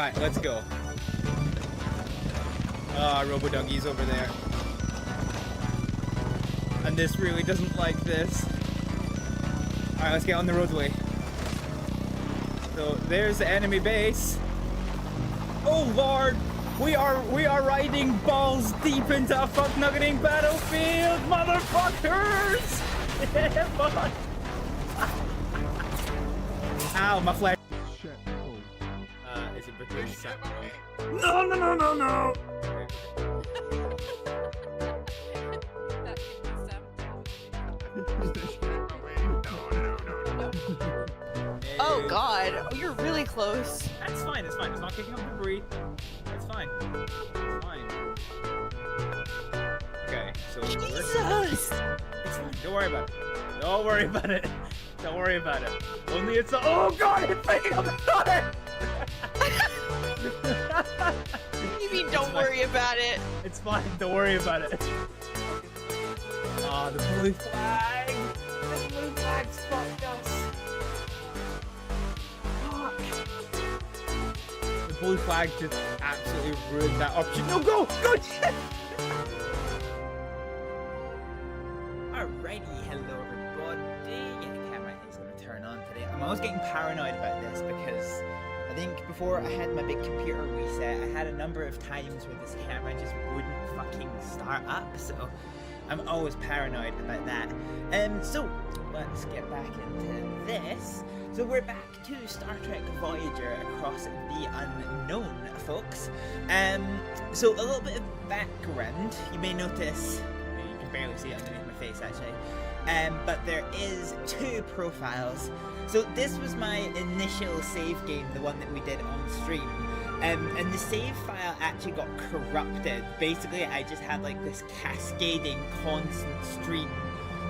Alright, let's go. Robo-Duggy's over there. And this really doesn't like this. Alright, let's get on the roadway. So, there's the enemy base. Oh lord! We are riding balls deep into a fuck-nuggeting battlefield, motherfuckers! Yeah, boy! Ow, my flesh. Shit. Is it because... No, no, no, no, no! Oh god, oh, you're really close. That's fine, it's fine. It's not kicking up debris. It's fine. It's fine. Okay, so Jesus! it's fine. Don't worry about it. Don't worry about it. Don't worry about it. Only it's a— oh god, it's picking up the You mean don't worry about it? It's fine. Don't worry about it. Ah, the blue flag. The blue flag's fucked us. The blue flag just absolutely ruined that option. No, go! Go! Alrighty, hello everybody. Yeah, the camera is going to turn on today. I'm always getting paranoid about this because I think before I had my big computer reset, I had a number of times where this camera just wouldn't fucking start up, so I'm always paranoid about that. So let's get back into this. So we're back to Star Trek Voyager across the unknown, folks. So a little bit of background. You may notice, you can barely see it underneath my face actually, but there is two profiles. So this was my initial save game, the one that we did on stream. And the save file actually got corrupted. Basically, I just had like this cascading constant stream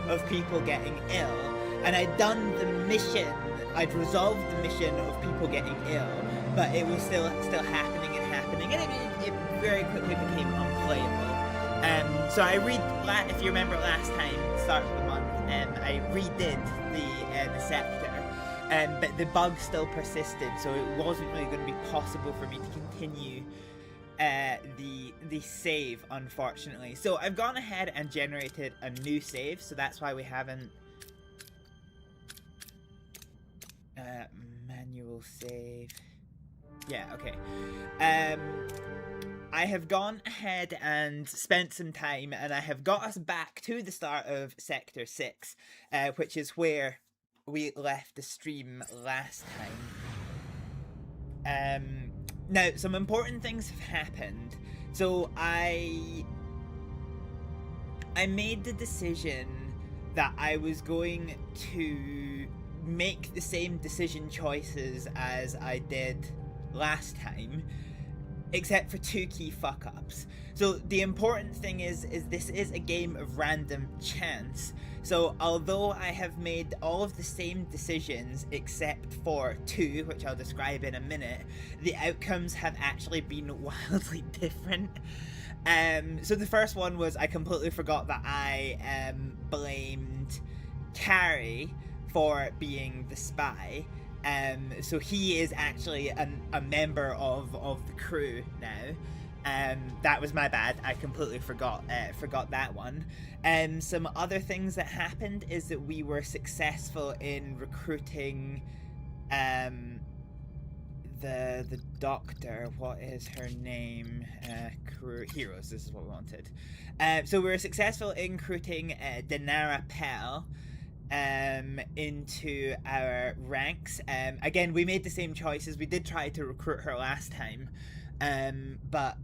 of people getting ill. And I'd done the mission, I'd resolved the mission of people getting ill, but it was still happening and happening, and it very quickly became unplayable. So I if you remember last time, start of the month, I redid the sector. But the bug still persisted, so it wasn't really going to be possible for me to continue the save, unfortunately. So I've gone ahead and generated a new save, so that's why we haven't... manual save... Yeah, okay. I have gone ahead and spent some time, and I have got us back to the start of Sector 6, which is where we left the stream last time. Now, some important things have happened. So I made the decision that I was going to make the same decision choices as I did last time, except for two key fuck-ups. So the important thing is this is a game of random chance. So although I have made all of the same decisions except for two, which I'll describe in a minute, the outcomes have actually been wildly different. So the first one was I completely forgot that I blamed Carrie for being the spy. So he is actually a member of the crew now. That was my bad. I completely forgot that one. Some other things that happened is that we were successful in recruiting the doctor. What is her name? Crew heroes. This is what we wanted. So we were successful in recruiting Dinara Pell into our ranks. Again, we made the same choices. We did try to recruit her last time, but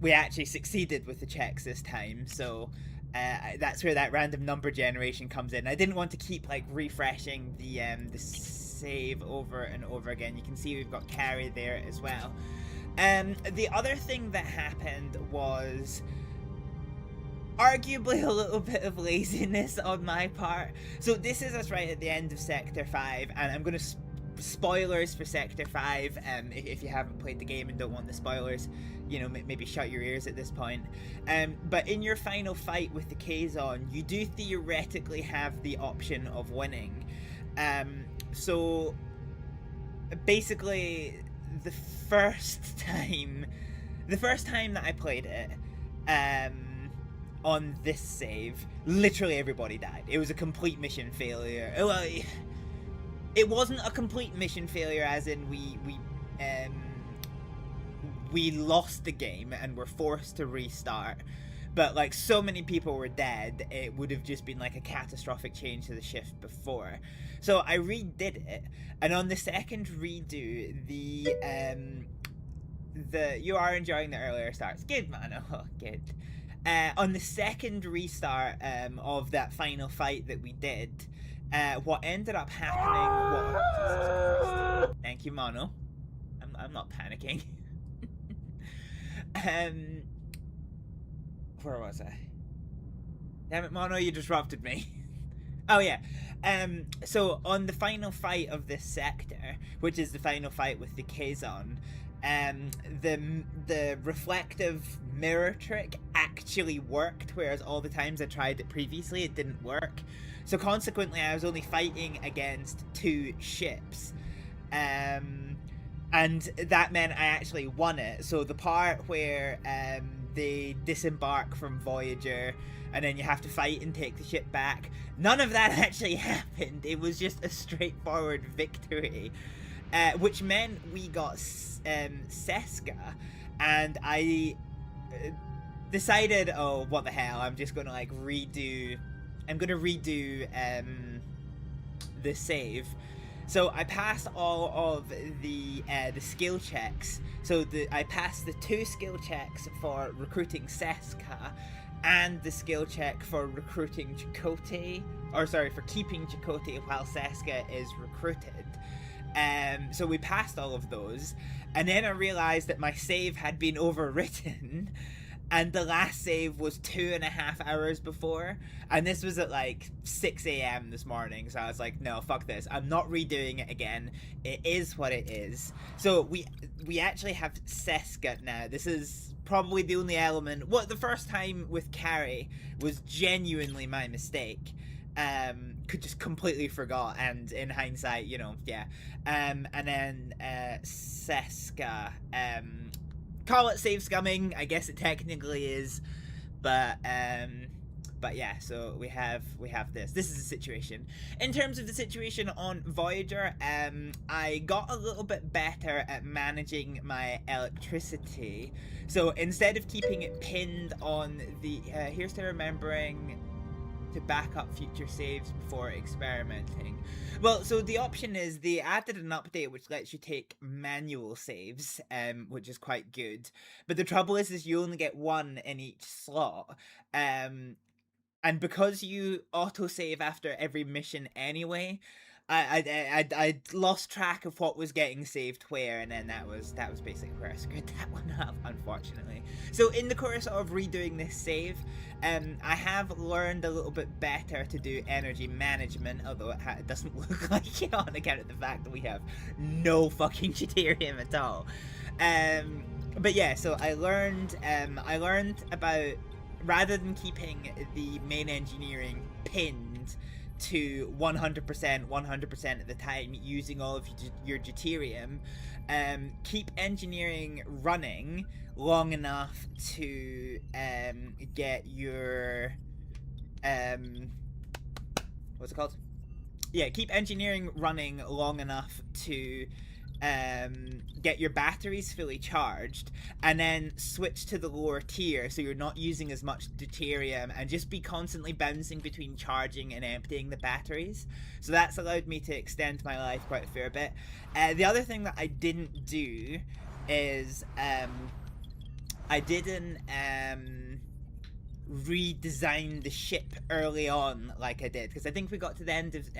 we actually succeeded with the checks this time, so that's where that random number generation comes in. I didn't want to keep like refreshing the save over and over again. You can see we've got Carrie there as well. The other thing that happened was arguably a little bit of laziness on my part. So this is us right at the end of Sector 5, and I'm going to spoilers for Sector 5. If you haven't played the game and don't want the spoilers, you know, maybe shut your ears at this point. But in your final fight with the Kazon, you do theoretically have the option of winning. So basically the first time that I played it, on this save, literally everybody died. It was a complete mission failure. Well, it wasn't a complete mission failure as in we lost the game and were forced to restart. But like so many people were dead, it would have just been like a catastrophic change to the shift before. So I redid it, and on the second redo, you are enjoying the earlier starts. Good, man. Oh, good. On the second restart of that final fight that we did, what ended up happening was... Thank you, Mono. I'm not panicking. Where was I? Damn it, Mono, you disrupted me. Oh yeah. So on the final fight of this sector, which is the final fight with the Kazon, the reflective mirror trick actually worked, whereas all the times I tried it previously, it didn't work. So consequently, I was only fighting against 2 ships. And that meant I actually won it. So the part where they disembark from Voyager and then you have to fight and take the ship back, none of that actually happened. It was just a straightforward victory, which meant we got Seska, and I decided, oh, what the hell, I'm just gonna like redo the save. So I passed all of the skill checks. So I passed the 2 skill checks for recruiting Seska, and the skill check for recruiting Chakotay, or sorry, for keeping Chakotay while Seska is recruited. So we passed all of those, and then I realized that my save had been overwritten, and the last save was 2.5 hours before, and this was at like 6 a.m. this morning, so I was like, no, fuck this, I'm not redoing it again, it is what it is. So we actually have Seska now. This is probably the only element, the first time with Carrie was genuinely my mistake. Just completely forgot, and in hindsight, you know, yeah. And then Seska, call it save scumming, I guess it technically is, but yeah, so we have this is the situation. In terms of the situation on Voyager, I got a little bit better at managing my electricity. So instead of keeping it pinned on the here's to remembering to back up future saves before experimenting. Well, so the option is they added an update which lets you take manual saves, which is quite good. But the trouble is you only get 1 in each slot. And because you autosave after every mission anyway, I lost track of what was getting saved where, and then that was basically where I screwed that one up, unfortunately. So in the course of redoing this save, I have learned a little bit better to do energy management, although it doesn't look like it on account of the fact that we have no fucking deuterium at all. But yeah, so I learned about, rather than keeping the main engineering pinned to 100% of the time using all of your deuterium, keep engineering running long enough to get your what's it called? Yeah, keep engineering running long enough to get your batteries fully charged, and then switch to the lower tier so you're not using as much deuterium, and just be constantly bouncing between charging and emptying the batteries. So that's allowed me to extend my life quite a fair bit. The other thing that I didn't do is I didn't redesign the ship early on like I did, because I think we got to the end of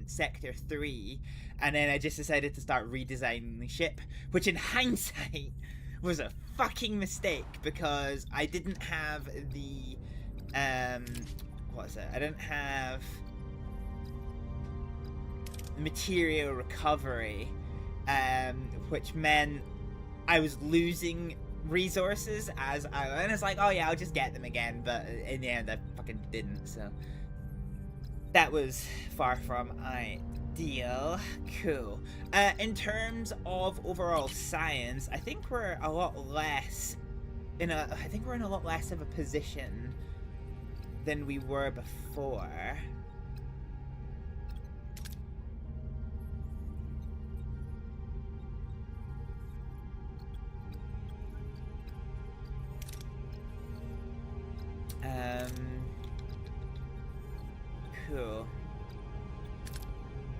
Sector 3, and then I just decided to start redesigning the ship, which in hindsight was a fucking mistake, because I didn't have the I didn't have material recovery, which meant I was losing resources and it's like, oh yeah, I'll just get them again, but in the end I fucking didn't. So that was far from Deal. Cool. In terms of overall science, I think we're a lot less in a. I think we're in a lot less of a position than we were before. Cool.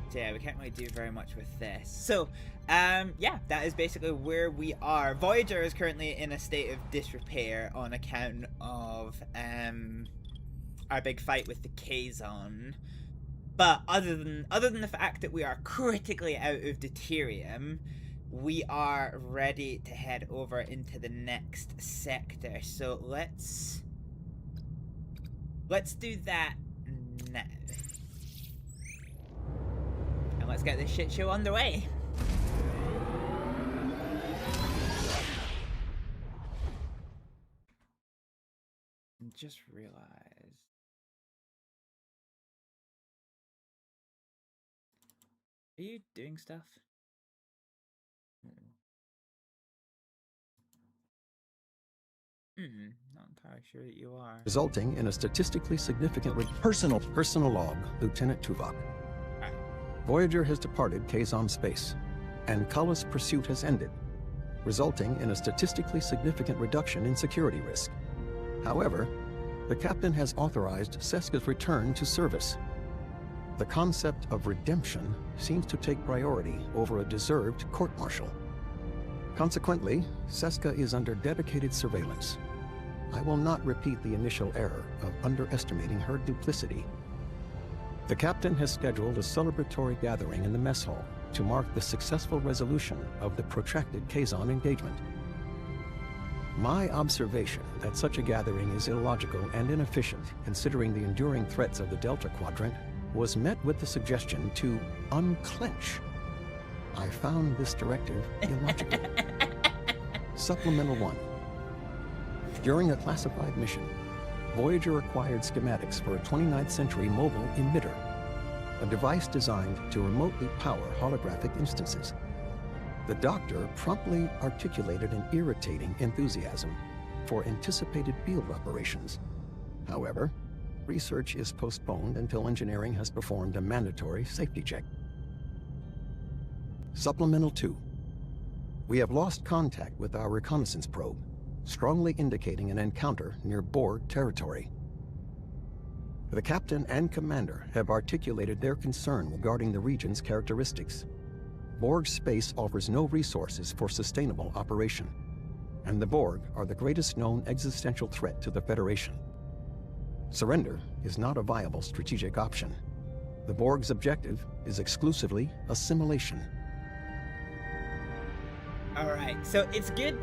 So yeah, we can't really do very much with this. So, yeah, that is basically where we are. Voyager is currently in a state of disrepair on account of our big fight with the Kazon. But other than the fact that we are critically out of deuterium, we are ready to head over into the next sector. So let's do that now. And let's get this shit show underway. Just realized. Are you doing stuff? Not entirely sure that you are. Resulting in a statistically significant personal log, Lieutenant Tuvok. Right. Voyager has departed Kazon space, and Kulla's pursuit has ended, resulting in a statistically significant reduction in security risk. However, the captain has authorized Seska's return to service. The concept of redemption seems to take priority over a deserved court-martial. Consequently, Seska is under dedicated surveillance. I will not repeat the initial error of underestimating her duplicity. The captain has scheduled a celebratory gathering in the mess hall to mark the successful resolution of the protracted Kazon engagement. My observation that such a gathering is illogical and inefficient, considering the enduring threats of the Delta Quadrant, was met with the suggestion to unclench. I found this directive illogical. Supplemental 1. During a classified mission, Voyager acquired schematics for a 29th century mobile emitter, a device designed to remotely power holographic instances. The Doctor promptly articulated an irritating enthusiasm for anticipated field operations. However, research is postponed until engineering has performed a mandatory safety check. Supplemental 2. We have lost contact with our reconnaissance probe, strongly indicating an encounter near Borg territory. The captain and commander have articulated their concern regarding the region's characteristics. Borg space offers no resources for sustainable operation, and the Borg are the greatest known existential threat to the Federation. Surrender is not a viable strategic option. The Borg's objective is exclusively assimilation. Alright, so it's good,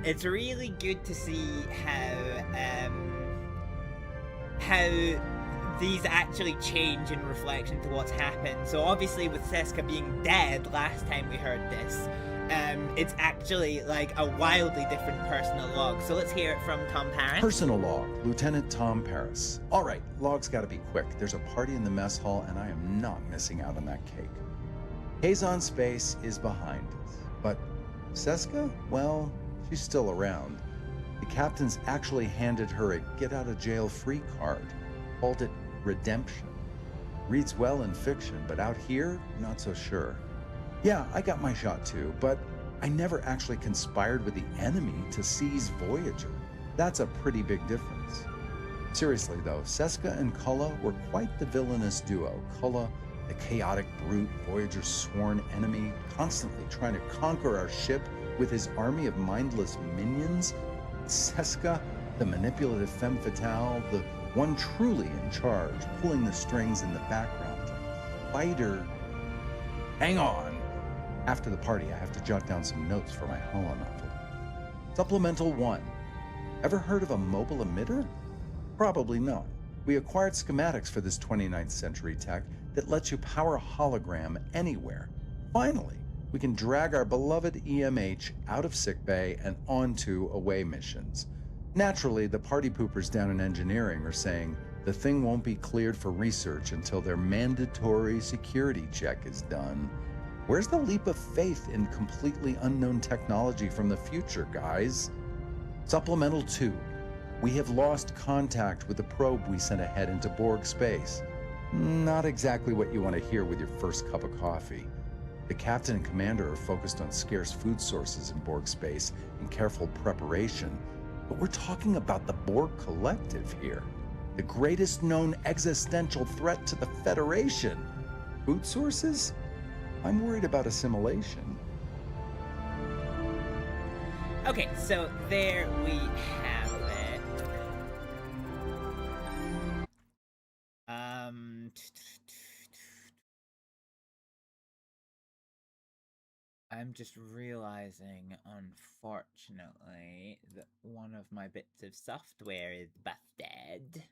it's really good to see how these actually change in reflection to what's happened. So obviously with Seska being dead last time we heard this, it's actually like a wildly different personal log. So let's hear it from Tom Paris. Personal log, Lieutenant Tom Paris. All right, log's gotta be quick. There's a party in the mess hall and I am not missing out on that cake. Kazon space is behind us, but Seska, well, she's still around. The captain's actually handed her a get-out-of-jail-free card, called it redemption. Reads well in fiction, but out here, not so sure. Yeah, I got my shot too, but I never actually conspired with the enemy to seize Voyager. That's a pretty big difference. Seriously though, Seska and Kulla were quite the villainous duo. Kulla, the chaotic brute, Voyager's sworn enemy, constantly trying to conquer our ship with his army of mindless minions. Seska, the manipulative femme fatale, the one truly in charge, pulling the strings in the background like a fighter. Hang on! After the party, I have to jot down some notes for my holonovel. Supplemental 1. Ever heard of a mobile emitter? Probably not. We acquired schematics for this 29th century tech that lets you power a hologram anywhere. Finally, we can drag our beloved EMH out of sickbay and onto away missions. Naturally, the party poopers down in engineering are saying, The thing won't be cleared for research until their mandatory security check is done. Where's the leap of faith in completely unknown technology from the future, guys? Supplemental 2. We have lost contact with the probe we sent ahead into Borg space. Not exactly what you want to hear with your first cup of coffee. The captain and commander are focused on scarce food sources in Borg space and careful preparation. But we're talking about the Borg Collective here. The greatest known existential threat to the Federation. Food sources? I'm worried about assimilation. Okay, so there we have it. I'm just realizing, unfortunately, that one of my bits of software is busted.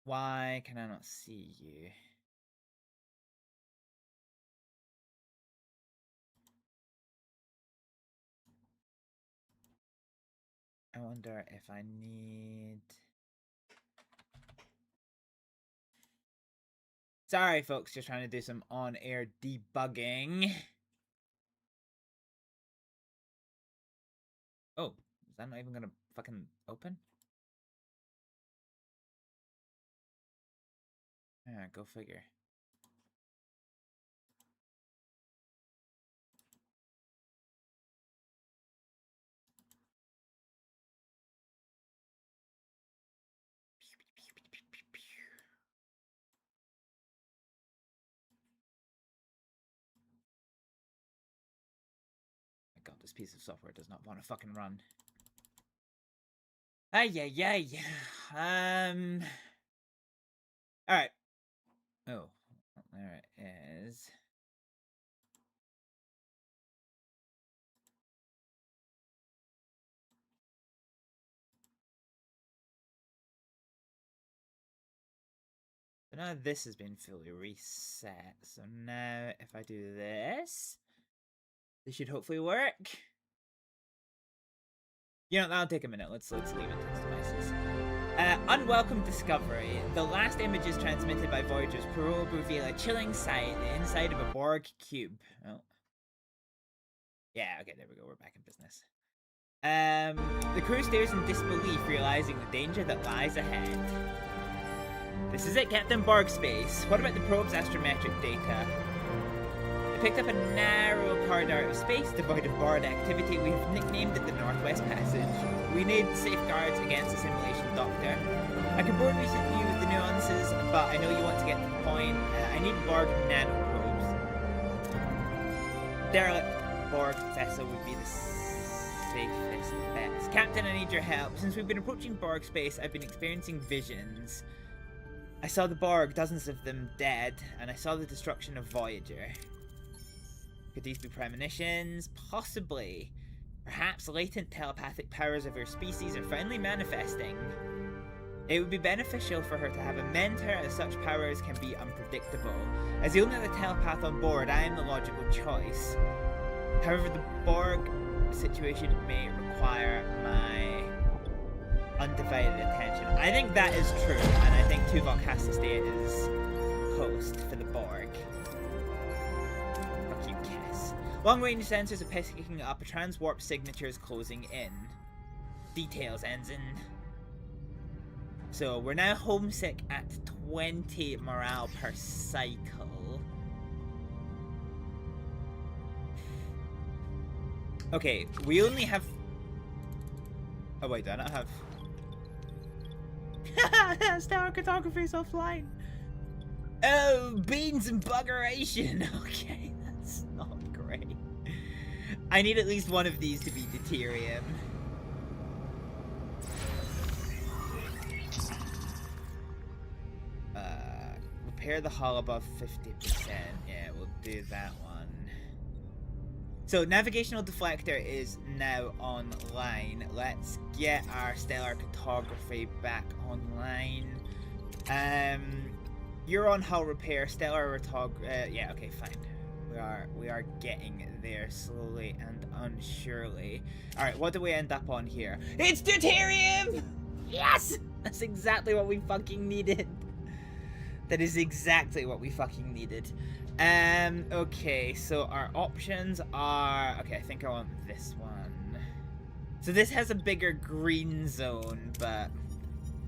Why can I not see you? I wonder if I need... Sorry, folks, just trying to do some on-air debugging. Oh, is that not even gonna fucking open? Yeah, go figure. My god, this piece of software does not want to fucking run. Ay, ay, ay. Alright. Oh, there it is. So now this has been fully reset. So now if I do this, this should hopefully work. You know, that'll take a minute. Let's leave it to devices. Unwelcome discovery. The last images transmitted by Voyager's probe reveal a chilling sight, the inside of a Borg cube. Oh. Yeah, okay, there we go. We're back in business. The crew stares in disbelief, realizing the danger that lies ahead. This is it, Captain Borg Space. What about the probe's astrometric data? They picked up a narrow corridor of space devoid of Borg activity. We have nicknamed it the Northwest Passage. We need safeguards against assimilation, Doctor. I can bore you with the nuances, but I know you want to get to the point. I need Borg nanoprobes. Derelict Borg vessel would be the safest bet. Captain, I need your help. Since we've been approaching Borg space, I've been experiencing visions. I saw the Borg, dozens of them dead, and I saw the destruction of Voyager. Could these be premonitions? Possibly. Perhaps latent telepathic powers of her species are finally manifesting. It would be beneficial for her to have a mentor, as such powers can be unpredictable. As the only other telepath on board, I am the logical choice. However, the Borg situation may require my undivided attention. I think that is true, and I think Tuvok has to stay as host for the Borg. Fuck you, Kiss. Long-range sensors are picking up a transwarp signature is closing in. Details, Ensign. So, we're now homesick at 20 morale per cycle. Okay, we only have... Oh wait, do I not have... Stellar cartography's offline. Oh, beans and buggeration. Okay, that's not great. I need at least one of these to be deuterium. Repair the hull above 50%. Yeah, we'll do that one. So, navigational deflector is now online. Let's get our stellar cartography back online. You're on hull repair, stellar yeah, okay, fine. We are getting there slowly and unsurely. All right, what do we end up on here? It's deuterium! Yes! That's exactly what we fucking needed. That is exactly what we fucking needed. Okay, so our options are... Okay, I think I want this one. So this has a bigger green zone, but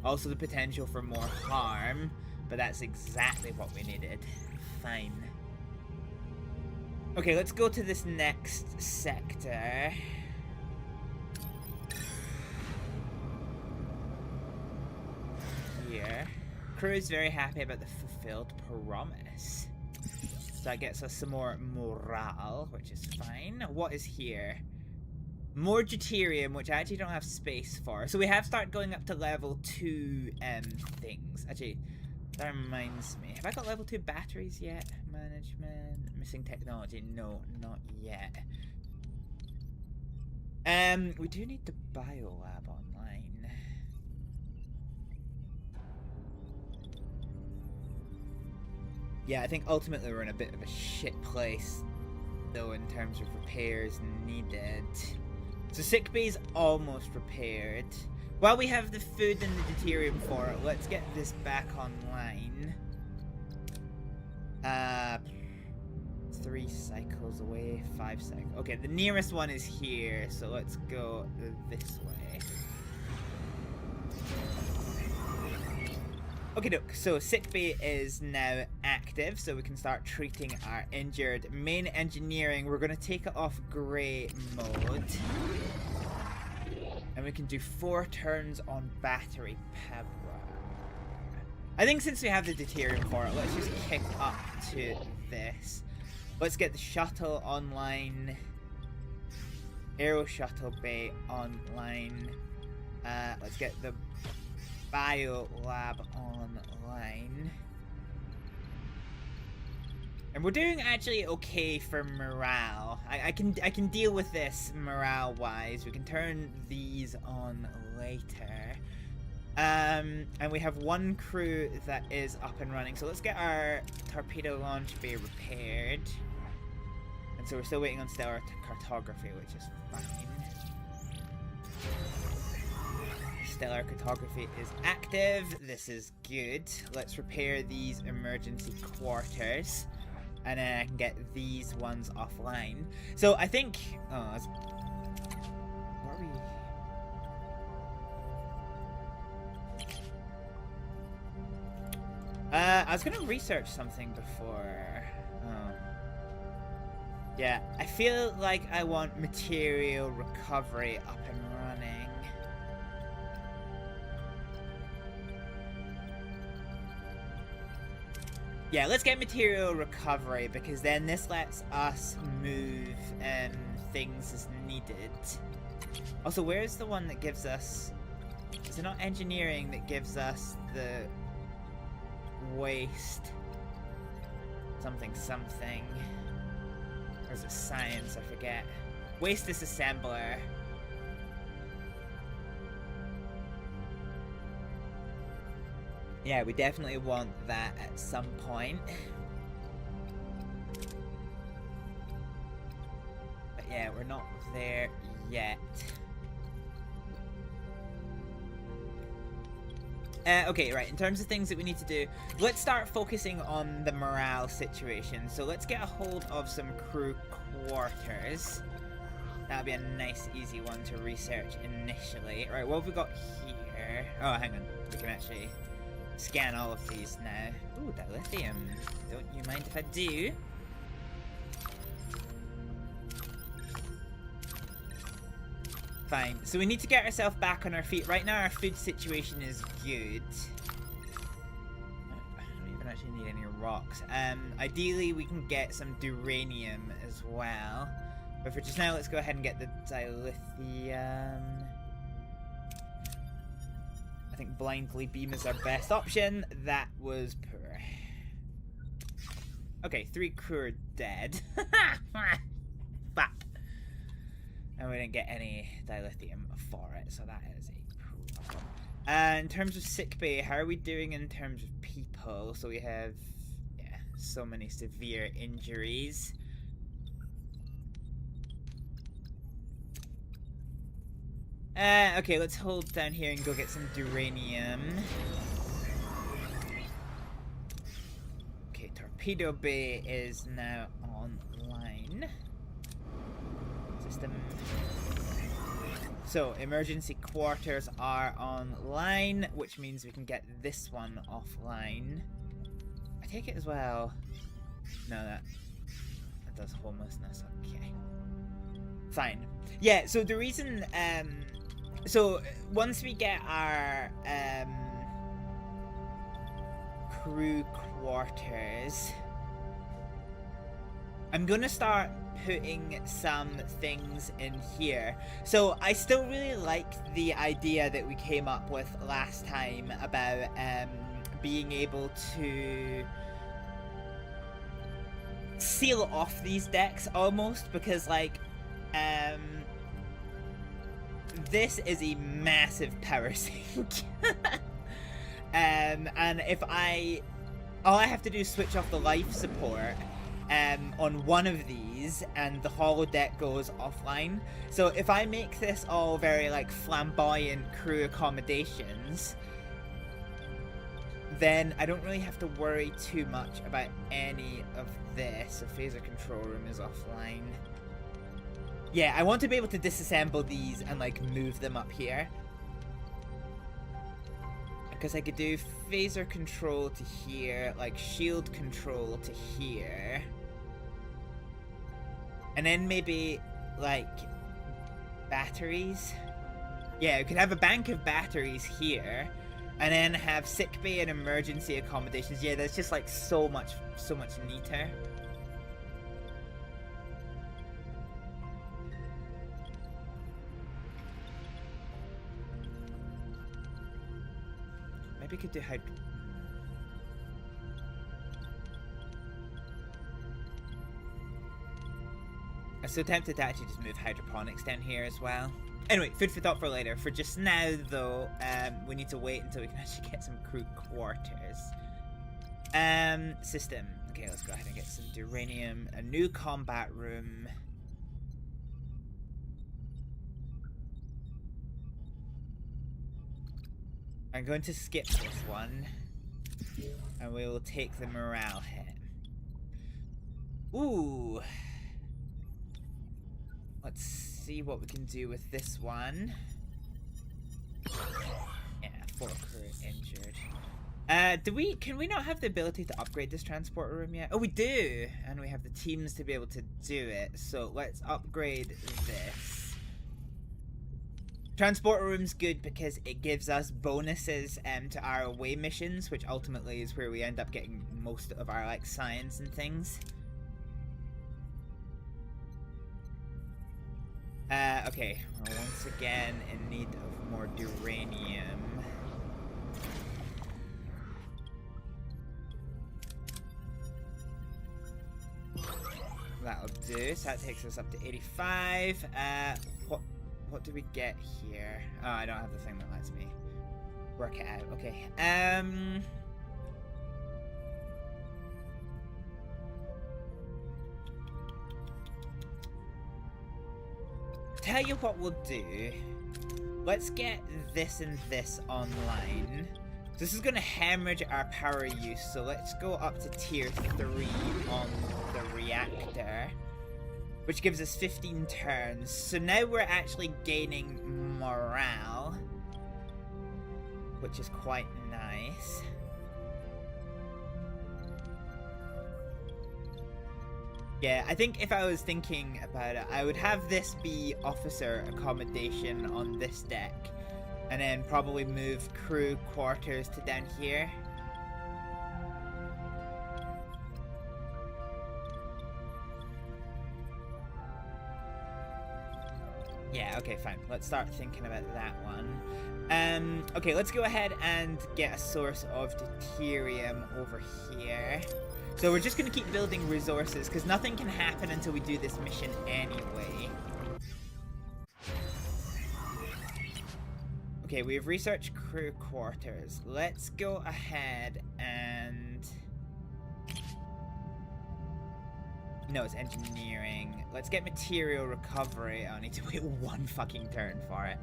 also the potential for more harm. But that's exactly what we needed. Fine. Okay, let's go to this next sector. Here. Crew is very happy about the fulfilled promise. So that gets us some more morale, which is fine. What is here? More deuterium, which I actually don't have space for. So we have started going up to level 2 things. Actually, that reminds me. Have I got level 2 batteries yet? Management. Missing technology. No, not yet. We do need the biolab online. Yeah, I think ultimately we're in a bit of a shit place, though, in terms of repairs needed. So sickbay's almost repaired. While we have the food and the deuterium for it, let's get this back online. 3 cycles away, 5 cycles. Okay, the nearest one is here, so let's go this way. Okay, doke. So sickbay is now active, so we can start treating our injured. Main engineering, we're going to take it off grey mode. And we can do 4 turns on battery power. I think since we have the deuterium for it, let's just kick up to this. Let's get the shuttle online. Aero shuttle bay online. Let's get the bio lab online. And we're doing actually okay for morale. I can deal with this morale wise. We can turn these on later. And we have 1 crew that is up and running. So let's get our torpedo launch bay repaired. And so we're still waiting on stellar cartography, which is fine. Stellar cartography is active. This is good. Let's repair these emergency quarters. And then I can get these ones offline. So I think... Oh, where are we? I was going to research something before. Oh. Yeah, I feel like I want material recovery up and running. Yeah, let's get material recovery, because then this lets us move things as needed. Also, where's the one that gives us... Is it not engineering that gives us the waste? Something. Or is it science? I forget. Waste disassembler. Yeah, we definitely want that at some point. But yeah, we're not there yet. Okay, right, in terms of things that we need to do, let's start focusing on the morale situation. So let's get a hold of some crew quarters. That'll be a nice, easy one to research initially. Right, what have we got here? Oh, hang on. We can actually scan all of these now. Ooh, dilithium. Don't you mind if I do? Fine. So we need to get ourselves back on our feet. Right now our food situation is good. I don't even actually need any rocks. Ideally we can get some duranium as well. But for just now, let's go ahead and get the dilithium. I think blindly beam is our best option. That was poor. Okay, 3 crew are dead. Fuck. And we didn't get any dilithium for it, so that is a problem. In terms of sickbay, how are we doing in terms of people? So we have, yeah, so many severe injuries. Okay, let's hold down here and go get some duranium. Okay, torpedo bay is now online. System. So, emergency quarters are online, which means we can get this one offline. I take it as well. No, that does homelessness. Okay. Fine. Yeah, so the reason, so once we get our, crew quarters, I'm gonna start putting some things in here. So I still really like the idea that we came up with last time about, being able to seal off these decks almost, because like, this is a massive power sink. And if all I have to do is switch off the life support on one of these and the holodeck goes offline. So if I make this all very like flamboyant crew accommodations, then I don't really have to worry too much about any of this. So phaser control room is offline. Yeah, I want to be able to disassemble these and like move them up here. Because I could do phaser control to here, like shield control to here. And then maybe like batteries. Yeah, we could have a bank of batteries here. And then have sickbay and emergency accommodations. Yeah, that's just like so much neater. Maybe we could do I'm so tempted to actually just move hydroponics down here as well. Anyway, food for thought for later. For just now, though, we need to wait until we can actually get some crew quarters. System. Okay, let's go ahead and get some duranium. A new combat room. I'm going to skip this one. And we will take the morale hit. Ooh. Let's see what we can do with this one. Yeah, 4 crew injured. Can we not have the ability to upgrade this transporter room yet? Oh, we do! And we have the teams to be able to do it. So let's upgrade this. Transporter room's good because it gives us bonuses to our away missions, which ultimately is where we end up getting most of our like science and things. Okay, we're once again in need of more duranium. That'll do, so that takes us up to 85. What do we get here? Oh, I don't have the thing that lets me work it out. Okay, tell you what we'll do. Let's get this and this online. This is going to hemorrhage our power use, so let's go up to tier 3 on the reactor, which gives us 15 turns. So now we're actually gaining morale, which is quite nice. Yeah, I think if I was thinking about it, I would have this be officer accommodation on this deck, and then probably move crew quarters to down here. Yeah, okay, fine. Let's start thinking about that one. Okay, let's go ahead and get a source of deuterium over here. So we're just going to keep building resources, because nothing can happen until we do this mission anyway. Okay, we have researched crew quarters. Let's go ahead and... No, it's engineering. Let's get material recovery. I'll need to wait 1 fucking turn for it.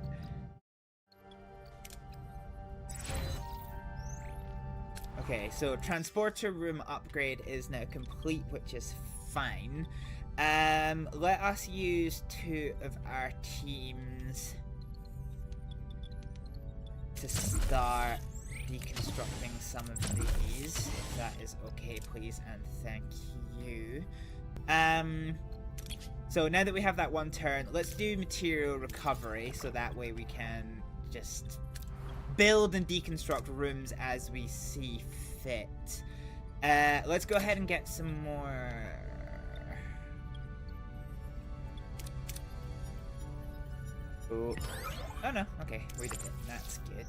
Okay, so transporter room upgrade is now complete, which is fine. Let us use 2 of our teams to start deconstructing some of these, if that is okay, please, and thank you. So now that we have that 1 turn, let's do material recovery, so that way we can just build and deconstruct rooms as we see fit. Let's go ahead and get some more... Oh no, okay, we did it. That's good.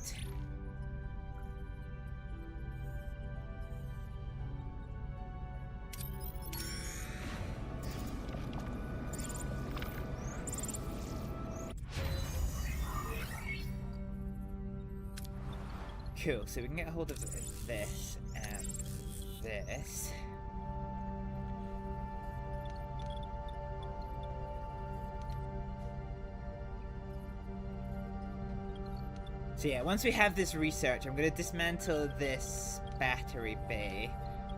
Cool, so we can get a hold of this and this. So yeah, once we have this research, I'm going to dismantle this battery bay.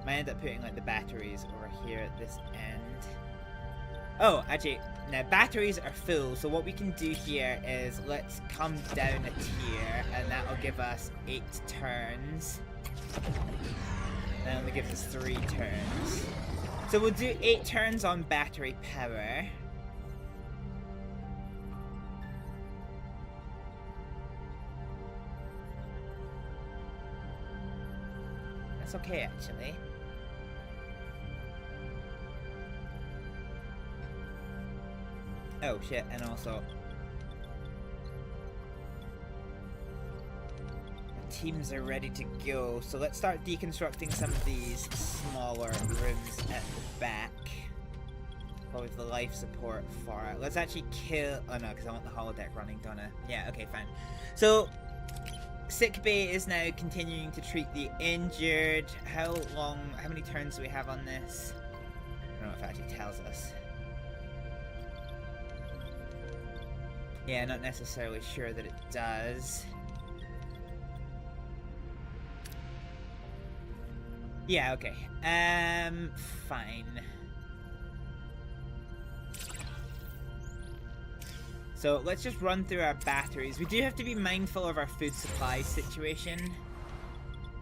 Might end up putting like the batteries over here at this end. Oh, actually, now batteries are full, so what we can do here is let's come down a tier, and that'll give us 8 turns. That only gives us 3 turns. So we'll do 8 turns on battery power. That's okay, actually. Oh shit, and also the teams are ready to go, so let's start deconstructing some of these smaller rooms at the back. Probably with the life support for it. Let's actually kill... Oh no, because I want the holodeck running, don't I? Yeah, okay, fine. So, sick bay is now continuing to treat the injured. How many turns do we have on this? I don't know if it actually tells us. Yeah, not necessarily sure that it does. Yeah, okay. Fine. So let's just run through our batteries. We do have to be mindful of our food supply situation.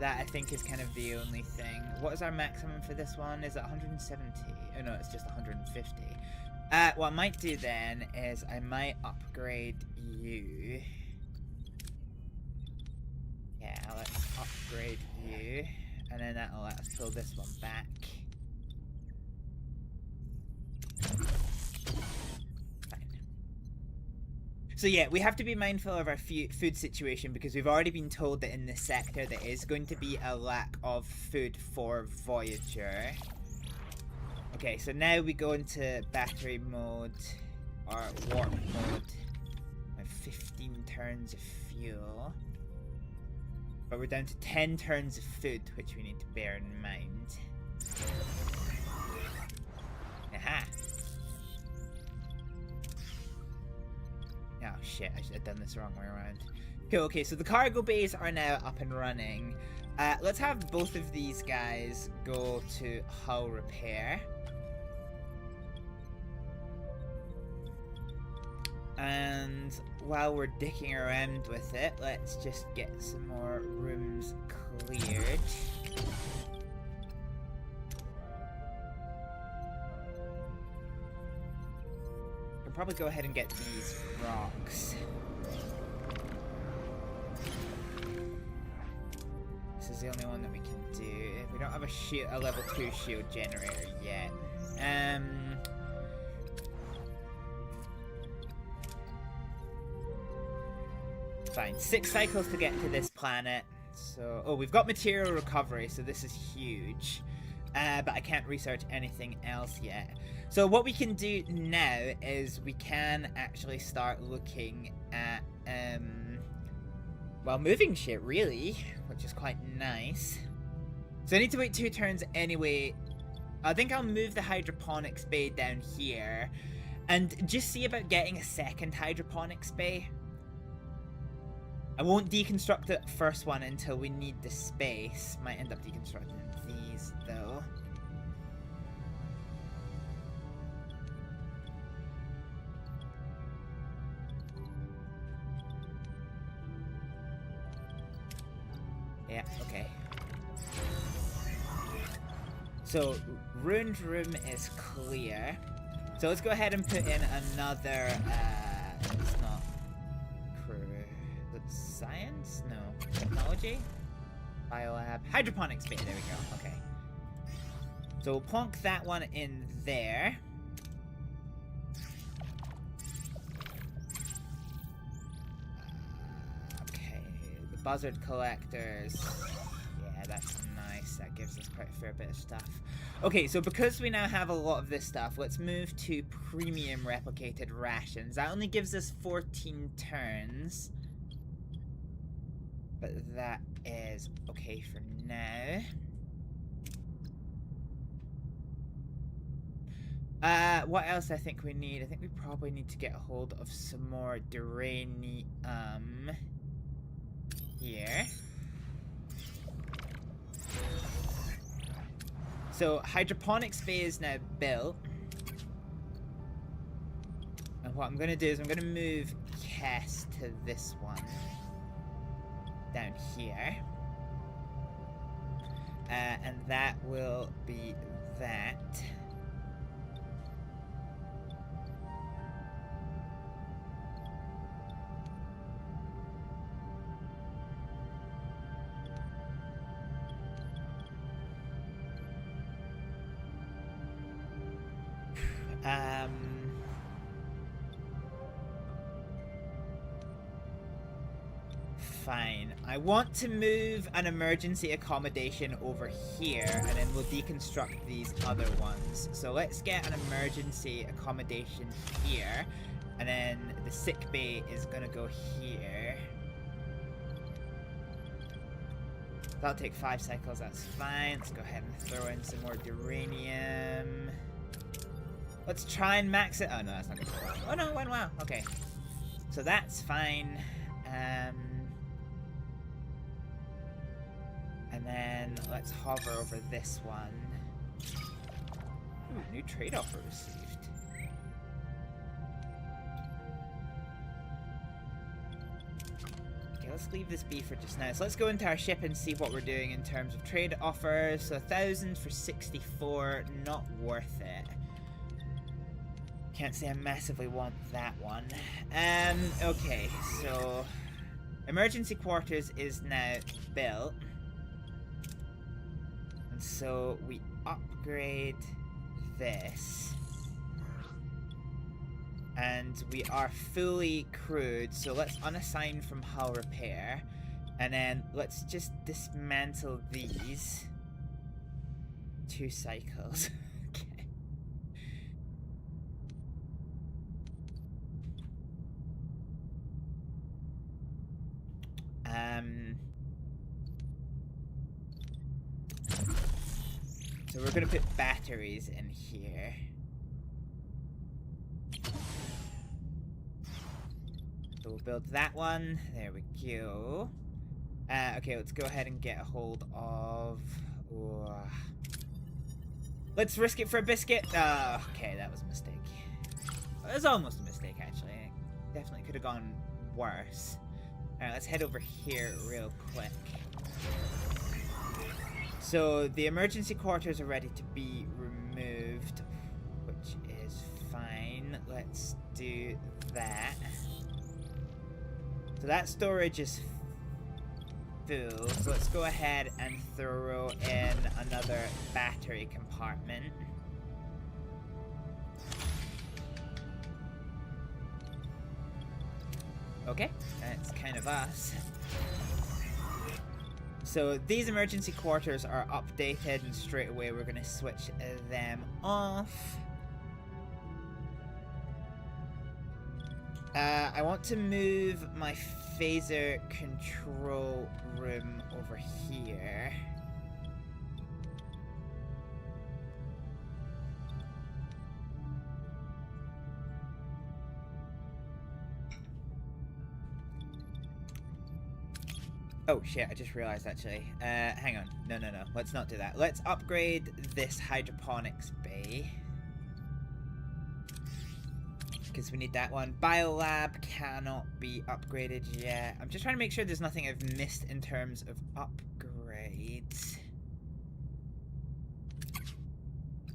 That I think is kind of the only thing. What is our maximum for this one? Is it 170? Oh no, it's just 150. What I might do then is I might upgrade you. Yeah, let's upgrade you. And then that'll let us pull this one back. Fine. So yeah, we have to be mindful of our food situation because we've already been told that in this sector there is going to be a lack of food for Voyager. Okay, so now we go into battery mode, or warp mode, and 15 turns of fuel. But we're down to 10 turns of food, which we need to bear in mind. Aha! Oh shit, I should have done this the wrong way around. Cool, okay, so the cargo bays are now up and running. Let's have both of these guys go to hull repair. And while we're dicking around with it, let's just get some more rooms cleared. We'll probably go ahead and get these rocks. This is the only one that we can do. We don't have a level 2 shield generator yet. Fine, 6 cycles to get to this planet. So, oh, we've got material recovery, so this is huge. But I can't research anything else yet. So what we can do now is we can actually start looking at, well, moving shit, really, which is quite nice. So I need to wait 2 turns anyway. I think I'll move the hydroponics bay down here and just see about getting a second hydroponics bay. I won't deconstruct the first one until we need the space. Might end up deconstructing these, though. Yeah, okay. So, ruined room is clear. So let's go ahead and put in another, it's not crew. That's science? No. Technology? Biolab. Hydroponics bay, there we go, okay. So we'll plonk that one in there. Okay, the buzzard collectors. Yeah, that's nice. That gives us quite a fair bit of stuff. Okay, so because we now have a lot of this stuff, let's move to premium replicated rations. That only gives us 14 turns. But that is okay for now. What else I think we need? I think we probably need to get a hold of some more duranium here. So, hydroponics bay is now built. And what I'm going to do is I'm going to move Kess to this one. Down here. And that will be that. Fine. I want to move an emergency accommodation over here, and then we'll deconstruct these other ones. So let's get an emergency accommodation here, and then the sick bay is gonna go here. That'll take 5 cycles, that's fine. Let's go ahead and throw in some more uranium. Let's try and max it. Oh no, that's not gonna work. Oh no, it went well. Okay. So that's fine. And then let's hover over this one. Ooh, new trade offer received. Okay, let's leave this be for just now. So let's go into our ship and see what we're doing in terms of trade offers. So 1,000 for 64, not worth it. Can't say I massively want that one. Okay, so emergency quarters is now built. And so we upgrade this. And we are fully crewed, so let's unassign from hull repair. And then let's just dismantle these. 2 cycles. Okay. So we're gonna put batteries in here. So we'll build that one. There we go. Okay, let's go ahead and get a hold of... Let's risk it for a biscuit. Okay, that was a mistake. It was almost a mistake, actually. It definitely could have gone worse. Alright, let's head over here real quick. So, the emergency quarters are ready to be removed, which is fine. Let's do that. So that storage is full, so let's go ahead and throw in another battery compartment. Okay, that's kind of us. So these emergency quarters are updated, and straight away we're going to switch them off. I want to move my phaser control room over here. Oh shit, I just realized actually. Hang on. No. Let's not do that. Let's upgrade this hydroponics bay. Because we need that one. Biolab cannot be upgraded yet. I'm just trying to make sure there's nothing I've missed in terms of upgrades.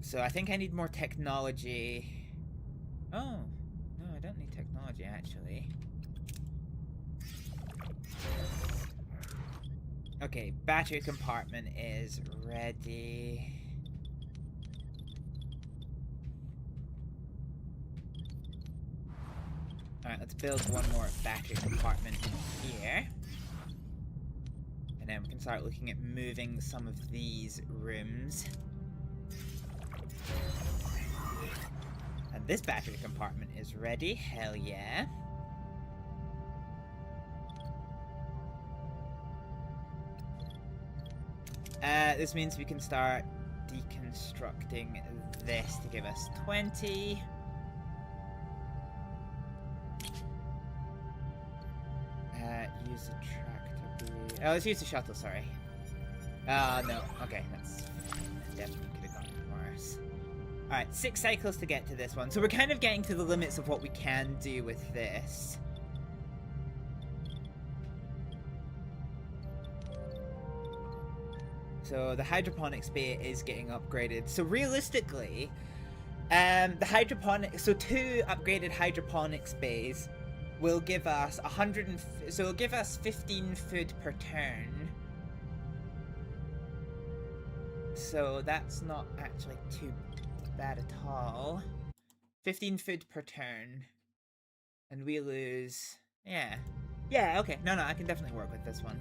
So I think I need more technology. Oh, no, I don't need technology actually. Okay, battery compartment is ready. Alright, let's build one more battery compartment in here. And then we can start looking at moving some of these rooms. And this battery compartment is ready. Hell yeah. This means we can start deconstructing this to give us 20. Use the tractor B. Oh, let's use the shuttle, sorry. No. Okay, that's definitely could have gone worse. Alright, 6 cycles to get to this one. So we're kind of getting to the limits of what we can do with this. So the hydroponics bay is getting upgraded. So realistically, the hydroponic, so 2 upgraded hydroponics bays will give us so it'll give us 15 food per turn. So that's not actually too bad at all. 15 food per turn. And we lose, yeah, okay. No, I can definitely work with this one.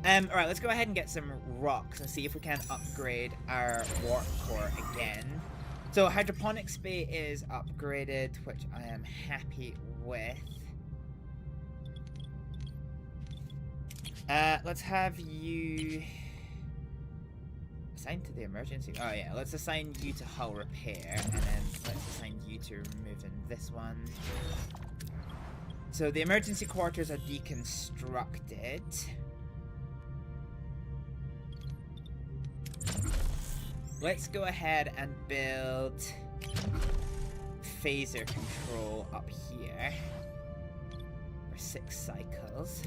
Alright, let's go ahead and get some rocks and see if we can upgrade our warp core again. So hydroponics bay is upgraded, which I am happy with. Let's have you assigned to the emergency. Oh yeah, let's assign you to hull repair, and then let's assign you to removing this one. So the emergency quarters are deconstructed. Let's go ahead and build phaser control up here for 6 cycles.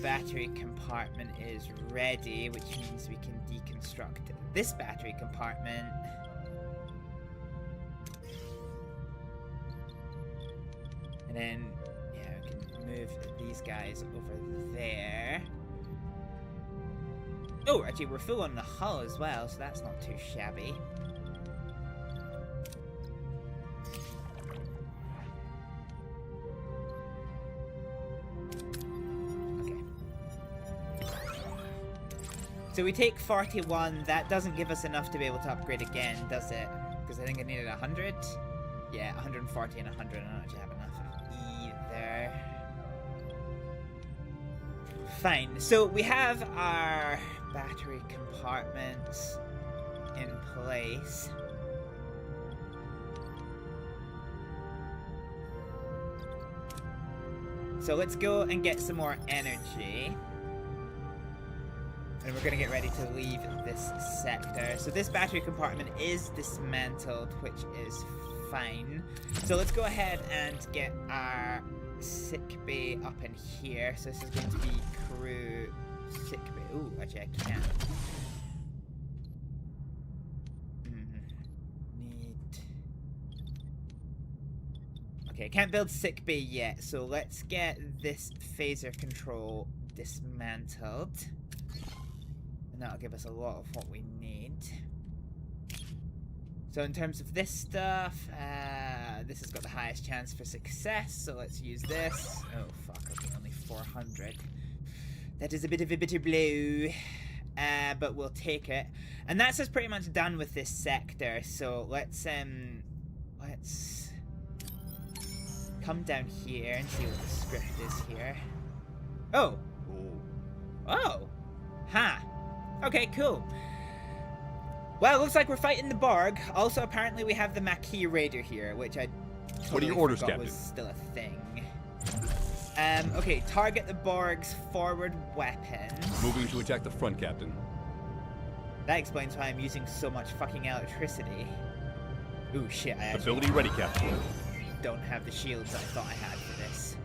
Battery compartment is ready, which means we can deconstruct this battery compartment. And then, yeah, we can move these guys over there. Oh, actually, we're full on the hull as well, so that's not too shabby. So we take 41, that doesn't give us enough to be able to upgrade again, does it? Because I think I needed 100? Yeah, 140 and 100, I don't actually have enough of either. Fine, so we have our battery compartments in place. So let's go and get some more energy. And we're going to get ready to leave this sector. So this battery compartment is dismantled, which is fine. So let's go ahead and get our sick bay up in here. So this is going to be crew sick bay. Ooh, actually I can't. Okay, I can't build sick bay yet. So let's get this phaser control dismantled. That'll give us a lot of what we need. So in terms of this stuff, this has got the highest chance for success, so let's use this. Oh fuck, okay, only 400. That is a bit of a bitter blow, but we'll take it. And that's us pretty much done with this sector, so let's come down here and see what the script is here. Oh! Oh! Ha! Okay, cool. Well, it looks like we're fighting the Borg. Also, apparently we have the Maquis Raider here, which I What are your totally orders, forgot Captain? was still a thing. Okay, target the Borg's forward weapons. Moving to attack the front, Captain. That explains why I'm using so much fucking electricity. Ooh, shit, I actually Ability ready, Captain. don't have the shields I thought I had for this.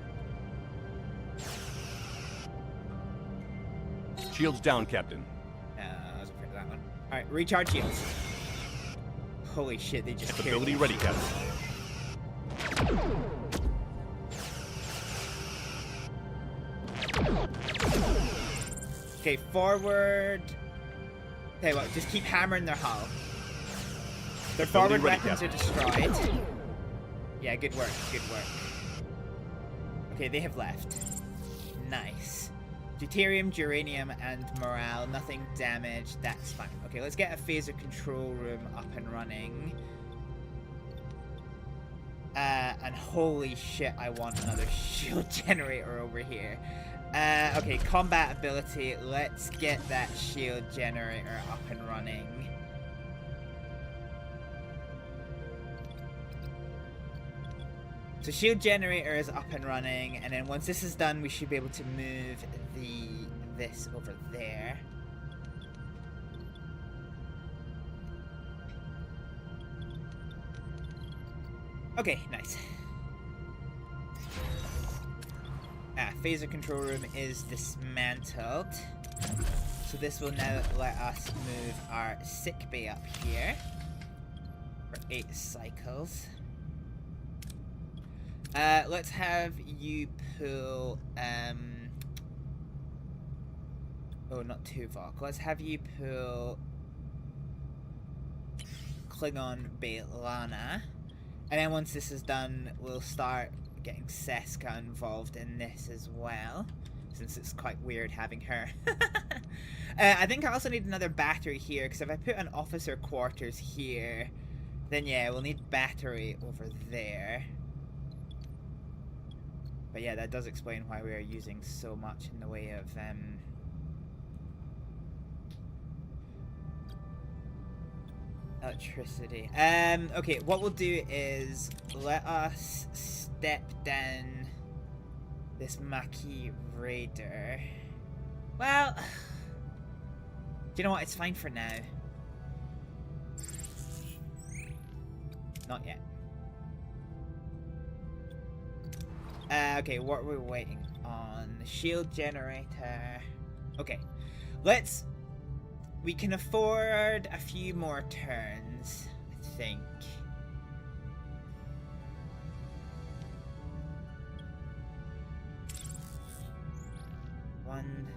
Shields down, Captain. I was afraid of that one. Alright, recharge shields. Holy shit, they just killed Ability me. ready, Captain. Okay, forward. Tell you what, just keep hammering their hull. Their forward ready, weapons are destroyed. Yeah, good work, good work. Okay, they have left. Nice. Deuterium, Duranium, and morale. Nothing damaged. That's fine. Okay, let's get a phaser control room up and running. And holy shit, I want another shield generator over here. Okay, combat ability. Let's get that shield generator up and running. So shield generator is up and running, and then once this is done, we should be able to move this over there. Okay, nice. Phaser control room is dismantled. So this will now let us move our sick bay up here for 8 cycles. Let's have you pull, oh, not Tuvok. Let's have you pull Klingon Bailana. And then once this is done, we'll start getting Seska involved in this as well, since it's quite weird having her. I think I also need another battery here, because if I put an officer quarters here, then yeah, we'll need battery over there. But yeah, that does explain why we are using so much in the way of electricity. Okay, what we'll do is let us step down this Maquis Raider. Well, do you know what? It's fine for now. Not yet. Okay, what are we waiting on? The shield generator. Okay, we can afford a few more turns, I think. One.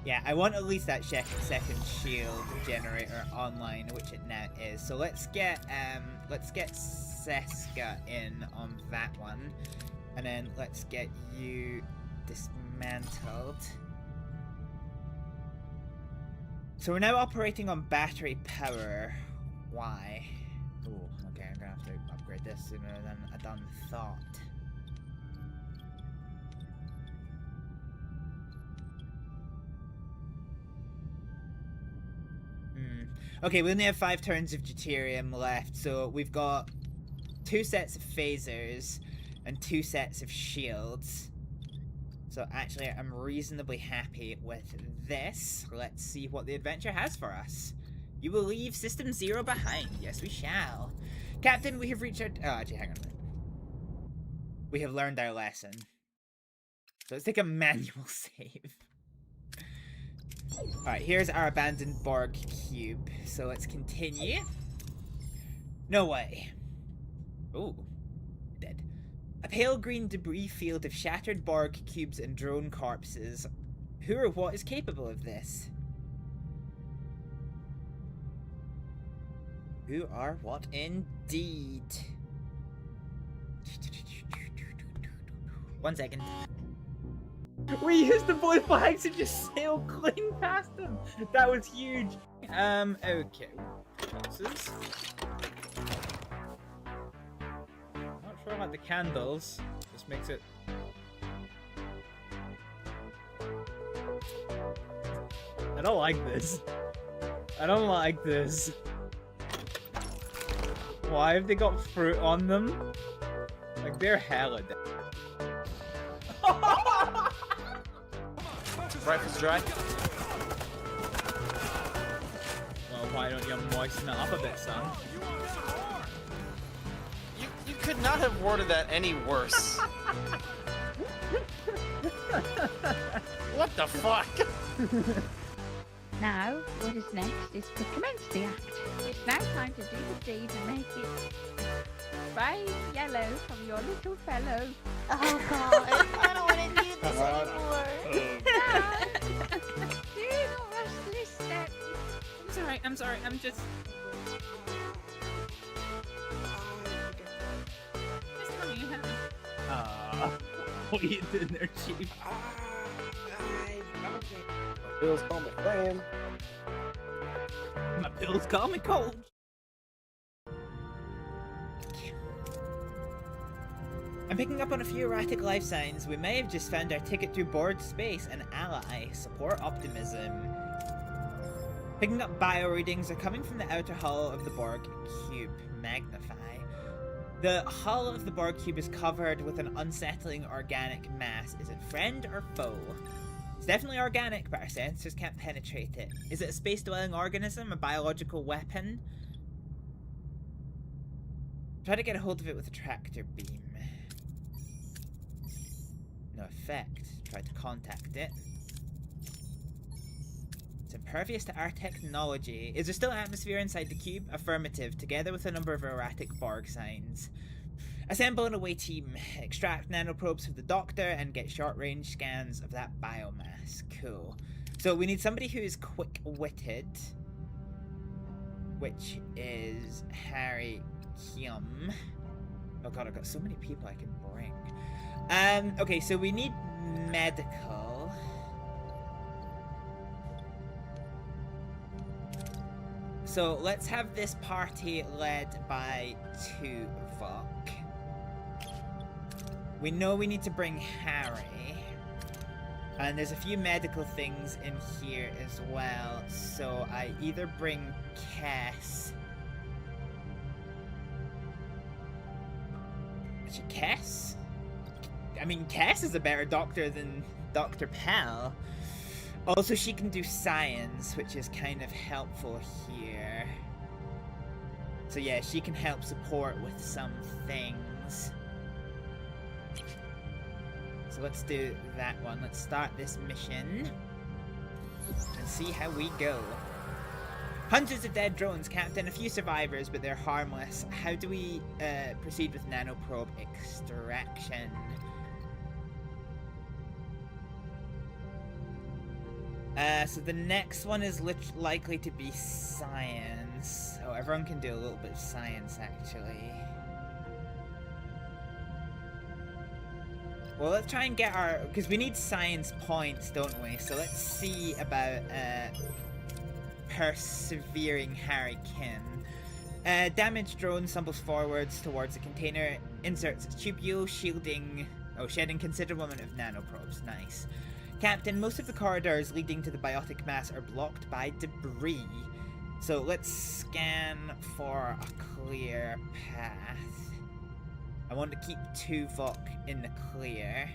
Yeah, I want at least that second shield generator online, which it now is. So let's get Seska in on that one, and then let's get you dismantled. So we're now operating on battery power. Why? Oh, okay, I'm gonna have to upgrade this sooner than I done thought. Okay, we only have 5 turns of deuterium left, so we've got 2 sets of phasers and 2 sets of shields. So actually, I'm reasonably happy with this. Let's see what the adventure has for us. You will leave System 0 behind. Yes, we shall. Captain, we have reached our... Oh, actually, hang on a minute. We have learned our lesson. So let's take a manual save. Alright, here's our abandoned Borg cube. So let's continue. No way. Ooh. Dead. A pale green debris field of shattered Borg cubes and drone corpses. Who or what is capable of this? Who are what indeed? 1 second. We used the voice flags and just sailed clean past them. That was huge. Okay. Boxes. Not sure about the candles. This makes it... I don't like this. I don't like this. Why have they got fruit on them? Like, they're hella dead. Rifle's dry. Well, why don't you moisten it up a bit, son? You could not have worded that any worse. What the fuck? Now, what is next is to commence the act. It's now time to do the deed and make it bright yellow from your little fellow. Oh god, I don't want to do this anymore. Do not rush this step. I'm sorry, I'm just... Just tell me you have... what are you doing there, Chief? Bill's call me friend. My pills call me cold. I'm picking up on a few erratic life signs. We may have just found our ticket through board space. An ally. Support optimism. Picking up bio readings are coming from the outer hull of the Borg cube. Magnify. The hull of the Borg cube is covered with an unsettling organic mass. Is it friend or foe? It's definitely organic, but our sensors can't penetrate it. Is it a space-dwelling organism? A biological weapon? Try to get a hold of it with a tractor beam. No effect. Try to contact it. It's impervious to our technology. Is there still atmosphere inside the cube? Affirmative, together with a number of erratic Borg signs. Assemble an away team. Extract nanoprobes from the doctor and get short-range scans of that biomass. Cool. So we need somebody who is quick-witted, which is Harry Kim. Oh god, I've got so many people I can bring. Okay, so we need medical. So let's have this party led by Tuvok. We know we need to bring Harry. And there's a few medical things in here as well. So I either bring Kess. Actually, Kess? I mean, Kess is a better doctor than Dr. Pell. Also, she can do science, which is kind of helpful here. So yeah, she can help support with some things. So let's do that one. Let's start this mission and see how we go. Hundreds of dead drones, Captain. A few survivors, but they're harmless. How do we proceed with nanoprobe extraction? So the next one is likely to be science. Oh, everyone can do a little bit of science, actually. Well, let's try and get our... because we need science points, don't we? So let's see about persevering Harry Kim. Damaged drone stumbles forwards towards the container, inserts its tubule, shedding considerable amount of nanoprobes. Nice. Captain, most of the corridors leading to the biotic mass are blocked by debris. So let's scan for a clear path. I want to keep Tuvok in the clear,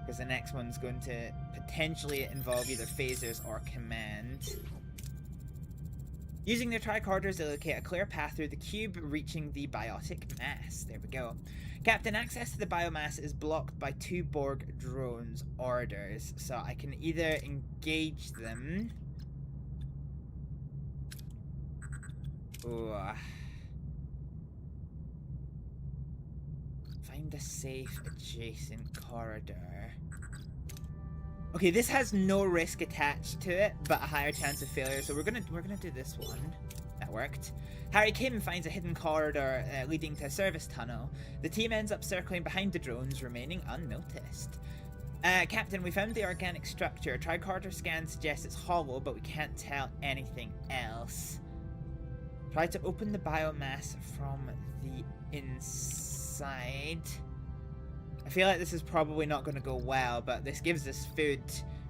because the next one's going to potentially involve either phasers or command. Using their tricorders, they locate a clear path through the cube, reaching the biotic mass. There we go. Captain, access to the biomass is blocked by 2 Borg drones. Orders. So I can either engage them. Ooh. Find a safe adjacent corridor. Okay, this has no risk attached to it, but a higher chance of failure. So we're gonna do this one. That worked. Harry Kim finds a hidden corridor leading to a service tunnel. The team ends up circling behind the drones, remaining unnoticed. Captain, we found the organic structure. Tricorder scan suggests it's hollow, but we can't tell anything else. Try to open the biomass from the inside. I feel like this is probably not going to go well, but this gives us food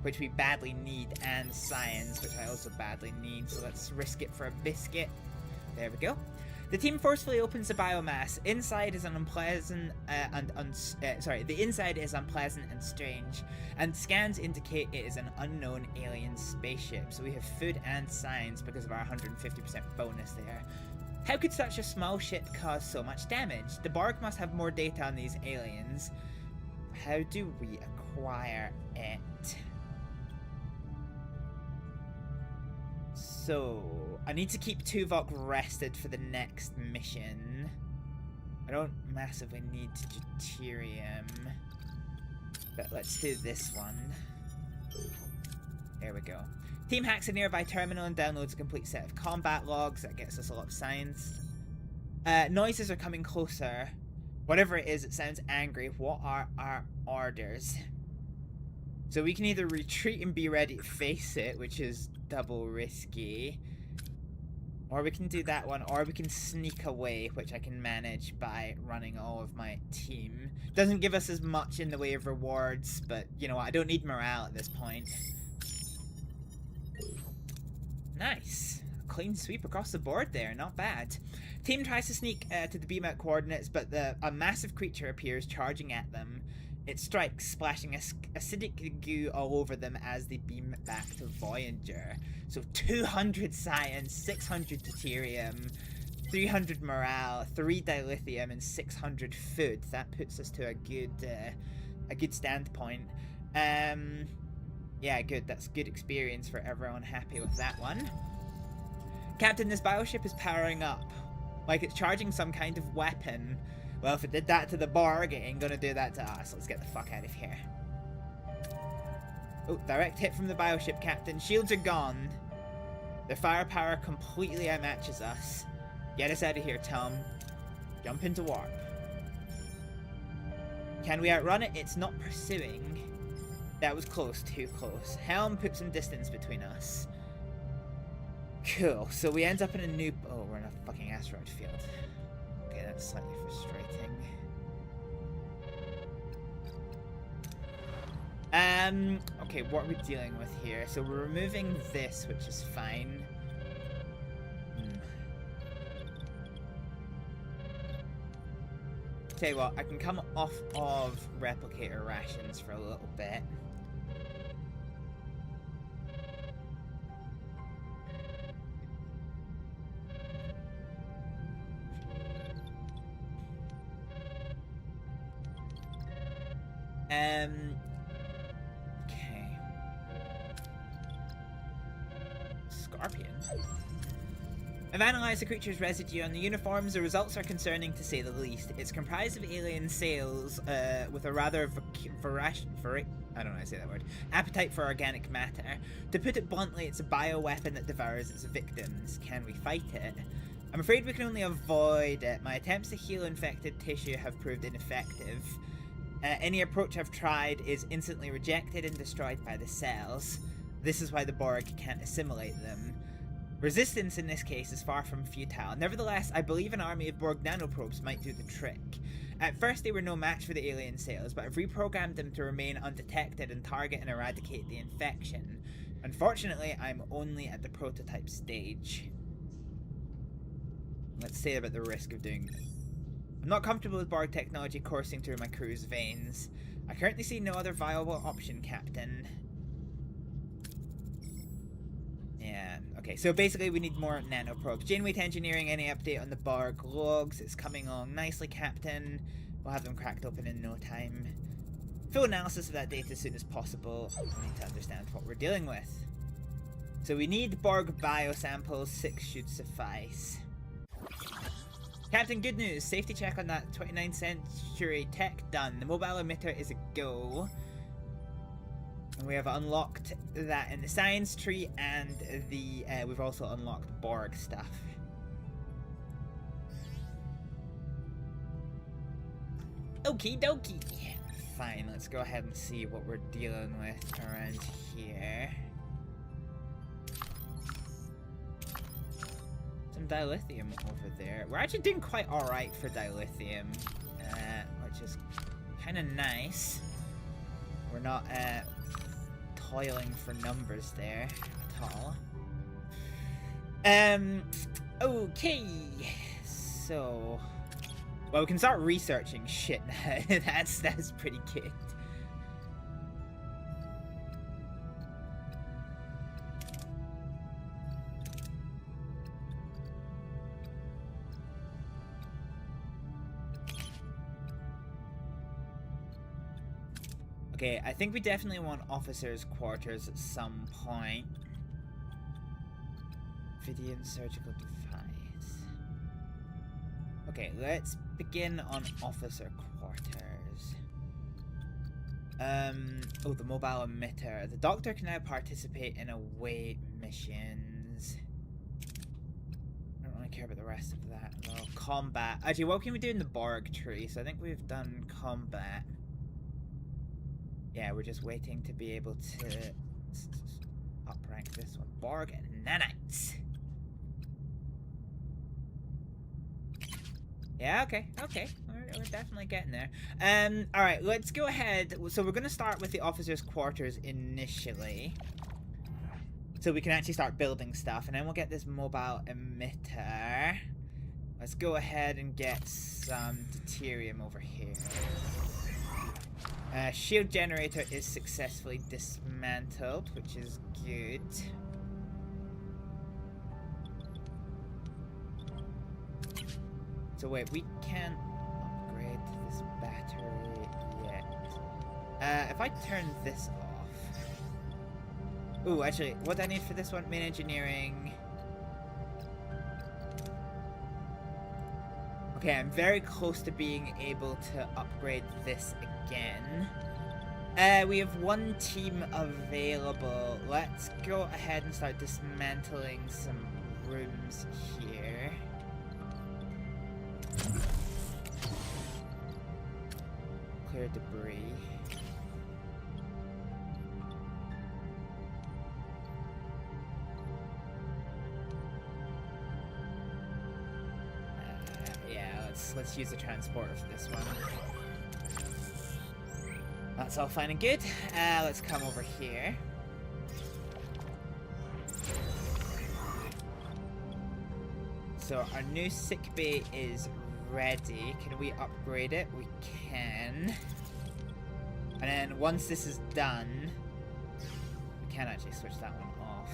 which we badly need, and science, which I also badly need, so let's risk it for a biscuit. There we go. The team forcefully opens the biomass. Inside is an unpleasant the inside is unpleasant and strange, and scans indicate it is an unknown alien spaceship. So we have food and science because of our 150% bonus there. How could such a small ship cause so much damage? The Borg must have more data on these aliens. How do we acquire it? So, I need to keep Tuvok rested for the next mission. I don't massively need deuterium, but let's do this one. There we go. Team hacks a nearby terminal and downloads a complete set of combat logs. That gets us a lot of science. Noises are coming closer. Whatever it is, it sounds angry. What are our orders? So we can either retreat and be ready to face it, which is double risky, or we can do that one, or we can sneak away, which I can manage by running all of my team. Doesn't give us as much in the way of rewards, but you know what, I don't need morale at this point. Nice. Clean sweep across the board there, not bad. Team tries to sneak to the beam out coordinates, but a massive creature appears charging at them. It strikes, splashing acidic goo all over them as they beam back to Voyager. So 200 science, 600 deuterium, 300 morale, 3 dilithium, and 600 food. That puts us to a good standpoint. Yeah, good. That's good experience for everyone. Happy with that one. Captain, this bioship is powering up. Like it's charging some kind of weapon. Well, if it did that to the Borg, it ain't gonna do that to us. Let's get the fuck out of here. Oh, direct hit from the bioship, Captain. Shields are gone. Their firepower completely outmatches us. Get us out of here, Tom. Jump into warp. Can we outrun it? It's not pursuing. That was close, too close. Helm put some distance between us. Cool, so we end up in a new... Oh, we're in a fucking asteroid field. Okay, that's slightly frustrating. Okay, what are we dealing with here? So we're removing this, which is fine. Tell you what, I can come off of replicator rations for a little bit. Okay. Scorpion. I've analyzed the creature's residue on the uniforms. The results are concerning to say the least. It's comprised of alien sails with a rather I don't know how to say that word. Appetite for organic matter. To put it bluntly, it's a bioweapon that devours its victims. Can we fight it? I'm afraid we can only avoid it. My attempts to heal infected tissue have proved ineffective. Any approach I've tried is instantly rejected and destroyed by the cells. This is why the Borg can't assimilate them. Resistance in this case is far from futile. Nevertheless, I believe an army of Borg nanoprobes might do the trick. At first they were no match for the alien sails, but I've reprogrammed them to remain undetected and target and eradicate the infection. Unfortunately, I'm only at the prototype stage. Let's say about the risk of doing this. I'm not comfortable with Borg technology coursing through my crew's veins. I currently see no other viable option, Captain. Yeah, okay, so basically we need more nanoprobes. Janeway engineering, any update on the Borg logs? It's coming along nicely, Captain. We'll have them cracked open in no time. Full analysis of that data as soon as possible. We need to understand what we're dealing with. So we need Borg biosamples, 6 should suffice. Captain, good news. Safety check on that 29th century tech done. The mobile emitter is a go. And we have unlocked that in the science tree, and the we've also unlocked Borg stuff. Okie dokie. Fine, let's go ahead and see what we're dealing with around here. Some dilithium over there. We're actually doing quite alright for dilithium, which is kind of nice. We're not toiling for numbers there at all. Okay. So, well, we can start researching shit now. That's pretty good. Okay, I think we definitely want officers' quarters at some point. Video and surgical device. Okay, let's begin on officer quarters. Oh, the mobile emitter. The doctor can now participate in away missions. I don't really care about the rest of that. Well, combat. Actually, what can we do in the Borg tree? So I think we've done combat. Yeah, we're just waiting to be able to uprank this one. Borg and nanites. Yeah, okay. We're definitely getting there. Alright, let's go ahead. So we're going to start with the officers' quarters initially. So we can actually start building stuff. And then we'll get this mobile emitter. Let's go ahead and get some deuterium over here. Shield generator is successfully dismantled, which is good. So wait, we can't upgrade this battery yet. If I turn this off... Ooh, actually, what do I need for this one? Main engineering... Okay, I'm very close to being able to upgrade this again. We have one team available. Let's go ahead and start dismantling some rooms here. Clear debris. Let's use the transporter for this one. That's all fine and good. Let's come over here. So our new sickbay is ready. Can we upgrade it? We can. And then once this is done, we can actually switch that one off.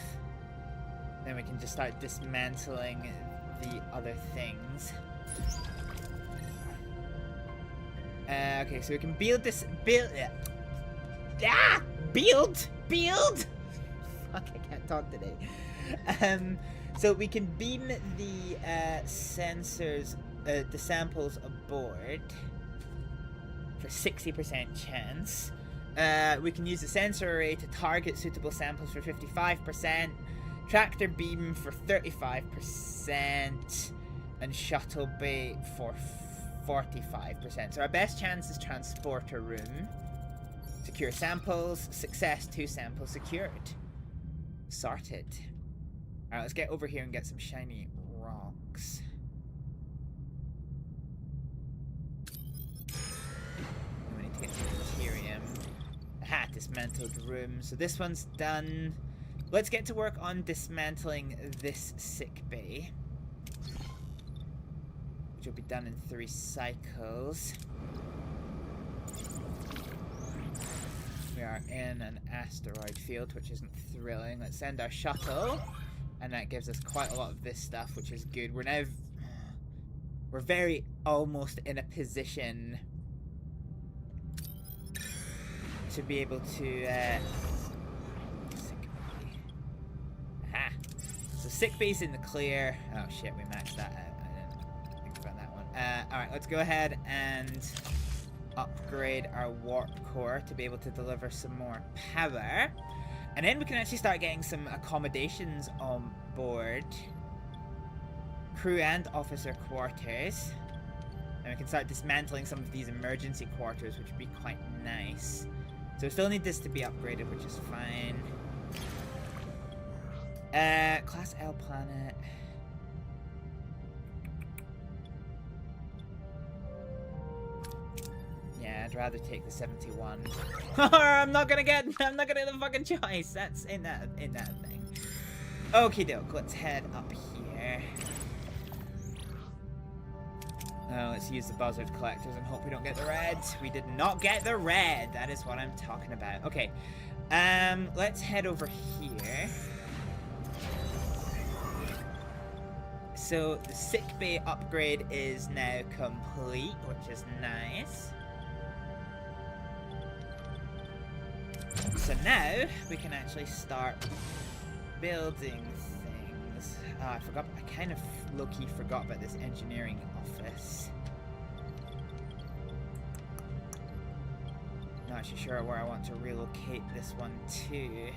Then we can just start dismantling the other things. Okay, so we can build this. Build. Fuck, I can't talk today. So we can beam the sensors, the samples aboard for 60% chance. We can use the sensor array to target suitable samples for 55%, tractor beam for 35%, and shuttle bay for 45%. So our best chance is transporter room. Secure samples. Success. 2 samples secured. Sorted. Alright, let's get over here and get some shiny rocks. We need to get some deuterium. Aha, dismantled room. So this one's done. Let's get to work on dismantling this sick bay, which will be done in 3 cycles. We are in an asteroid field, which isn't thrilling. Let's send our shuttle, and that gives us quite a lot of this stuff, which is good. We're very almost in a position to be able to aha. So sick bay's in the clear. Oh shit, we maxed that out. Alright, let's go ahead and upgrade our warp core to be able to deliver some more power. And then we can actually start getting some accommodations on board. Crew and officer quarters. And we can start dismantling some of these emergency quarters, which would be quite nice. So we still need this to be upgraded, which is fine. Class L planet. I'd rather take the 71. I'm not gonna get the fucking choice. That's in that thing. Okie doke, let's head up here. Oh, let's use the buzzard collectors and hope we don't get the red. We did not get the red. That is what I'm talking about. Okay. Let's head over here. So the sickbay upgrade is now complete, which is nice. So now we can actually start building things. I forgot. I kind of low-key forgot about this engineering office. Not actually sure where I want to relocate this one to.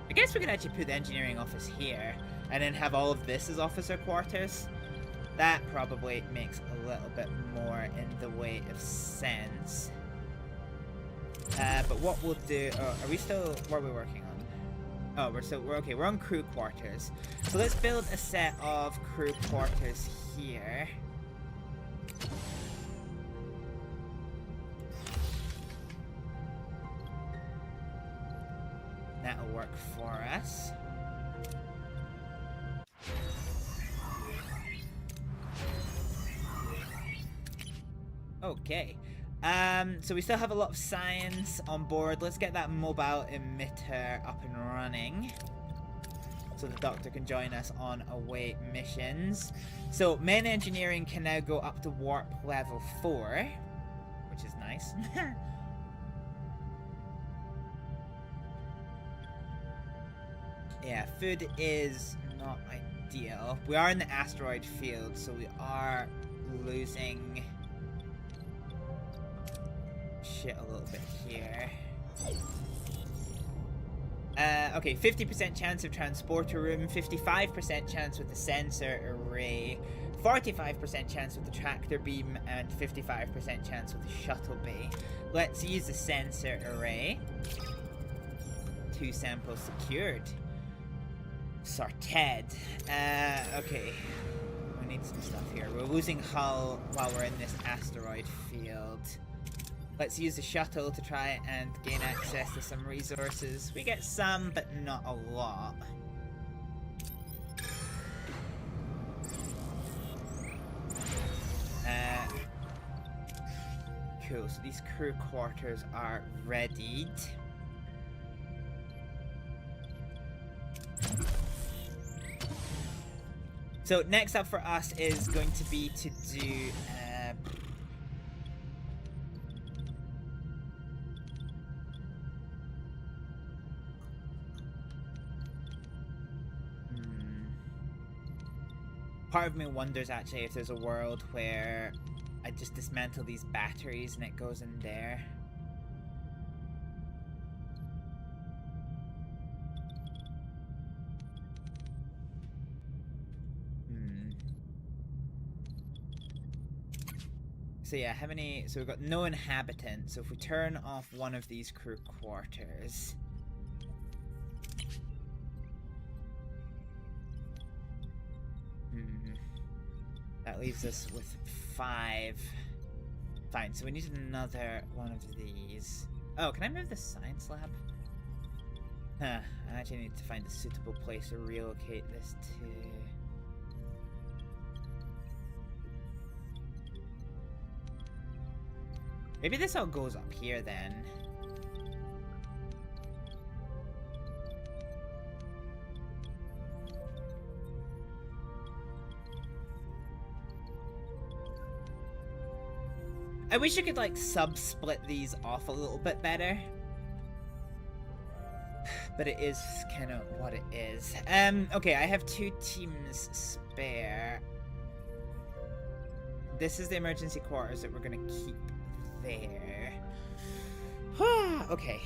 I guess we could actually put the engineering office here and then have all of this as officer quarters. That probably makes a little bit more in the way of sense. But what we'll do... Oh, are we still... What are we working on? Oh, we're okay. We're on crew quarters. So let's build a set of crew quarters here. That'll work for us. Okay. So we still have a lot of science on board. Let's get that mobile emitter up and running, so the doctor can join us on away missions. So main engineering can now go up to warp level 4, which is nice. Yeah, food is not ideal. We are in the asteroid field, so we are losing shit a little bit here. Okay, 50% chance of transporter room, 55% chance with the sensor array, 45% chance with the tractor beam, and 55% chance with the shuttle bay. Let's use the sensor array. 2 samples secured. Sorted. Okay. We need some stuff here. We're losing hull while we're in this asteroid field. Let's use the shuttle to try and gain access to some resources. We get some, but not a lot. Cool, so these crew quarters are readied. So next up for us is going to be to do part of me wonders actually if there's a world where I just dismantle these batteries and it goes in there. So yeah, how many... So we've got no inhabitants. So if we turn off one of these crew quarters... That leaves us with 5. Fine, so we need another one of these. Oh, can I move the science lab? Huh, I actually need to find a suitable place to relocate this to. Maybe this all goes up here then. I wish you could like sub-split these off a little bit better. But it is kind of what it is. Okay, I have 2 teams spare. This is the emergency quarters that we're gonna keep there. Okay,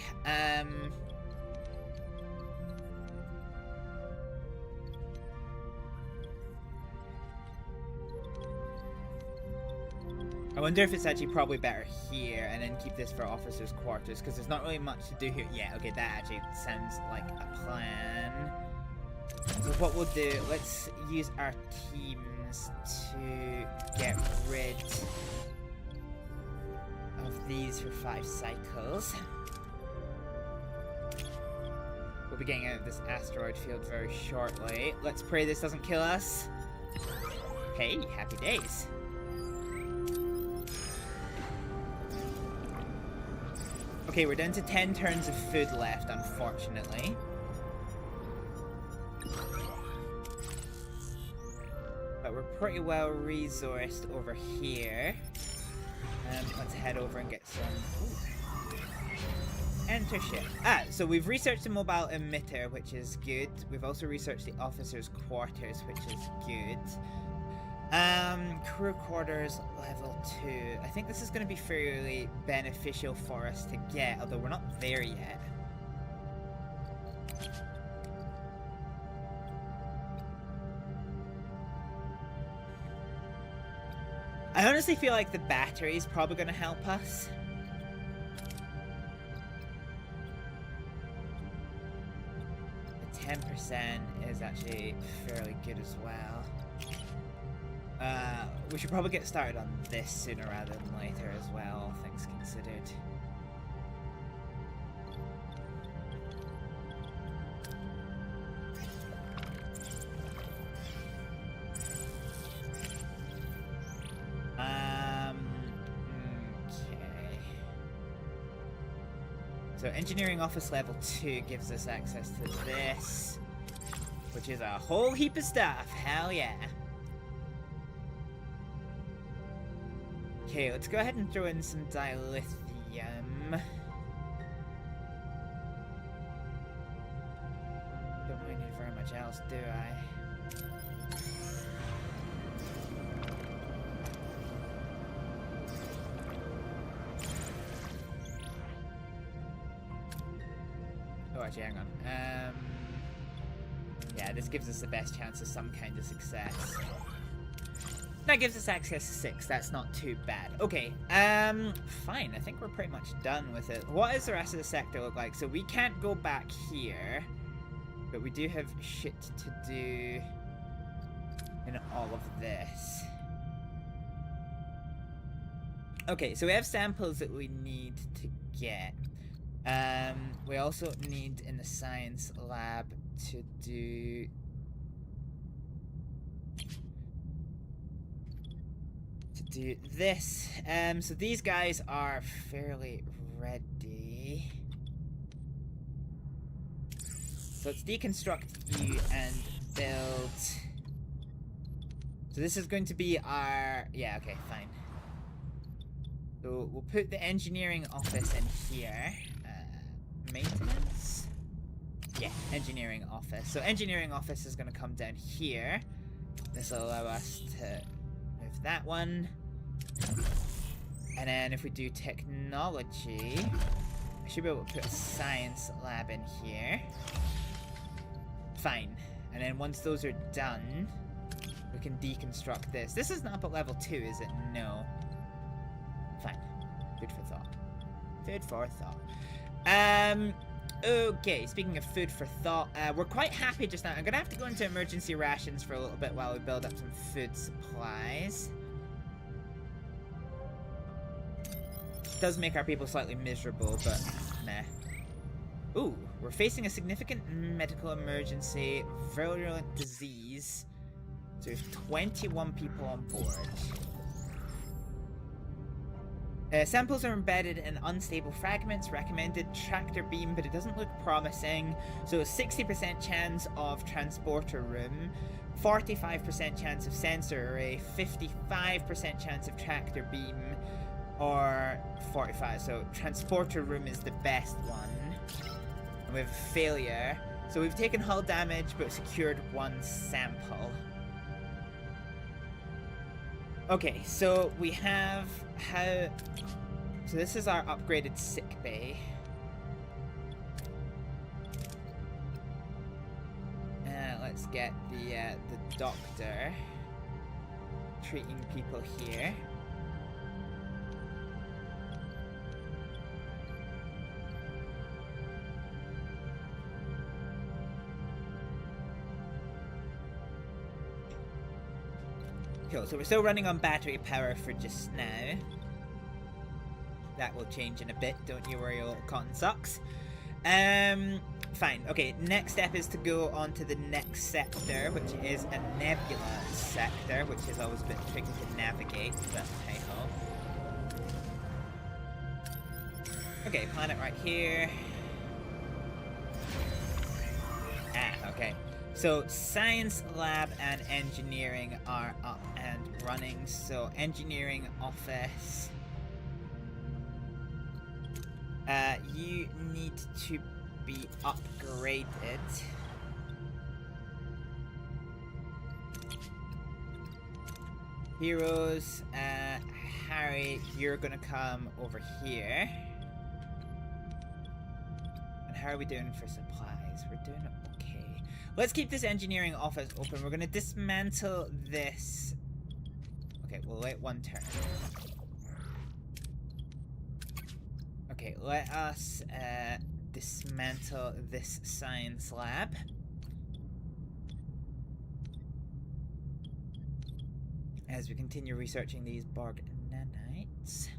I wonder if it's actually probably better here and then keep this for officers' quarters, because there's not really much to do here. Yeah, okay, that actually sounds like a plan. So what we'll do, let's use our teams options to get rid of these for 5 cycles. We'll be getting out of this asteroid field very shortly. Let's pray this doesn't kill us. Hey, happy days. Okay, we're down to 10 turns of food left, unfortunately. But we're pretty well resourced over here. Let's head over and get some... Ooh. Enter ship. So we've researched the mobile emitter, which is good. We've also researched the officers' quarters, which is good. Crew quarters level 2. I think this is going to be fairly beneficial for us to get, although we're not there yet. I honestly feel like the battery is probably going to help us. The 10% is actually fairly good as well. We should probably get started on this sooner rather than later as well, all things considered. Okay. So engineering office level 2 gives us access to this, which is a whole heap of stuff. Hell yeah. Okay, let's go ahead and throw in some dilithium. Don't really need very much else, do I? Oh, actually, hang on. Yeah, this gives us the best chance of some kind of success. That gives us access to 6. That's not too bad. Okay, fine. I think we're pretty much done with it. What does the rest of the sector look like? So we can't go back here, but we do have shit to do in all of this. Okay, so we have samples that we need to get. We also need in the science lab to do... this. So these guys are fairly ready. So let's deconstruct you and build. So this is going to be our... Yeah, okay, fine. So we'll put the engineering office in here. Maintenance? Yeah, engineering office. So engineering office is going to come down here. This will allow us to move that one. And then if we do technology, I should be able to put a science lab in here. Fine. And then once those are done, we can deconstruct this. This is not at level 2, is it? No. Fine. Food for thought. Food for thought. Okay, speaking of food for thought, we're quite happy just now. I'm gonna have to go into emergency rations for a little bit while we build up some food supplies. Does make our people slightly miserable, but meh. Ooh, we're facing a significant medical emergency, virulent disease. So there's 21 people on board. Samples are embedded in unstable fragments. Recommended tractor beam, but it doesn't look promising. So a 60% chance of transporter room, 45% chance of sensor array, 55% chance of tractor beam, or 45. So transporter room is the best one. And we have a failure. So we've taken hull damage, but secured 1 sample. Okay, so we have how... So this is our upgraded sick bay. Let's get the doctor treating people here. Cool, so we're still running on battery power for just now. That will change in a bit, don't you worry, old cotton socks. Fine. Okay, next step is to go on to the next sector, which is a nebula sector, which is always a bit tricky to navigate, but hey ho. Okay, planet right here. Ah, okay. So, science lab and engineering are up and running. So, engineering office. You need to be upgraded. Heroes, Harry, you're gonna come over here. And how are we doing for supplies? We're doing okay. Let's keep this engineering office open. We're gonna dismantle this. Okay, we'll wait one turn. Okay, let us dismantle this science lab. As we continue researching these Borg nanites.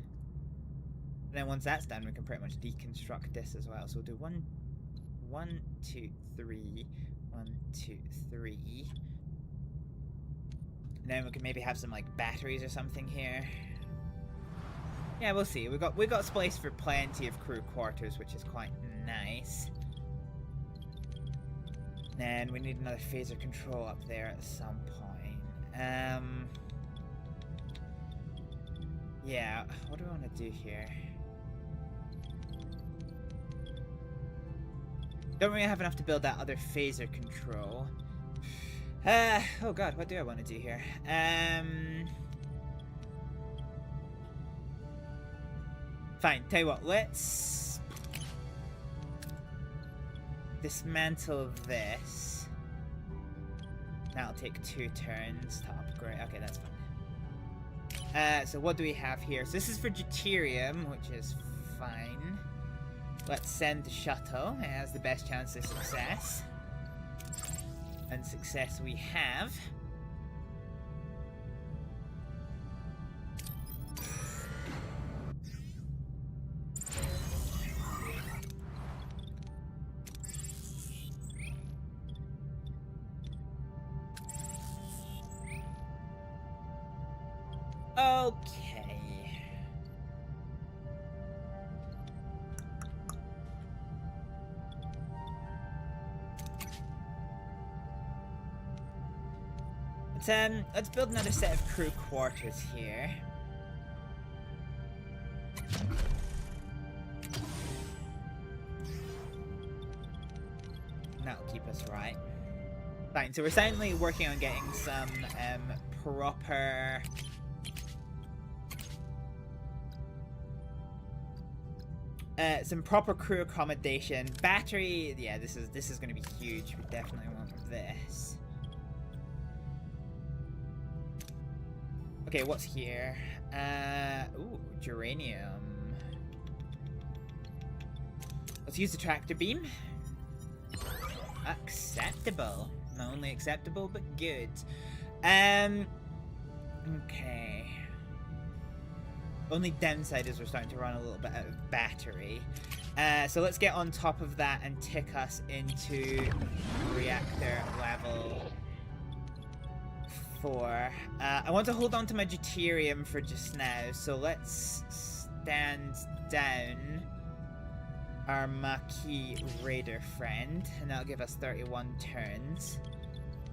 And then once that's done, we can pretty much deconstruct this as well. So we'll do 1, 2, 3, 1, 2, 3. And then we can maybe have some like batteries or something here. Yeah, we'll see. We got space for plenty of crew quarters, which is quite nice. Then we need another phaser control up there at some point. Yeah, what do I want to do here? Don't really have enough to build that other phaser control. Oh god, what do I want to do here? Fine, tell you what, let's dismantle this. That'll take 2 turns to upgrade. Okay, that's fine. So what do we have here? So this is for deuterium, which is fine. Let's send the shuttle. It has the best chance of success. And success we have. Okay. Let's build another set of crew quarters here. That'll keep us right. Fine, so we're silently working on getting some proper crew accommodation. Battery, yeah, this is gonna be huge. We definitely want this. Okay, what's here? Ooh, geranium. Let's use the tractor beam. Acceptable. Not only acceptable, but good. Okay. Only downside is we're starting to run a little bit out of battery. So let's get on top of that and tick us into reactor level 4. I want to hold on to my deuterium for just now, so let's stand down our Maquis Raider friend, and that'll give us 31 turns.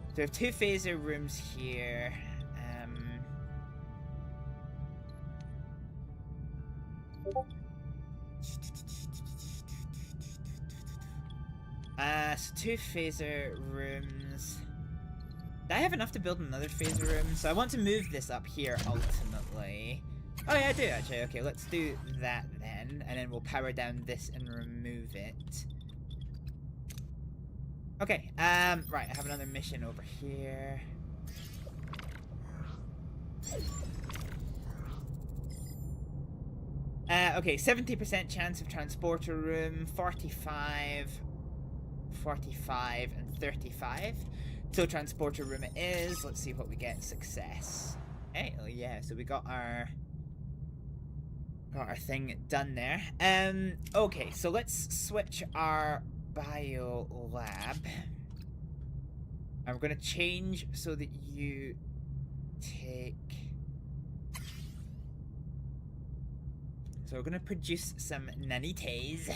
So we have 2 phaser rooms here. So 2 phaser rooms. Do I have enough to build another phaser room? So I want to move this up here ultimately. Oh yeah, I do actually. Okay, let's do that then, and then we'll power down this and remove it. Okay, right, I have another mission over here. Okay, 70% chance of transporter room, 45, 45, and 35. So transporter room it is. Let's see what we get. Success. Hey, oh yeah, so we got our thing done there. Okay, so let's switch our bio lab. And we're gonna change so that you take. So we're gonna produce some nanites.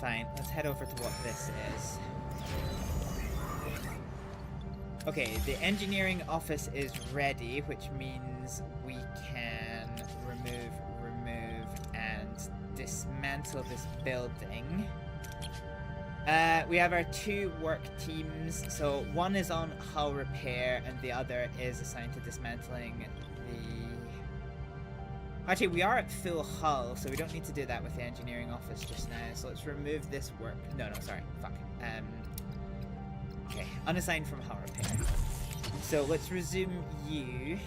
Fine, let's head over to what this is. Okay, the engineering office is ready, which means we can remove, and dismantle this building. We have our 2 work teams, so one is on hull repair and the other is assigned to dismantling the... Actually, we are at full hull, so we don't need to do that with the engineering office just now. So let's remove this work. No, sorry. Fuck. Okay, unassigned from hull repair. So let's resume you.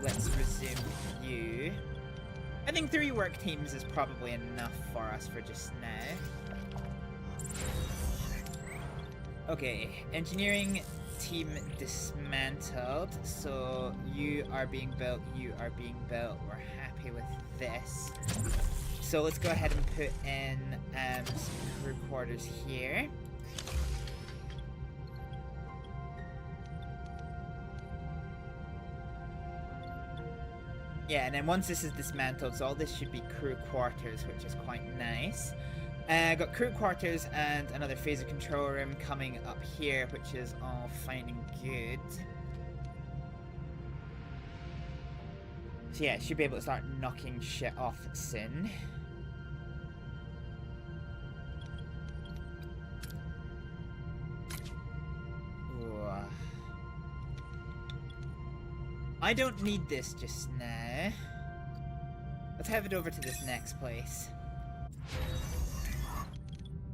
Let's resume you. I think 3 work teams is probably enough for us for just now. Okay, engineering team dismantled, so you are being built, you are being built. We're happy with this. So let's go ahead and put in some crew quarters here. Yeah, and then once this is dismantled, so all this should be crew quarters, which is quite nice. Got crew quarters and another phaser control room coming up here, which is all fine and good. So yeah, should be able to start knocking shit off soon. Ooh. I don't need this just now. Let's head over to this next place.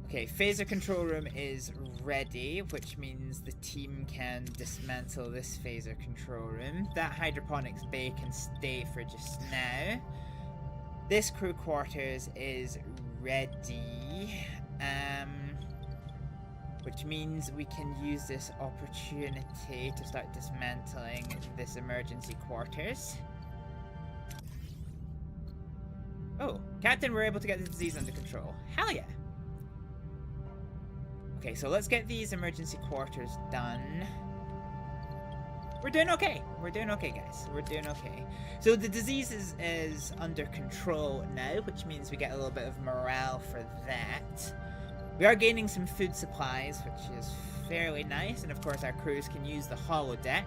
Okay, phaser control room is ready, which means the team can dismantle this phaser control room. That hydroponics bay can stay for just now. This crew quarters is ready, which means we can use this opportunity to start dismantling this emergency quarters. Oh, Captain, we're able to get the disease under control. Hell yeah! Okay, so let's get these emergency quarters done. We're doing okay. We're doing okay, guys. We're doing okay. So the disease is under control now, which means we get a little bit of morale for that. We are gaining some food supplies, which is fairly nice, and of course our crews can use the holodeck.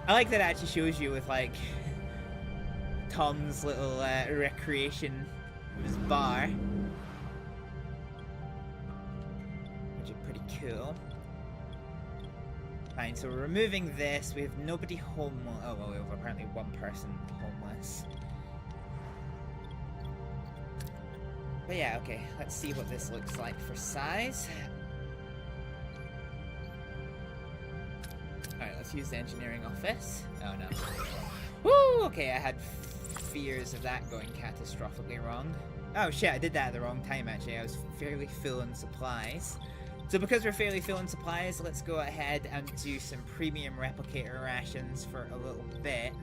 I like that it actually shows you with, like, Tom's little recreation of his bar. Pretty cool. Fine, so we're removing this. We have nobody home. Oh, well, we have apparently 1 person homeless. But yeah, okay. Let's see what this looks like for size. Alright, let's use the engineering office. Oh no. Woo! Okay, I had fears of that going catastrophically wrong. Oh shit, I did that at the wrong time actually. I was fairly full in supplies. So because we're fairly full in supplies, let's go ahead and do some premium replicator rations for a little bit.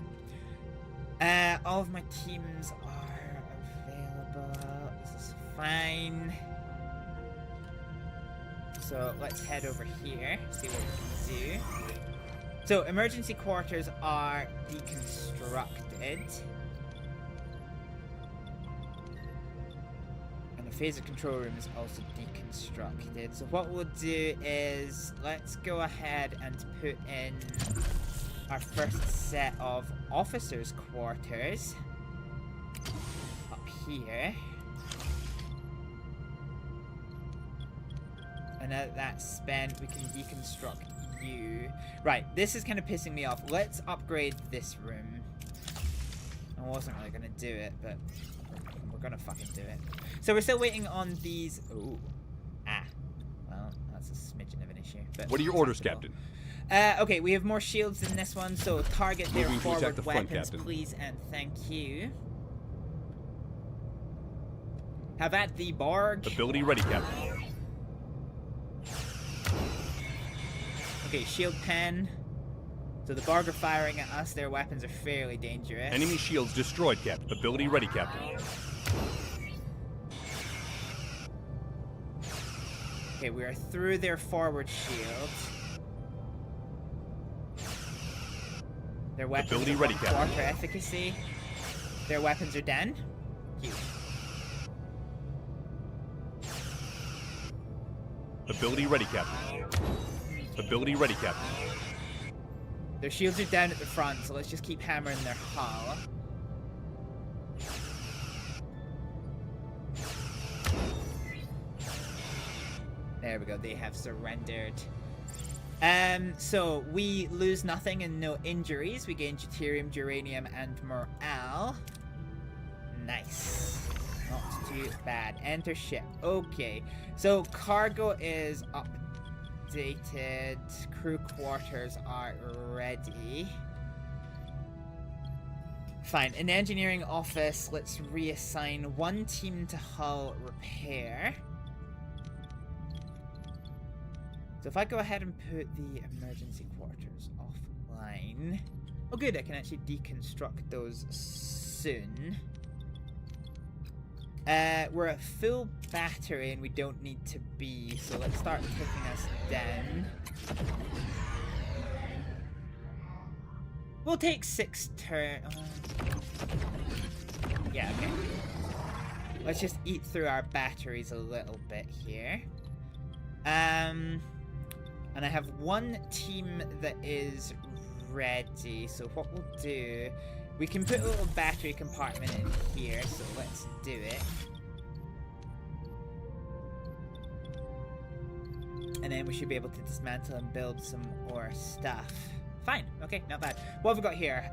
All of my teams are available. This is fine. So let's head over here, see what we can do. So emergency quarters are deconstructed. Phaser control room is also deconstructed. So what we'll do is let's go ahead and put in our first set of officers' quarters up here. And now that that's spent, we can deconstruct you. Right, this is kind of pissing me off. Let's upgrade this room. I wasn't really going to do it, but we're going to fucking do it. So we're still waiting on these... Ooh. Ah. Well, that's a smidgen of an issue. But What are your orders, Captain? Okay, we have more shields than this one, so target their Moving to attack forward the front, weapons, Captain. please, and thank you. Have at the Borg. Ability ready, Captain. Okay, shield pen. So the Borg are firing at us. Their weapons are fairly dangerous. Enemy shields destroyed, Captain. Ability ready, Captain. Okay, we are through their forward shield. Their weapons Ability are ready, 1/4 Captain. efficacy. Their weapons are down. Cute. Ability ready, Captain. Ability ready, Captain. Their shields are down at the front, so let's just keep hammering their hull. There we go, they have surrendered. So we lose nothing and no injuries. We gain deuterium, uranium, and morale. Nice. Not too bad. Enter ship. Okay. So cargo is updated. Crew quarters are ready. Fine. In the engineering office, let's reassign one team to hull repair. So if I go ahead and put the emergency quarters offline... Oh good, I can actually deconstruct those soon. We're at full battery and we don't need to be, so let's start taking us down. We'll take 6 turns. Yeah, okay. Let's just eat through our batteries a little bit here. And I have one team that is ready, so what we'll do, we can put a little battery compartment in here, so let's do it. And then we should be able to dismantle and build some more stuff. Fine, okay, not bad. What have we got here?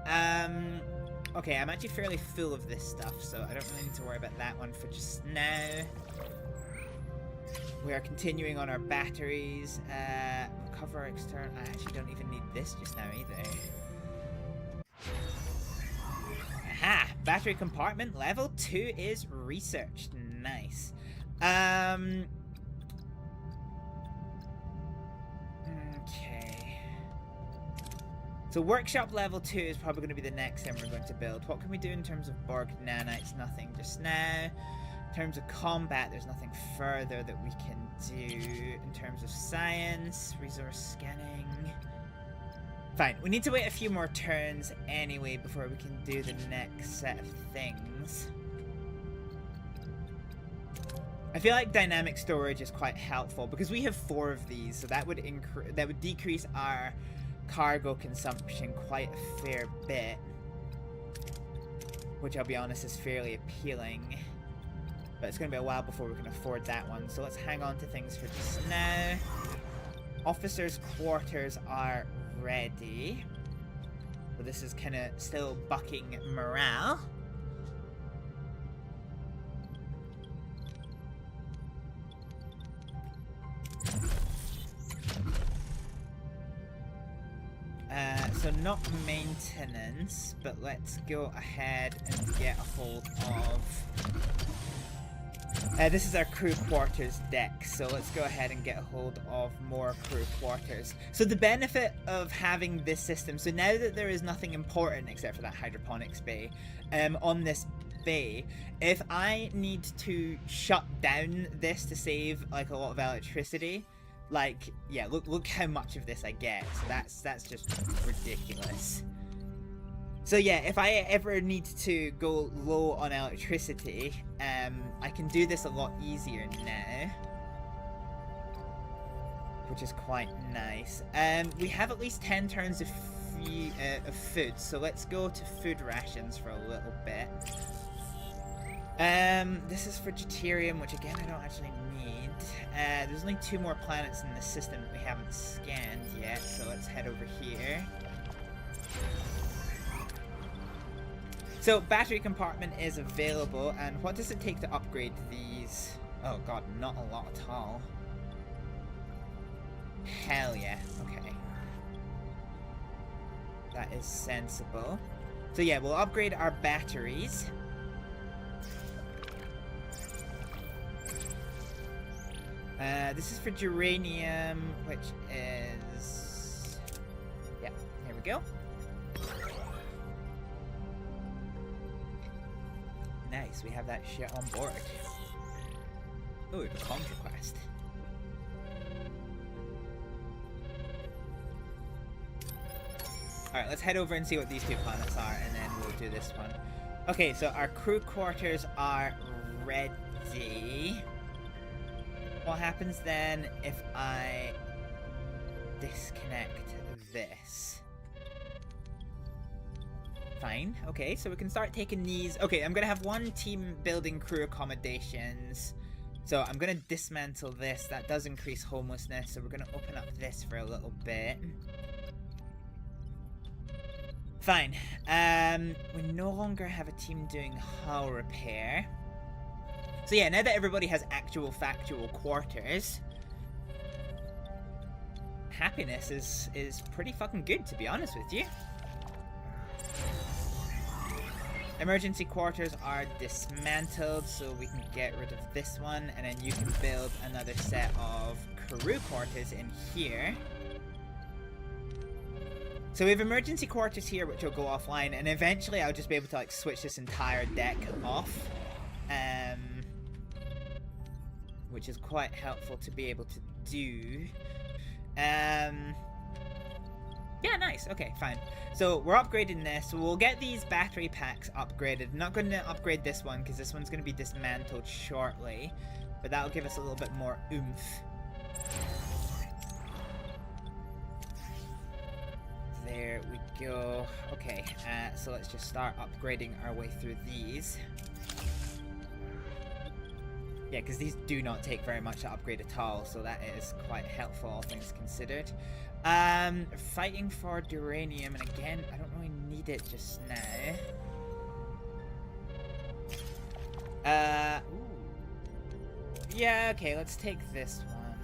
Okay, I'm actually fairly full of this stuff, so I don't really need to worry about that one for just now. We are continuing on our batteries. Recover external. I actually don't even need this just now either. Aha! Battery compartment level 2 is researched. Nice. Okay. So workshop level 2 is probably going to be the next thing we're going to build. What can we do in terms of Borg nanites? Nothing just now. In terms of combat, there's nothing further that we can do. In terms of science, resource scanning. Fine, we need to wait a few more turns anyway before we can do the next set of things. I feel like dynamic storage is quite helpful because we have 4 of these, so that would decrease our cargo consumption quite a fair bit, which I'll be honest is fairly appealing. But it's going to be a while before we can afford that one, so let's hang on to things for just now. Officers' quarters are ready. But this is kind of still bucking morale. So not maintenance, but let's go ahead and get a hold of... this is our crew quarters deck, so let's go ahead and get a hold of more crew quarters. So the benefit of having this system, so now that there is nothing important except for that hydroponics bay on this bay, if I need to shut down this to save like a lot of electricity, like, yeah, look how much of this I get. So that's just ridiculous. So yeah, if I ever need to go low on electricity, I can do this a lot easier now, which is quite nice. We have at least 10 turns of food, so let's go to food rations for a little bit. This is for deuterium, which again I don't actually need. There's only 2 more planets in the system that we haven't scanned yet, so let's head over here. So battery compartment is available, and what does it take to upgrade these? Oh god, not a lot at all. Hell yeah. Okay. That is sensible. So yeah, we'll upgrade our batteries. This is for geranium, which is... Yeah, here we go. Nice, we have that shit on board. Oh, we have a comms request. Alright, let's head over and see what these two planets are, and then we'll do this one. Okay, so our crew quarters are ready. What happens then if I disconnect this? Fine. Okay, so we can start taking these. Okay, I'm gonna have one team building crew accommodations. So I'm gonna dismantle this. That does increase homelessness, so we're gonna open up this for a little bit. Fine. We no longer have a team doing hull repair. So yeah, now that everybody has actual factual quarters, happiness is pretty fucking good, to be honest with you. Emergency quarters are dismantled, so we can get rid of this one, and then you can build another set of crew quarters in here. So we have emergency quarters here, which will go offline, and eventually I'll just be able to like switch this entire deck off. Which is quite helpful to be able to do. Yeah, nice. Okay, fine. So we're upgrading this. So we'll get these battery packs upgraded. I'm not going to upgrade this one because this one's going to be dismantled shortly. But that'll give us a little bit more oomph. There we go. Okay, so let's just start upgrading our way through these. Yeah, because these do not take very much to upgrade at all, so that is quite helpful, all things considered. Fighting for uranium, and again, I don't really need it just now. Ooh. Yeah, okay, let's take this one.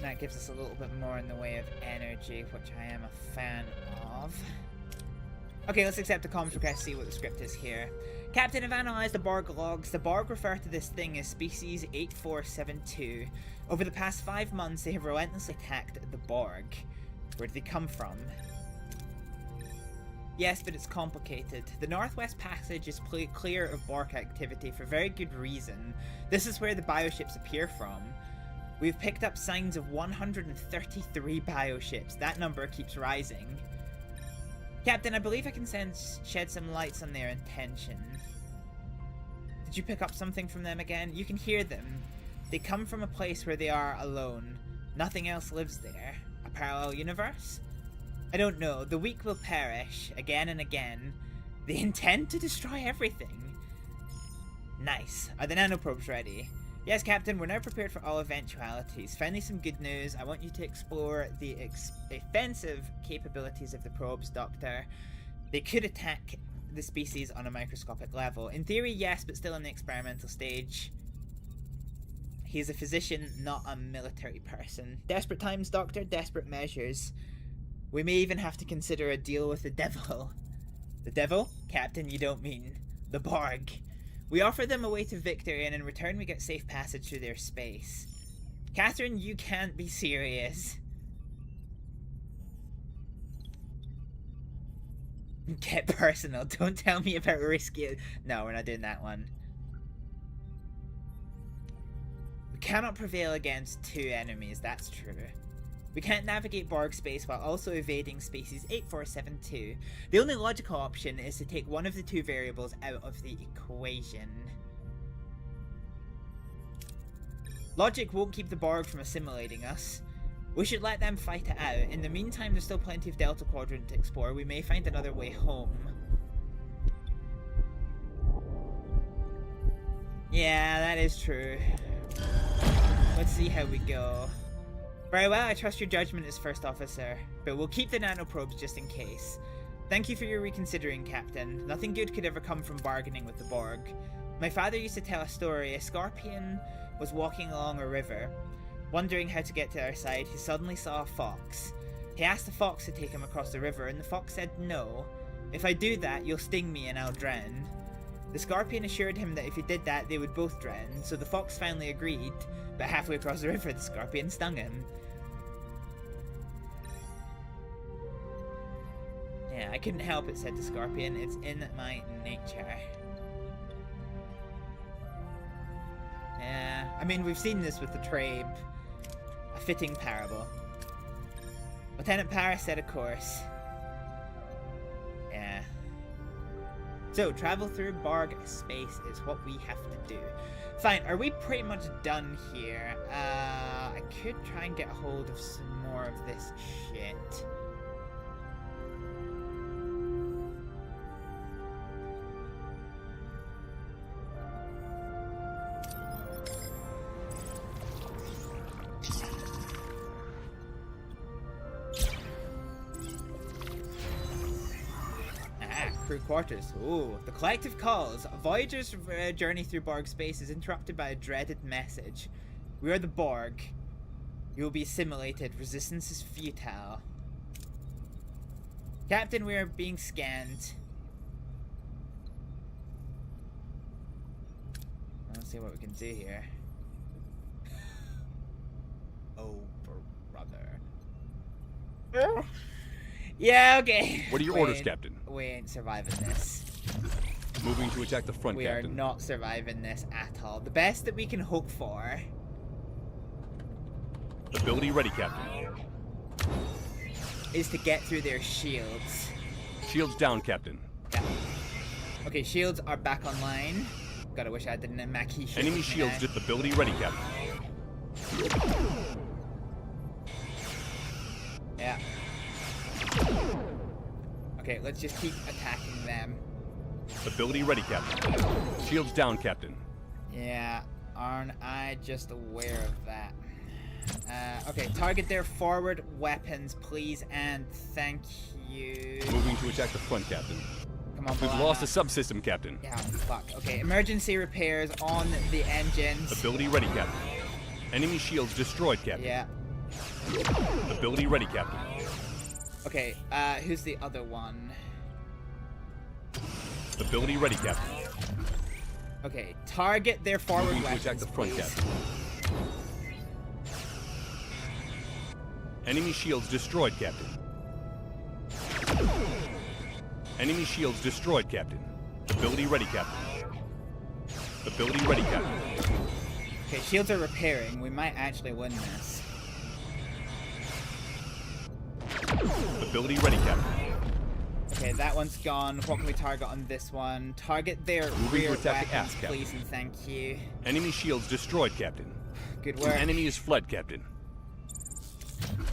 That gives us a little bit more in the way of energy, which I am a fan of. Okay, let's accept the comms request, see what the script is here. Captain, have analysed the Borg logs. The Borg refer to this thing as species 8472. Over the past 5 months, they have relentlessly attacked the Borg. Where did they come from? Yes, but it's complicated. The Northwest Passage is clear of Borg activity for very good reason. This is where the bioships appear from. We've picked up signs of 133 bioships. That number keeps rising. Captain, I believe I can shed some lights on their intention. Did you pick up something from them again? You can hear them. They come from a place where they are alone. Nothing else lives there. A parallel universe? I don't know. The weak will perish, again and again. They intend to destroy everything. Nice. Are the nanoprobes ready? Yes, Captain, we're now prepared for all eventualities. Finally, some good news. I want you to explore the offensive capabilities of the probes, Doctor. They could attack the species on a microscopic level. In theory, yes, but still in the experimental stage. He's a physician, not a military person. Desperate times, Doctor, desperate measures. We may even have to consider a deal with the devil. The devil? Captain, you don't mean the Borg. We offer them a way to victory, and in return we get safe passage through their space. Catherine, you can't be serious. Get personal. Don't tell me about risky... No, we're not doing that one. We cannot prevail against two enemies, that's true. We can't navigate Borg space while also evading species 8472. The only logical option is to take one of the two variables out of the equation. Logic won't keep the Borg from assimilating us. We should let them fight it out. In the meantime, there's still plenty of Delta Quadrant to explore. We may find another way home. Yeah, that is true. Let's see how we go. Very well, I trust your judgment as First Officer, but we'll keep the nanoprobes just in case. Thank you for your reconsidering, Captain. Nothing good could ever come from bargaining with the Borg. My father used to tell a story. A scorpion was walking along a river. Wondering how to get to our side, he suddenly saw a fox. He asked the fox to take him across the river, and the fox said no. If I do that, you'll sting me and I'll drown. The scorpion assured him that if he did that, they would both drown, so the fox finally agreed, but halfway across the river, the scorpion stung him. Yeah, I couldn't help it, said the scorpion. It's in my nature. Yeah, I mean, we've seen this with the Trabe. A fitting parable. Lieutenant Paris said, of course. Yeah. So, travel through Borg space is what we have to do. Fine, are we pretty much done here? I could try and get a hold of some more of this shit. Crew quarters. Ooh, the collective calls. Voyager's journey through Borg space is interrupted by a dreaded message. We are the Borg. You will be assimilated. Resistance is futile. Captain, we are being scanned. Let's see what we can do here. Oh, brother. Yeah, okay. What are your orders, Captain? We ain't surviving this. Moving to attack the front, we Captain. We are not surviving this at all. The best that we can hope for... Ability ready, Captain. ...is to get through their shields. Shields down, Captain. Yeah. Okay, shields are back online. God, I wish I didn't have Mackie shield. Enemy shields just ability ready, Captain. Yeah. Okay, let's just keep attacking them. Ability ready, Captain. Shields down, Captain. Yeah, aren't I just aware of that? Okay, target their forward weapons, please, and thank you. Moving to attack the front, Captain. Come on, We've lost a subsystem, Captain. Yeah, fuck. Okay, emergency repairs on the engines. Ability ready, Captain. Enemy shields destroyed, Captain. Yeah. Ability ready, Captain. Okay, who's the other one? Ability ready, Captain. Okay, target their forward Moving weapons, to attack the front, please. Captain. Enemy shields destroyed, Captain. Enemy shields destroyed, Captain. Ability ready, Captain. Ability ready, Captain. Okay, shields are repairing. We might actually win this. Ability ready, Captain. Okay, that one's gone. What can we target on this one? Target their Moving to rear attack the weapons, aft, Captain. please, and thank you. Enemy shields destroyed, Captain. Good An work. enemy is fled, Captain.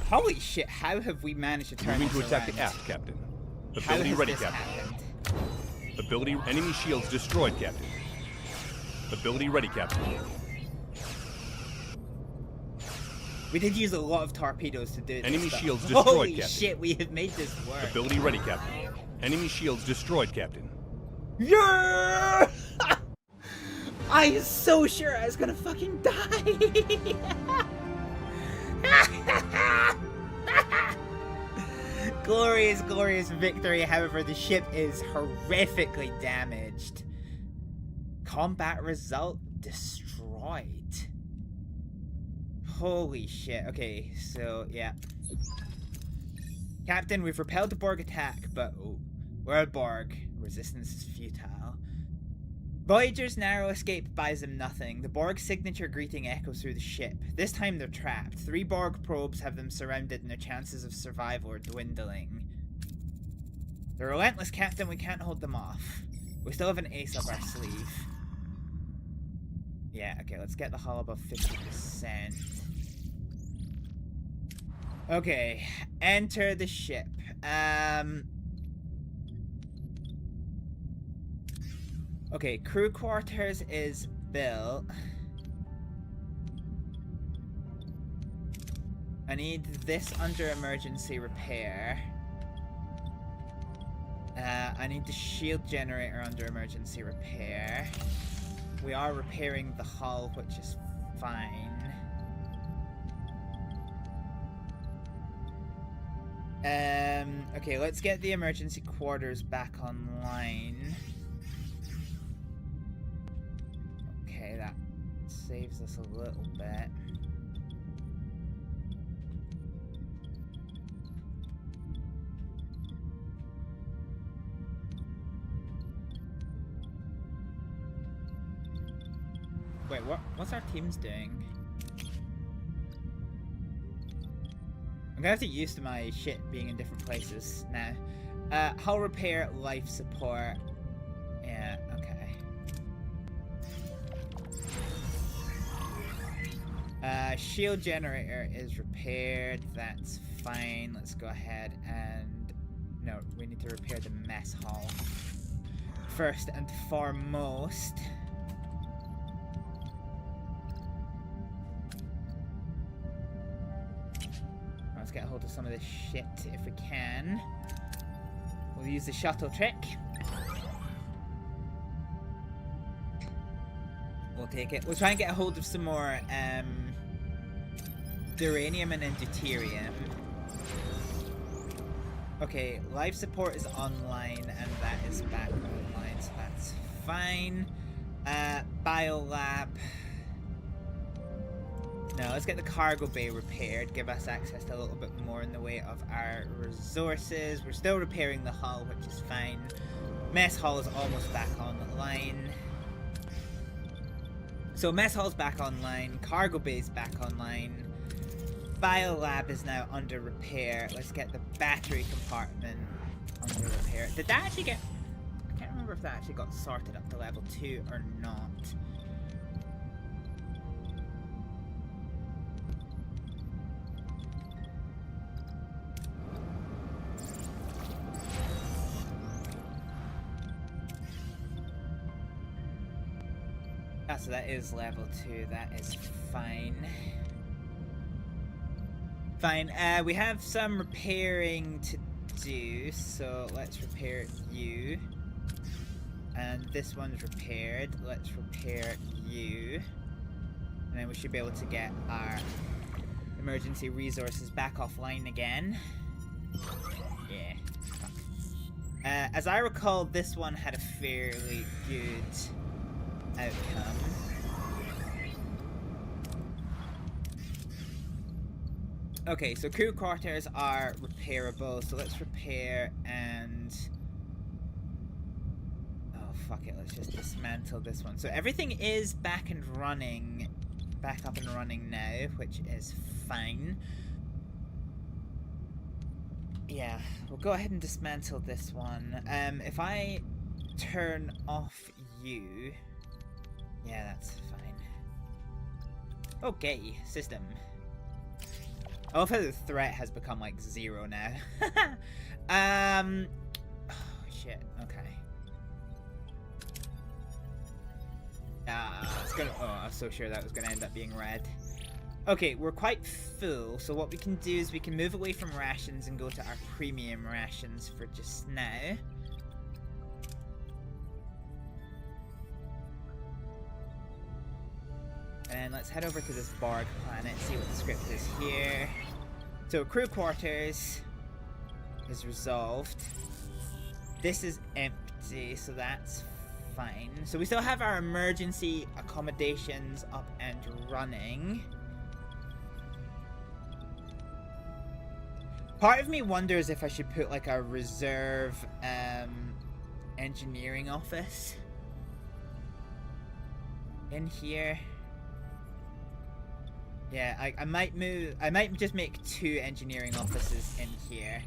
Holy shit, how have we managed to turn Moving to this attack around? the aft, Captain. How Ability has ready, this Captain. happened? Ability enemy shields destroyed, Captain. Ability ready, Captain. We did use a lot of torpedoes to do this. Enemy stuff. shields destroyed, Holy Captain. shit, we have made this work. Ability ready, Captain. Enemy shields destroyed, Captain. Yeah! I was so sure I was gonna fucking die. Glorious, glorious victory. However, the ship is horrifically damaged. Combat result destroyed. Holy shit. Okay, so yeah. Captain, we've repelled the Borg attack, but we're a Borg. Resistance is futile. Voyager's narrow escape buys them nothing. The Borg signature greeting echoes through the ship. This time they're trapped. 3 Borg probes have them surrounded and their chances of survival are dwindling. They're relentless, Captain. We can't hold them off. We still have an ace up our sleeve. Yeah, okay, let's get the hull above 50%. Okay, enter the ship. Okay, crew quarters is built. I need this under emergency repair. I need the shield generator under emergency repair. We are repairing the hull, which is fine. Okay, let's get the emergency quarters back online. Okay, that saves us a little bit. Wait, what's our teams doing? I'm gonna have to get used to my shit being in different places now. Hull repair, life support. Yeah, okay. Shield generator is repaired. That's fine. Let's go ahead and... No, we need to repair the mess hall. First and foremost. Let's get a hold of some of this shit if we can. We'll use the shuttle trick. We'll take it. We'll try and get a hold of some more duranium and deuterium. Okay, life support is online and that is back online, so that's fine. Biolab. No, let's get the cargo bay repaired, give us access to a little bit more in the way of our resources. We're still repairing the hull, which is fine. Mess hall is almost back online. So mess hall's back online, cargo bay's back online. Biolab is now under repair. Let's get the battery compartment under repair. Did that actually get... I can't remember if that actually got sorted up to level 2 or not. Ah, so that is level 2. That is fine. Fine. We have some repairing to do, so let's repair you. And this one's repaired. Let's repair you. And then we should be able to get our emergency resources back offline again. Yeah. As I recall, this one had a fairly good outcome. Okay, so crew quarters are repairable, so let's repair and... Oh, fuck it, let's just dismantle this one. So everything is back up and running now, which is fine. Yeah, we'll go ahead and dismantle this one. If I turn off you... Yeah, that's fine. Okay, system. I love how the threat has become like 0 now. Oh shit, okay. It's gonna... Oh, I was so sure that was gonna end up being red. Okay, we're quite full, so what we can do is we can move away from rations and go to our premium rations for just now. And let's head over to this Borg planet, see what the script is here. So crew quarters is resolved. This is empty, so that's fine. So we still have our emergency accommodations up and running. Part of me wonders if I should put like a reserve engineering office in here. Yeah, I might just make 2 engineering offices in here.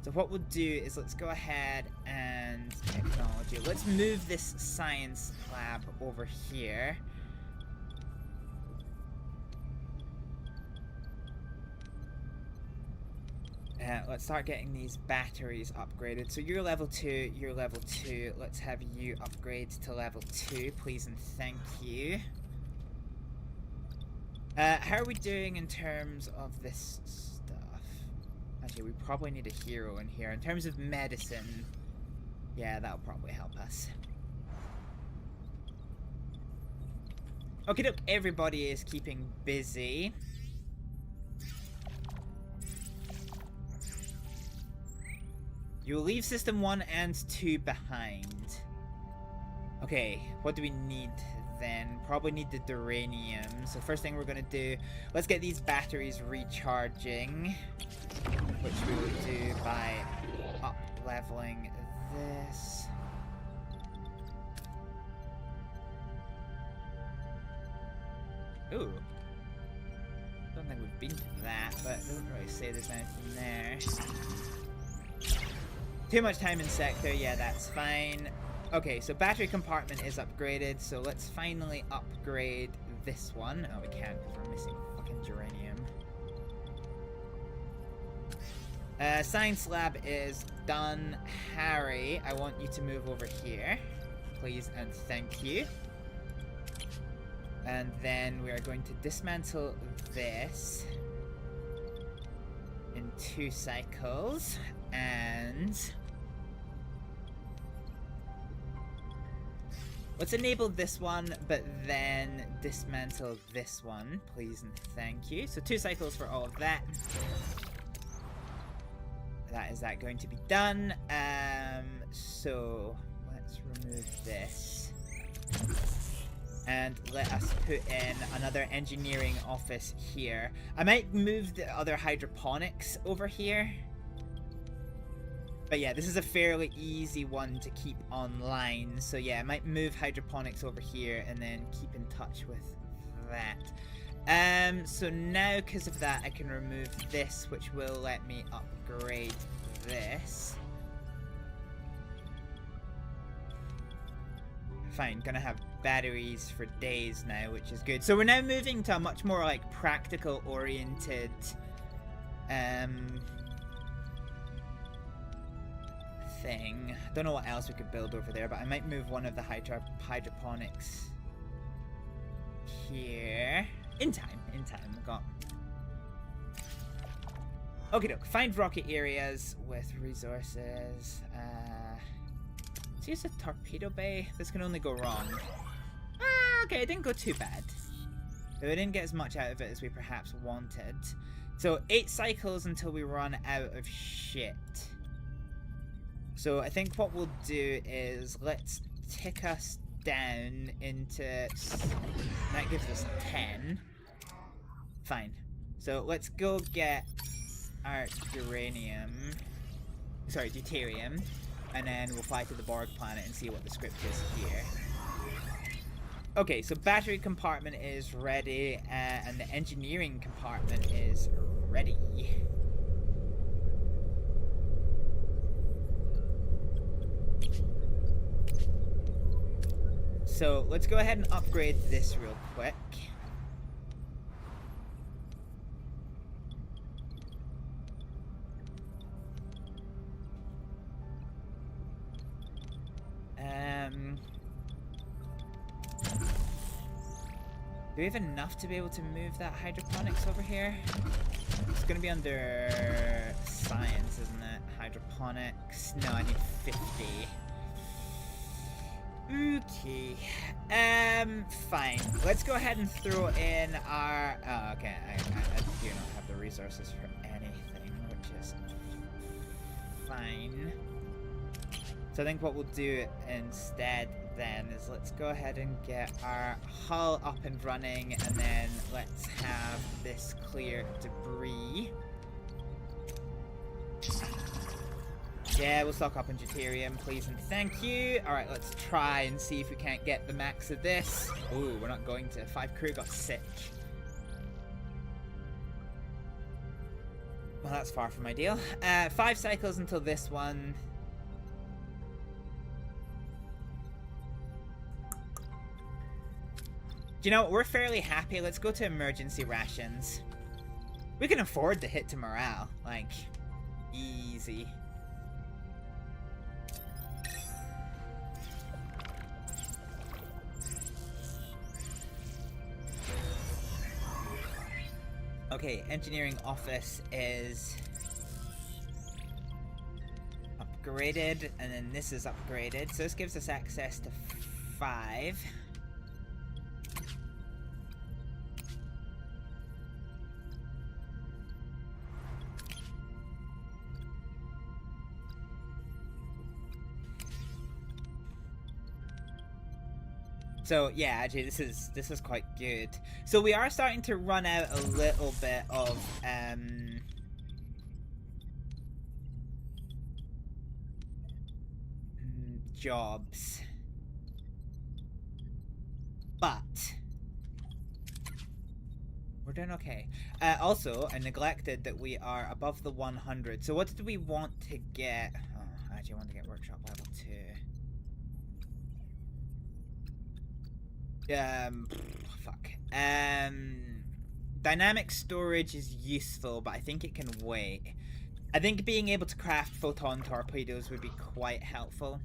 So what we'll do is let's go ahead and technology. Let's move this science lab over here. Let's start getting these batteries upgraded. So you're level 2, you're level 2. Let's have you upgrade to level 2, please and thank you. How are we doing in terms of this stuff? Actually, we probably need a hero in here. In terms of medicine, yeah, that'll probably help us. Okay, look, everybody is keeping busy. You will leave system 1 and 2 behind. Okay, what do we need then? Probably need the duranium. So first thing we're gonna do, let's get these batteries recharging, which we will do by up leveling this. Ooh. Don't think we've been to that, but it doesn't really say there's anything there. Too much time in sector, yeah, that's fine. Okay, so battery compartment is upgraded, so let's finally upgrade this one. Oh, we can't because we're missing fucking geranium. Science lab is done. Harry, I want you to move over here, please and thank you. And then we are going to dismantle this in 2 cycles, and let's enable this one, but then dismantle this one, please and thank you. So 2 cycles for all of that. That is that going to be done. So let's remove this. And let us put in another engineering office here. I might move the other hydroponics over here. But yeah, this is a fairly easy one to keep online. So yeah, I might move hydroponics over here and then keep in touch with that. So now because of that, I can remove this, which will let me upgrade this. Fine, gonna have batteries for days now, which is good. So we're now moving to a much more like practical oriented thing. Don't know what else we could build over there, but I might move one of the hydroponics here. In time, we've got. Okay, doke. Find rocket areas with resources. Let's use a torpedo bay. This can only go wrong. Okay, it didn't go too bad. But we didn't get as much out of it as we perhaps wanted. So 8 cycles until we run out of shit. So I think what we'll do is let's tick us down into... That gives us 10. Fine. So let's go get our deuterium. And then we'll fly to the Borg planet and see what the script is here. Okay, so battery compartment is ready, and the engineering compartment is ready. So let's go ahead and upgrade this real quick. Do we have enough to be able to move that hydroponics over here? It's gonna be under science, isn't it? Hydroponics. No, I need 50. Okay. Fine. Let's go ahead and throw in our... Oh, okay. I do not have the resources for anything, which is fine. So I think what we'll do instead then is let's go ahead and get our hull up and running, and then let's have this clear debris. Yeah, we'll stock up on deuterium, please and thank you. Alright, let's try and see if we can't get the max of this. Ooh, we're not going to. 5 crew got sick. Well, that's far from ideal. 5 cycles until this one. Do you know what? We're fairly happy. Let's go to emergency rations. We can afford to hit to morale. Like, easy. Okay, engineering office is upgraded, and then this is upgraded. So this gives us access to 5. So yeah, actually this is quite good. So we are starting to run out a little bit of jobs. But we're doing okay. Also, I neglected that we are above the 100. So what did we want to get? Oh, actually I want to get workshop level 2. Fuck. Dynamic storage is useful, but I think it can wait. I think being able to craft photon torpedoes would be quite helpful.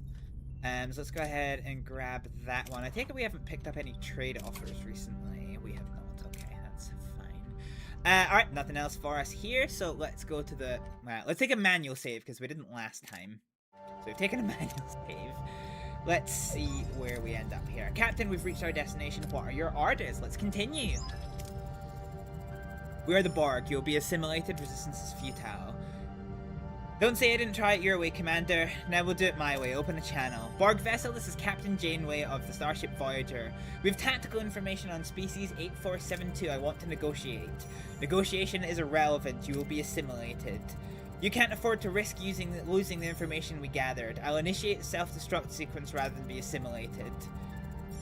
So let's go ahead and grab that one. I take it we haven't picked up any trade offers recently. We have not. Okay, that's fine. Alright, nothing else for us here, so let's go to the... let's take a manual save, because we didn't last time. So we've taken a manual save. Let's see where we end up here. Captain, we've reached our destination. What are your orders? Let's continue. We are the Borg. You'll be assimilated. Resistance is futile. Don't say I didn't try it your way, Commander. Now we'll do it my way. Open a channel. Borg vessel, this is Captain Janeway of the starship Voyager. We have tactical information on species 8472. I want to negotiate. Negotiation is irrelevant. You will be assimilated. You can't afford to risk losing the information we gathered. I'll initiate a self-destruct sequence rather than be assimilated.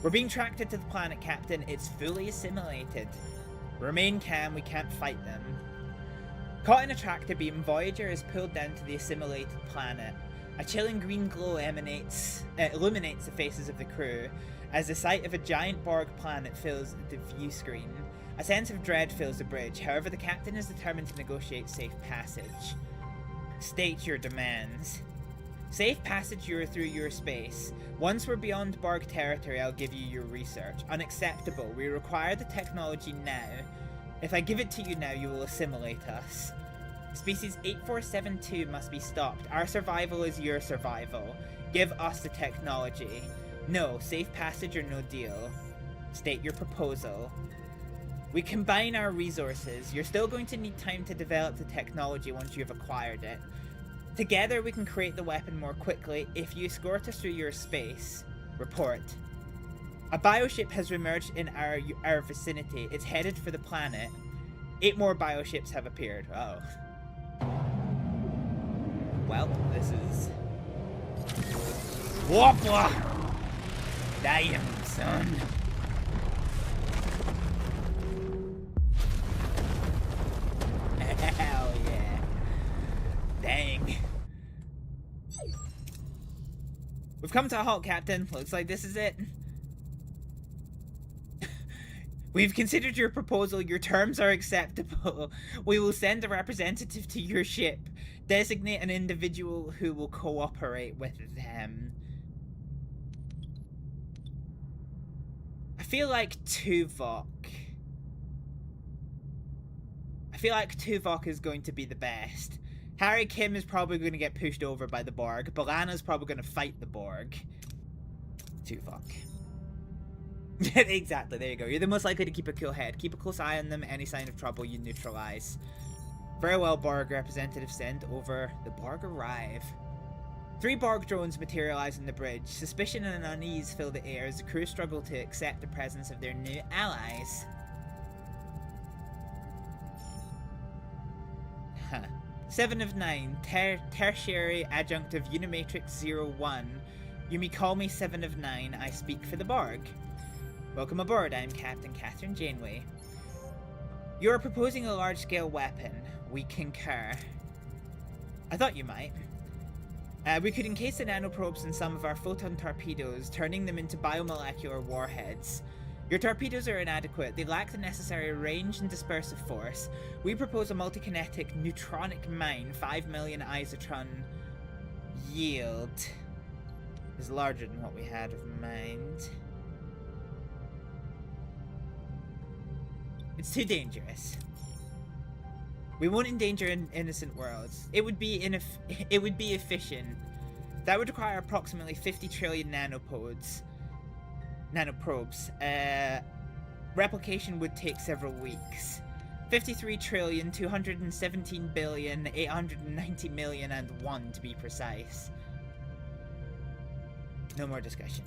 We're being tracked into the planet, Captain. It's fully assimilated. Remain calm. We can't fight them. Caught in a tractor beam, Voyager is pulled down to the assimilated planet. A chilling green glow illuminates the faces of the crew as the sight of a giant Borg planet fills the view screen. A sense of dread fills the bridge. However, the captain is determined to negotiate safe passage. State your demands. Safe passage through your space. Once we're beyond Borg territory, I'll give you your research. Unacceptable. We require the technology now. If I give it to you now, you will assimilate us. Species 8472 must be stopped. Our survival is your survival. Give us the technology. No, safe passage or no deal. State your proposal. We combine our resources. You're still going to need time to develop the technology once you've acquired it. Together we can create the weapon more quickly if you escort us through your space. Report. A bioship has emerged in our vicinity. It's headed for the planet. 8 more bioships have appeared. Oh. Well, this is... Whopper! Damn, son. Hell yeah. Dang. We've come to a halt, Captain. Looks like this is it. We've considered your proposal. Your terms are acceptable. We will send a representative to your ship. Designate an individual who will cooperate with them. I feel like Tuvok. Is going to be the best. Harry Kim is probably going to get pushed over by the Borg. B'Elanna's probably going to fight the Borg. Tuvok. Exactly, there you go. You're the most likely to keep a cool head. Keep a close eye on them. Any sign of trouble, you neutralize. Very well, Borg representative sent over. The Borg arrive. 3 Borg drones materialize on the bridge. Suspicion and unease fill the air as the crew struggle to accept the presence of their new allies. Huh. 7 of 9. Tertiary adjunctive Unimatrix 01. You may call me 7 of 9. I speak for the Borg. Welcome aboard, I am Captain Catherine Janeway. You are proposing a large-scale weapon. We concur. I thought you might. We could encase the nanoprobes in some of our photon torpedoes, turning them into biomolecular warheads. Your torpedoes are inadequate. They lack the necessary range and dispersive force. We propose a multi-kinetic neutronic mine, 5 million isotron yield. Is larger than what we had of mind. It's too dangerous. We won't endanger innocent worlds. It would be efficient. That would require approximately 50 trillion nanoprobes. Replication would take several weeks. 53 trillion, 217 billion, 890 million and 1 to be precise. No more discussion.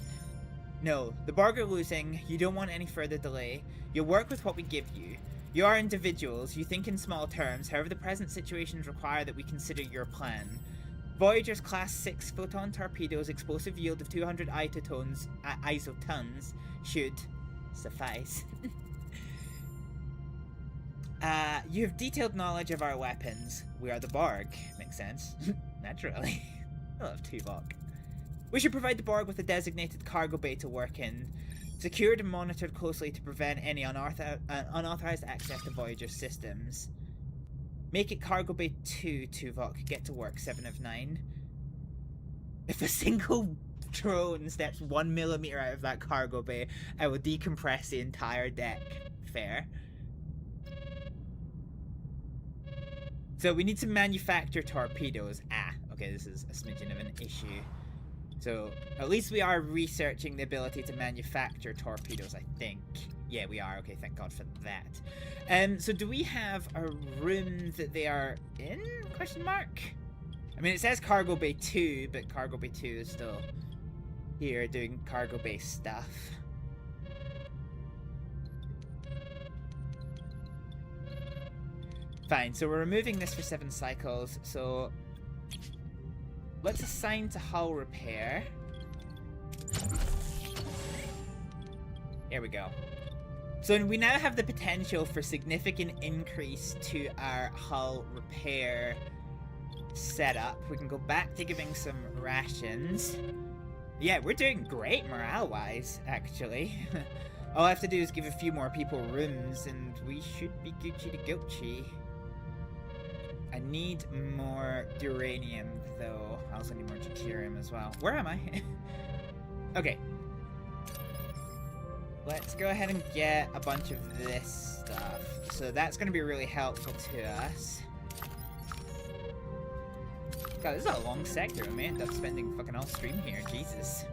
No, the Borg are losing. You don't want any further delay. You'll work with what we give you. You are individuals. You think in small terms. However, the present situations require that we consider your plan. Voyager's Class 6 photon torpedoes, explosive yield of 200 isotons should suffice. You have detailed knowledge of our weapons. We are the Borg. Makes sense. Naturally. I love Tuvok. We should provide the Borg with a designated cargo bay to work in, secured and monitored closely to prevent any unauthorized access to Voyager systems. Make it cargo bay 2, Tuvok. Get to work, 7 of 9. If a single drone steps 1 millimeter out of that cargo bay, I will decompress the entire deck. Fair. So we need to manufacture torpedoes. Okay, this is a smidgen of an issue. So at least we are researching the ability to manufacture torpedoes, I think. Yeah, we are. Okay, thank God for that. So do we have a room that they are in? Question mark? I mean, it says cargo bay 2, but cargo bay 2 is still here doing cargo bay stuff. Fine, so we're removing this for 7 cycles, so let's assign to hull repair. Here we go. So we now have the potential for significant increase to our hull repair setup. We can go back to giving some rations. Yeah, we're doing great morale-wise, actually. All I have to do is give a few more people rooms, and we should be Gucci to Gucci. I need more duranium, though. I also need more deuterium as well. Where am I? Okay. Let's go ahead and get a bunch of this stuff. So that's going to be really helpful to us. God, this is a long sector. I may end up spending fucking all stream here. Jesus.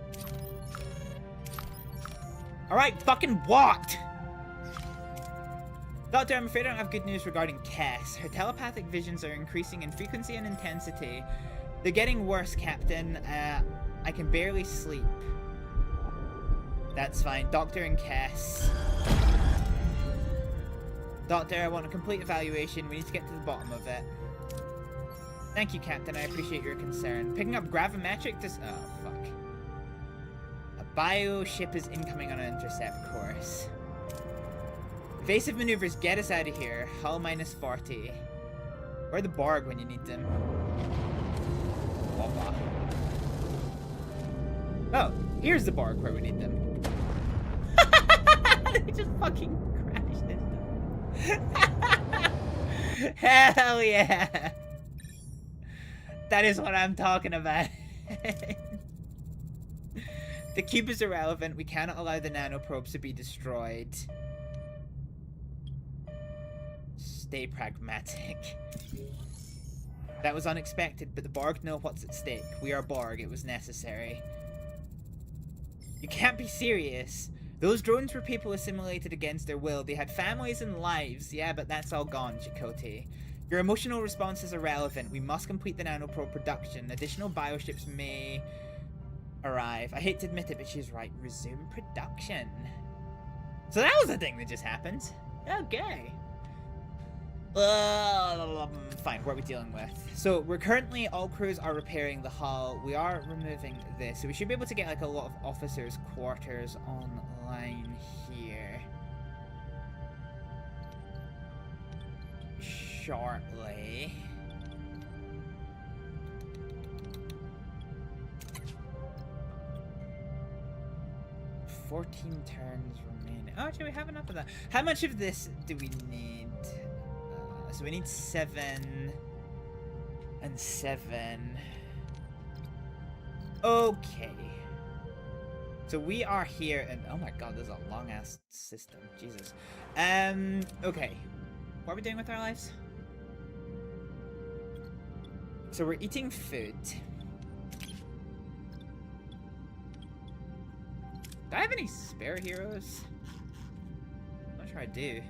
Alright, fucking what? Doctor, I'm afraid I don't have good news regarding Cass. Her telepathic visions are increasing in frequency and intensity. They're getting worse, Captain. I can barely sleep. That's fine. Doctor and Cass. Doctor, I want a complete evaluation. We need to get to the bottom of it. Thank you, Captain. I appreciate your concern. Picking up gravimetric dis- Oh, fuck. A bio ship is incoming on an intercept course. Evasive maneuvers, get us out of here. Hull minus 40. Where are the Borg when you need them? Wah-wah. Oh, here's the Borg where we need them. They just fucking crashed into. Hell yeah! That is what I'm talking about. The cube is irrelevant. We cannot allow the nanoprobes to be destroyed. Stay pragmatic. That was unexpected, but the Borg know what's at stake. We are Borg. It was necessary. You can't be serious. Those drones were people assimilated against their will. They had families and lives. Yeah, but that's all gone, Chakotay. Your emotional response is irrelevant. We must complete the nanoprobe production. Additional bioships may arrive. I hate to admit it, but she's right. Resume production. So that was the thing that just happened. Okay. Fine, what are we dealing with? So we're currently, all crews are repairing the hull. We are removing this. So we should be able to get like a lot of officers' quarters online here shortly. $14 turns remaining. Oh, do we have enough of that? How much of this do we need? So we need 7 and 7. Okay. So we are here, and oh my god, this is a long ass system. Jesus. Okay. What are we doing with our lives? So we're eating food. Do I have any spare heroes? I'm not sure I do.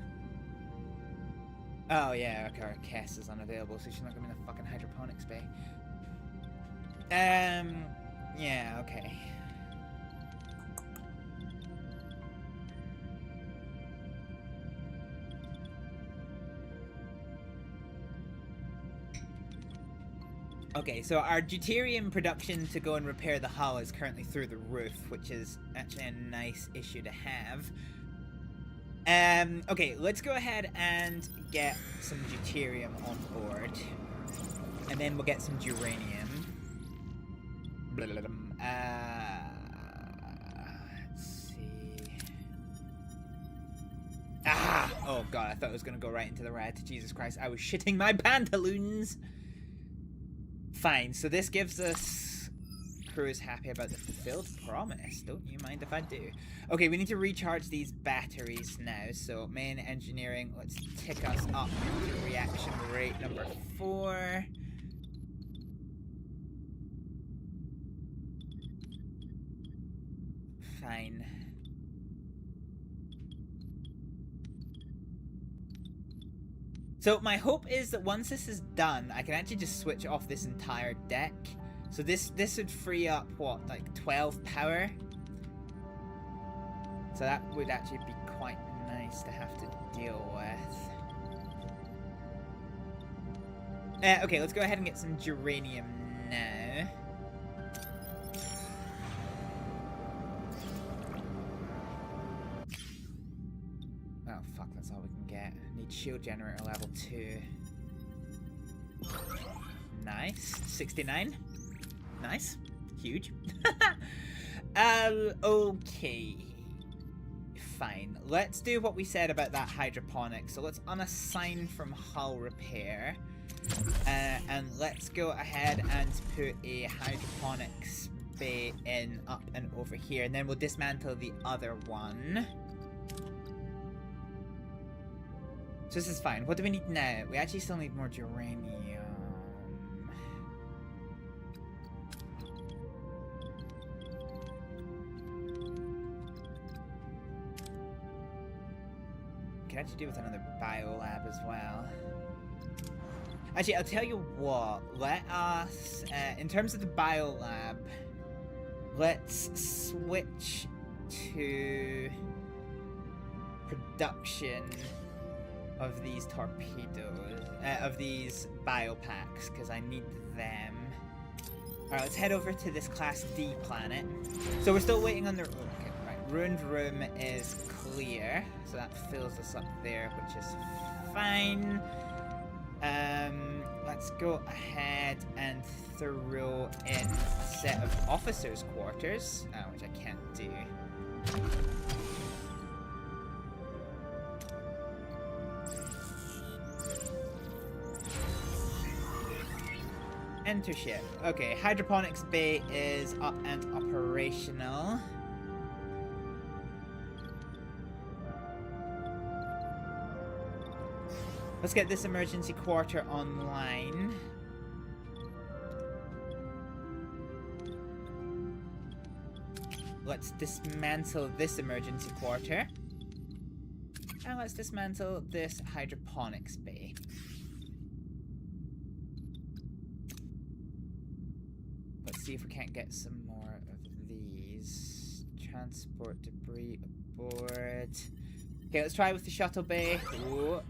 Oh yeah, okay, our Cass is unavailable, so she's not gonna be in the fucking hydroponics bay. Yeah, okay. Okay, so our deuterium production to go and repair the hull is currently through the roof, which is actually a nice issue to have. Okay, let's go ahead and get some deuterium on board. And then we'll get some uranium. Let's see. Ah! Oh god, I thought it was gonna go right into the red. Jesus Christ, I was shitting my pantaloons! Fine, so this gives us... Crew is happy about the fulfilled promise. Don't you mind if I do? Okay, we need to recharge these batteries now. So, main engineering, let's tick us up to reaction rate number 4. Fine. So my hope is that once this is done, I can actually just switch off this entire deck. So this would free up, what, like 12 power? So that would actually be quite nice to have to deal with. Okay, let's go ahead and get some uranium now. Oh fuck, that's all we can get. Need shield generator level 2. Nice. 69. Nice. Huge. Okay. Fine. Let's do what we said about that hydroponics. So let's unassign from hull repair. And let's go ahead and put a hydroponics bay in up and over here. And then we'll dismantle the other one. So this is fine. What do we need now? We actually still need more uranium. Can actually do with another biolab as well. Actually, I'll tell you what. Let us, in terms of the biolab, let's switch to production of these torpedoes, of these biopacks, because I need them. Alright, let's head over to this Class D planet. So we're still waiting on the... Okay, right. Ruined room is clear, so that fills us up there, which is fine. Let's go ahead and throw in a set of officers' quarters, which I can't do. Enter ship. Okay, hydroponics bay is up and operational. Let's get this emergency quarter online. Let's dismantle this emergency quarter. And let's dismantle this hydroponics bay. Let's see if we can't get some more of these. Transport debris aboard. Okay, let's try with the shuttle bay. Ooh,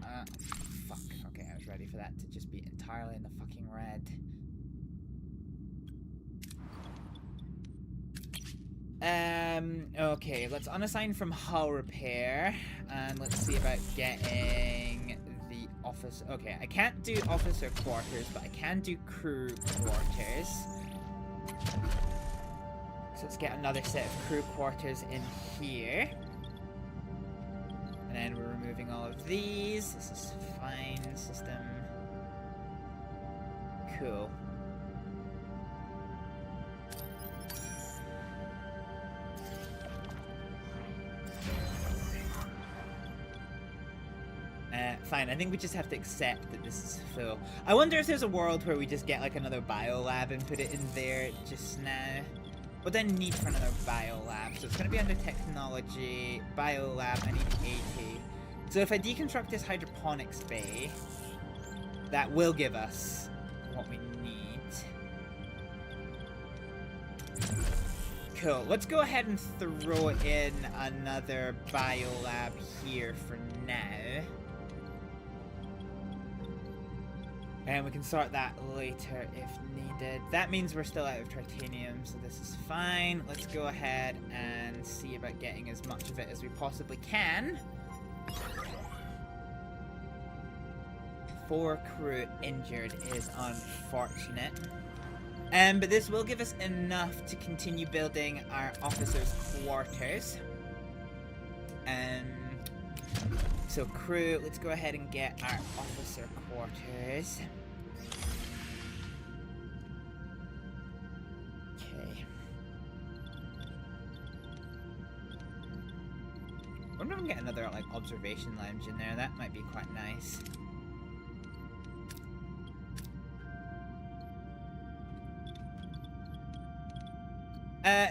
fuck. Okay, I was ready for that to just be entirely in the fucking red. Okay, let's unassign from hull repair. And let's see about getting the office. Okay, I can't do officer quarters, but I can do crew quarters. So let's get another set of crew quarters in here. And then we're removing all of these. This is fine. System. Cool. Fine, I think we just have to accept that this is full. I wonder if there's a world where we just get like another biolab and put it in there just now. What do I need for another biolab? So it's going to be under technology, biolab, I need 80. So if I deconstruct this hydroponics bay, that will give us what we need. Cool, let's go ahead and throw in another biolab here for now. And we can sort that later if needed. That means we're still out of titanium, so this is fine. Let's go ahead and see about getting as much of it as we possibly can. 4 crew injured is unfortunate. But this will give us enough to continue building our officers' quarters. So crew, let's go ahead and get our officer quarters. Okay. I wonder if we can get another like observation lounge in there. That might be quite nice.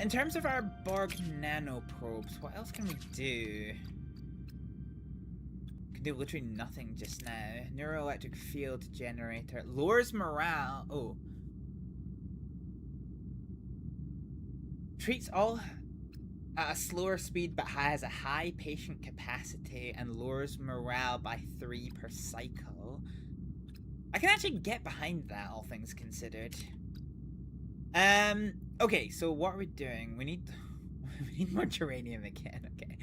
In terms of our Borg nanoprobes, what else can we do? Can do literally nothing just now. Neuroelectric field generator lowers morale. Oh, treats all at a slower speed but has a high patient capacity and lowers morale by 3 per cycle. I can actually get behind that, all things considered. Okay, so what are we doing? We need more geranium again. Okay,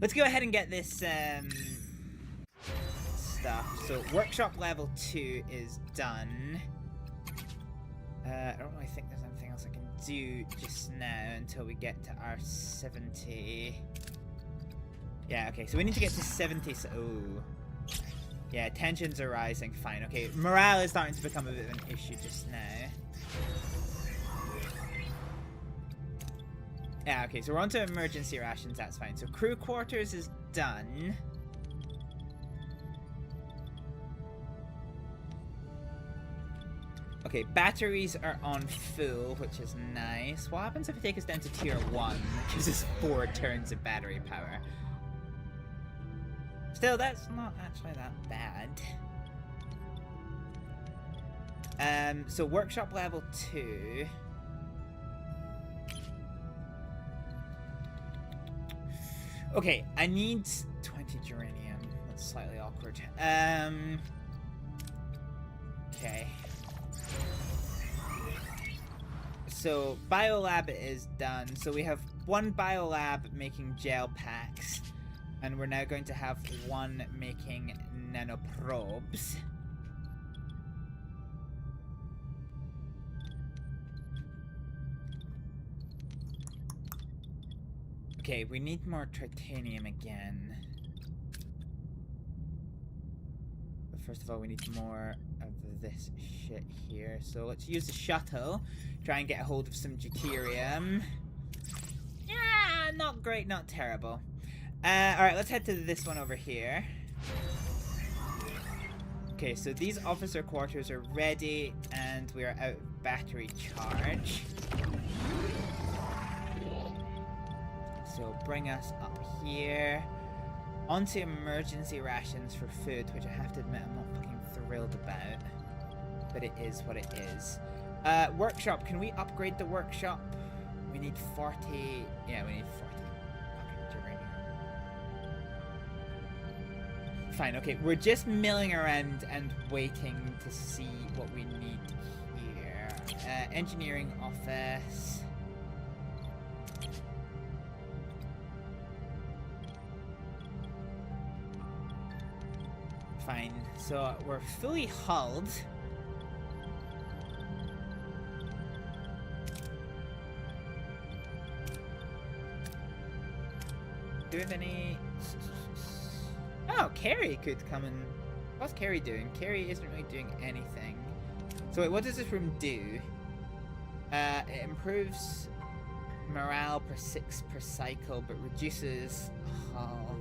let's go ahead and get this stuff. So workshop level 2 is done. I don't really think there's anything else I can do just now until we get to our 70. Yeah, okay, so we need to get to 70. So, oh, yeah, tensions are rising. Fine. Okay, morale is starting to become a bit of an issue just now. Yeah, okay, so we're on to emergency rations, that's fine. So crew quarters is done. Okay, batteries are on full, which is nice. What happens if we take us down to tier 1? It gives us 4 turns of battery power. Still, that's not actually that bad. So workshop level 2. Okay, I need 20 geranium. That's slightly awkward. Okay. So, biolab is done. So we have 1 biolab making gel packs. And we're now going to have 1 making nanoprobes. Okay, we need more titanium again. But first of all, we need more of this shit here. So let's use the shuttle. Try and get a hold of some deuterium. Yeah, not great, not terrible. Alright, let's head to this one over here. Okay, so these officer quarters are ready, and we are out of battery charge. So bring us up here. Onto emergency rations for food, which I have to admit I'm not fucking thrilled about. But it is what it is. Workshop, can we upgrade the workshop? We need 40... Yeah, we need 40 fucking geranium. Fine, okay, we're just milling around and waiting to see what we need here. Engineering office... Fine, so we're fully hulled. Do we have any... Oh, Carrie could come and... What's Carrie doing? Carrie isn't really doing anything. So wait, what does this room do? It improves morale per 6 per cycle, but reduces hull.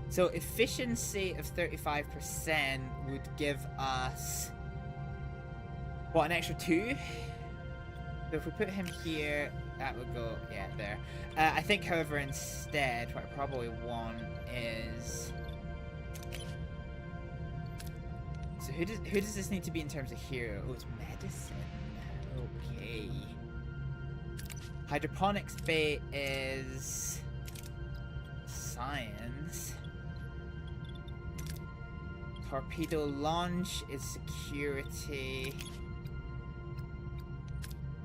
So efficiency of 35% would give us... What, an extra 2? So if we put him here, that would go, yeah, there. I think, however, instead, what I probably want is... So who does this need to be in terms of hero? Oh, it's medicine. Okay. Hydroponics bay is... Science. Torpedo launch is security.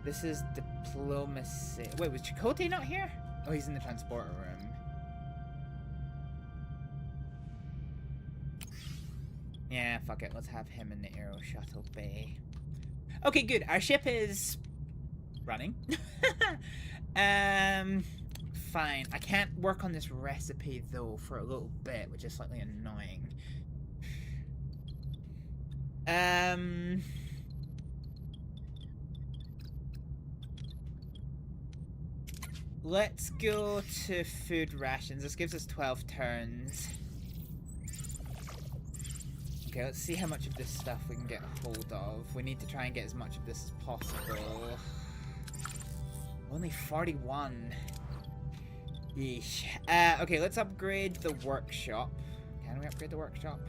This is diplomacy. Wait, was Chakotay not here? Oh, he's in the transporter room. Yeah, fuck it. Let's have him in the Aero Shuttle Bay. Okay, good. Our ship is running. Fine. I can't work on this recipe though for a little bit, which is slightly annoying. Let's go to food rations. This gives us 12 turns. Okay, let's see how much of this stuff we can get a hold of. We need to try and get as much of this as possible. Only 41. Yeesh. Okay, let's upgrade the workshop. Can we upgrade the workshop?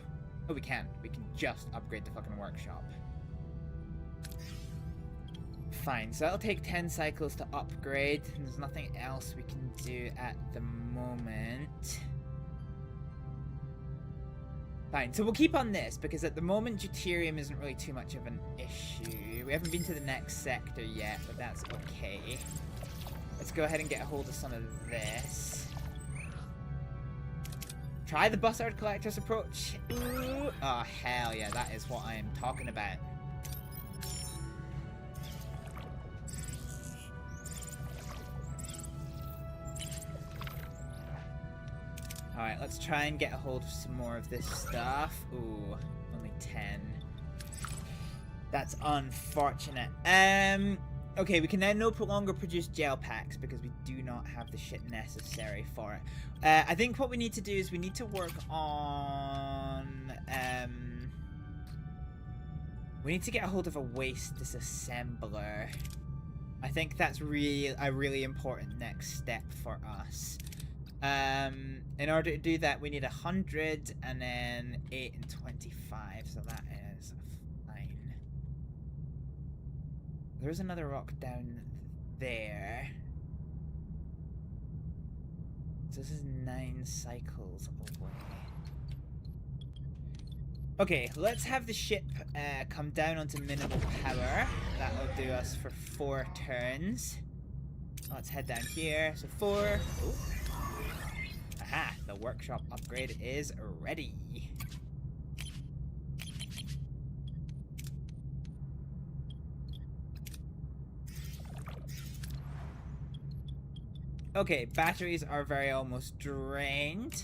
Oh, we can. We can just upgrade the fucking workshop. Fine, so that'll take 10 cycles to upgrade. And there's nothing else we can do at the moment. Fine, so we'll keep on this, because at the moment deuterium isn't really too much of an issue. We haven't been to the next sector yet, but that's okay. Let's go ahead and get a hold of some of this. Try the Bussard Collector's approach. Ooh. Oh, hell yeah, that is what I am talking about. Alright, let's try and get a hold of some more of this stuff. Ooh, only 10. That's unfortunate. Okay, we can now no longer produce gel packs because we do not have the shit necessary for it. I think what we need to do is we need to work on... we need to get a hold of a waste disassembler. I think that's really a really important next step for us. In order to do that, we need 100 and then 8 and 25, so that is fine. There's another rock down there. So this is 9 cycles away. Okay, let's have the ship come down onto minimal power. That'll do us for 4 turns. Let's head down here. So 4. Ooh. Aha, the workshop upgrade is ready. Okay, batteries are very almost drained.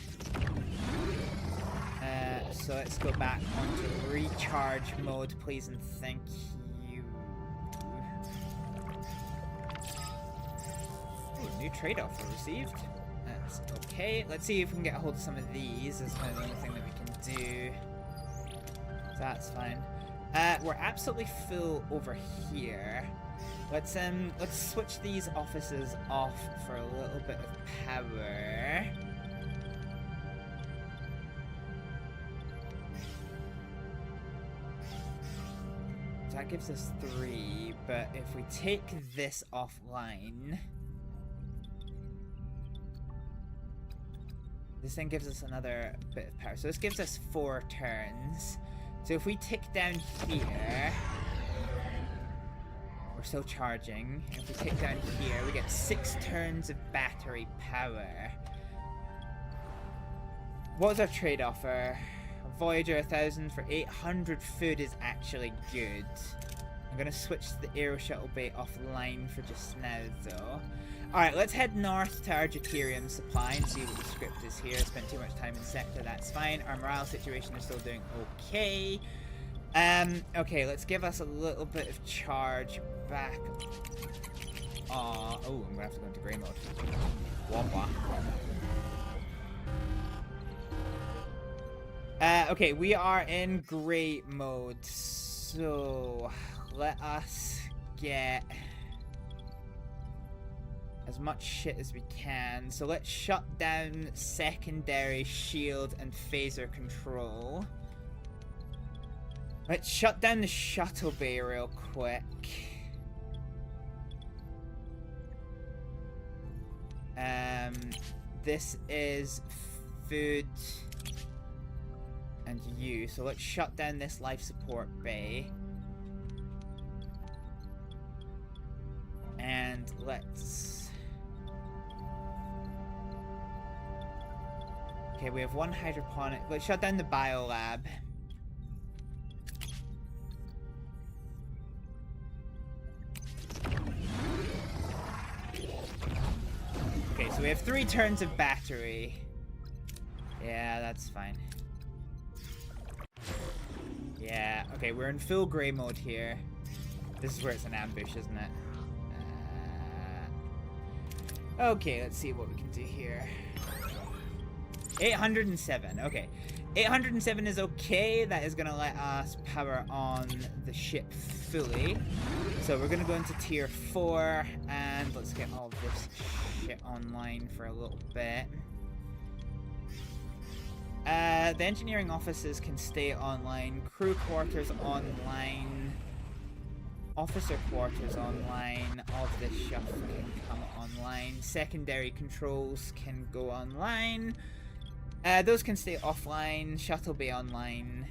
So let's go back onto recharge mode, please and thank you. Ooh, new trade offer received. That's okay. Let's see if we can get a hold of some of these. That's kind of the only thing that we can do. So that's fine. We're absolutely full over here. Let's switch these offices off for a little bit of power. So that gives us 3, but if we take this offline, this thing gives us another bit of power. So this gives us 4 turns. So if we tick down here, we're still charging. If we tick down here, we get 6 turns of battery power. What was our trade offer? Voyager 1000 for 800 food is actually good. I'm gonna switch the Aero Shuttle Bay offline for just now though. Alright, let's head north to our deuterium supply and see what the script is here. Spent too much time in sector, that's fine. Our morale situation is still doing okay. Okay, let's give us a little bit of charge back. Oh, I'm gonna have to go into grey mode. Wompa. Okay, we are in grey mode, so let us get as much shit as we can. So let's shut down secondary shield and phaser control. Let's shut down the shuttle bay real quick. This is food. and you. So let's shut down this life support bay. And let's... Okay, we have one hydroponic. Let's shut down the biolab. Okay, so we have 3 turns of battery. Yeah, that's fine. Yeah, okay, we're in full grey mode here. This is where it's an ambush, isn't it? Okay, let's see what we can do here. 807, okay. 807 is okay. That is going to let us power on the ship fully. So we're going to go into tier 4, and let's get all this shit online for a little bit. The engineering offices can stay online, crew quarters online, officer quarters online, all of this stuff can come online, secondary controls can go online, those can stay offline, shuttle bay online.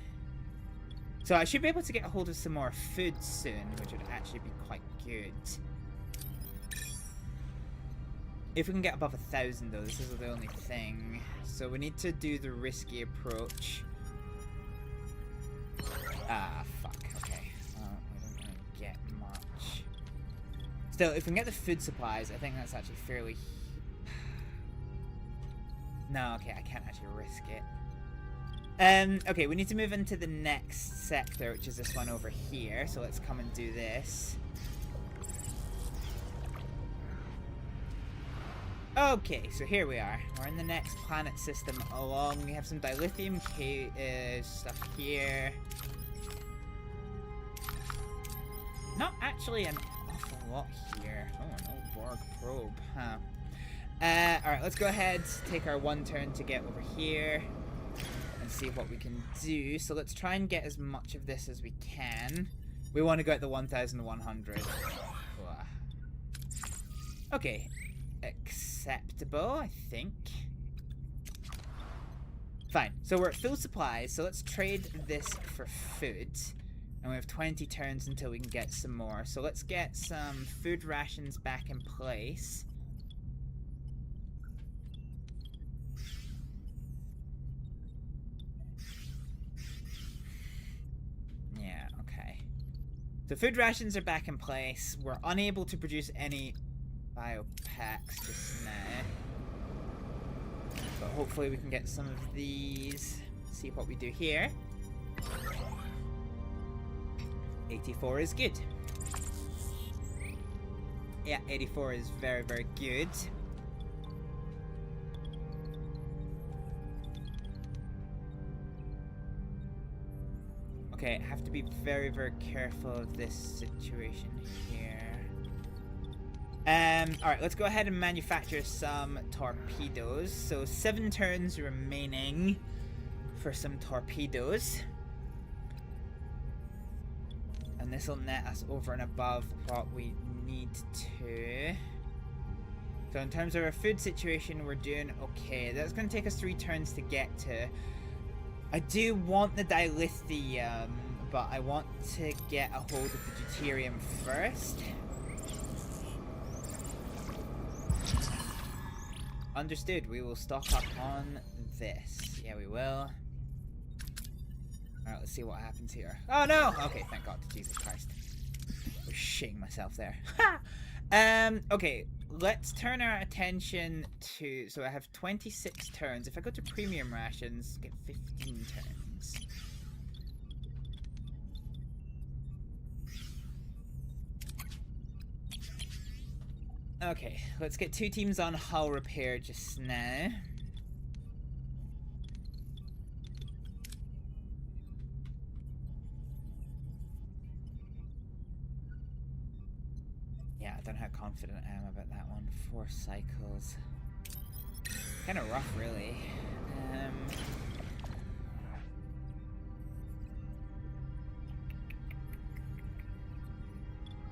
So I should be able to get a hold of some more food soon, which would actually be quite good. If we can get above 1,000 though, this is the only thing. So we need to do the risky approach. Ah, fuck, okay. Well, we don't really get much. Still, if we can get the food supplies, I think that's actually fairly... No, okay, I can't actually risk it. Okay, we need to move into the next sector, which is this one over here. So let's come and do this. Okay, so here we are. We're in the next planet system along. We have some dilithium stuff here. Not actually an awful lot here. Oh, an old Borg probe, huh? Alright, let's go ahead, take our 1 turn to get over here and see what we can do. So let's try and get as much of this as we can. We want to go at the 1,100. Okay. Acceptable, I think. Fine. So we're at full supplies, so let's trade this for food. And we have 20 turns until we can get some more. So let's get some food rations back in place. Yeah, okay. So food rations are back in place. We're unable to produce any biopacks just now. But hopefully we can get some of these. See what we do here. 84 is good. Yeah, 84 is very, very good. Okay, I have to be very, very careful of this situation here. Alright, let's go ahead and manufacture some torpedoes. So 7 turns remaining for some torpedoes. And this will net us over and above what we need to. So in terms of our food situation, we're doing okay. That's going to take us 3 turns to get to. I do want the dilithium, but I want to get a hold of the deuterium first. Understood. We will stock up on this. Yeah, we will. Alright, let's see what happens here. Oh no! Okay, thank God. Jesus Christ. I was shitting myself there. Ha! Okay, let's turn our attention to... So I have 26 turns. If I go to premium rations, get 15 turns. Okay, let's get 2 teams on hull repair just now. Yeah, I don't know how confident I am about that one. 4 cycles. Kind of rough, really.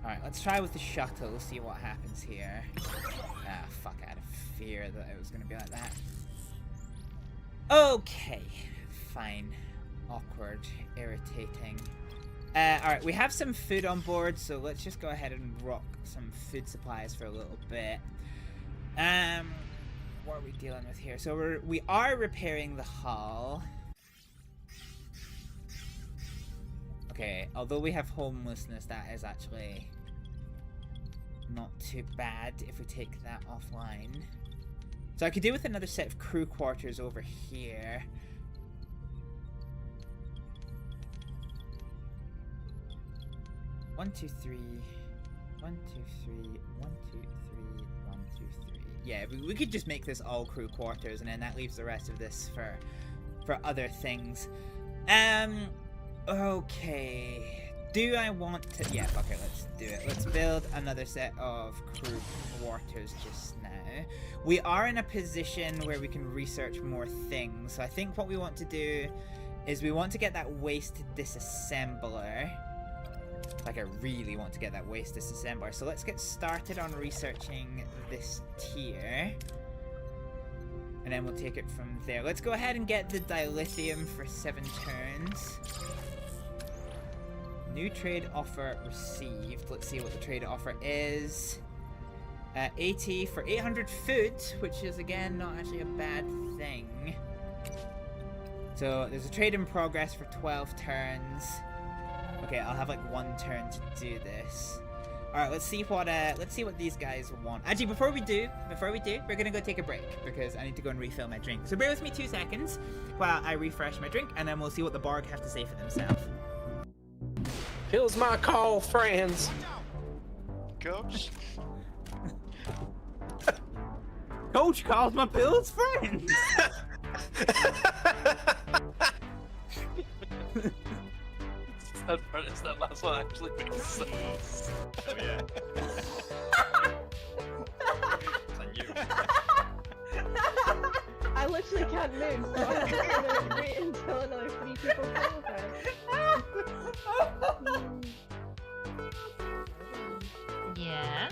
Alright, let's try with the shuttle, see what happens here. Ah, fuck, I had a fear that it was going to be like that. Okay, fine. awkward, irritating. Alright, we have some food on board, so let's just go ahead and rock some food supplies for a little bit. What are we dealing with here? So we are repairing the hull. Okay, although we have homelessness, that is actually not too bad if we take that offline. So I could do with another set of crew quarters over here. One, two, three. 1, 2, 3. 1, 2, 3. 1, 2, 3. Yeah, we could just make this all crew quarters, and then that leaves the rest of this for other things. Okay. Do I want to... Yeah, fuck it, let's do it. Let's build another set of crew quarters just now. We are in a position where we can research more things, so I think what we want to do is we want to get that waste disassembler. Like, I really want to get that waste disassembler. So let's get started on researching this tier. And then we'll take it from there. Let's go ahead and get the dilithium for 7 turns. New trade offer received. Let's see what the trade offer is. 80 for 800 food, which is, again, not actually a bad thing. So there's a trade in progress for 12 turns. Okay, I'll have like 1 turn to do this. All right, let's see what these guys want. Actually, before we do, we're gonna go take a break because I need to go and refill my drink. So bear with me 2 seconds while I refresh my drink, and then we'll see what the Borg have to say for themselves. Here's my call, friends. Coach? Coach calls my pills friends. That last one actually makes sense. Oh yeah. It's on you. I literally can't move, so I'm just gonna wait until another 3 people qualify. Yeah.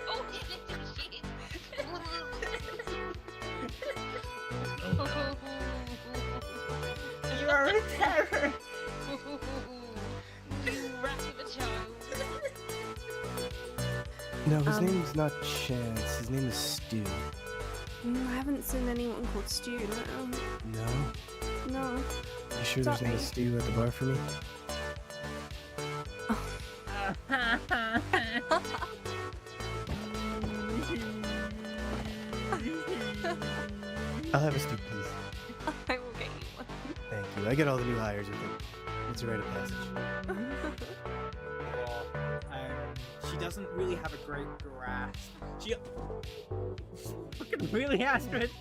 Oh shit! You are a terror. Rat of a child. No, his name's not Chance. His name is Stu. I haven't seen anyone called Stu, no. No? No. You sure there's no Stu at the bar for me? I'll have a Stu, please. I will get you one. Thank you. I get all the new hires with it. It's a rite of passage. She doesn't really have a great grasp. She fucking really, Astrid.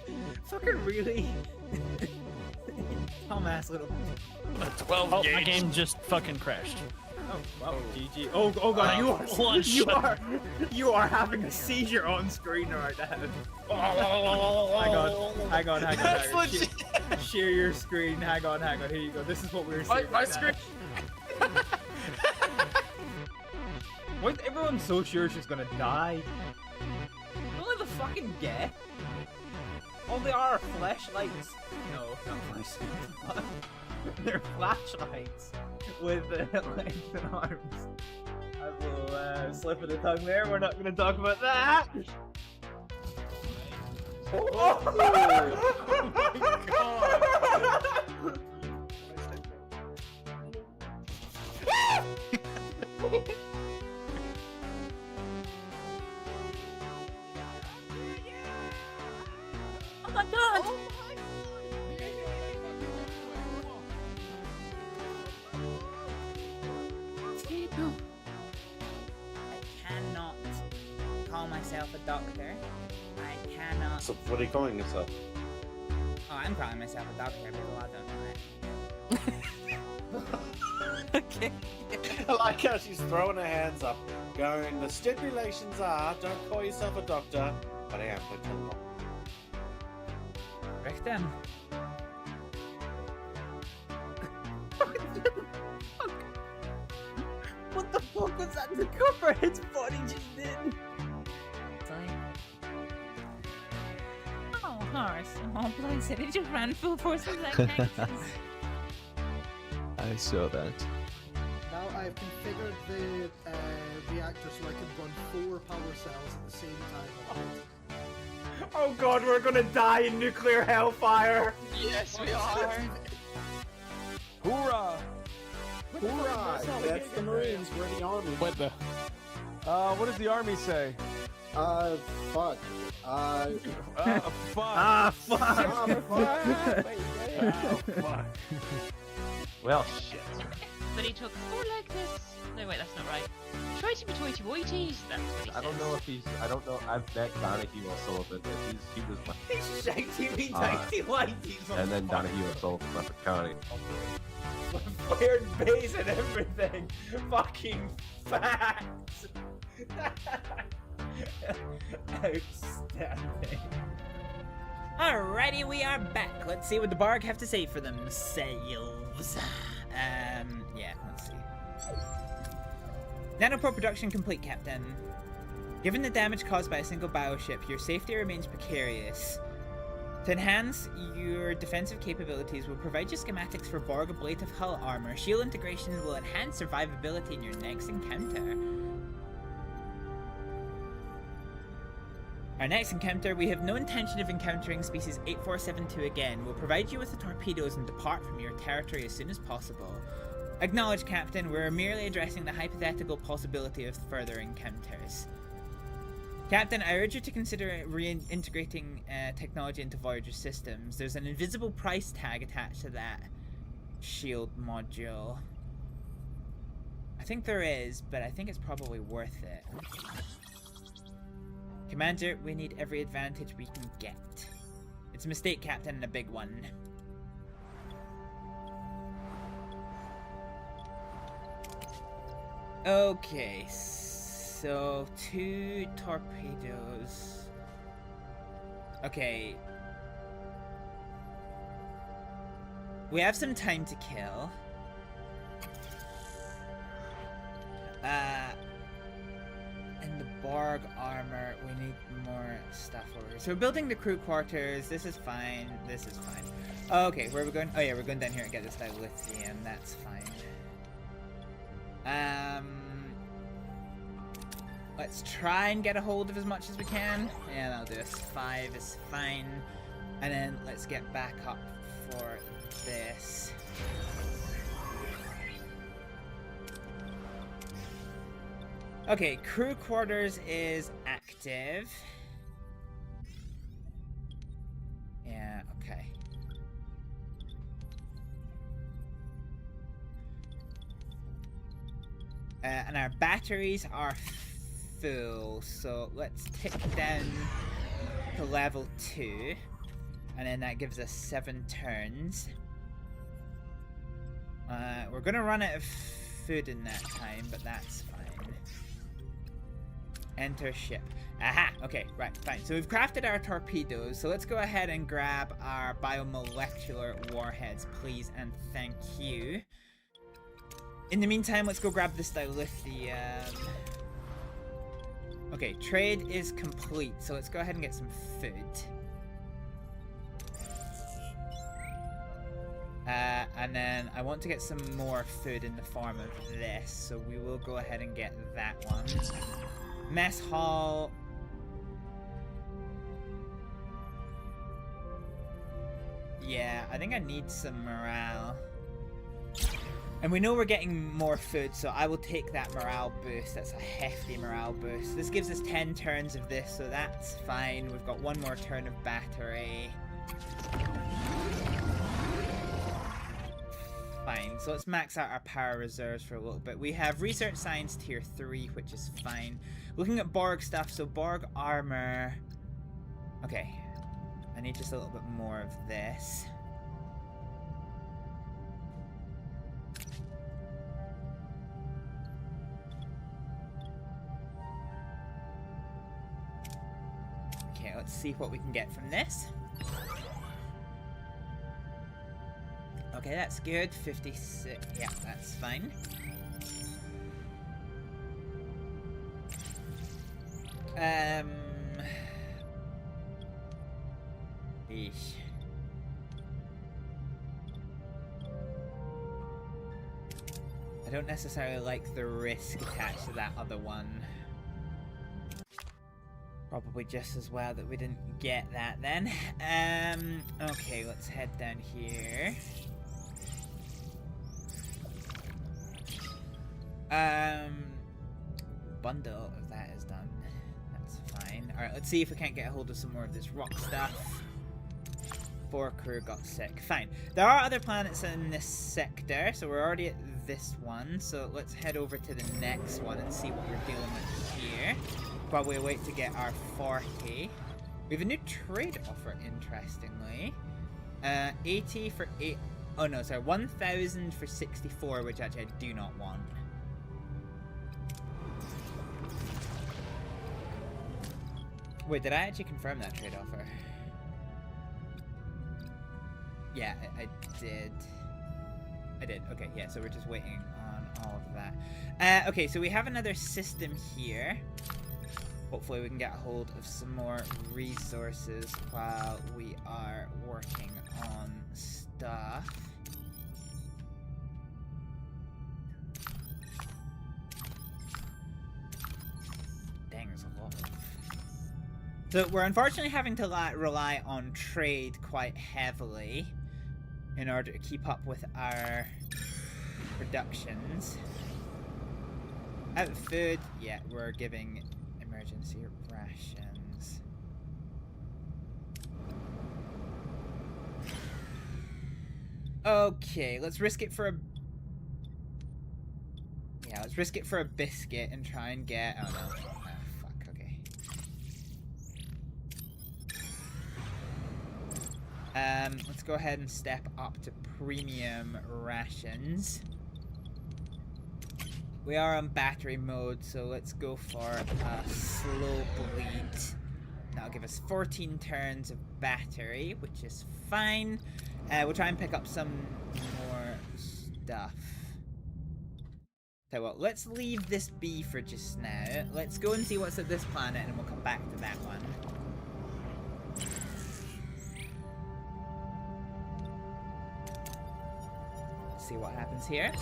Fucking really. Dumbass little. 12 Oh, gauge. my game just fucking crashed. Oh, wow, GG. Oh god, you are having a seizure on screen right now. Hang on. That's legit. Share your screen. Hang on. Here you go. This is what we're seeing. My right screen. now. Why is everyone so sure she's gonna die? Really the fucking get? All they are flashlights. No, not flashlights. They're flashlights with legs and arms. A little slip of the tongue there. We're not gonna talk about that. Oh my god! Oh my god! I cannot call myself a doctor. I cannot. So what are you calling yourself? Oh, I'm calling myself a doctor, but a lot don't know that. Okay. I like how she's throwing her hands up, going, the stipulations are, don't call yourself a doctor, but I am going to tell them. Richten. What the fuck was that to cover? His body just did. Oh, course. Oh, bless it. It just ran full force into that cactus. I saw that. Now I've configured the reactor so I can run 4 power cells at the same time. Oh god, we're gonna die in nuclear hellfire! Yes, we are. Hoorah! Hoorah! That's the Marines. We're the Army. What the? What does the army say? Fuck. Fuck. Ah, fuck! Fuck. Well, shit. But he took 4 like this. No, wait, that's not right. Toity toity woities. That's what he says. I don't know if he's. I don't know. I've met Donahue also, but he was my. He's shaggy me tighty whiteies. And then Donahue also from Suffolk County. Fired base and everything. Fucking facts. Outstanding. Alrighty, we are back. Let's see what the Barg have to say for themselves. Yeah, let's see. Nanopore production complete, Captain. Given the damage caused by a single bioship, your safety remains precarious. To enhance your defensive capabilities, we'll provide you schematics for Borg ablative hull armor. Shield integration will enhance survivability in your next encounter. Our next encounter, we have no intention of encountering species 8472 again. We'll provide you with the torpedoes and depart from your territory as soon as possible. Acknowledge, Captain, we're merely addressing the hypothetical possibility of further encounters. Captain, I urge you to consider reintegrating technology into Voyager systems. There's an invisible price tag attached to that shield module. I think there is, but I think it's probably worth it. Commander, we need every advantage we can get. It's a mistake, Captain, and a big one. Okay, so 2 torpedoes. Okay. We have some time to kill. And the Borg armor, we need more stuff over here. So we're building the crew quarters. This is fine. This is fine. Okay, where are we going? Oh yeah, we're going down here and get this dilithium. That's fine. Let's try and get a hold of as much as we can. Yeah, that'll do us. 5 is fine. And then let's get back up for this. Okay, crew quarters is active. Yeah, okay. And our batteries are full, so let's tick down to level 2. And then that gives us 7 turns. We're gonna run out of food in that time, but that's fine. Enter ship. Aha! Okay, right, fine. So we've crafted our torpedoes, so let's go ahead and grab our biomolecular warheads, please, and thank you. In the meantime, let's go grab this dilithium. Okay, trade is complete, so let's go ahead and get some food. And then I want to get some more food in the form of this, so we will go ahead and get that one. Mess hall. Yeah, I think I need some morale. And we know we're getting more food, so I will take that morale boost. That's a hefty morale boost. This gives us 10 turns of this, so that's fine. We've got 1 more turn of battery. Fine, so let's max out our power reserves for a little bit. We have research science tier 3, which is fine. Looking at Borg stuff, so Borg armor. Okay, I need just a little bit more of this. Okay, let's see what we can get from this. Okay, that's good. 56. Yeah, that's fine. Eesh. I don't necessarily like the risk attached to that other one. Probably just as well that we didn't get that then. Okay, let's head down here. Bundle of that is done. That's fine. Alright, let's see if we can't get a hold of some more of this rock stuff. 4 crew got sick. Fine. There are other planets in this sector, so we're already at this one. So let's head over to the next one and see what we're dealing with here. While we wait to get our 40. We have a new trade offer, interestingly. 80 for 8. Oh no, sorry. 1,000 for 64, which actually I do not want. Wait, did I actually confirm that trade offer? Yeah, I did. I did. Okay, yeah, so we're just waiting on all of that. Okay, so we have another system here. Hopefully we can get a hold of some more resources while we are working on stuff. Dang, there's a lot of... So we're unfortunately having to rely on trade quite heavily in order to keep up with our productions. Out of food, yeah, we're giving emergency rations. Okay, let's risk it for a... Yeah, let's risk it for a biscuit and try and get... Oh no. Let's go ahead and step up to premium rations. We are on battery mode, so let's go for a slow bleed. That'll give us 14 turns of battery, which is fine. We'll try and pick up some more stuff. So what, let's leave this be for just now. Let's go and see what's at this planet, and we'll come back to that one. See what happens here.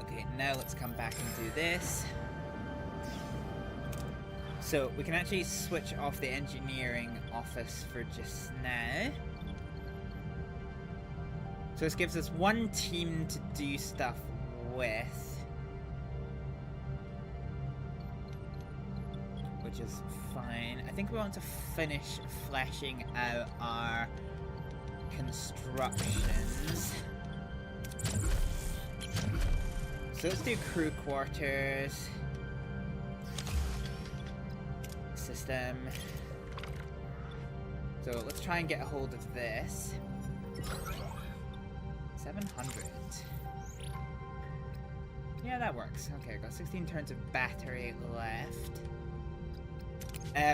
Okay, now let's come back and do this. So we can actually switch off the engineering office for just now. So this gives us one team to do stuff with. Which is fine. I think we want to finish fleshing out our constructions. So let's do crew quarters. System. So let's try and get a hold of this. 700. Yeah, that works. Okay, got 16 turns of battery left.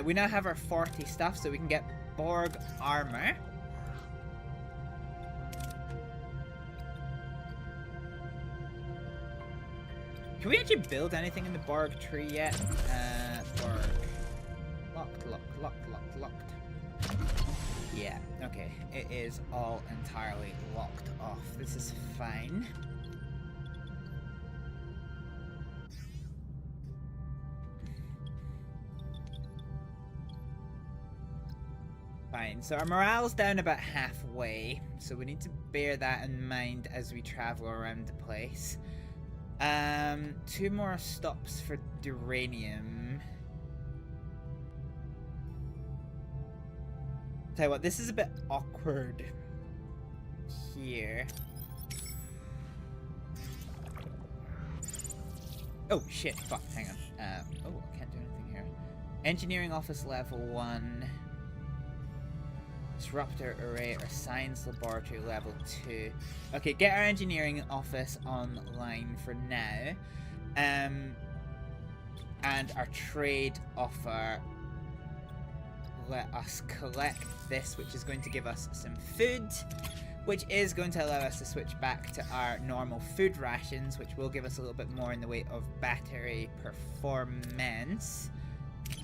We now have our 40 stuff, so we can get Borg armor. Can we actually build anything in the Borg tree yet? Borg. Locked. Yeah, okay. It is all entirely locked off. This is fine. Fine, so our morale's down about halfway, so we need to bear that in mind as we travel around the place. 2 more stops for duranium. Tell you what, this is a bit awkward here. Oh shit, fuck, hang on. Oh, I can't do anything here. Engineering office level 1. Disruptor array or science laboratory level 2. Okay, get our engineering office online for now. And our trade offer. Let us collect this, which is going to give us some food, which is going to allow us to switch back to our normal food rations, which will give us a little bit more in the way of battery performance,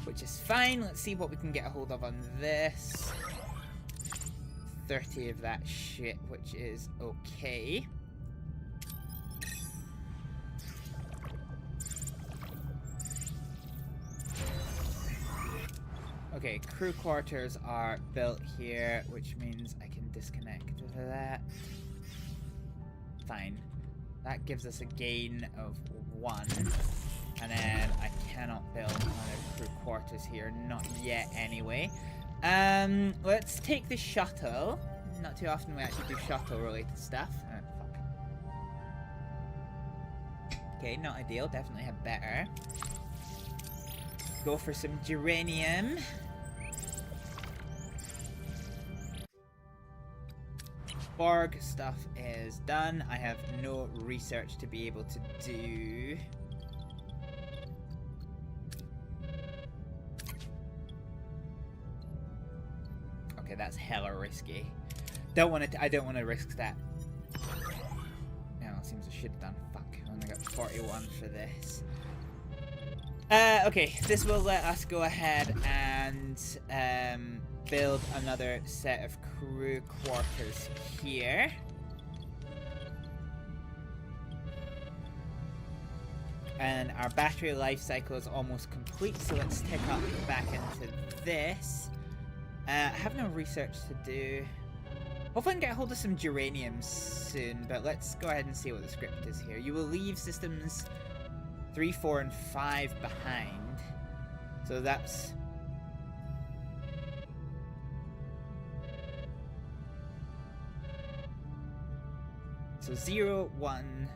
which is fine. Let's see what we can get a hold of on this. 30 of that shit, which is okay. Okay, crew quarters are built here, which means I can disconnect that. Fine. That gives us a gain of 1. And then I cannot build another crew quarters here, not yet anyway. Let's take the shuttle. Not too often we actually do shuttle related stuff. Fuck. Okay, not ideal, definitely have better. Go for some geranium. Borg stuff is done. I have no research to be able to do. Okay, that's hella risky. Don't want to. I don't want to risk that. Yeah, it seems I should have done. Fuck. I only got 41 for this. Okay, this will let us go ahead and build another set of crew quarters here. And our battery life cycle is almost complete, so let's tick up back into this. I have no research to do. Hopefully I can get a hold of some geranium soon, but let's go ahead and see what the script is here. You will leave systems 3, 4, and 5 behind. So that's... So 0, 1...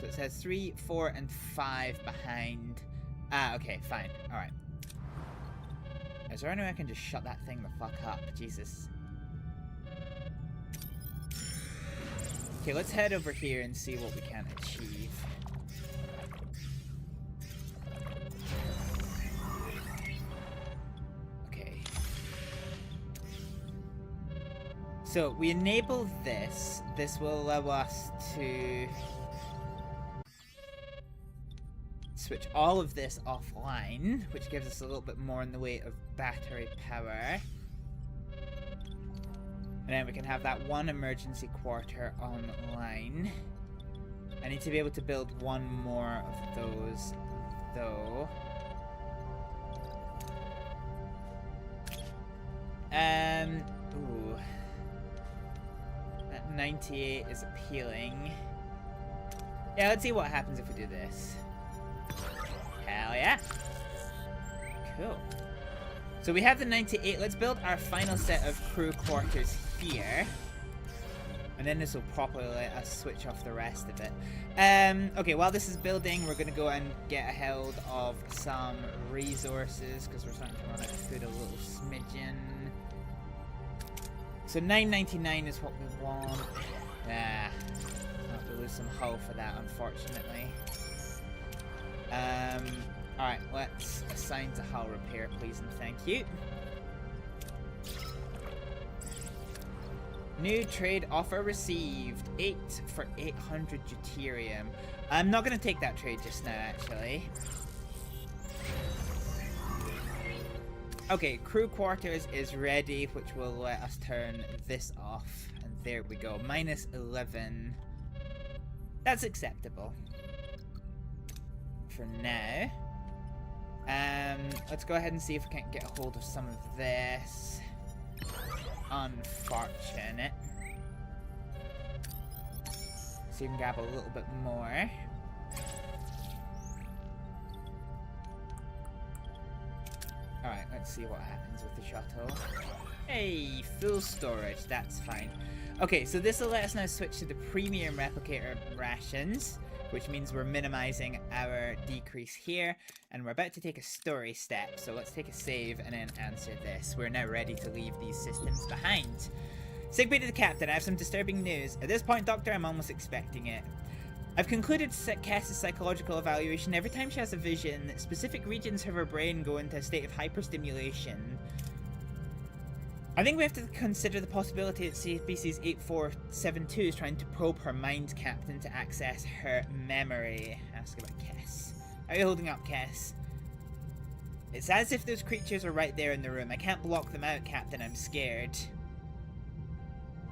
So it says 3, 4, and 5 behind. Ah, okay, fine. Alright. Is there any way I can just shut that thing the fuck up? Jesus. Okay, let's head over here and see what we can achieve. Okay. So, we enable this. This will allow us to switch all of this offline, which gives us a little bit more in the way of battery power. And then we can have that one emergency quarter online. I need to be able to build one more of those, though. Ooh. That 98 is appealing. Yeah, let's see what happens if we do this. Hell yeah. Cool. So we have the 98. Let's build our final set of crew quarters here. And then this will properly let us switch off the rest of it. Okay, while this is building, we're going to go and get a hold of some resources, because we're starting to run out of food a little smidgen. So 9.99 is what we want. Ah, I'll have to lose some hull for that, unfortunately. Alright, let's assign to hull repair, please, and thank you. New trade offer received. 8 for 800 deuterium. I'm not going to take that trade just now, actually. Okay, crew quarters is ready, which will let us turn this off. And there we go. Minus 11. That's acceptable. For now. Let's go ahead and see if we can get a hold of some of this. Unfortunate. So you can grab a little bit more. Alright, let's see what happens with the shuttle. Hey, full storage, that's fine. Okay, so this will let us now switch to the premium replicator rations, which means we're minimizing our decrease here, and we're about to take a story step, so let's take a save and then answer this. We're now ready to leave these systems behind. Sigbee to the captain, I have some disturbing news. At this point, Doctor, I'm almost expecting it. I've concluded Cass's psychological evaluation. Every time she has a vision, specific regions of her brain go into a state of hyperstimulation. I think we have to consider the possibility that species 8472 is trying to probe her mind, Captain, to access her memory. Ask about Kess. How are you holding up, Kess? It's as if those creatures are right there in the room. I can't block them out, Captain. I'm scared.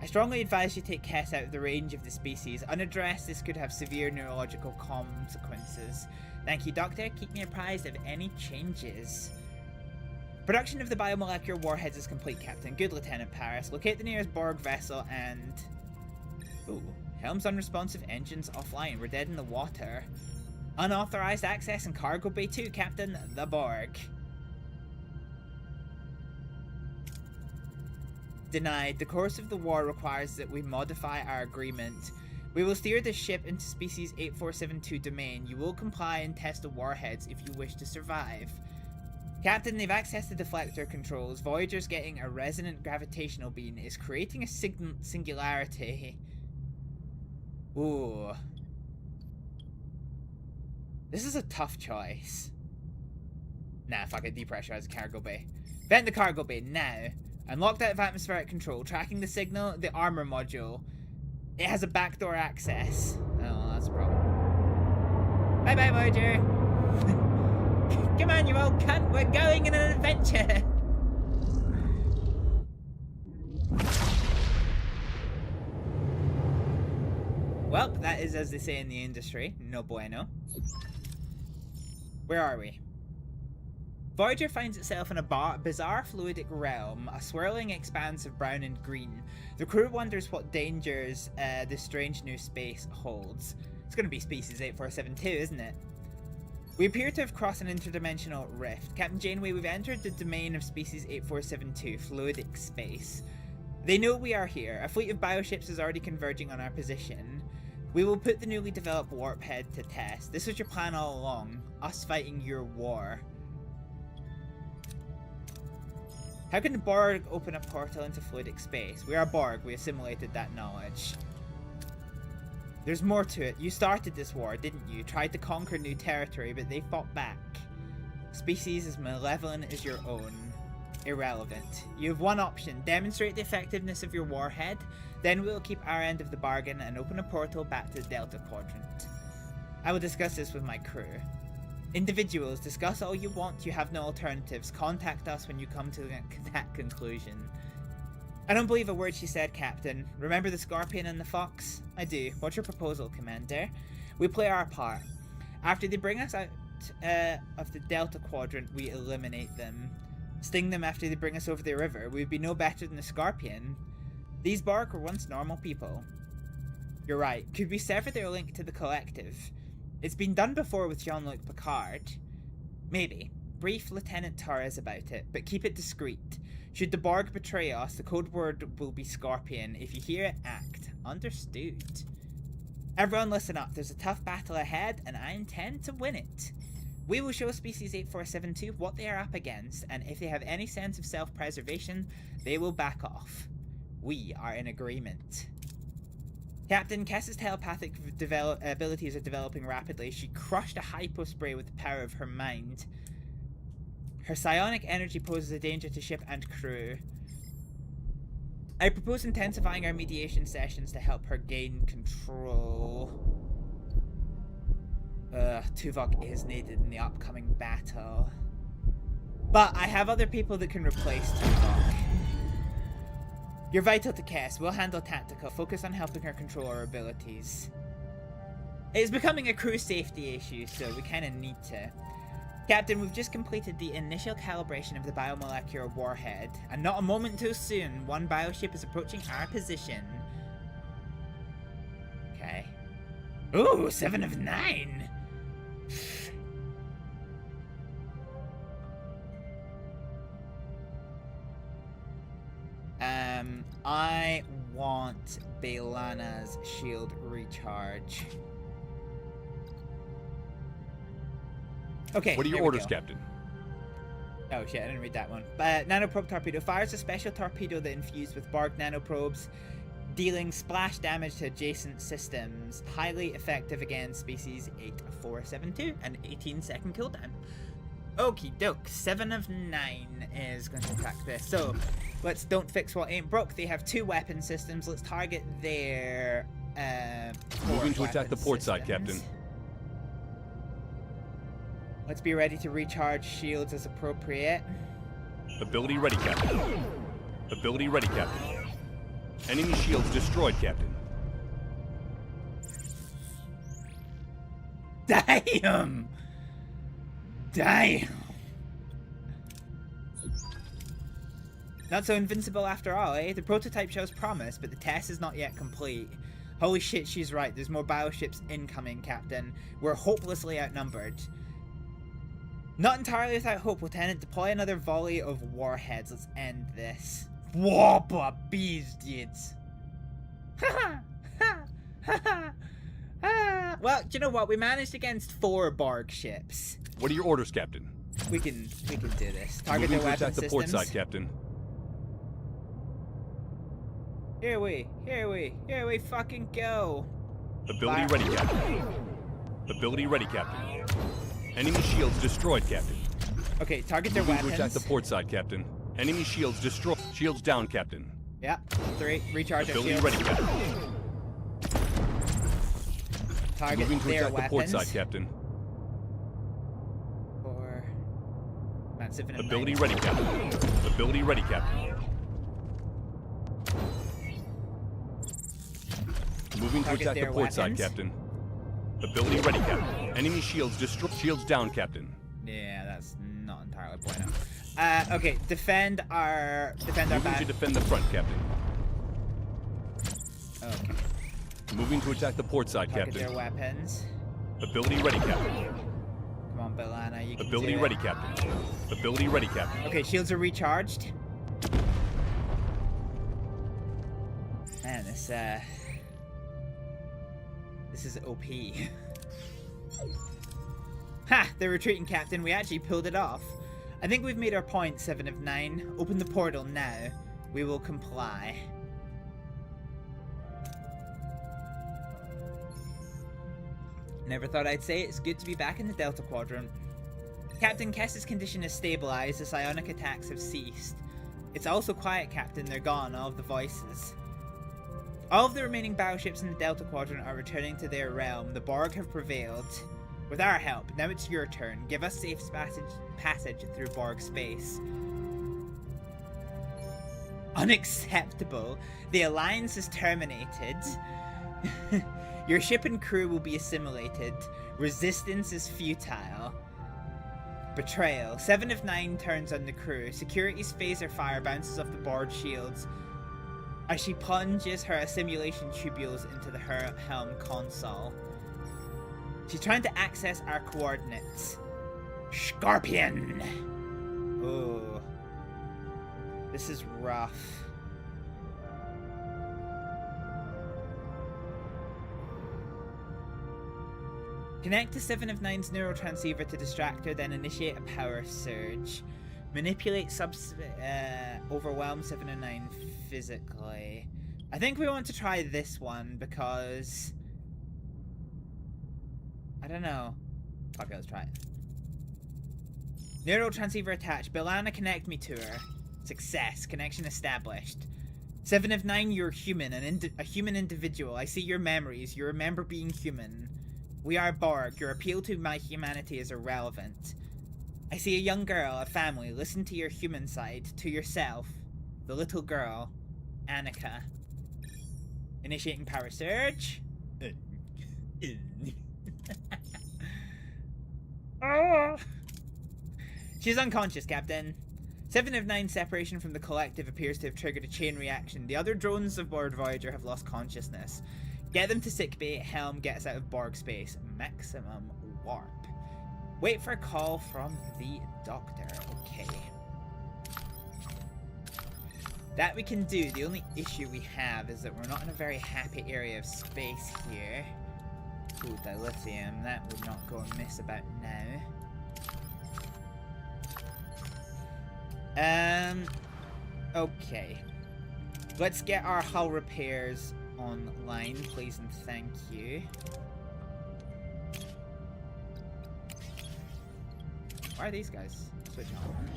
I strongly advise you take Kess out of the range of the species. Unaddressed, this could have severe neurological consequences. Thank you, Doctor. Keep me apprised of any changes. Production of the biomolecular warheads is complete, Captain. Good, Lieutenant Paris. Locate the nearest Borg vessel and... Ooh. Helm's unresponsive, engines offline. We're dead in the water. Unauthorized access in cargo bay 2, Captain. The Borg. Denied. The course of the war requires that we modify our agreement. We will steer the ship into species 8472 domain. You will comply and test the warheads if you wish to survive. Captain, they've accessed the deflector controls. Voyager's getting a resonant gravitational beam. Is creating a singularity. Ooh. This is a tough choice. Nah, fuck it. Depressurize the cargo bay. Vent the cargo bay now. Unlocked out of atmospheric control. Tracking the signal. The armor module. It has a backdoor access. Oh, that's a problem. Bye bye, Voyager. Come on, you old cunt. We're going on an adventure. Well, that is as they say in the industry. No bueno. Where are we? Voyager finds itself in a bizarre fluidic realm, a swirling expanse of brown and green. The crew wonders what dangers this strange new space holds. It's going to be species 8472, isn't it? We appear to have crossed an interdimensional rift. Captain Janeway, we've entered the domain of species 8472, fluidic space. They know we are here. A fleet of bioships is already converging on our position. We will put the newly developed warp head to test. This was your plan all along, us fighting your war. How can the Borg open a portal into fluidic space? We are Borg, we assimilated that knowledge. There's more to it. You started this war, didn't you? Tried to conquer new territory, but they fought back. Species as malevolent as your own. Irrelevant. You have one option. Demonstrate the effectiveness of your warhead, then we'll keep our end of the bargain and open a portal back to the Delta Quadrant. I will discuss this with my crew. Individuals, discuss all you want. You have no alternatives. Contact us when you come to that conclusion. I don't believe a word she said, Captain. Remember the Scorpion and the Fox? I do. What's your proposal, Commander? We play our part. After they bring us out of the Delta Quadrant, we eliminate them. Sting them after they bring us over the river. We'd be no better than the Scorpion. These Borg were once normal people. You're right. Could we sever their link to the Collective? It's been done before with Jean-Luc Picard. Maybe. Brief Lieutenant Torres about it, but keep it discreet. Should the Borg betray us, the code word will be Scorpion. If you hear it, act. Understood. Everyone listen up. There's a tough battle ahead, and I intend to win it. We will show species 8472 what they are up against, and if they have any sense of self-preservation, they will back off. We are in agreement. Captain, Kess's telepathic abilities are developing rapidly. She crushed a hypospray with the power of her mind. Her psionic energy poses a danger to ship and crew. I propose intensifying our mediation sessions to help her gain control. Tuvok is needed in the upcoming battle. But I have other people that can replace Tuvok. You're vital to Kess. We'll handle tactical. Focus on helping her control her abilities. It's becoming a crew safety issue, so we kind of need to. Captain, we've just completed the initial calibration of the biomolecular warhead, and not a moment too soon, one bioship is approaching our position. Okay. Ooh, 7 of 9! I want Bailana's shield recharge. Okay. What are your orders, Captain? Oh shit, I didn't read that one. Nanoprobe torpedo fires a special torpedo that infused with Borg nanoprobes, dealing splash damage to adjacent systems. Highly effective against species 8472, an 18-second cooldown. Okie doke, 7 of 9 is going to attack this. So, Let's don't fix what ain't broke. They have 2 weapon systems. Let's target their Moving to port attack the weapon port side, systems. Captain. Let's be ready to recharge shields as appropriate. Ability ready, Captain. Ability ready, Captain. Enemy shields destroyed, Captain. Damn! Damn! Not so invincible after all, eh? The prototype shows promise, but the test is not yet complete. Holy shit, she's right. There's more battleships incoming, Captain. We're hopelessly outnumbered. Not entirely without hope, Lieutenant. Deploy another volley of warheads. Let's end this. Whoppa beasties. Well, do you know what? We managed against 4 Borg ships. What are your orders, Captain? We can do this. Target Moving their to weapon attack the port systems. side, Captain. Here we fucking go. Ability ready, Captain. Ability ready, Captain. Enemy shields destroyed, Captain. Okay, target their Moving weapons. to attack the port side, Captain. Enemy shields destroyed. Shields down, Captain. Yeah, 3. Recharge our Ability shields. ready, Captain. Target Moving to their attack weapons. the port side, Captain. 4. Man, 7 and Ability 9. ready, Captain. Ability ready, Captain. Moving to Target attack the their port side, weapons. Captain. Ability ready, Captain. Enemy shields destroyed. Shields down, Captain. Yeah, that's not entirely bueno. Okay, defend our Moving back. to defend the front, Captain. Okay. Moving to attack the port side, Target Captain. their weapons. Ability ready, Captain. Come on, Belana, you can Ability do ready, it. Captain. Ability ready, Captain. Okay, shields are recharged. Man, this is OP. Ha! They're retreating, Captain. We actually pulled it off. I think we've made our point, 7 of 9. Open the portal now. We will comply. Never thought I'd say it. It's good to be back in the Delta Quadrant. Captain Kess's condition is stabilized. The psionic attacks have ceased. It's also quiet, Captain. They're gone, all of the voices. All of the remaining battleships in the Delta Quadrant are returning to their realm. The Borg have prevailed. With our help, now it's your turn. Give us safe passage through Borg space. Unacceptable. The Alliance is terminated. Your ship and crew will be assimilated. Resistance is futile. Betrayal. 7 of 9 turns on the crew. Security's phaser fire bounces off the Borg shields as she plunges her assimilation tubules into the helm console. She's trying to access our coordinates. Scorpion! Oh. This is rough. Connect to 7 of 9's neurotransceiver to distract her, then initiate a power surge. Manipulate overwhelm 7 of 9 physically. I think we want to try this one because... I don't know. Okay, let's try it. Neurotransceiver attached. Belana, connect me to her. Success. Connection established. 7 of 9, you're human. A human individual. I see your memories. You remember being human. We are Borg. Your appeal to my humanity is irrelevant. I see a young girl, a family. Listen to your human side. To yourself. The little girl. Annika. Initiating power surge. She's unconscious, Captain. 7 of 9 separation from the collective appears to have triggered a chain reaction. The other drones of Borg Voyager have lost consciousness. Get them to sickbay. Helm, get us out of Borg space. Maximum warp. Wait for a call from the doctor. Okay. That we can do. The only issue we have is that we're not in a very happy area of space here. Ooh, dilithium. That would not go amiss about now. Okay. Let's get our hull repairs online, please and thank you. Why are these guys switching on?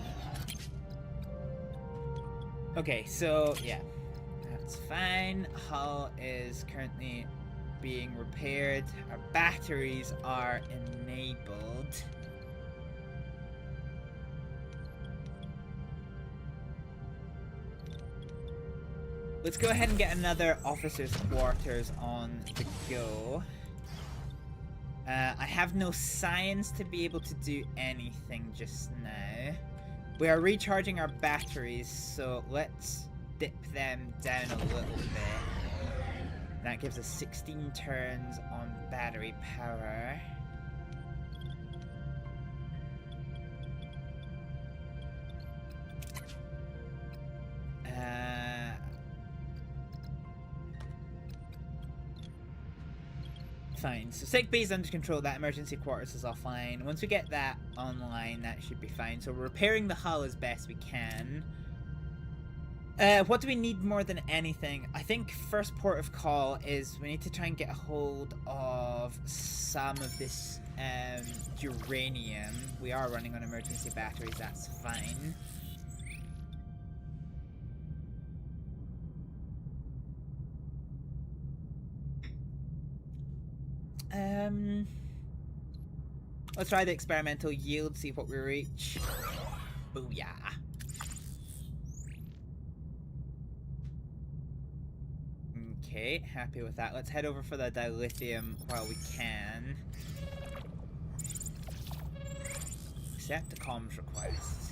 Okay, so yeah, that's fine. Hull is currently being repaired. Our batteries are enabled. Let's go ahead and get another officer's quarters on the go. I have no science to be able to do anything just now. We are recharging our batteries, so let's dip them down a little bit. That gives us 16 turns on battery power. Fine, so sick bay is under control, that emergency quarters is offline. Once we get that online, that should be fine. So we're repairing the hull as best we can. What do we need more than anything? I think first port of call is we need to try and get a hold of some of this uranium. We are running on emergency batteries, that's fine. Let's try the experimental yield, see what we reach. Booyah. Okay, happy with that. Let's head over for the dilithium while we can. Accept the comms request.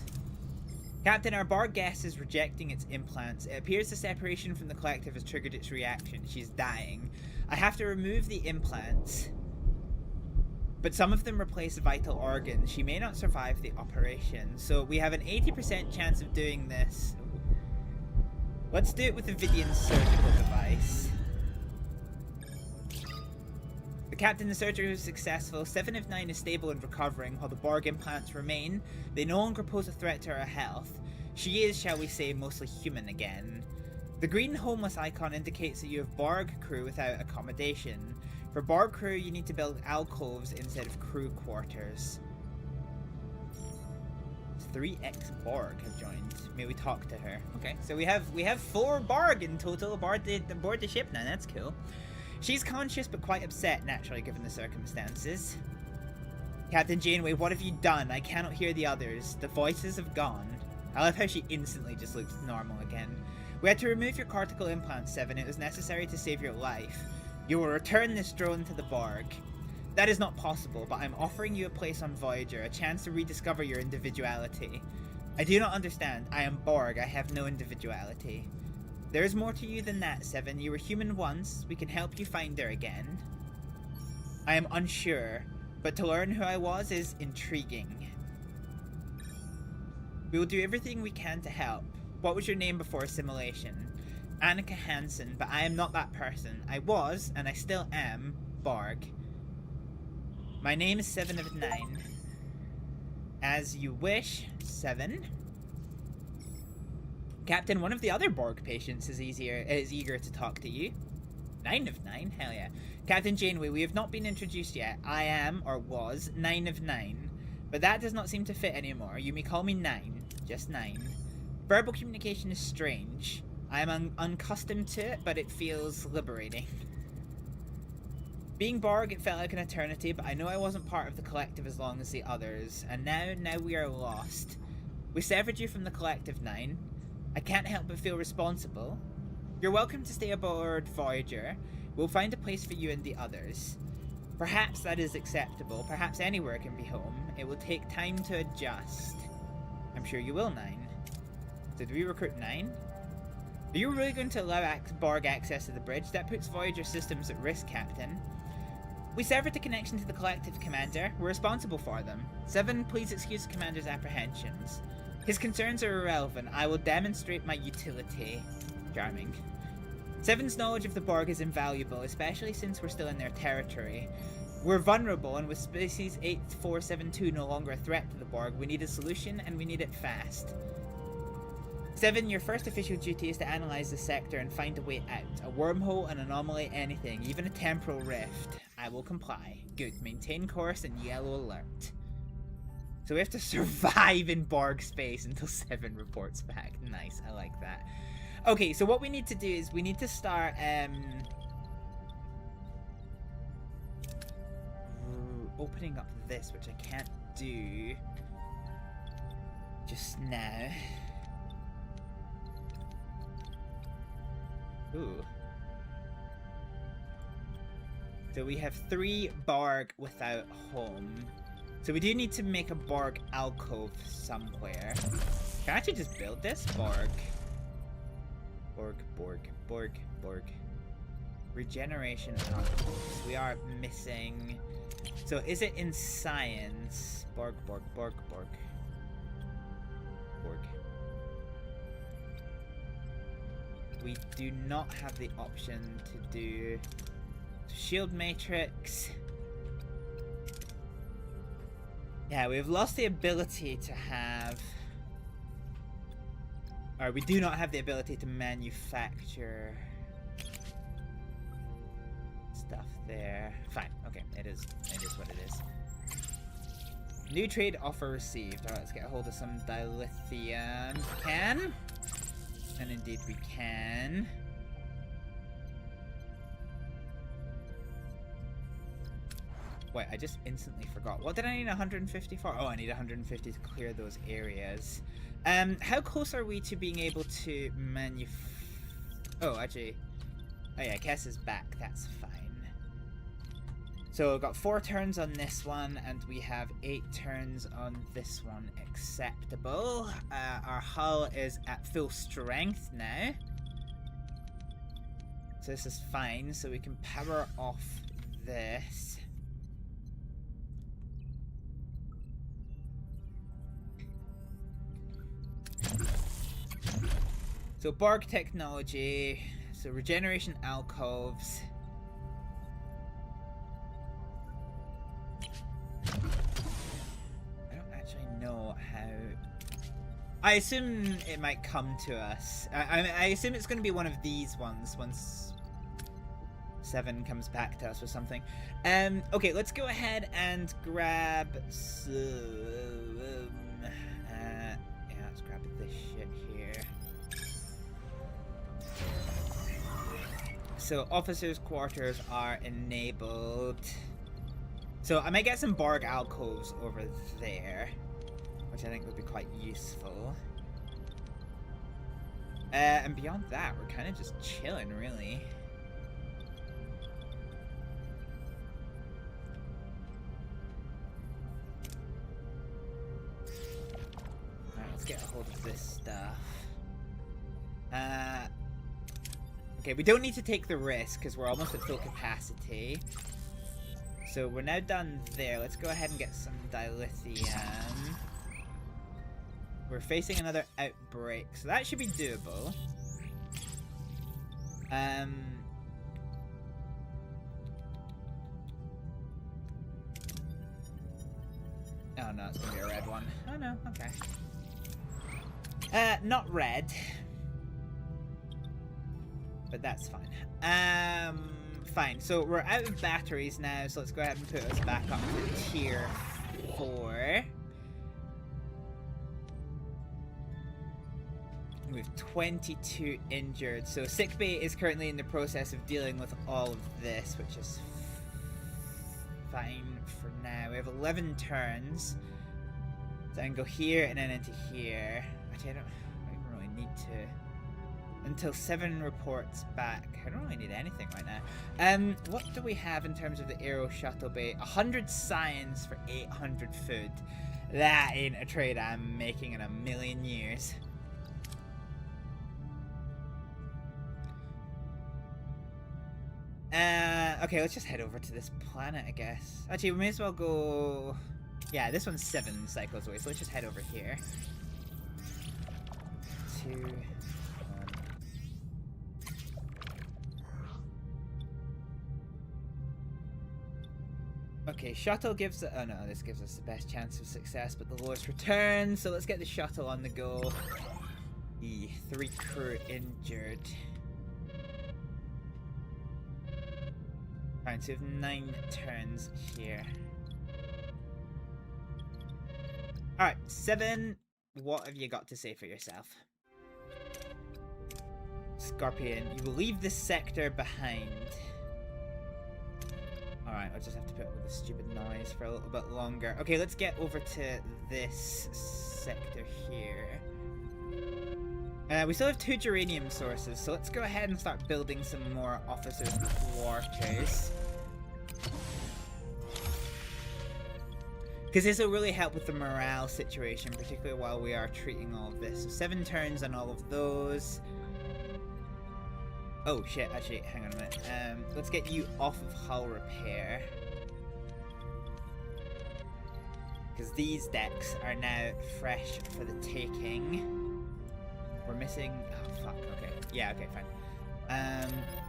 Captain, our bar guest is rejecting its implants. It appears the separation from the collective has triggered its reaction. She's dying. I have to remove the implants, but some of them replace vital organs. She may not survive the operation, so we have an 80% chance of doing this. Let's do it with the Vidian surgical device. The captain and surgery was successful. 7 of 9 is stable and recovering, while the Borg implants remain. They no longer pose a threat to her health. She is, shall we say, mostly human again. The green homeless icon indicates that you have Borg crew without accommodation. For Borg crew, you need to build alcoves instead of crew quarters. 3 ex-Borg have joined. May we talk to her? Okay, so we have 4 Borg in total aboard the ship now. That's cool. She's conscious but quite upset, naturally, given the circumstances. Captain Janeway, what have you done? I cannot hear the others. The voices have gone. I love how she instantly just looks normal again. We had to remove your cortical implant, 7. It was necessary to save your life. You will return this drone to the Borg. That is not possible, but I'm offering you a place on Voyager, a chance to rediscover your individuality. I do not understand. I am Borg. I have no individuality. There is more to you than that, 7. You were human once. We can help you find her again. I am unsure, but to learn who I was is intriguing. We will do everything we can to help. What was your name before assimilation? Annika Hansen, but I am not that person. I was, and I still am, Borg. My name is 7 of 9. As you wish, 7. Captain, one of the other Borg patients is eager to talk to you. 9 of 9? Hell yeah. Captain Janeway, we have not been introduced yet. I am, or was, 9 of 9. But that does not seem to fit anymore. You may call me 9. Just 9. Verbal communication is strange. I am unaccustomed to it, but it feels liberating. Being Borg, it felt like an eternity, but I know I wasn't part of the collective as long as the others. And now we are lost. We severed you from the collective, 9. I can't help but feel responsible. You're welcome to stay aboard Voyager. We'll find a place for you and the others. Perhaps that is acceptable. Perhaps anywhere can be home. It will take time to adjust. I'm sure you will, 9. Did we recruit 9? Are you really going to allow Borg access to the bridge? That puts Voyager systems at risk, Captain. We severed the connection to the collective, Commander. We're responsible for them. 7, please excuse the Commander's apprehensions. His concerns are irrelevant. I will demonstrate my utility. Charming. 7's knowledge of the Borg is invaluable, especially since we're still in their territory. We're vulnerable, and with species 8472 no longer a threat to the Borg, we need a solution, and we need it fast. 7, your first official duty is to analyze the sector and find a way out. A wormhole, an anomaly, anything, even a temporal rift. I will comply. Good. Maintain course and yellow alert. So we have to survive in Borg space until 7 reports back. Nice, I like that. Okay, so what we need to do is we need to start opening up this, which I can't do just now. Ooh. So we have 3 Borg without home. So we do need to make a Borg alcove somewhere. Can I actually just build this? Borg. Regeneration alcoves. We are missing... So is it in science? Borg. We do not have the option to do shield matrix. Yeah, we've lost the ability to have... Or we do not have the ability to manufacture stuff there. Fine, okay, it is what it is. New trade offer received. Alright, let's get a hold of some dilithium. Can? And indeed we can. Wait, I just instantly forgot. What did I need 150 for? Oh, I need 150 to clear those areas. How close are we to being able to Oh, actually... Oh yeah, Kess is back. That's fine. So we've got 4 turns on this one, and we have 8 turns on this one. Acceptable. Our hull is at full strength now. So this is fine, so we can power off this. So Borg technology, so regeneration alcoves. I don't actually know how... I assume it might come to us. I assume it's going to be one of these ones once 7 comes back to us or something. Okay, let's go ahead and grab some... yeah, let's grab this shit here. So officers' quarters are enabled. So I might get some Borg alcoves over there, which I think would be quite useful. And beyond that, we're kind of just chilling, really. Alright, let's get a hold of this stuff. Okay, we don't need to take the risk because we're almost at full capacity. So we're now done there. Let's go ahead and get some dilithium. We're facing another outbreak, so that should be doable. Oh no, it's gonna be a red one. Oh no, okay. Not red. But that's fine. Fine. So we're out of batteries now, so let's go ahead and put us back up to tier 4. We have 22 injured. So sickbay is currently in the process of dealing with all of this, which is fine for now. We have 11 turns. So I can go here and then into here. Actually, I don't really need to... Until 7 reports back. I don't really need anything right now. What do we have in terms of the Aero Shuttle Bay? 100 science for 800 food. That ain't a trade I'm making in a million years. Okay, let's just head over to this planet, I guess. Actually, we may as well go... Yeah, this one's 7 cycles away, so let's just head over here. 2... Okay, shuttle gives... Oh no, this gives us the best chance of success, but the lowest return. So let's get the shuttle on the go. 3 crew injured. Fine, so we have 9 turns here. Alright, 7. What have you got to say for yourself? Scorpion, you will leave this sector behind. Alright, I'll just have to put up with this stupid noise for a little bit longer. Okay, let's get over to this sector here. We still have 2 geranium sources, so let's go ahead and start building some more officers' quarters. Because this will really help with the morale situation, particularly while we are treating all of this. So 7 turns on all of those. Oh shit, actually, hang on a minute. Let's get you off of hull repair. Because these decks are now fresh for the taking. We're missing... Oh, fuck, okay. Yeah, okay, fine.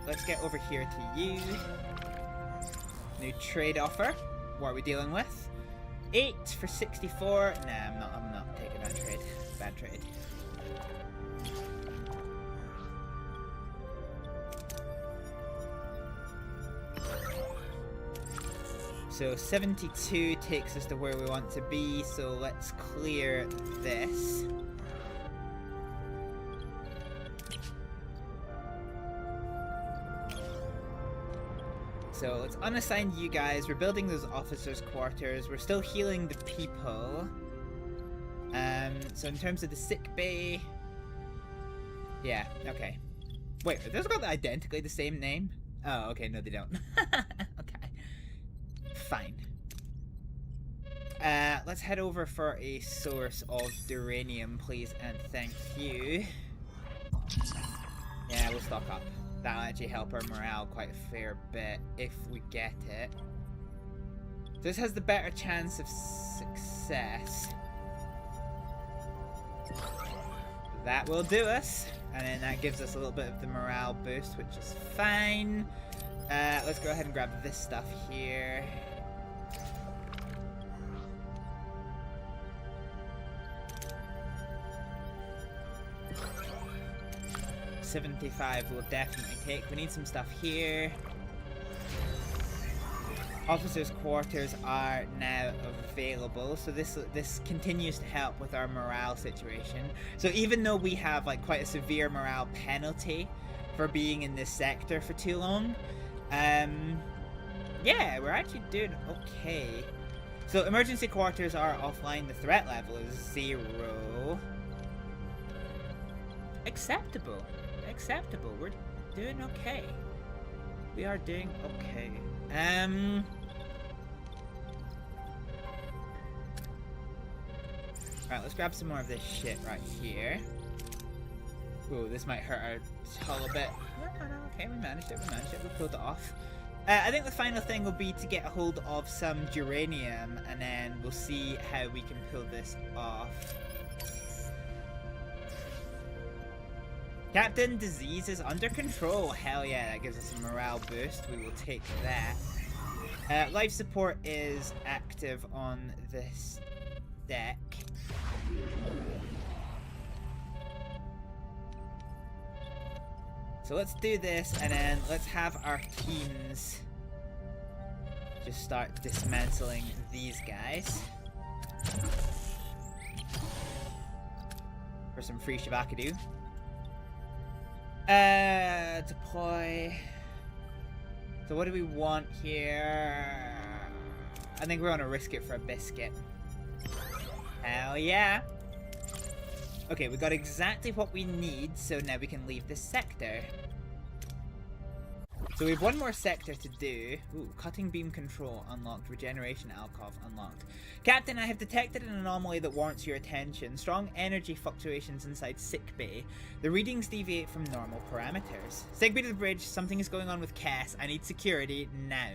Let's get over here to you. New trade offer. What are we dealing with? 8 for 64. Nah, I'm not taking that trade. Bad trade. So 72 takes us to where we want to be, so let's clear this. So let's unassign you guys. We're building those officers' quarters. We're still healing the people. So in terms of the sick bay... Yeah, okay. Wait, are those got identically the same name? Oh, okay, no they don't. Okay. Fine. Let's head over for a source of duranium, please, and thank you. Yeah, we'll stock up. That'll actually help our morale quite a fair bit if we get it. This has the better chance of success. That will do us. And then that gives us a little bit of the morale boost, which is fine. Let's go ahead and grab this stuff here. $75 will definitely take. We need some stuff here. Officers' quarters are now available, so this continues to help with our morale situation. So even though we have like quite a severe morale penalty for being in this sector for too long, yeah, we're actually doing okay. So emergency quarters are offline. The threat level is 0. Acceptable. Acceptable. We're doing okay. We are doing okay. Alright, let's grab some more of this shit right here. Ooh, this might hurt our hull a bit. No, okay, we managed it, we pulled it off. I think the final thing will be to get a hold of some geranium, and then we'll see how we can pull this off. Captain, disease is under control. Hell yeah, that gives us a morale boost. We will take that. Life support is active on this deck. So let's do this, and then let's have our teams just start dismantling these guys. For some free Shabakadu. Deploy. So what do we want here? I think we're gonna risk it for a biscuit. Hell yeah. Okay, we got exactly what we need, so now we can leave this sector. So we have one more sector to do. Ooh, cutting beam control unlocked. Regeneration alcove unlocked. Captain, I have detected an anomaly that warrants your attention. Strong energy fluctuations inside sickbay. The readings deviate from normal parameters. Sigbay to the bridge. Something is going on with Cass. I need security now.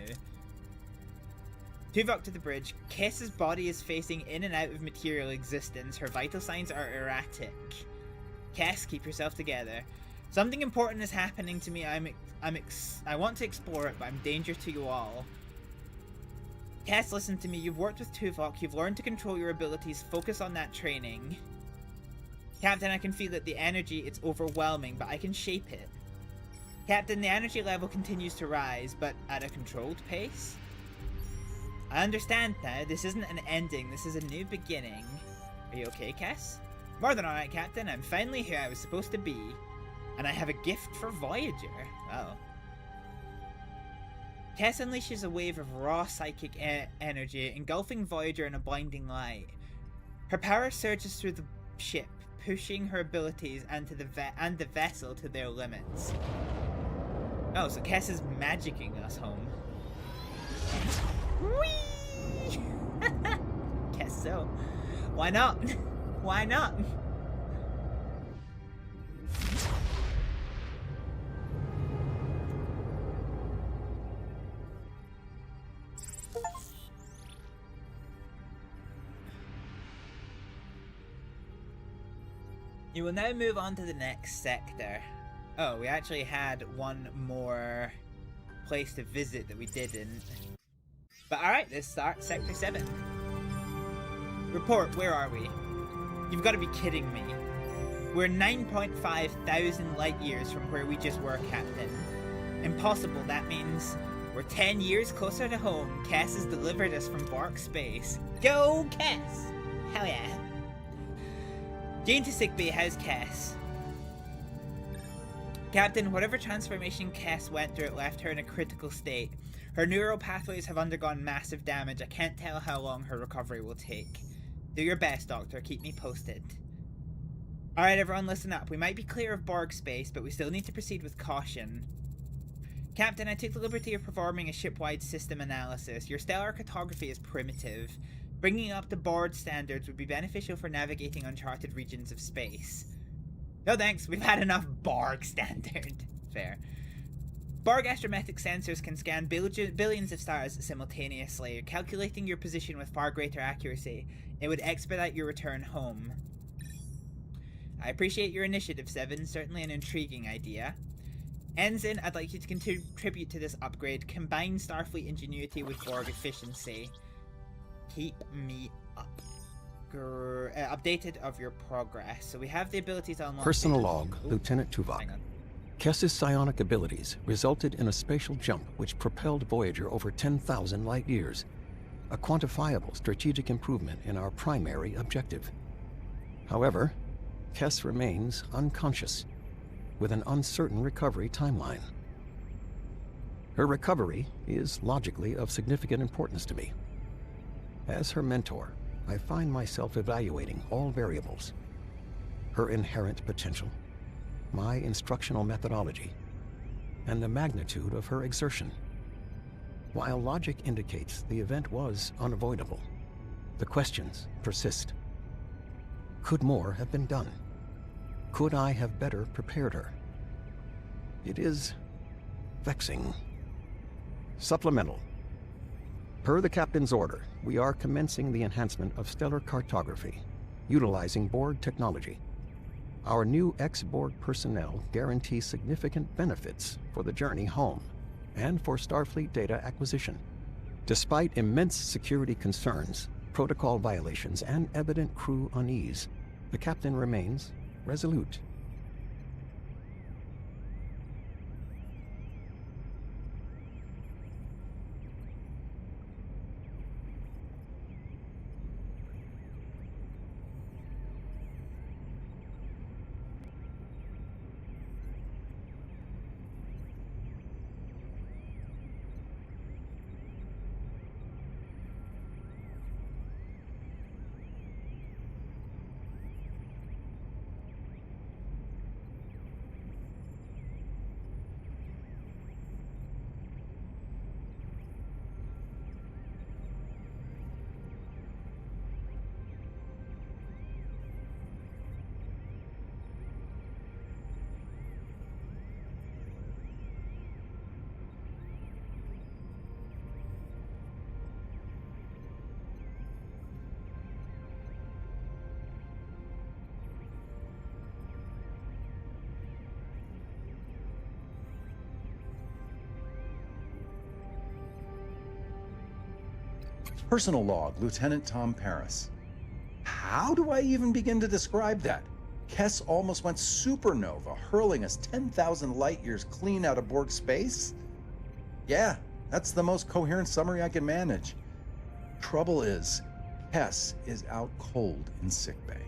Tuvok to the bridge. Cass's body is facing in and out of material existence. Her vital signs are erratic. Cass, keep yourself together. Something important is happening to me. I want to explore it, but I'm danger to you all. Cass, listen to me. You've worked with Tuvok. You've learned to control your abilities. Focus on that training. Captain, I can feel it. The energy, it's overwhelming, but I can shape it. Captain, the energy level continues to rise, but at a controlled pace. I understand now. This isn't an ending. This is a new beginning. Are you okay, Cass? More than alright, Captain. I'm finally here I was supposed to be. And I have a gift for Voyager. Oh. Cass unleashes a wave of raw psychic energy, engulfing Voyager in a blinding light. Her power surges through the ship, pushing her abilities and the vessel to their limits. Oh, so Cass is magicking us home. Whee! Guess so. Why not? Why not? You will now move on to the next sector. Oh, we actually had one more place to visit that we didn't. But alright, let's start Sector 7. Report, where are we? You've got to be kidding me. We're 9.5 thousand light years from where we just were, Captain. Impossible, that means we're 10 years closer to home. Cass has delivered us from Borg space. Go, Cass! Hell yeah. Jane to sickbay, how's Cass? Captain, whatever transformation Cass went through, it left her in a critical state. Her neural pathways have undergone massive damage. I can't tell how long her recovery will take. Do your best, Doctor. Keep me posted. Alright, everyone, listen up. We might be clear of Borg space, but we still need to proceed with caution. Captain, I took the liberty of performing a ship-wide system analysis. Your stellar cartography is primitive. Bringing up to Borg standards would be beneficial for navigating uncharted regions of space. No thanks, we've had enough Borg standard. Fair. Borg astrometric sensors can scan billions of stars simultaneously, calculating your position with far greater accuracy. It would expedite your return home. I appreciate your initiative, Seven. Certainly an intriguing idea. Ensign, I'd like you to contribute to this upgrade. Combine Starfleet ingenuity with Borg efficiency. Keep me up. Updated of your progress. So we have the ability to unlock... Personal log, Lieutenant Tuvok. Kess's psionic abilities resulted in a spatial jump which propelled Voyager over 10,000 light years. A quantifiable strategic improvement in our primary objective. However, Kess remains unconscious, with an uncertain recovery timeline. Her recovery is logically of significant importance to me. As her mentor, I find myself evaluating all variables. Her inherent potential, my instructional methodology, and the magnitude of her exertion. While logic indicates the event was unavoidable, the questions persist. Could more have been done? Could I have better prepared her? It is vexing. Supplemental. Per the captain's order, we are commencing the enhancement of stellar cartography, utilizing Borg technology. Our new ex-Borg personnel guarantee significant benefits for the journey home and for Starfleet data acquisition. Despite immense security concerns, protocol violations, and evident crew unease, the captain remains resolute. Personal log, Lieutenant Tom Paris. How do I even begin to describe that? Kess almost went supernova, hurling us 10,000 light years clean out of Borg space? Yeah, that's the most coherent summary I can manage. Trouble is, Hess is out cold in sickbay.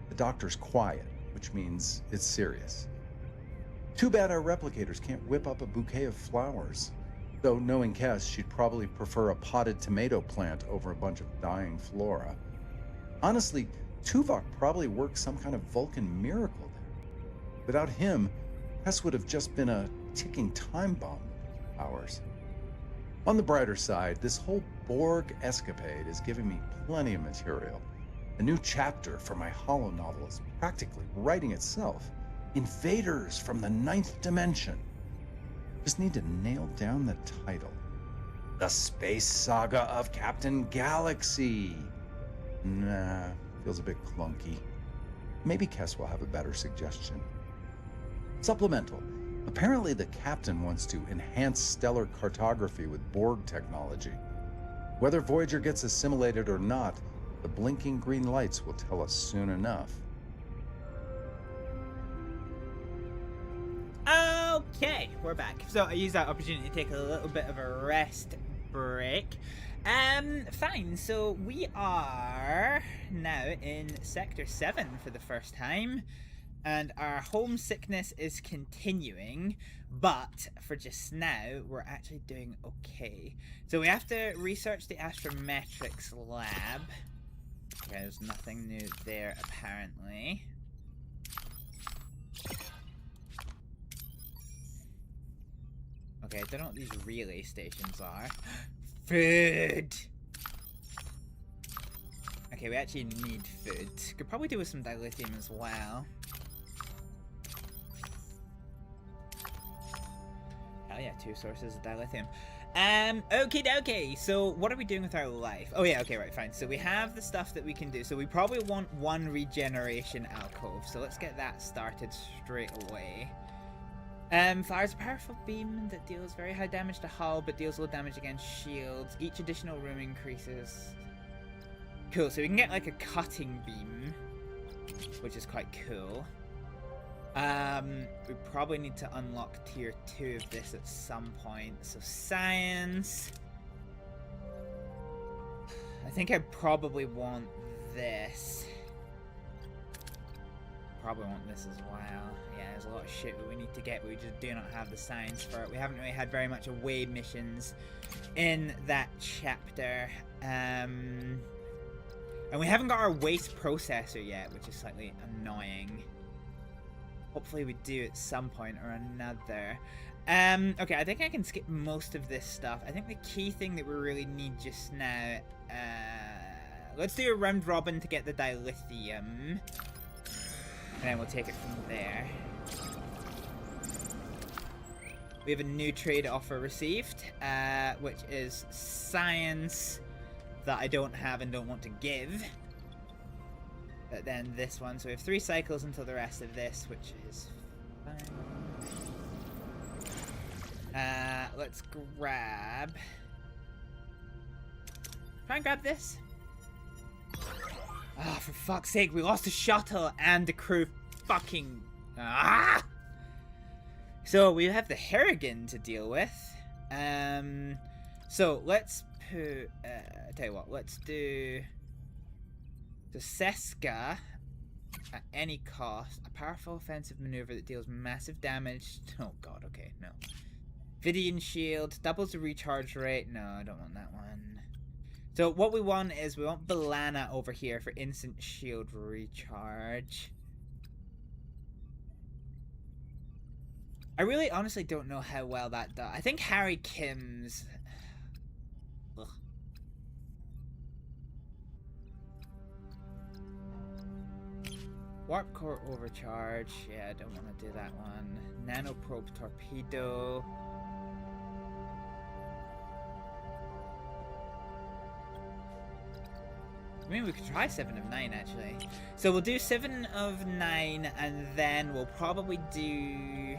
The doctor's quiet, which means it's serious. Too bad our replicators can't whip up a bouquet of flowers. Though knowing Kess, she'd probably prefer a potted tomato plant over a bunch of dying flora. Honestly, Tuvok probably worked some kind of Vulcan miracle there. Without him, Hess would have just been a ticking time bomb with powers. On the brighter side, this whole Borg escapade is giving me plenty of material. A new chapter for my holo novel is practically writing itself. Invaders from the 9th dimension. Just need to nail down the title. The Space Saga of Captain Galaxy. Nah, feels a bit clunky. Maybe Kess will have a better suggestion. Supplemental. Apparently the captain wants to enhance stellar cartography with Borg technology. Whether Voyager gets assimilated or not, the blinking green lights will tell us soon enough. Okay, we're back. So I used that opportunity to take a little bit of a rest break. Fine, so we are now in Sector 7 for the first time. And our homesickness is continuing, but for just now, we're actually doing okay. So we have to research the astrometrics lab. Okay, there's nothing new there, apparently. Okay, I don't know what these relay stations are. Food! Okay, we actually need food. Could probably do with some dilithium as well. Oh yeah, 2 sources of dilithium. Okie dokie, so what are we doing with our life? Oh yeah, okay, right, fine. So we have the stuff that we can do. So we probably want 1 regeneration alcove. So let's get that started straight away. Fires a powerful beam that deals very high damage to hull, but deals low damage against shields. Each additional room increases. Cool, so we can get like a cutting beam, which is quite cool. We probably need to unlock tier 2 of this at some point. So science. I think I probably want this. Probably want this as well. Yeah, there's a lot of shit that we need to get, but we just do not have the science for it. We haven't really had very much away missions in that chapter. And we haven't got our waste processor yet, which is slightly annoying. Hopefully we do at some point or another. Okay, I think I can skip most of this stuff. I think the key thing that we really need just now... let's do a round robin to get the dilithium. And then we'll take it from there. We have a new trade offer received, which is science that I don't have and don't want to give. But then this one, so we have 3 cycles until the rest of this, which is fine. Let's grab... Try and grab this. Ah, oh, for fuck's sake, we lost the shuttle and the crew fucking... Ah! So we have the Harrigan to deal with. So let's put... tell you what, let's do... The Seska, at any cost, a powerful offensive maneuver that deals massive damage. Oh god, okay, no. Vidian shield, doubles the recharge rate. No, I don't want that one. So what we want is, we want Balana over here for instant shield recharge. I really honestly don't know how well that does. I think Harry Kim's... Ugh. Warp core overcharge. Yeah, I don't want to do that one. Nanoprobe torpedo. I mean, we could try 7 of 9 actually. So we'll do 7 of 9, and then we'll probably do...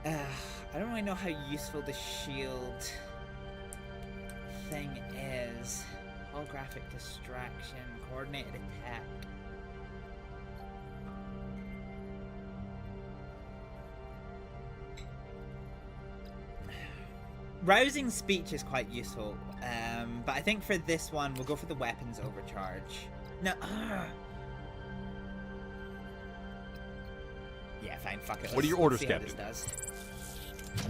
I don't really know how useful the shield thing is. Holographic distraction, coordinated attack. rousing speech is quite useful, but I think for this one we'll go for the weapons overcharge. No. Yeah, fine. Fuck it. What are your orders, Captain?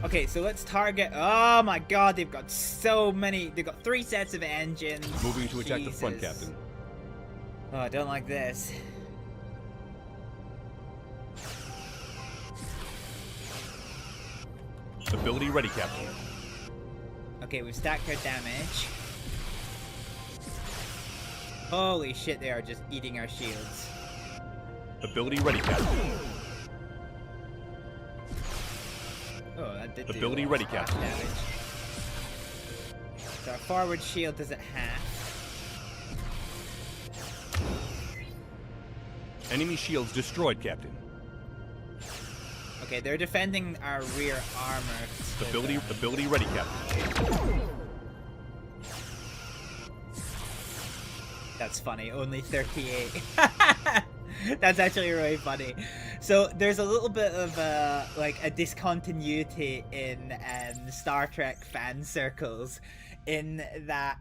Okay, so let's target. Oh my God, they've got so many. They've got 3 sets of engines. Moving to attack the front, Captain. Oh, I don't like this. Ability ready, Captain. Okay, we've stacked our damage. Holy shit, they are just eating our shields. Ability ready, Captain. Oh, that did Ability do ready, splash Captain. damage. So our forward shield is at half. Enemy shields destroyed, Captain. Okay, they're defending our rear armor. Ability ready, Captain. That's funny. Only 38. That's actually really funny. So there's a little bit of like a discontinuity in Star Trek fan circles, in that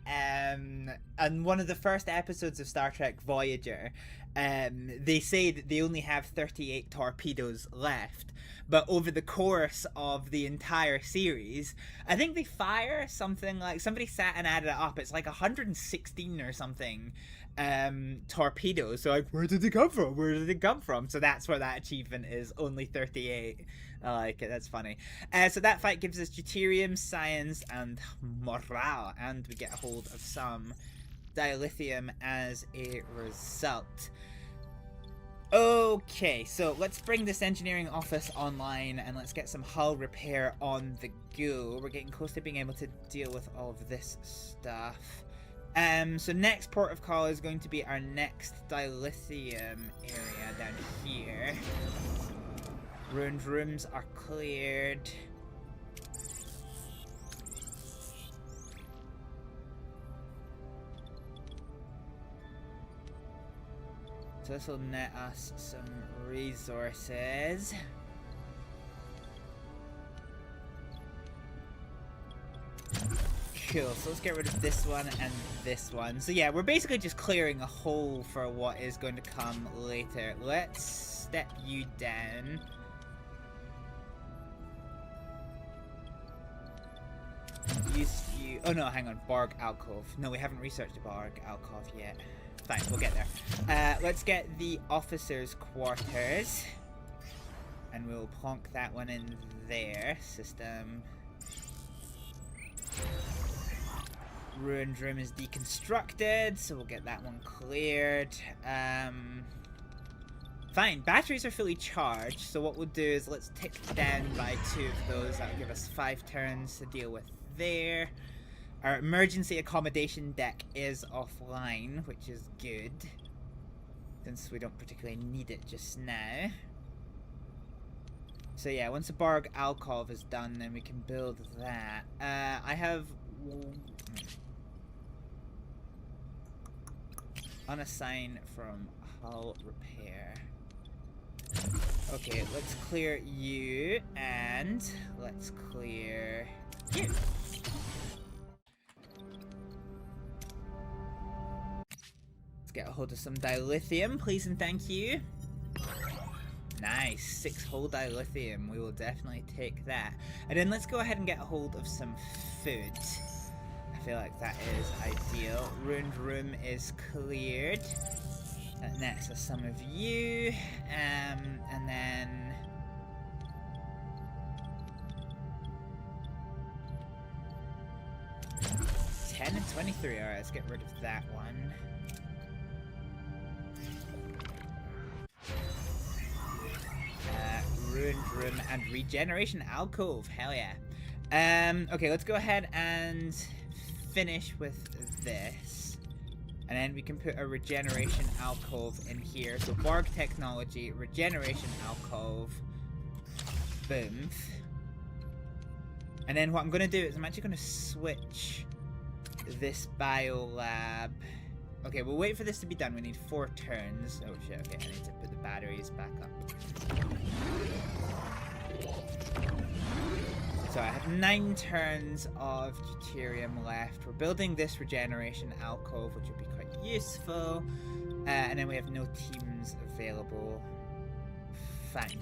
on one of the first episodes of Star Trek Voyager, they say that they only have 38 torpedoes left. But over the course of the entire series, I think they fire something like, somebody sat and added it up, it's like 116 or something torpedoes. So like, where did they come from? Where did they come from? So that's where that achievement is, only 38. I like it, that's funny. So that fight gives us deuterium, science, and morale, and we get a hold of some dilithium as a result. Okay, so let's bring this engineering office online and let's get some hull repair on the go. We're getting close to being able to deal with all of this stuff. So next port of call is going to be our next dilithium area down here. Ruined rooms are cleared. So this will net us some resources. Cool, so let's get rid of this one and this one. So yeah, we're basically just clearing a hole for what is going to come later. Let's step you down. Oh no, hang on, Borg alcove. No, we haven't researched the Borg alcove yet. Fine, we'll get there. Let's get the officers' quarters. And we'll plonk that one in there. System. Ruined room is deconstructed, so we'll get that one cleared. Fine, batteries are fully charged, so what we'll do is let's tick down by 2 of those. That'll give us 5 turns to deal with there. Our emergency accommodation deck is offline, which is good, since we don't particularly need it just now. So yeah, once the Borg alcove is done, then we can build that. I have unassign from hull repair. Okay, let's clear you, and let's clear you. Let's get a hold of some dilithium, please and thank you. Nice, 6 whole dilithium. We will definitely take that. And then let's go ahead and get a hold of some food. I feel like that is ideal. Ruined room is cleared. That nets us some of you. And then... $10 and 23. Alright, let's get rid of that one. Ruined room and regeneration alcove. Hell yeah. Okay, let's go ahead and finish with this. And then we can put a regeneration alcove in here. So Borg technology, regeneration alcove. Boom. And then what I'm going to do is I'm actually going to switch this biolab. Okay, we'll wait for this to be done. We need 4 turns. Oh shit, okay, I need to put the batteries back up. So I have 9 turns of deuterium left. We're building this regeneration alcove, which would be quite useful. And then we have no teams available. Fine.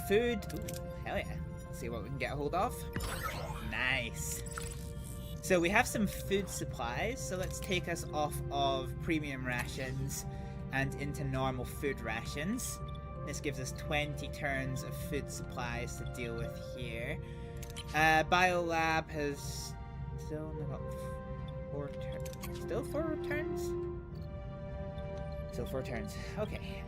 Food. Ooh, hell yeah. Let's see what we can get a hold of. Nice. So we have some food supplies, so let's take us off of premium rations and into normal food rations. This gives us 20 turns of food supplies to deal with here. Biolab has still only got 4 turns. Still 4 turns? Still 4 turns. Okay.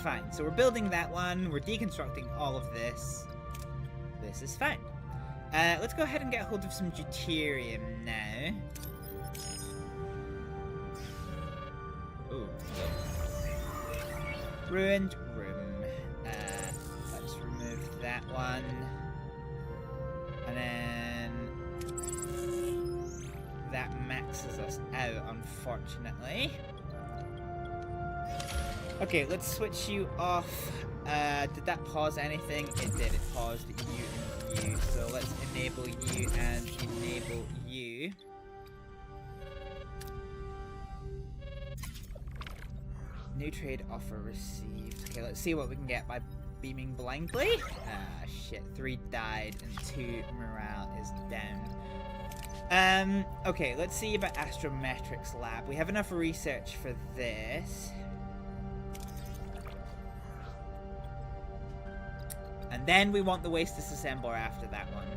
Fine. So we're building that one. We're deconstructing all of this. This is fine. Let's go ahead and get a hold of some deuterium now. Ooh. Ruined room. Let's remove that one. And then that maxes us out, unfortunately. Okay, let's switch you off. Did that pause anything? It did. It paused you and you. So let's enable you and enable you. New trade offer received. Okay, let's see what we can get by beaming blindly. Ah, shit. 3 died and 2 morale is down. Okay, let's see about Astrometrics Lab. We have enough research for this. And then we want the waste disassembler after that one.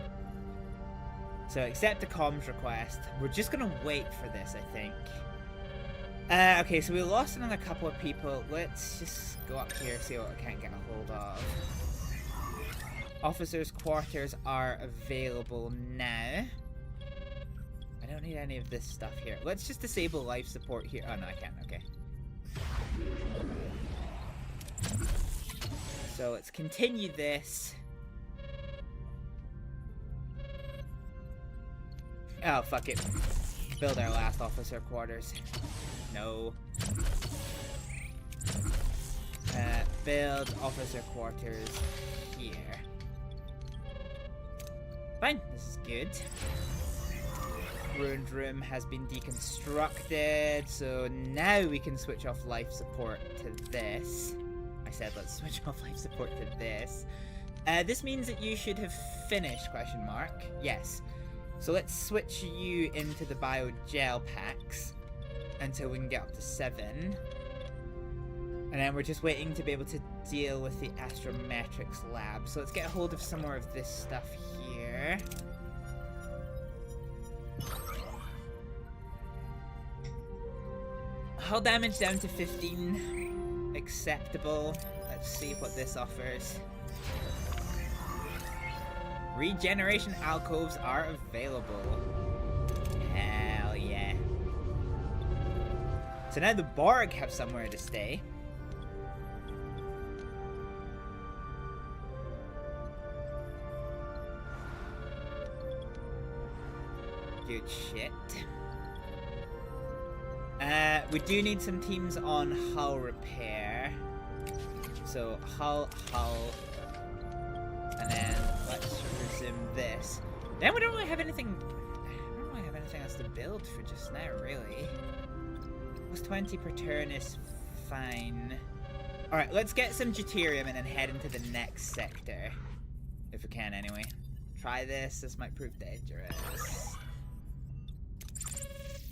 So accept the comms request. We're just gonna wait for this, I think. Okay, so we lost another couple of people. Let's just go up here, see what we can't get a hold of. Officers' quarters are available now. I don't need any of this stuff here. Let's just disable life support here. Oh, no, I can't. Okay. So let's continue this. Oh, fuck it. Build our last officer quarters. No. Build officer quarters here. Fine, this is good. Ruined room has been deconstructed, so now we can switch off life support to this. I said let's switch off life support to this. This means that you should have finished, question mark. Yes. So let's switch you into the bio-gel packs until we can get up to 7. And then we're just waiting to be able to deal with the Astrometrics Lab. So let's get a hold of some more of this stuff here. Hull damage down to 15. Acceptable. Let's see what this offers. Regeneration alcoves are available. Hell yeah. So now the Borg have somewhere to stay. Good shit. We do need some teams on hull repair. So hull, and then let's resume this. Then we don't really have anything. I don't really have anything else to build for just now, really. Plus 20 per turn is fine. All right, let's get some deuterium and then head into the next sector, if we can, anyway. Try this. This might prove dangerous.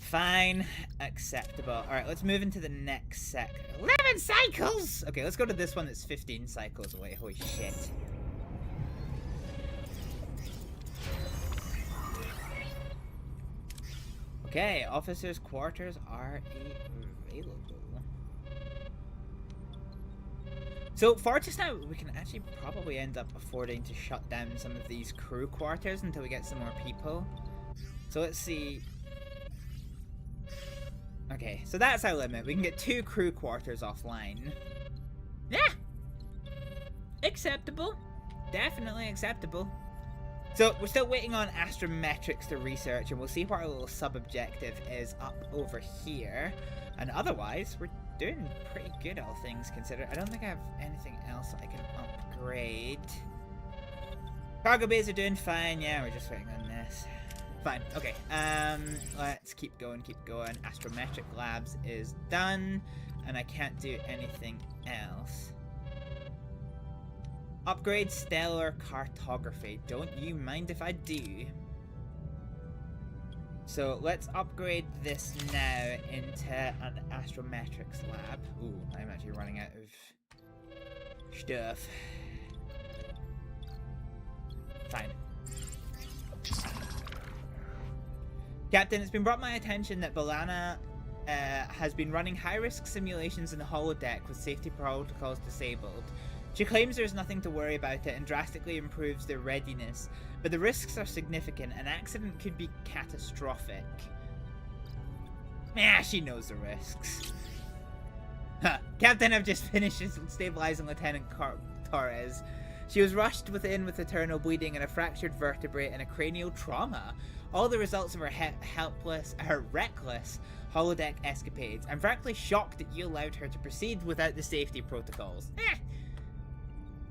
Fine. Acceptable. Alright, let's move into the next sector. 11 cycles! Okay, let's go to this one that's 15 cycles away. Holy shit. Okay, officers' quarters are available. So, for just now, we can actually probably end up affording to shut down some of these crew quarters until we get some more people. So, let's see. Okay, so that's our limit. We can get 2 crew quarters offline. Yeah! Acceptable. Definitely acceptable. So, we're still waiting on Astrometrics to research, and we'll see what our little sub-objective is up over here. And otherwise, we're doing pretty good, all things considered. I don't think I have anything else I can upgrade. Cargo bays are doing fine. Yeah, we're just waiting on this. Fine. Okay. Let's keep going. Astrometric labs is done, and I can't do anything else. Upgrade stellar cartography. Don't you mind if I do? So let's upgrade this now into an astrometrics lab. Ooh, I'm actually running out of stuff. Fine. Captain, it's been brought to my attention that B'Elanna has been running high-risk simulations in the holodeck with safety protocols disabled. She claims there's nothing to worry about it and drastically improves their readiness, but the risks are significant. An accident could be catastrophic. She knows the risks. Huh. Captain, I've just finished stabilizing Lieutenant Torres. She was rushed within with internal bleeding and a fractured vertebrae and a cranial trauma. All the results of her reckless holodeck escapades. I'm frankly shocked that you allowed her to proceed without the safety protocols.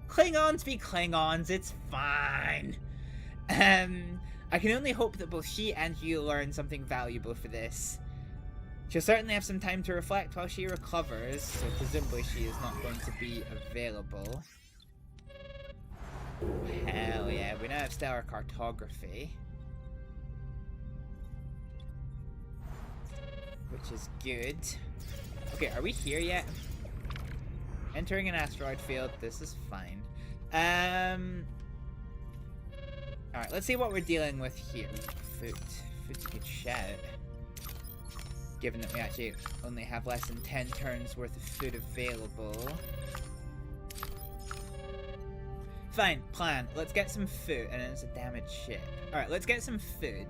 Klingons be Klingons, it's fine. I can only hope that both she and you learn something valuable for this. She'll certainly have some time to reflect while she recovers, so presumably she is not going to be available. Hell yeah, we now have stellar cartography. Which is good. Okay, are we here yet? Entering an asteroid field, this is fine. Alright, let's see what we're dealing with here. Food. Food's a good shout. Given that we actually only have less than 10 turns worth of food available. Fine, plan. Let's get some food. And then it's a damaged ship. Alright, let's get some food.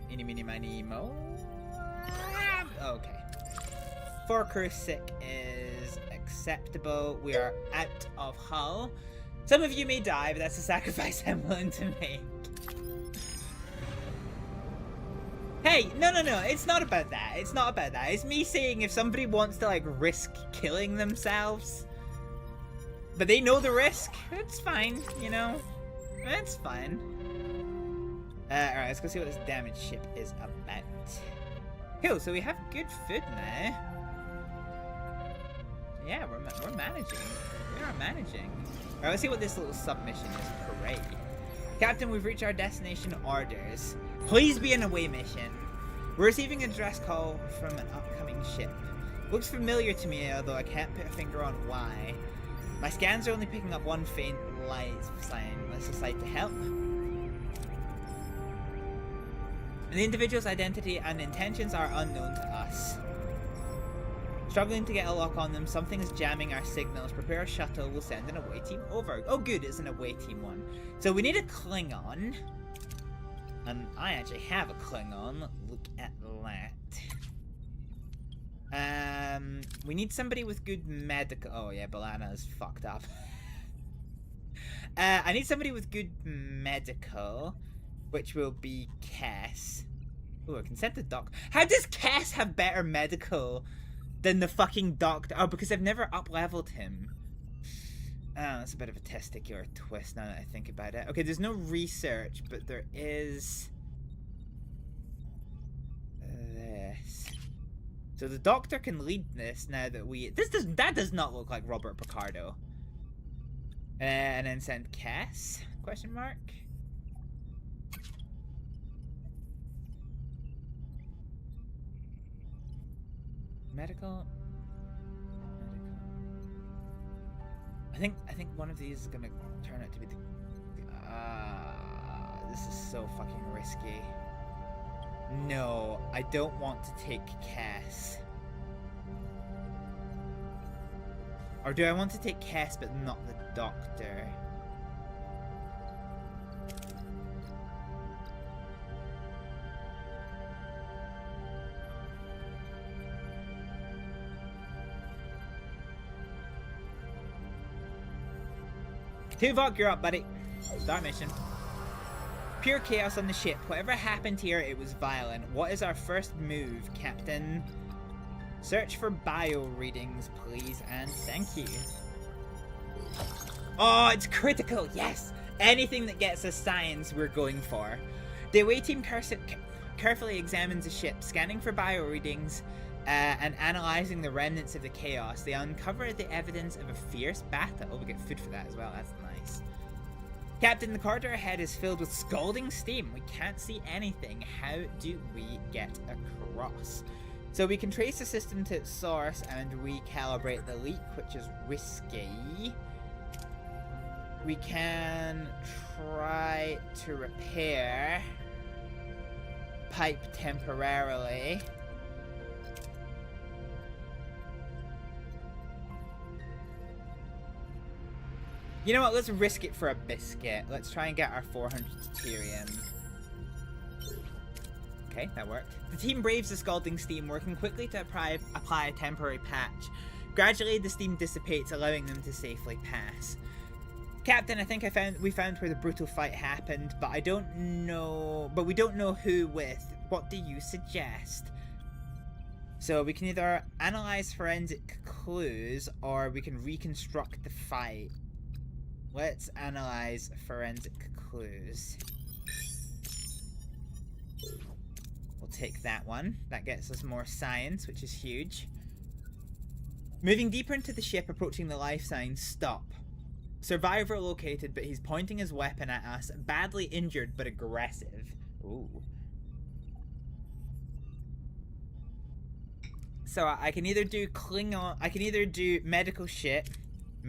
Eeny, meeny, miny, mo. Okay. 4 crew sick is acceptable. We are out of hull. Some of you may die, but that's a sacrifice I'm willing to make. Hey, no, it's not about that. It's not about that. It's me saying if somebody wants to, like, risk killing themselves, but they know the risk, it's fine, you know? It's fine. Alright, let's go see what this damaged ship is about. Cool, so we have good food now. Yeah, we're managing. We are managing. Alright, let's see what this little submission is. Great. Captain, we've reached our destination orders. Please be an away mission. We're receiving a distress call from an upcoming ship. Looks familiar to me, although I can't put a finger on why. My scans are only picking up one faint light sign. Let's decide to help. The individual's identity and intentions are unknown to us. Struggling to get a lock on them, something is jamming our signals. Prepare a shuttle, we'll send an away team over. Oh good, it's an away team one. So we need a Klingon. And I actually have a Klingon. Look at that. We need somebody with good medical... Oh yeah, B'Elanna is fucked up. I need somebody with good medical, which will be Cass. Oh, a consented doc. How does Cass have better medical than the fucking doctor? Oh, because I've never up-leveled him. Oh, that's a bit of a testicular twist now that I think about it. Okay, there's no research, but there is... this. So the doctor can lead this now that we... That does not look like Robert Picardo. And then send Cass? Question mark? Medical. I think one of these is gonna turn out to be the. This is so fucking risky. No, I don't want to take Cass. Or do I want to take Cass but not the doctor? Tuvok, you're up, buddy. Start mission. pure chaos on the ship. Whatever happened here, it was violent. What is our first move, Captain? Search for bio readings, please, and thank you. Oh, it's critical, yes! Anything that gets us science, we're going for. The away team carefully examines the ship, scanning for bio readings and analysing the remnants of the chaos. They uncover the evidence of a fierce battle. Oh, we get food for that as well, that's nice. Captain, the corridor ahead is filled with scalding steam. We can't see anything. How do we get across? So we can trace the system to its source and recalibrate the leak, which is risky. We can try to repair pipe temporarily. You know what, let's risk it for a biscuit. Let's try and get our 400 deuterium. Okay, that worked. The team braves the scalding steam, working quickly to apply a temporary patch. Gradually, the steam dissipates, allowing them to safely pass. Captain, I think we found where the brutal fight happened, but we don't know who with. What do you suggest? So we can either analyze forensic clues, or we can reconstruct the fight. Let's analyze forensic clues. We'll take that one. That gets us more science, which is huge. Moving deeper into the ship, approaching the life sign, stop. Survivor located, but he's pointing his weapon at us. Badly injured, but aggressive. Ooh. So I can either do Klingon, I can either do medical shit,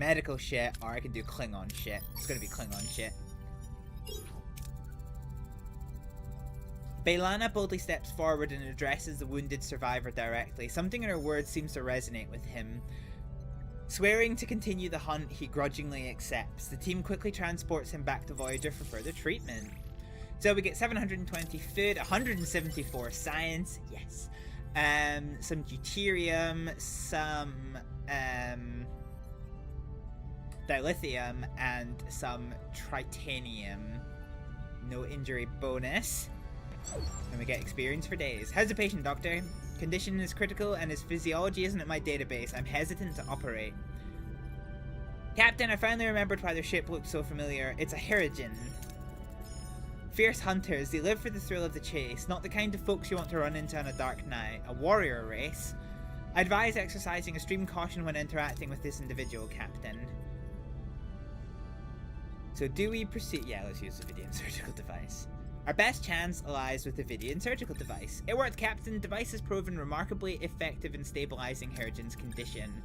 or I can do Klingon shit. It's gonna be Klingon shit. B'Elanna boldly steps forward and addresses the wounded survivor directly. Something in her words seems to resonate with him. Swearing to continue the hunt, he grudgingly accepts. The team quickly transports him back to Voyager for further treatment. So we get 720 food, 174 science, yes. Some deuterium, some dilithium, and some tritanium. No injury bonus. And we get experience for days. How's the patient, doctor? Condition is critical and his physiology isn't at my database. I'm hesitant to operate. Captain, I finally remembered why their ship looked so familiar. It's a Hibblejaybob. Fierce hunters, they live for the thrill of the chase, not the kind of folks you want to run into on a dark night. A warrior race. I advise exercising extreme caution when interacting with this individual, Captain. So do we proceed? Yeah, let's use the Vidian surgical device. Our best chance lies with the Vidian surgical device. It worked, Captain. Device has proven remarkably effective in stabilizing Hibblejaybo's condition.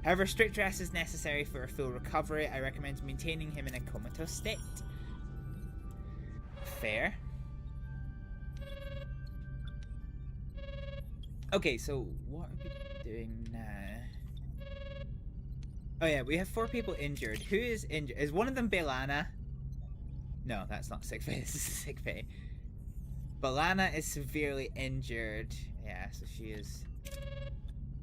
However, strict rest is necessary for a full recovery. I recommend maintaining him in a comatose state. Fair. Okay, so what are we doing now? Oh yeah, we have 4 people injured. Who is injured? Is one of them B'Elanna? No, that's not sick pay. This is sick pay. B'Elanna is severely injured. Yeah, so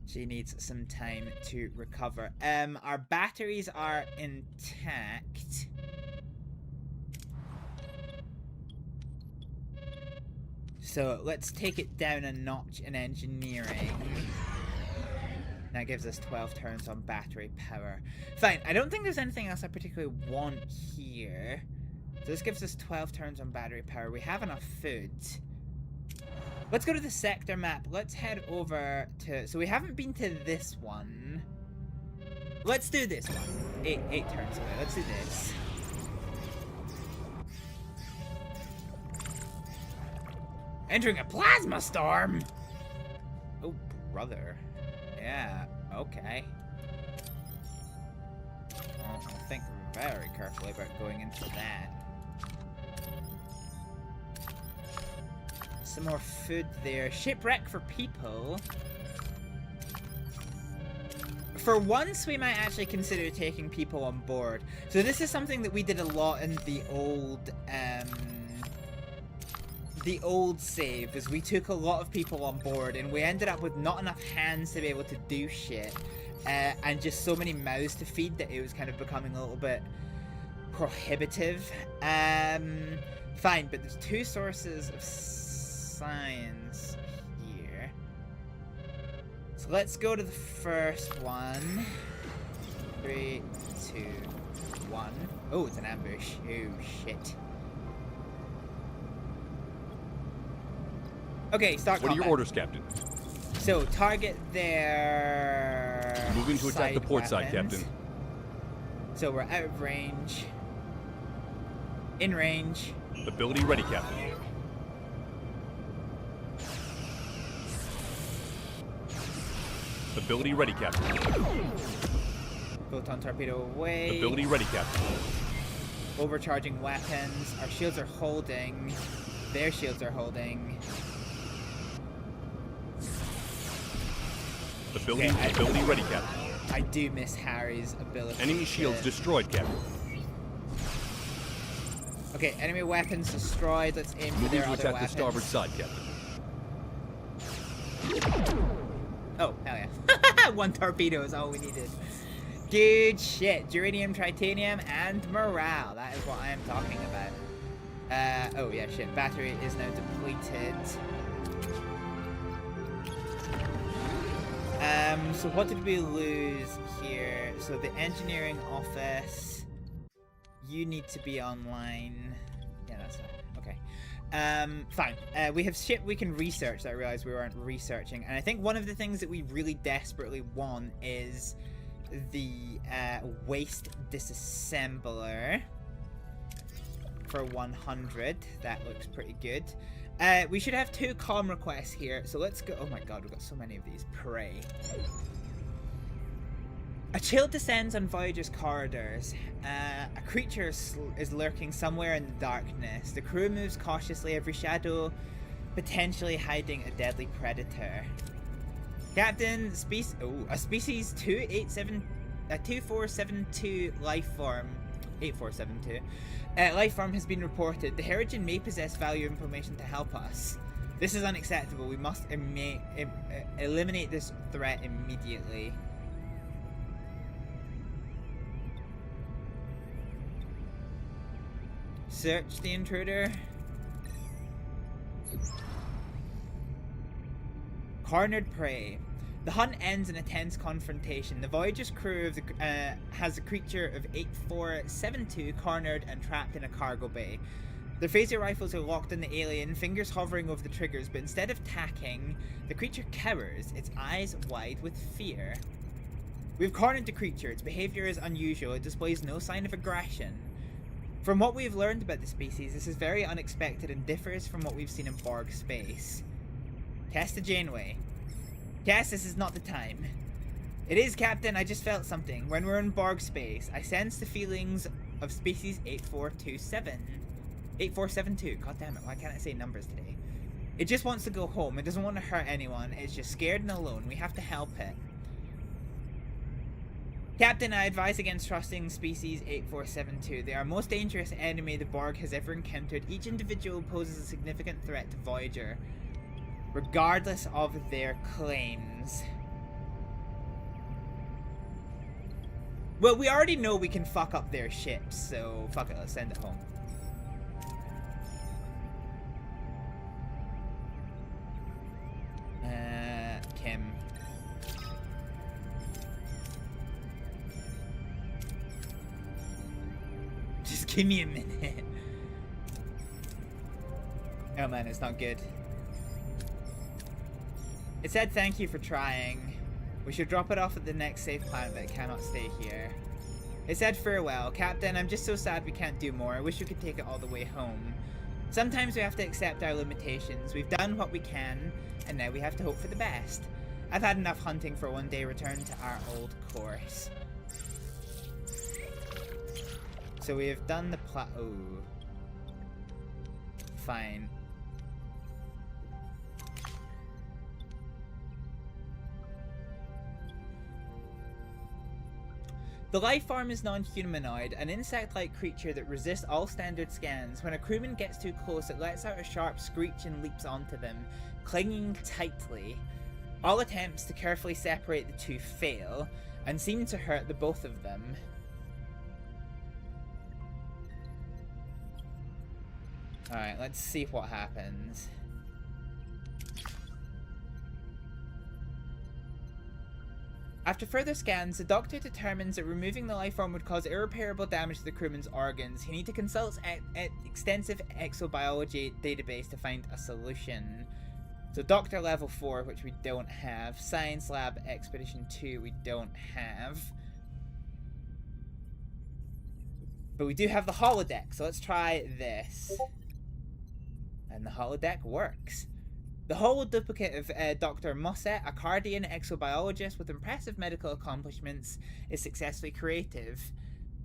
she needs some time to recover. Our batteries are intact. So let's take it down a notch in engineering. That gives us 12 turns on battery power. Fine, I don't think there's anything else I particularly want here. So this gives us 12 turns on battery power. We have enough food. Let's go to the sector map. Let's head over to... So we haven't been to this one. Let's do this one. 8 turns away. Let's do this. Entering a plasma storm! Oh, brother. Yeah, okay. I'll think very carefully about going into that. Some more food there. Shipwreck for people. For once, we might actually consider taking people on board. So this is something that we did a lot in the old save, is we took a lot of people on board and we ended up with not enough hands to be able to do shit, and just so many mouths to feed that it was kind of becoming a little bit prohibitive. Fine, but there's two sources of science here. So let's go to the first one. 3, 2, 1. Oh, it's an ambush. Oh, shit. Okay, start What are combat. your orders, Captain? So, target their... Moving to attack the port side, weapons. Captain. So we're out of range. In range. Ability ready, Captain. Ability ready, Captain. Photon torpedo away. Ability ready, Captain. Overcharging weapons. Our shields are holding. Their shields are holding. Ability ready, Captain. I do miss Harry's ability. Enemy shields destroyed, Captain. Okay, enemy weapons destroyed. Let's aim for Moving their to other attack weapons. the starboard side, Captain. Oh, hell yeah. One torpedo is all we needed. Good shit. Duranium, titanium, and morale. That is what I am talking about. Oh yeah, shit. Battery is now depleted. So what did we lose here? So the engineering office, you need to be online. Yeah, that's fine. Okay. Fine. We have shit we can research that I realized we weren't researching. And I think one of the things that we really desperately want is the waste disassembler for 100. That looks pretty good. We should have 2 comm requests here, so let's go. Oh my god, we've got so many of these. Pray. A chill descends on Voyager's corridors. A creature is lurking somewhere in the darkness. The crew moves cautiously, every shadow potentially hiding a deadly predator. Captain, a species 2472 life form. 8472. Life form has been reported. The Herogen may possess valuable information to help us. This is unacceptable. We must eliminate this threat immediately. Search the intruder. Cornered prey. The hunt ends in a tense confrontation. The Voyager's crew of has a creature of 8472 cornered and trapped in a cargo bay. Their phaser rifles are locked on the alien, fingers hovering over the triggers, but instead of attacking, the creature cowers, its eyes wide with fear. We've cornered the creature. Its behavior is unusual. It displays no sign of aggression. From what we've learned about the species, this is very unexpected and differs from what we've seen in Borg space. Test the Janeway. Yes, this is not the time. It is, Captain. I just felt something. When we're in Borg space, I sense the feelings of species 8427. 8472. God damn it, why can't I say numbers today? It just wants to go home. It doesn't want to hurt anyone. It's just scared and alone. We have to help it. Captain, I advise against trusting species 8472. They are most dangerous enemy the Borg has ever encountered. Each individual poses a significant threat to Voyager, regardless of their claims. Well, we already know we can fuck up their ships, so fuck it, let's send it home. Kim. Just give me a minute. Oh man, it's not good. It said thank you for trying. We should drop it off at the next safe planet, but it cannot stay here. It said farewell. Captain, I'm just so sad we can't do more. I wish we could take it all the way home. Sometimes we have to accept our limitations. We've done what we can, and now we have to hope for the best. I've had enough hunting for one day return to our old course. So we have done the oh. Fine. The life form is non-humanoid, an insect-like creature that resists all standard scans. When a crewman gets too close, it lets out a sharp screech and leaps onto them, clinging tightly. All attempts to carefully separate the two fail, and seem to hurt the both of them. Alright, let's see what happens. After further scans, the doctor determines that removing the life form would cause irreparable damage to the crewman's organs. He needs to consult an extensive exobiology database to find a solution. So Doctor Level 4, which we don't have. Science Lab Expedition 2, we don't have. But we do have the holodeck, so let's try this. And the holodeck works. The holoduplicate of Dr. Mossett, a Cardian exobiologist with impressive medical accomplishments, is successfully creative.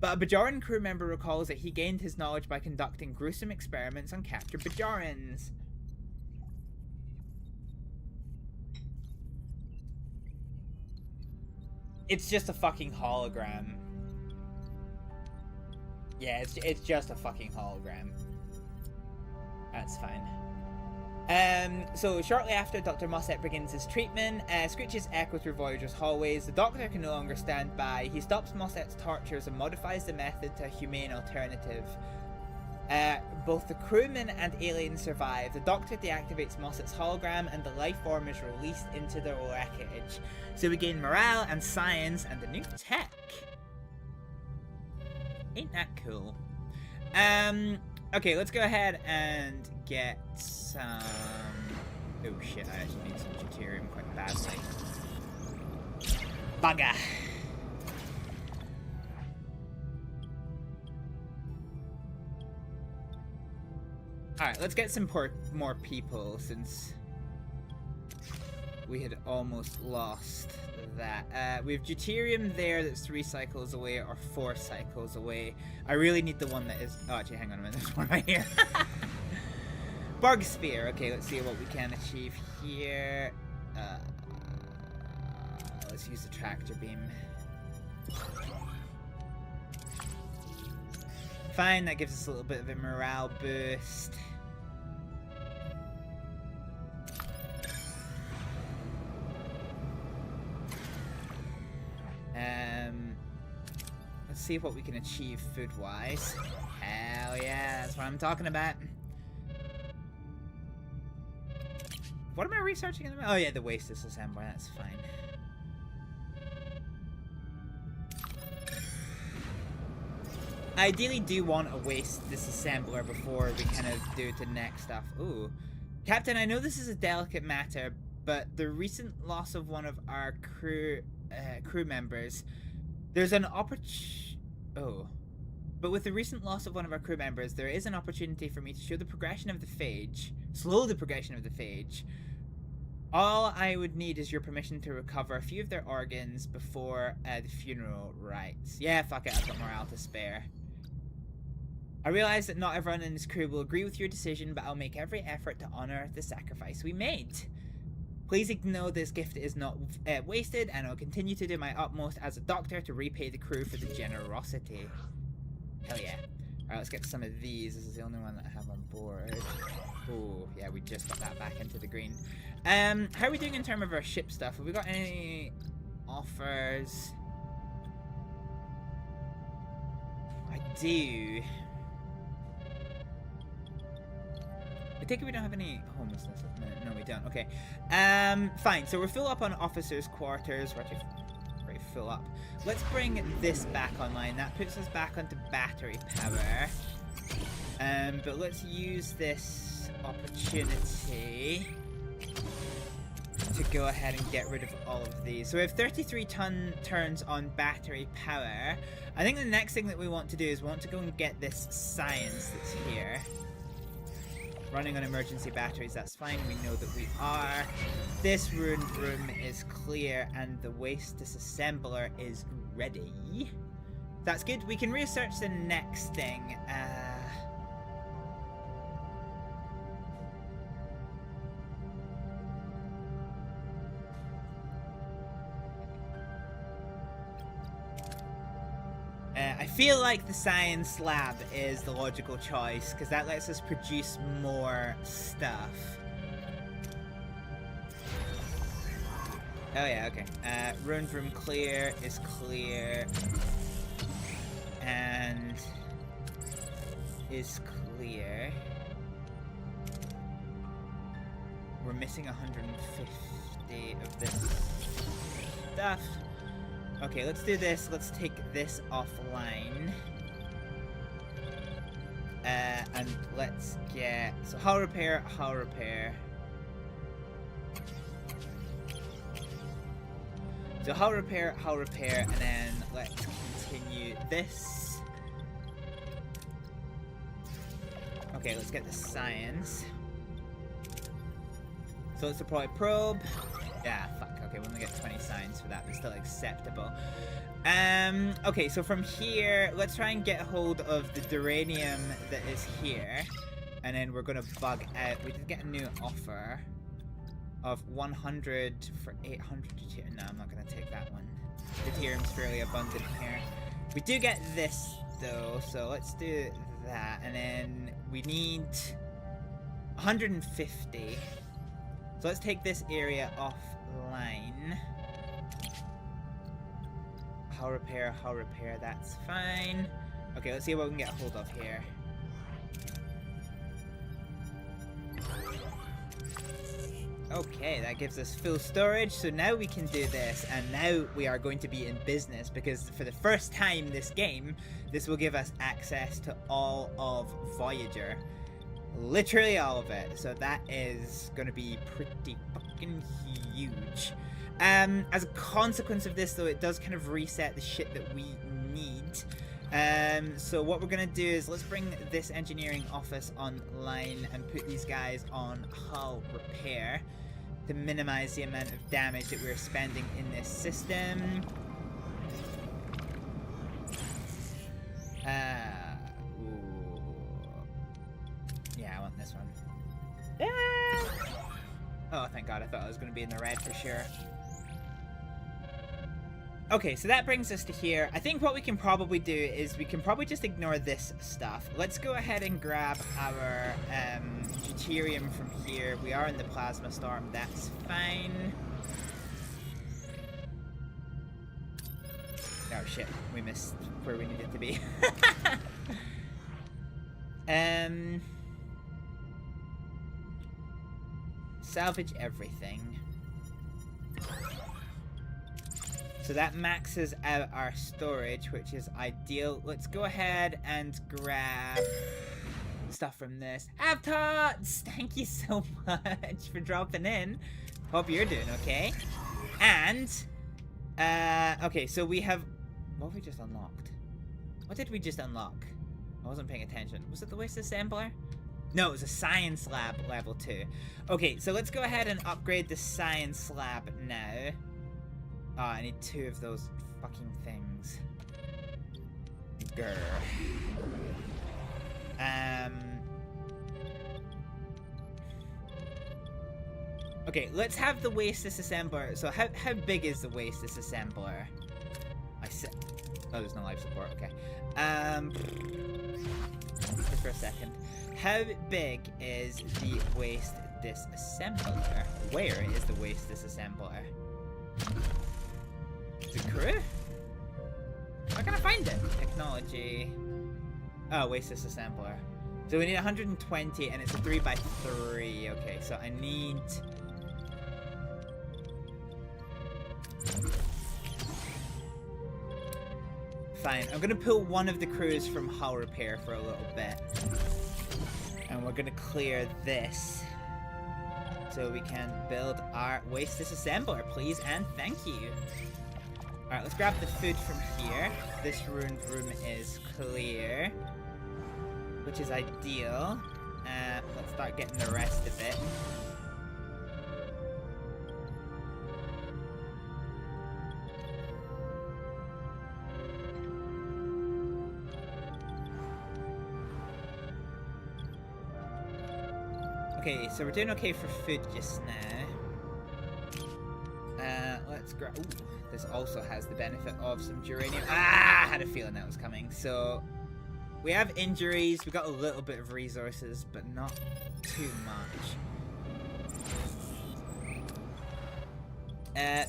But a Bajoran crew member recalls that he gained his knowledge by conducting gruesome experiments on captured Bajorans. It's just a fucking hologram. Yeah, it's just a fucking hologram. That's fine. So shortly after Dr. Mossett begins his treatment, screeches echo through Voyager's hallways. The Doctor can no longer stand by. He stops Mossett's tortures and modifies the method to a humane alternative. Both the crewmen and aliens survive. The Doctor deactivates Mossett's hologram and the life form is released into the wreckage. So we gain morale and science and a new tech. Ain't that cool? Okay, let's go ahead and get some... Oh shit, I actually need some deuterium quite badly. Bugger! Alright, let's get some more people since we had almost lost that. We have deuterium there that's 3 cycles away or 4 cycles away. I really need the one that is... Oh, actually, hang on a minute. There's one right here. Barg Sphere. Okay, let's see what we can achieve here. Let's use the tractor beam. Fine, that gives us a little bit of a morale boost. Let's see what we can achieve food-wise. Hell yeah, that's what I'm talking about. What am I researching? Oh yeah, the waste disassembler, that's fine. I ideally do want a waste disassembler before we kind of do the next stuff. Ooh. Captain, I know this is a delicate matter, but the recent loss of one of our crew members, there's an But with the recent loss of one of our crew members, there is an opportunity for me to show the progression of the phage, slow the progression of the phage. All I would need is your permission to recover a few of their organs before the funeral rites. Yeah, fuck it, I've got morale to spare. I realize that not everyone in this crew will agree with your decision, but I'll make every effort to honor the sacrifice we made. Please know this gift is not wasted, and I'll continue to do my utmost as a doctor to repay the crew for the generosity. Hell yeah. Alright, let's get some of these. This is the only one that I have on board. Oh, yeah, we just got that back into the green. How are we doing in terms of our ship stuff? Have we got any offers? I do. I take it we don't have any homelessness at the minute. No, we don't. Okay. Fine. So we're full up on officers' quarters. We're actually pretty full up. Let's bring this back online. That puts us back onto battery power. But let's use this opportunity to go ahead and get rid of all of these. So we have 33 turns on battery power. I think the next thing that we want to do is we want to go and get this science that's here. Running on emergency batteries, that's fine, we know that we are. This ruined room is clear and the waste disassembler is ready. That's good, we can research the next thing. I feel like the science lab is the logical choice, because that lets us produce more stuff. Oh yeah, okay. Ruined room clear is clear. And is clear. missing 150 of this stuff. Okay, let's do this. Let's take this offline. And let's get... So hull repair, hull repair. So hull repair, and then let's continue this. Okay, let's get the science. So let's deploy probe. Yeah, fuck. Okay, we only get 20 science for that, but still acceptable. Okay, so from here, let's try and get hold of the duranium that is here. And then we're gonna bug out. We did get a new offer of 100 for 800 deuterium. No, I'm not gonna take that one. Deuterium's fairly abundant here. We do get this though, so let's do that. And then we need 150. So let's take this area offline. Hull repair, that's fine. Okay, let's see what we can get hold of here. Okay, that gives us full storage, so now we can do this, and now we are going to be in business, because for the first time this game, this will give us access to all of Voyager. Literally all of it, so that is going to be pretty fucking huge. As a consequence of this, though, it does kind of reset the shit that we need. So what we're going to do is let's bring this engineering office online and put these guys on hull repair to minimize the amount of damage that we're spending in this system. Ooh. Yeah, I want this one. Oh, thank God, I thought I was going to be in the red for sure. Okay, so that brings us to here. I think what we can probably do is we can probably just ignore this stuff. Let's go ahead and grab our deuterium from here. We are in the plasma storm, that's fine. Oh shit, we missed where we needed to be. Salvage everything. So that maxes out our storage, which is ideal. Let's go ahead and grab stuff from this. Avtots! Thank you so much for dropping in. Hope you're doing okay. And, okay, so we have... What have we just unlocked? What did we just unlock? I wasn't paying attention. Was it the waste assembler? No, it was a science lab level 2. Okay, so let's go ahead and upgrade the science lab now. Oh, I need 2 of those fucking things. Grr. Okay, let's have the waste disassembler. So how big is the waste disassembler? Oh, there's no life support, okay. Just for a second. How big is the waste disassembler? Where is the waste disassembler? The crew? Where can I find it? Technology. Oh, waste disassembler. So we need 120 and it's a 3x3. Okay, so I need... Fine, I'm gonna pull one of the crews from hull repair for a little bit. And we're gonna clear this. So we can build our waste disassembler, please, and thank you. Alright, let's grab the food from here. This ruined room is clear, which is ideal. Let's start getting the rest of it. Okay, so we're doing okay for food just now. Let's grab... Ooh, this also has the benefit of some uranium. Ah, I had a feeling that was coming. So, we have injuries. We got a little bit of resources, but not too much.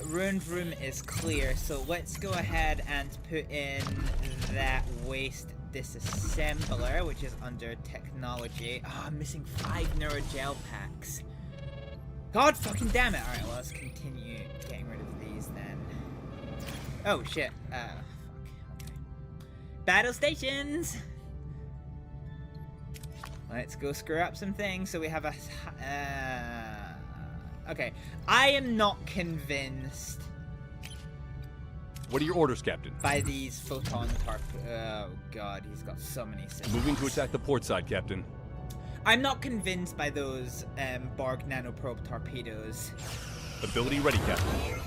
Ruined room is clear, so let's go ahead and put in that waste disassembler, which is under technology. Oh, I'm missing 5 neurogel packs. God fucking damn it. Alright, well, let's continue getting rid of these then. Oh, shit. Fuck. Okay. Battle stations! Let's go screw up some things so we have a... okay. I am not convinced... What are your orders, Captain? By these photon oh god, he's got so many systems. Moving to attack the port side, Captain. I'm not convinced by those Borg nanoprobe torpedoes. Ability ready, Captain.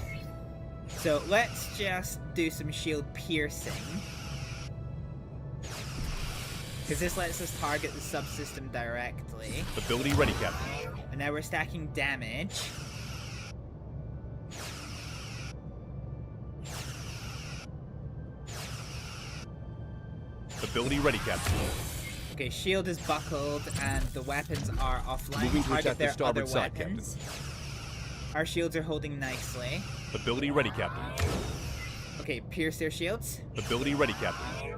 So let's just do some shield piercing. Because this lets us target the subsystem directly. Ability ready, Captain. And now we're stacking damage. Ability ready, Captain. Okay, shield is buckled and the weapons are offline. Moving to Target attack the their starboard other side, weapons. Our shields are holding nicely. Ability ready, Captain. Okay, pierce their shields. Ability ready, Captain.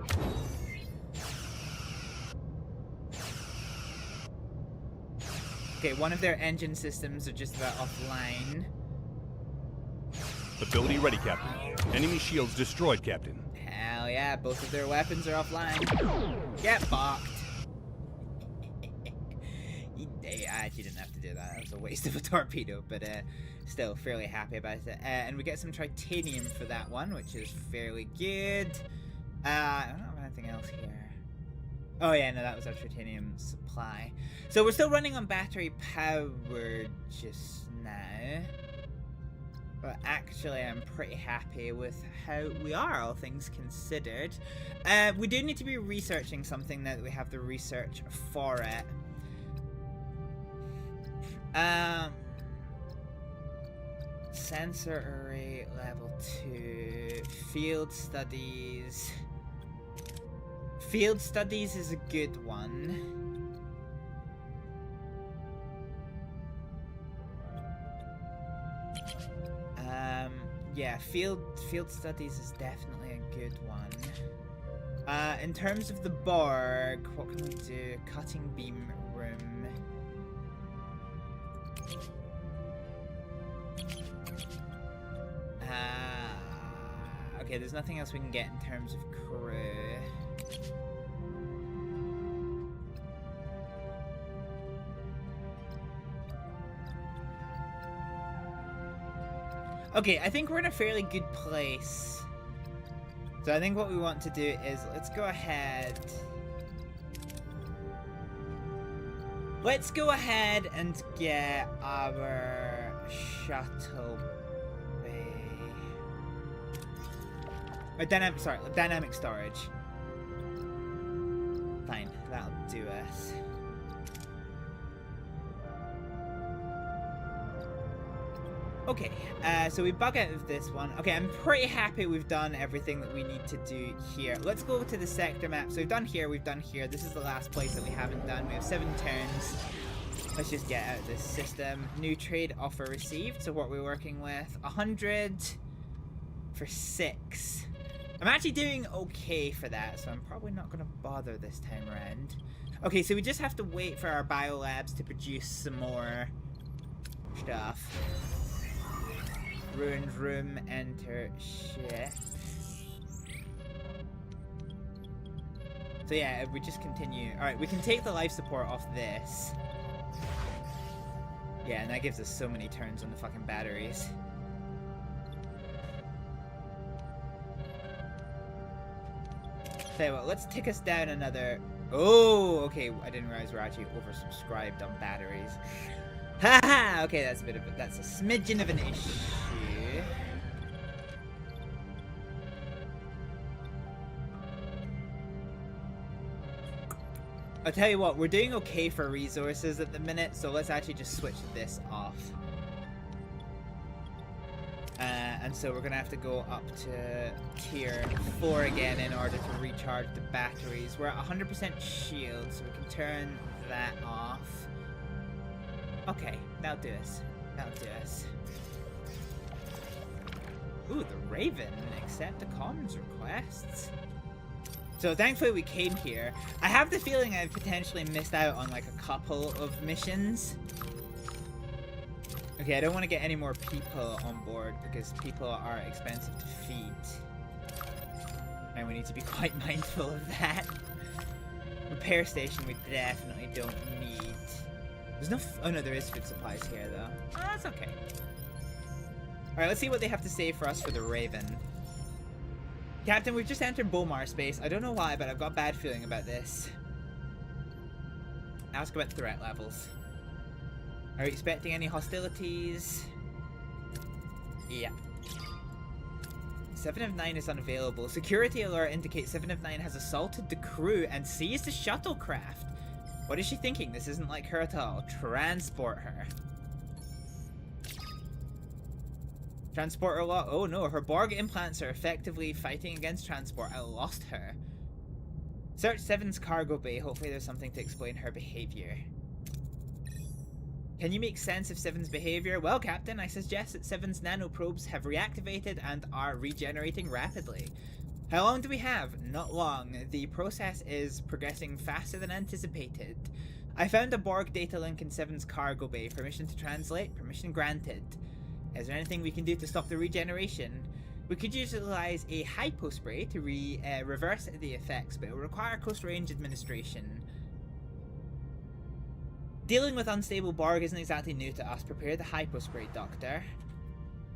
Okay, one of their engine systems are just about offline. Ability ready, Captain. Enemy shields destroyed, Captain. Hell yeah, both of their weapons are offline. Get balked. I actually didn't have to do that. That was a waste of a torpedo, but still fairly happy about it. And we get some titanium for that one, which is fairly good. I don't have anything else here. Oh yeah, no, that was our titanium supply. So we're still running on battery power just now. But actually, I'm pretty happy with how we are, all things considered. We do need to be researching something now that we have the research for it. Sensor array level 2. Field studies. Field studies is a good one. Yeah, field studies is definitely a good one. In terms of the Borg, what can we do? Cutting beam room. Okay, there's nothing else we can get in terms of crew. Okay, I think we're in a fairly good place. So I think what we want to do is, let's go ahead. Let's go ahead and get our shuttle bay. Or dynamic storage. Fine, that'll do us. Okay, so we bug out of this one. Okay, I'm pretty happy we've done everything that we need to do here. Let's go to the sector map. So we've done here, we've done here. This is the last place that we haven't done. We have 7 turns. Let's just get out of this system. New trade offer received. So what we're working with, 100 for 6. I'm actually doing okay for that, so I'm probably not going to bother this time around. Okay, so we just have to wait for our biolabs to produce some more stuff. Ruined room, enter ship. So yeah, we just continue. Alright, we can take the life support off this. Yeah, and that gives us so many turns on the fucking batteries. Tell you what, let's tick us down another... Oh, okay, I didn't realize we're actually oversubscribed on batteries. Haha! Okay, that's that's a smidgen of an issue. I'll tell you what, we're doing okay for resources at the minute, so let's actually just switch this off. And so we're gonna have to go up to tier 4 again in order to recharge the batteries. We're at 100% shield, so we can turn that off. Okay, that'll do us. That'll do us. Ooh, the Raven. Accept the comms requests. So thankfully we came here. I have the feeling I've potentially missed out on like a couple of missions. Okay, I don't want to get any more people on board because people are expensive to feed. And we need to be quite mindful of that. Repair station we definitely don't need. There's no oh no, there is food supplies here though. Oh, that's okay. Alright, let's see what they have to say for us for the Raven. Captain, we've just entered Bomar space. I don't know why, but I've got a bad feeling about this. Ask about threat levels. Are you expecting any hostilities? Yeah. 7 of 9 is unavailable. Security alert indicates 7 of 9 has assaulted the crew and seized the shuttlecraft. What is she thinking? This isn't like her at all. Transport her. Transport her lot. Oh no, her Borg implants are effectively fighting against transport. I lost her. Search 7's cargo bay. Hopefully there's something to explain her behavior. Can you make sense of 7's behavior? Well, Captain, I suggest that 7's nanoprobes have reactivated and are regenerating rapidly. How long do we have? Not long. The process is progressing faster than anticipated. I found a Borg data link in 7's cargo bay. Permission to translate? Permission granted. Is there anything we can do to stop the regeneration? We could utilize a hypospray to reverse the effects, but it will require close range administration. Dealing with unstable Borg isn't exactly new to us. Prepare the hypospray, Doctor.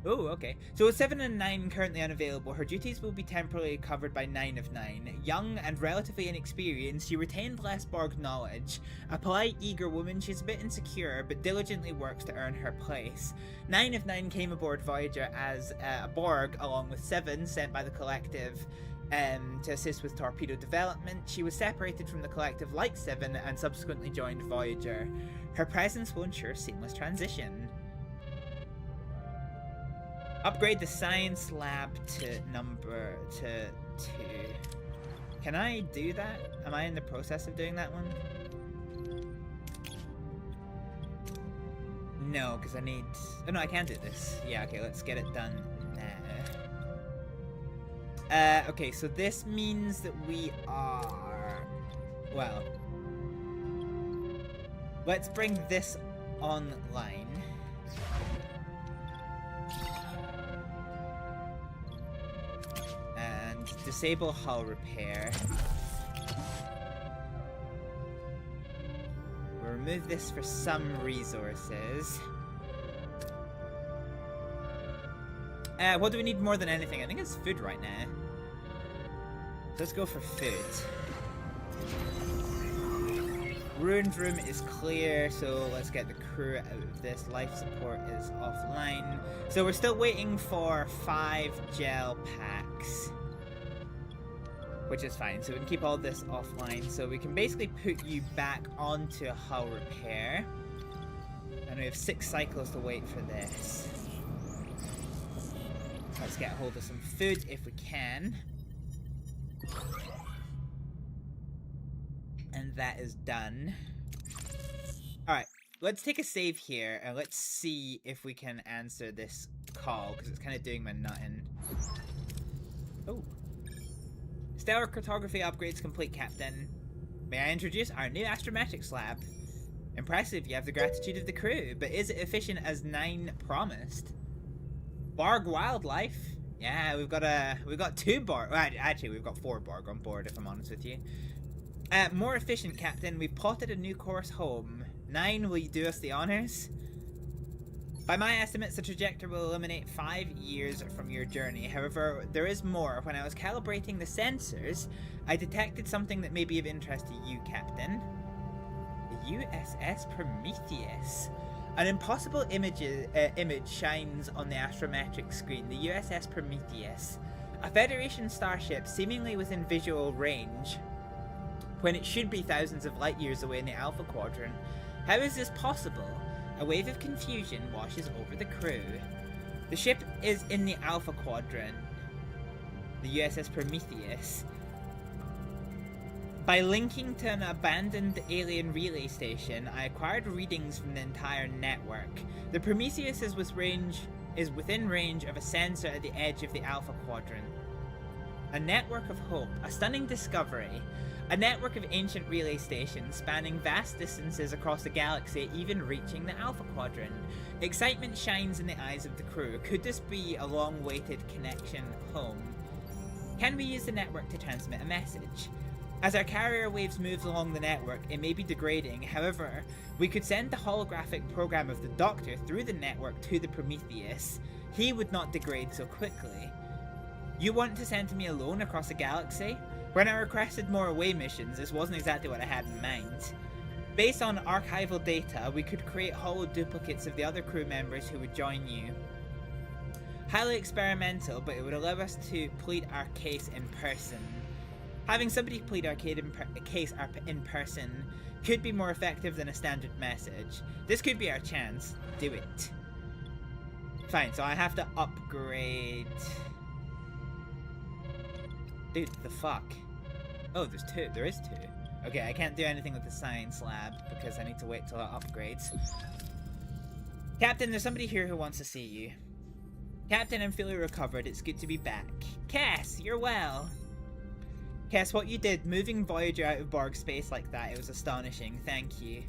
Oh, okay. So with 7 and 9 currently unavailable, her duties will be temporarily covered by 9 of 9. Young and relatively inexperienced, she retained less Borg knowledge. A polite, eager woman, she's a bit insecure, but diligently works to earn her place. 9 of 9 came aboard Voyager as a Borg, along with 7, sent by the Collective to assist with torpedo development. She was separated from the Collective like 7 and subsequently joined Voyager. Her presence will ensure seamless transition. Upgrade the science lab to number 2. Can I do that? Am I in the process of doing that one? No, because I need... Oh no, I can do this. Yeah, okay, let's get it done now. Okay, so this means that we are... Well... Let's bring this online. Disable hull repair. We'll remove this for some resources. What do we need more than anything? I think it's food right now. So let's go for food. Ruined room is clear, so let's get the crew out of this. Life support is offline. So we're still waiting for 5 gel packs. Which is fine, so we can keep all this offline. So we can basically put you back onto hull repair. And we have 6 cycles to wait for this. Let's get a hold of some food if we can. And that is done. Alright, let's take a save here and let's see if we can answer this call, because it's kind of doing my nutting. Oh. Stellar cartography upgrades complete, Captain. May I introduce our new astrometrics lab? Impressive, you have the gratitude of the crew, but is it efficient as 9 promised? Borg wildlife? Yeah, we've got 2 Borg. Well, actually, we've got 4 Borg on board, if I'm honest with you. More efficient, Captain. We've plotted a new course home. 9, will you do us the honors? By my estimates, the trajectory will eliminate 5 years from your journey. However, there is more. When I was calibrating the sensors, I detected something that may be of interest to you, Captain. The USS Prometheus. An impossible image shines on the astrometric screen. The USS Prometheus. A Federation starship seemingly within visual range, when it should be thousands of light years away in the Alpha Quadrant. How is this possible? A wave of confusion washes over the crew. The ship is in the Alpha Quadrant, the USS Prometheus. By linking to an abandoned alien relay station, I acquired readings from the entire network. The Prometheus is within range of a sensor at the edge of the Alpha Quadrant. A network of hope, a stunning discovery. A network of ancient relay stations spanning vast distances across the galaxy, even reaching the Alpha Quadrant. Excitement shines in the eyes of the crew. Could this be a long-awaited connection home? Can we use the network to transmit a message? As our carrier waves moves along the network, it may be degrading. However, we could send the holographic program of the Doctor through the network to the Prometheus. He would not degrade so quickly. You want to send me alone across the galaxy? When I requested more away missions, this wasn't exactly what I had in mind. Based on archival data, we could create hollow duplicates of the other crew members who would join you. Highly experimental, but it would allow us to plead our case in person. Having somebody plead our case in person could be more effective than a standard message. This could be our chance. Do it. Fine, so I have to upgrade... Dude, the fuck? Oh, there's two. There is two. Okay, I can't do anything with the science lab because I need to wait till it upgrades. Captain, there's somebody here who wants to see you. Captain, I'm fully recovered. It's good to be back. Cass, you're well. Cass, what you did, moving Voyager out of Borg space like that, it was astonishing. Thank you.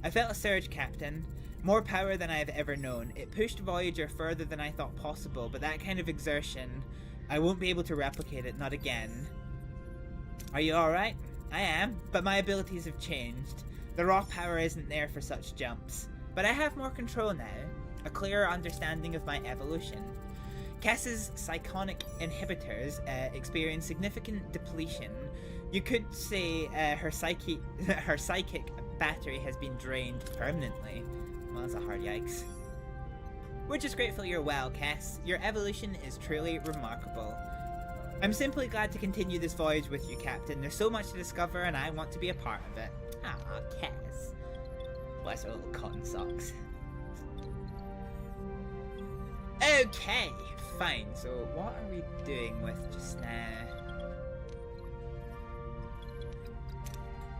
I felt a surge, Captain. More power than I have ever known. It pushed Voyager further than I thought possible, but that kind of exertion, I won't be able to replicate it, not again. Are you alright? I am, but my abilities have changed. The raw power isn't there for such jumps. But I have more control now, a clearer understanding of my evolution. Cass's psychonic inhibitors experience significant depletion. You could say her psychic battery has been drained permanently. Well, that's a hard yikes. We're just grateful you're well, Cass. Your evolution is truly remarkable. I'm simply glad to continue this voyage with you, Captain. There's so much to discover and I want to be a part of it. Ah, Cass. Bless her little cotton socks. Okay, fine. So what are we doing with just now?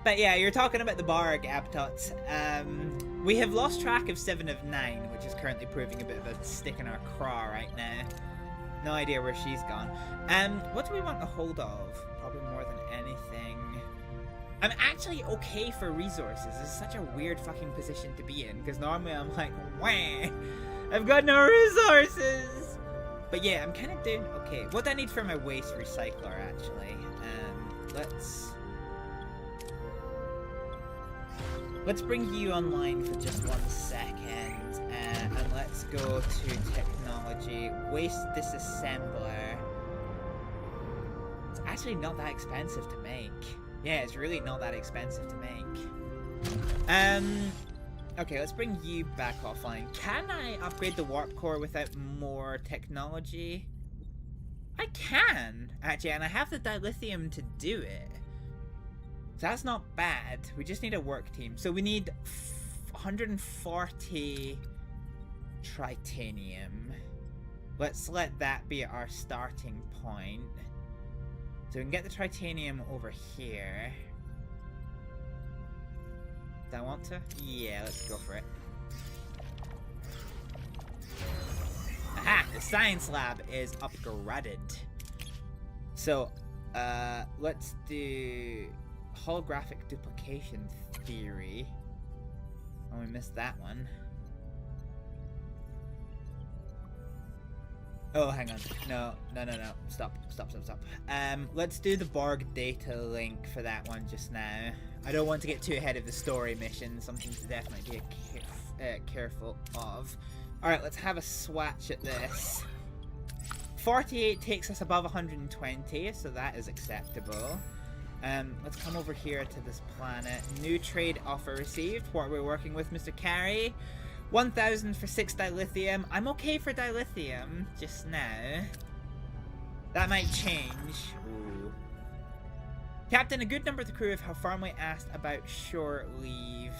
But yeah, you're talking about the Borg, Abtots. We have lost track of 7 of 9, which is currently proving a bit of a stick in our craw right now. No idea where she's gone. What do we want a hold of? Probably more than anything. I'm actually okay for resources. This is such a weird fucking position to be in, because normally I'm like, wah, I've got no resources. But yeah, I'm kind of doing okay. What do I need for my waste recycler, actually? Let's bring you online for just 1 second, and let's go to technology. Waste disassembler. It's actually not that expensive to make. Yeah, it's really not that expensive to make. Okay, let's bring you back offline. Can I upgrade the warp core without more technology? I can, actually, and I have the dilithium to do it. So that's not bad. We just need a work team. So we need 140 tritanium. Let's let that be our starting point. So we can get the tritanium over here. Do I want to? Yeah, let's go for it. Aha! The science lab is upgraded. So, let's do holographic duplication theory. Oh, we missed that one. Oh, hang on. No. Stop. Let's do the Borg data link for that one just now. I don't want to get too ahead of the story mission. Something to definitely be careful of. Alright, let's have a swatch at this. 48 takes us above 120, so that is acceptable. Let's come over here to this planet. New trade offer received. What are we working with, Mr. Carey? 1,000 for 6 dilithium. I'm okay for dilithium just now. That might change. Ooh. Captain, a good number of the crew have firmly asked about shore leave.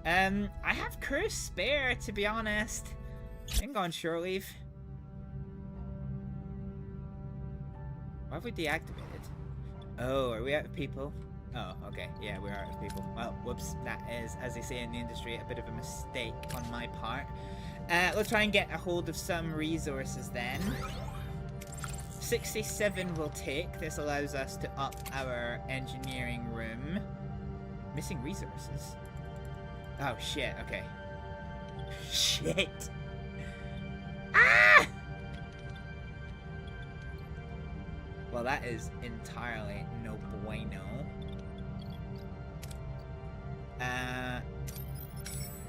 I have crew spare, to be honest. I can go on shore leave. Why have we deactivated? Oh, are we out of people? Oh, okay. Yeah, we're out of people. Well, whoops. That is, as they say in the industry, a bit of a mistake on my part. Let's try and get a hold of some resources then. 67 will take. This allows us to up our engineering room. Missing resources. Oh shit, okay. Shit. Ah! Well, that is entirely no bueno.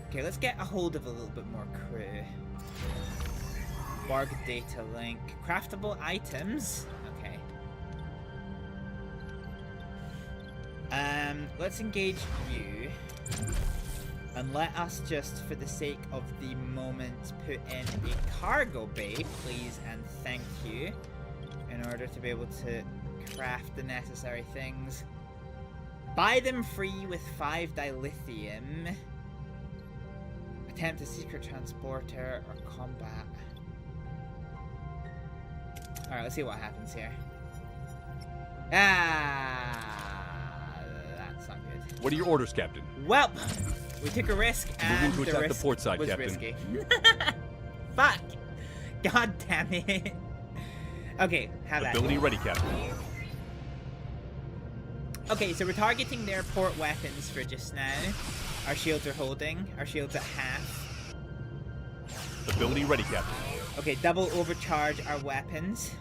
Okay, let's get a hold of a little bit more crew. Borg data link. Craftable items. Okay. Let's engage you. And let us just, for the sake of the moment, put in a cargo bay, please and thank you, in order to be able to craft the necessary things. Buy them free with 5 dilithium. Attempt a secret transporter or combat. Alright, let's see what happens here. Ah, that's not good. What are your orders, Captain? Well, we took a risk and Moving to the attack risk the port side, was Captain. risky. Fuck! God damn it. Okay, have that. Ability ready, Captain. Okay, so we're targeting their port weapons for just now. Our shields are holding. Our shields at half. Ability ready, Captain. Okay, double overcharge our weapons.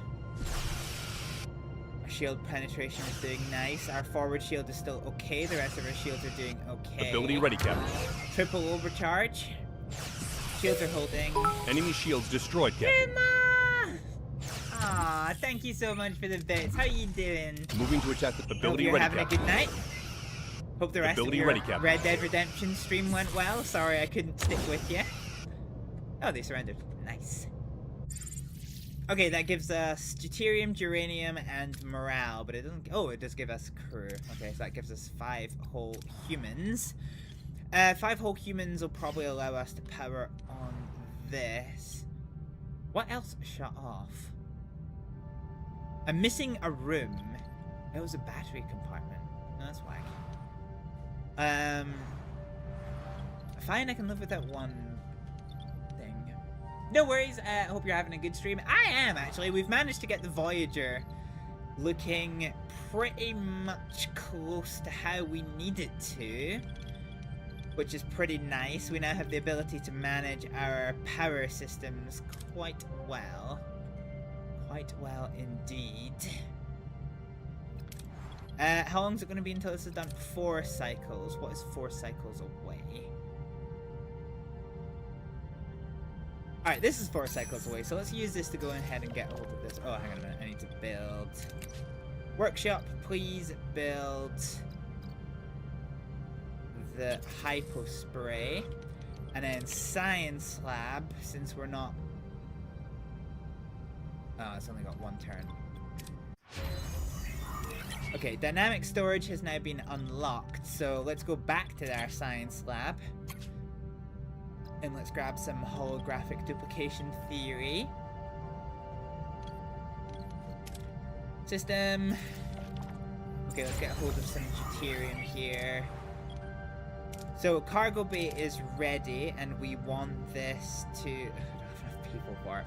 Our shield penetration is doing nice. Our forward shield is still okay. The rest of our shields are doing okay. Ability ready, Captain. Triple overcharge. Shields are holding. Enemy shields destroyed, Captain. Emma! Aw, thank you so much for the bits. How you doing? Moving to attack the Hope ability you're ready, having Captain. a good night. Hope the rest Ability of your ready, Captain. Red Dead Redemption stream went well. Sorry I couldn't stick with you. Oh, they surrendered. Nice. Okay, that gives us deuterium, uranium, and morale, but it doesn't... Oh, it does give us crew. Okay, so that gives us 5 whole humans. 5 whole humans will probably allow us to power on this. What else shut off? I'm missing a room. It was a battery compartment. No, that's whack. Fine, I can live with that one thing. No worries, I hope you're having a good stream. I am, actually. We've managed to get the Voyager looking pretty much close to how we need it to, which is pretty nice. We now have the ability to manage our power systems quite well. Quite well indeed. How long is it going to be until this is done? 4 cycles. What is 4 cycles away? Alright, this is 4 cycles away, so let's use this to go ahead and get a hold of this. Oh, hang on a minute. I need to build. Workshop, please build the hypo spray. And then science lab, since we're not... Oh, it's only got 1 turn. Okay, dynamic storage has now been unlocked, so let's go back to our science lab. And let's grab some holographic duplication theory. System. Okay, let's get a hold of some deuterium here. So, cargo bay is ready, and we want this to... I don't have enough people for it.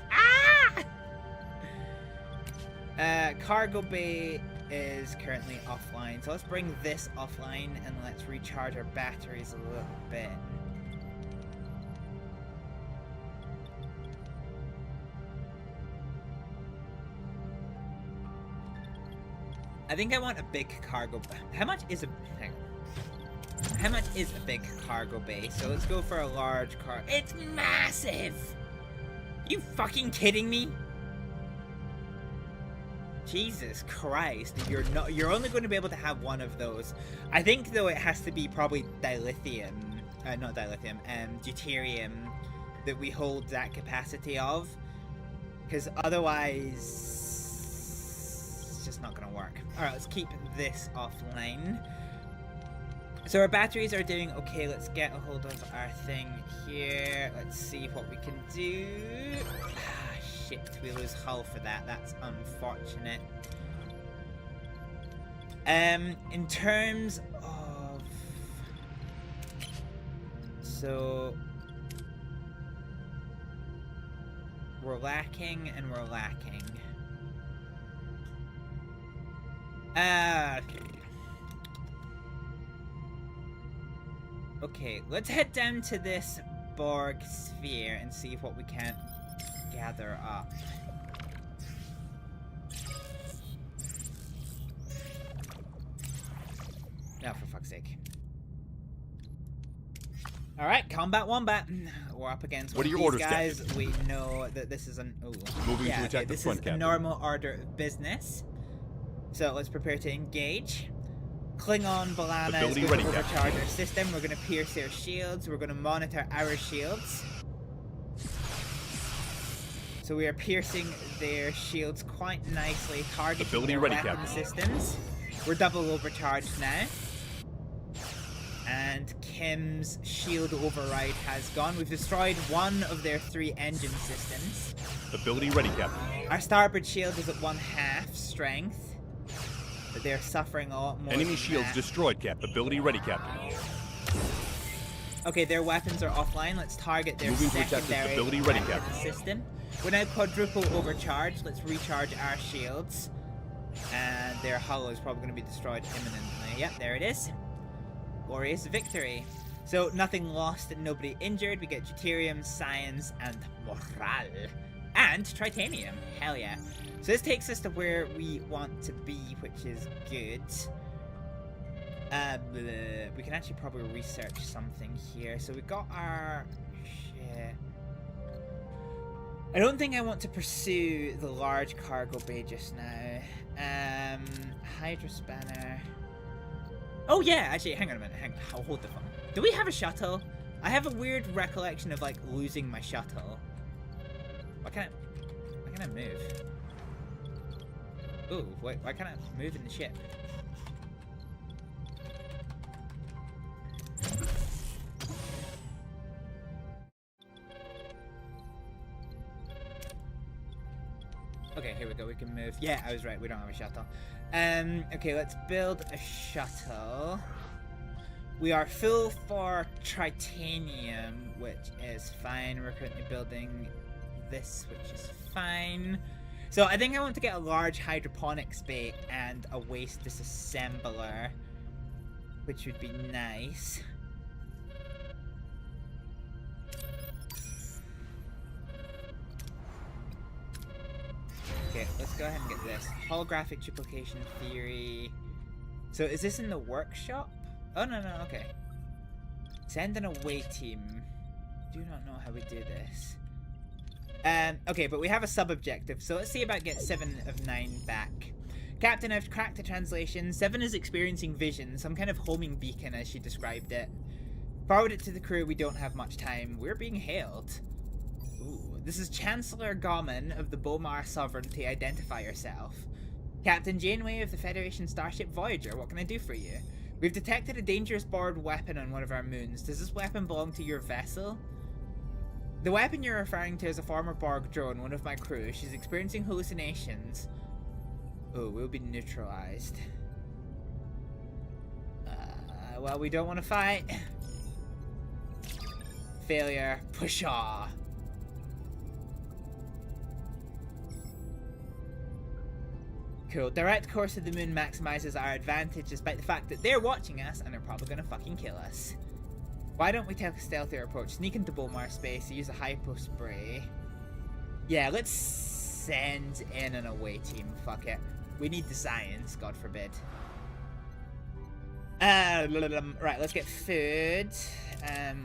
Ah! Cargo bay is currently offline, so let's bring this offline and let's recharge our batteries a little bit. I think I want a big cargo. How much is a big cargo bay? So let's go for a large car. It's massive. You fucking kidding me? Jesus Christ, you're only going to be able to have one of those. I think though it has to be probably deuterium that we hold that capacity of, because otherwise it's just not going to work. Alright, let's keep this offline. So our batteries are doing okay. Let's get a hold of our thing here. Let's see what we can do. Shit, we lose hull for that. That's unfortunate. In terms of... So... We're lacking and we're lacking. Okay, let's head down to this Borg sphere and see what we can gather up. No, for fuck's sake. Alright, Combat Wombat. We're up against What are your these orders, guys. Captain? We know that this is an... Oh. Moving yeah, to attack okay, the this front, is a Captain. normal order of business. So let's prepare to engage. Klingon Balana is Ability going ready, to overcharge Captain. our system. We're going to pierce their shields. We're going to monitor our shields. So we are piercing their shields quite nicely, targeting Ability their ready, weapon Captain. systems. We're double overcharged now. And Kim's shield override has gone. We've destroyed one of their 3 engine systems. Ability ready, Captain. Our starboard shield is at 1/2 strength. But they're suffering a lot more. Enemy than shields that. destroyed, Captain. Ability ready, Captain. Okay, their weapons are offline. Let's target their Moving to attack this secondary ability ready, weapon Captain. system. We're now quadruple overcharged. Let's recharge our shields. And their hull is probably going to be destroyed imminently. Yep, there it is. Glorious victory. So nothing lost and nobody injured. We get deuterium, science, and morale. And tritanium. Hell yeah. So this takes us to where we want to be, which is good. We can actually probably research something here. So we got our... Shit. I don't think I want to pursue the large cargo bay just now. Hydra spanner. Oh yeah, actually, hang on a minute. I'll hold the phone. Do we have a shuttle? I have a weird recollection of like losing my shuttle. Why can't I move? Ooh, wait, why can't I move in the ship? Okay, here we go, we can move. Yeah, I was right, we don't have a shuttle. Okay, let's build a shuttle. We are full for tritanium, which is fine. We're currently building this, which is fine. So I think I want to get a large hydroponics bay and a waste disassembler, which would be nice. Okay, let's go ahead and get this. Holographic duplication theory. So is this in the workshop? Oh, no, okay. Send an away team. Do not know how we do this. Okay, but we have a sub-objective, so let's see about get 7 of 9 back. Captain, I've cracked the translation. 7 is experiencing vision, some kind of homing beacon as she described it. Forward it to the crew, we don't have much time. We're being hailed. Ooh, this is Chancellor Gorman of the Bomar Sovereignty. Identify yourself. Captain Janeway of the Federation starship Voyager, what can I do for you? We've detected a dangerous Borg weapon on one of our moons. Does this weapon belong to your vessel? The weapon you're referring to is a former Borg drone, one of my crew. She's experiencing hallucinations. Oh, we'll be neutralized. Well, we don't want to fight. Failure. Pushaw. Cool. Direct course of the moon maximizes our advantage despite the fact that they're watching us and they're probably gonna fucking kill us. Why don't we take a stealthier approach? Sneak into Bomar space, use a hypo spray. Yeah, let's send in an away team. Fuck it. We need the science, God forbid. Right, let's get food.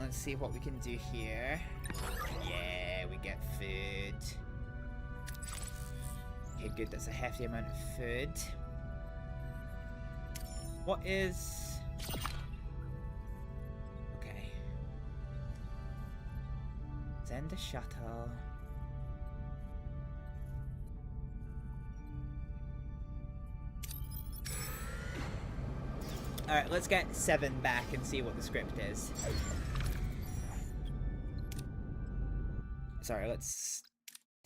Let's see what we can do here. Yeah, we get food. Okay, good, that's a hefty amount of food. What is... Okay. Send a shuttle. Alright, let's get 7 back and see what the script is. Sorry, let's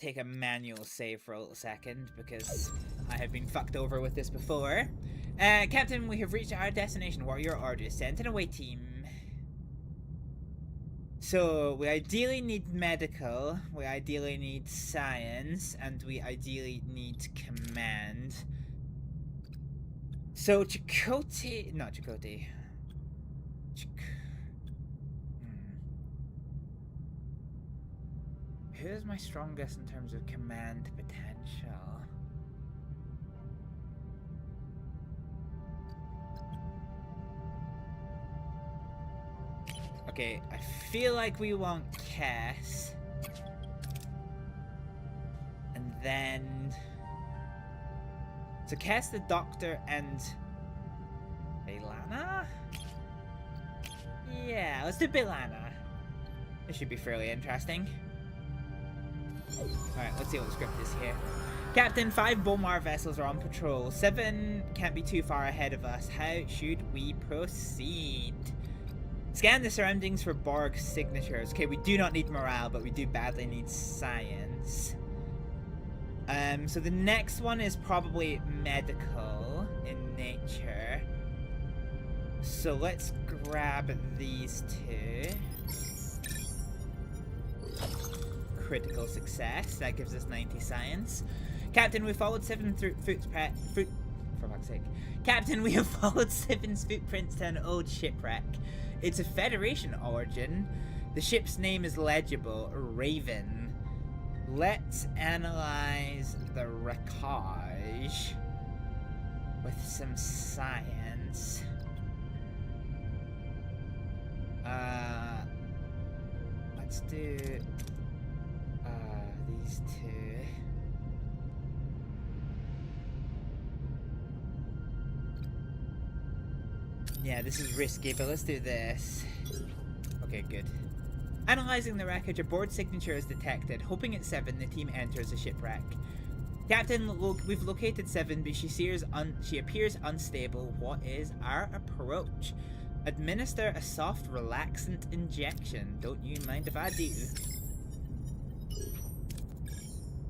take a manual save for a little second because I have been fucked over with this before. Captain, we have reached our destination. What are your orders? Send an away team. So, we ideally need medical, we ideally need science, and we ideally need command. So Chakotay, not Chakotay. Who's my strongest in terms of command potential? Okay, I feel like we want Cass. And then... So Cass, the Doctor, and... Belana? Yeah, let's do Belana. This should be fairly interesting. Alright, let's see what the script is here. Captain, 5 Bomar vessels are on patrol. 7 can't be too far ahead of us. How should we proceed? Scan the surroundings for Borg signatures. Okay, we do not need morale, but we do badly need science. So the next one is probably medical in nature. So let's grab these 2. Critical success. That gives us 90 science. Captain, we followed 7 for fuck's sake. Captain, we have followed 7's footprints to an old shipwreck. It's a Federation origin. The ship's name is legible, Raven. Let's analyze the wreckage with some science. Let's do these 2. Yeah, this is risky, but let's do this. Okay, good. Analyzing the wreckage, a board signature is detected. Hoping it's 7, the team enters the shipwreck. Captain, we've located 7, but she appears unstable. What is our approach? Administer a soft relaxant injection. Don't you mind if I do?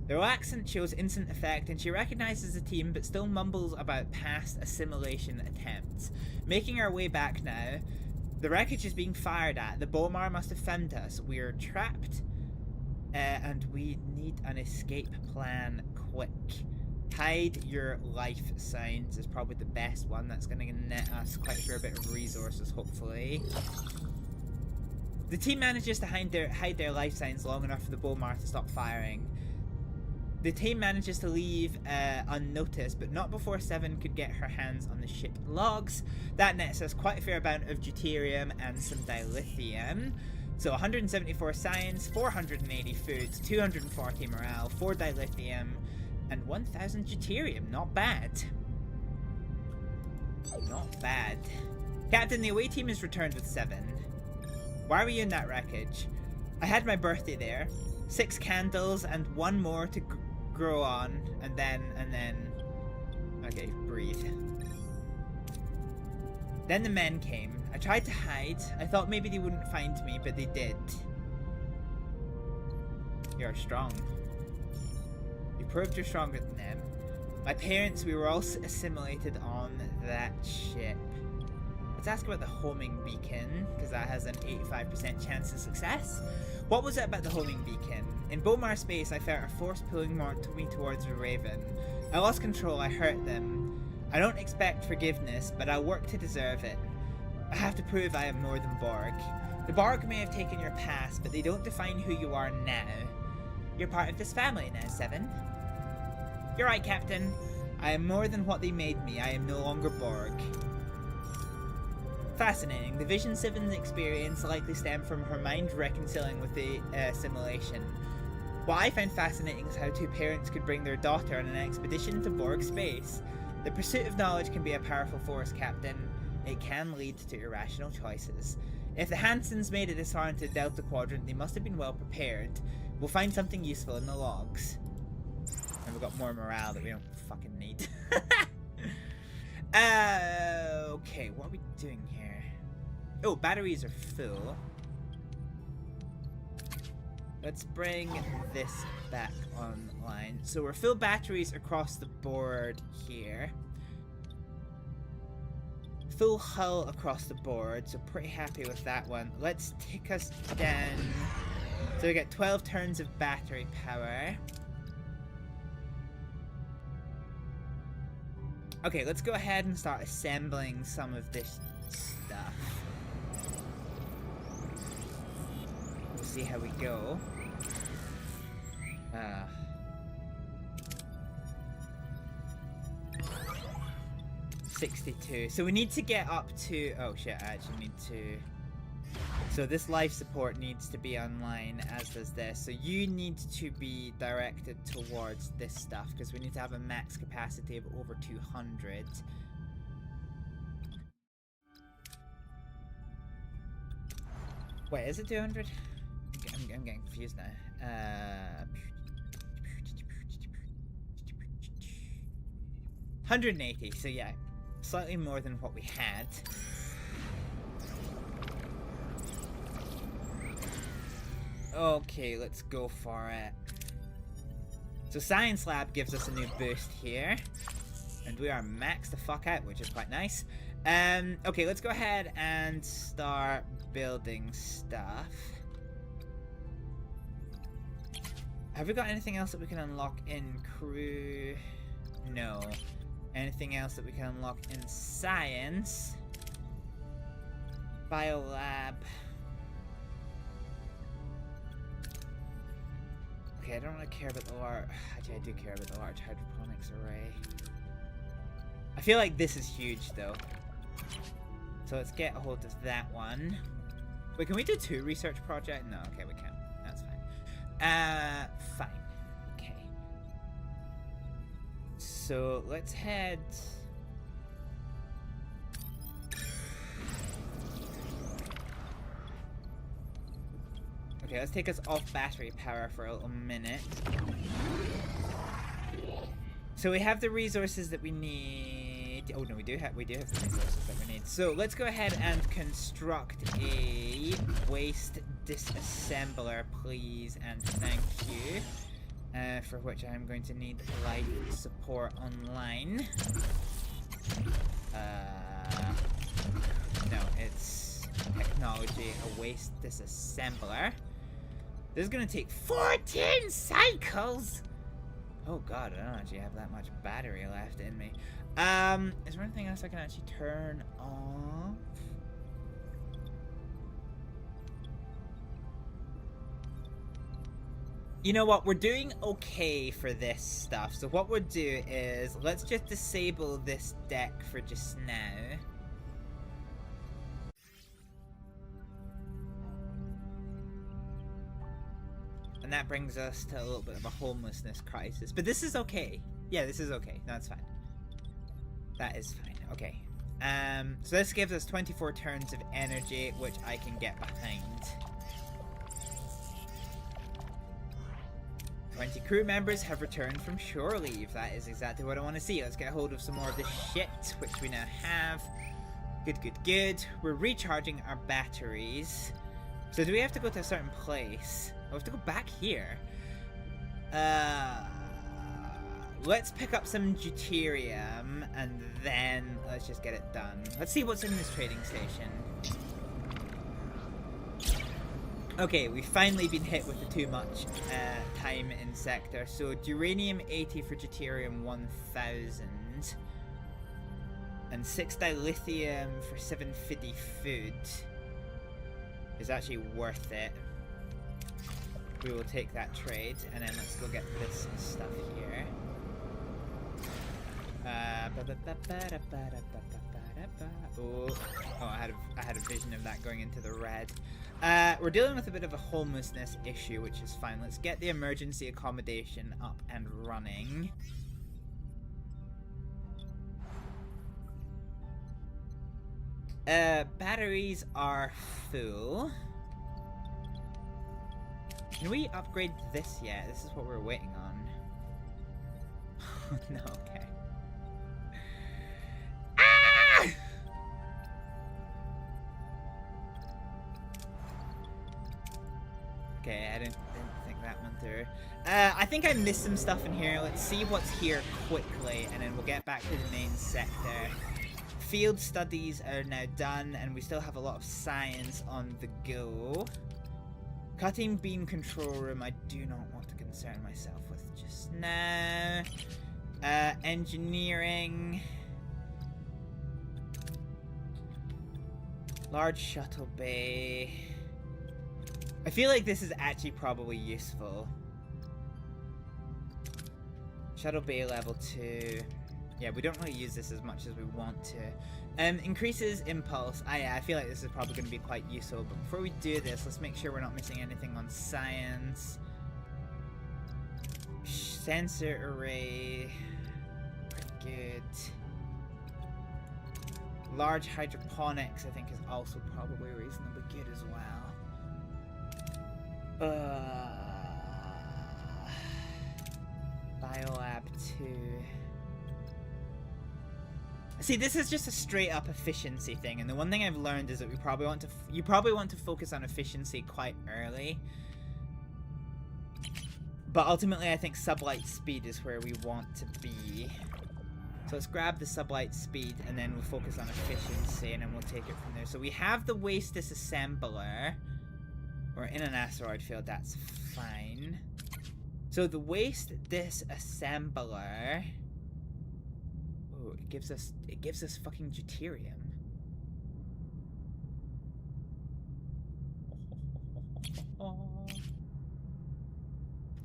The relaxant shows instant effect, and she recognizes the team but still mumbles about past assimilation attempts. Making our way back now, the wreckage is being fired at. The Bomar must have found us. We're trapped, and we need an escape plan quick. Hide your life signs is probably the best one. That's going to net us quite a fair bit of resources, hopefully. The team manages to hide their life signs long enough for the Bomar to stop firing. The team manages to leave unnoticed, but not before 7 could get her hands on the ship logs. That nets us quite a fair amount of deuterium and some dilithium. So 174 science, 480 food, 240 morale, 4 dilithium, and 1000 deuterium. Not bad. Not bad. Captain, the away team is returned with 7. Why were you in that wreckage? I had my birthday there. 6 candles and 1 more to grow on, and then okay, breathe. Then the men came. I tried to hide. I thought maybe they wouldn't find me, but they did. You're strong. You proved you're stronger than them. My parents, we were all assimilated on that ship. Let's ask about the homing beacon, because that has an 85% chance of success. What was it about the homing beacon? In Bomar space, I felt a force pulling me towards the Raven. I lost control, I hurt them. I don't expect forgiveness, but I'll work to deserve it. I have to prove I am more than Borg. The Borg may have taken your past, but they don't define who you are now. You're part of this family now, 7. You're right, Captain. I am more than what they made me. I am no longer Borg. Fascinating. The vision 7's experience likely stemmed from her mind reconciling with the assimilation. What I find fascinating is how 2 parents could bring their daughter on an expedition to Borg space. The pursuit of knowledge can be a powerful force, Captain. It can lead to irrational choices. If the Hansons made it this far into the Delta Quadrant, they must have been well prepared. We'll find something useful in the logs. And we've got more morale that we don't fucking need. Okay, what are we doing here? Oh, batteries are full. Let's bring this back online. So we're full batteries across the board here. Full hull across the board, so pretty happy with that one. Let's take us down. So we get 12 turns of battery power. Okay, let's go ahead and start assembling some of this stuff. We'll see how we go. 62. So we need to get up to... Oh shit, I actually need to... So this life support needs to be online, as does this. So you need to be directed towards this stuff, because we need to have a max capacity of over 200. Wait, is it 200? I'm getting confused now. 180, so yeah, slightly more than what we had. Okay, let's go for it. So Science Lab gives us a new boost here. And we are maxed the fuck out, which is quite nice. Okay, let's go ahead and start building stuff. Have we got anything else that we can unlock in crew? No. Anything else that we can unlock in science? Biolab. Okay, I don't really care about the large... Actually, I do care about the large hydroponics array. I feel like this is huge, though. So let's get a hold of that one. Wait, can we do 2 research projects? No, okay, we can't. That's fine. Fine. Okay. So let's head... Okay, let's take us off battery power for a little minute. So we have the resources that we need. Oh no, we do have the resources that we need. So let's go ahead and construct a waste disassembler, please, and thank you. For which I'm going to need life support online. No, it's technology, a waste disassembler. This is gonna take 14 cycles! Oh god, I don't actually have that much battery left in me. Is there anything else I can actually turn off? You know what, we're doing okay for this stuff. So what we'll do is, let's just disable this deck for just now. And that brings us to a little bit of a homelessness crisis. But this is okay. Yeah, this is okay. That's fine. That is fine. Okay. So this gives us 24 turns of energy, which I can get behind. 20 crew members have returned from shore leave. That is exactly what I want to see. Let's get hold of some more of this shit, which we now have. Good, good, good. We're recharging our batteries. So do we have to go to a certain place? I have to go back here. Let's pick up some deuterium and then let's just get it done. Let's see what's in this trading station. Okay, we've finally been hit with the too much time in sector. So duranium 80 for deuterium 1000. And 6 dilithium for 750 food is actually worth it. We will take that trade, and then let's go get this stuff here. Oh, I had a vision of that going into the red. We're dealing with a bit of a homelessness issue, which is fine. Let's get the emergency accommodation up and running. Batteries are full. Can we upgrade this yet? This is what we're waiting on. No, okay. Ah! Okay, I didn't think that one through. I think I missed some stuff in here. Let's see what's here quickly, and then we'll get back to the main sector. Field studies are now done, and we still have a lot of science on the go. Cutting beam control room, I do not want to concern myself with just now. Engineering. Large shuttle bay. I feel like this is actually probably useful. Shuttle bay level 2. Yeah, we don't really use this as much as we want to. Increases impulse. Yeah, I feel like this is probably going to be quite useful. But before we do this, let's make sure we're not missing anything on science. Sensor array. Good. Large hydroponics, I think, is also probably reasonably good as well. Biolab 2. See, this is just a straight up efficiency thing, and the one thing I've learned is that you probably want to focus on efficiency quite early. But ultimately, I think sublight speed is where we want to be. So let's grab the sublight speed, and then we'll focus on efficiency, and then we'll take it from there. So we have the waste disassembler. We're in an asteroid field, that's fine. So the waste disassembler... Oh, it gives us fucking deuterium.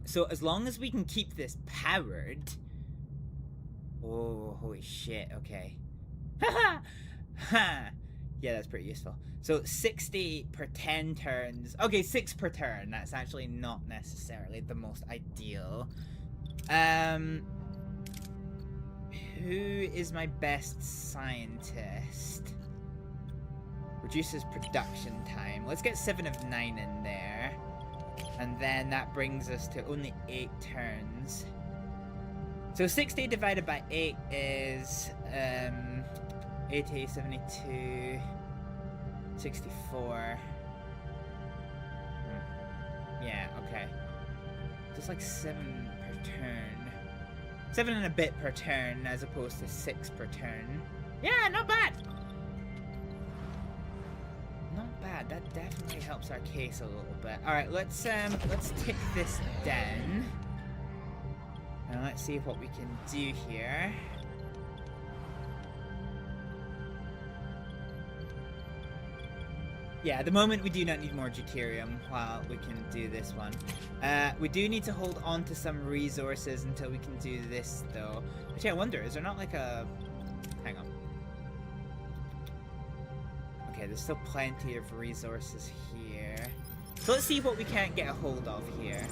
So as long as we can keep this powered... Oh, holy shit, okay. Haha! Ha! Yeah, that's pretty useful. So 60 per 10 turns. Okay, 6 per turn. That's actually not necessarily the most ideal. Who is my best scientist? Reduces production time. Let's get 7 of 9 in there. And then that brings us to only 8 turns. So 60 divided by 8 is 80, 72, 64. Yeah, okay. Just like 7 per turn. 7 and a bit per turn as opposed to 6 per turn. Yeah, not bad! Not bad. That definitely helps our case a little bit. Alright, let's tick this down. And let's see what we can do here. Yeah, at the moment we do not need more deuterium while we can do this one. We do need to hold on to some resources until we can do this, though. Actually, I wonder, is there not like a... Hang on. Okay, there's still plenty of resources here. So let's see what we can't get a hold of here.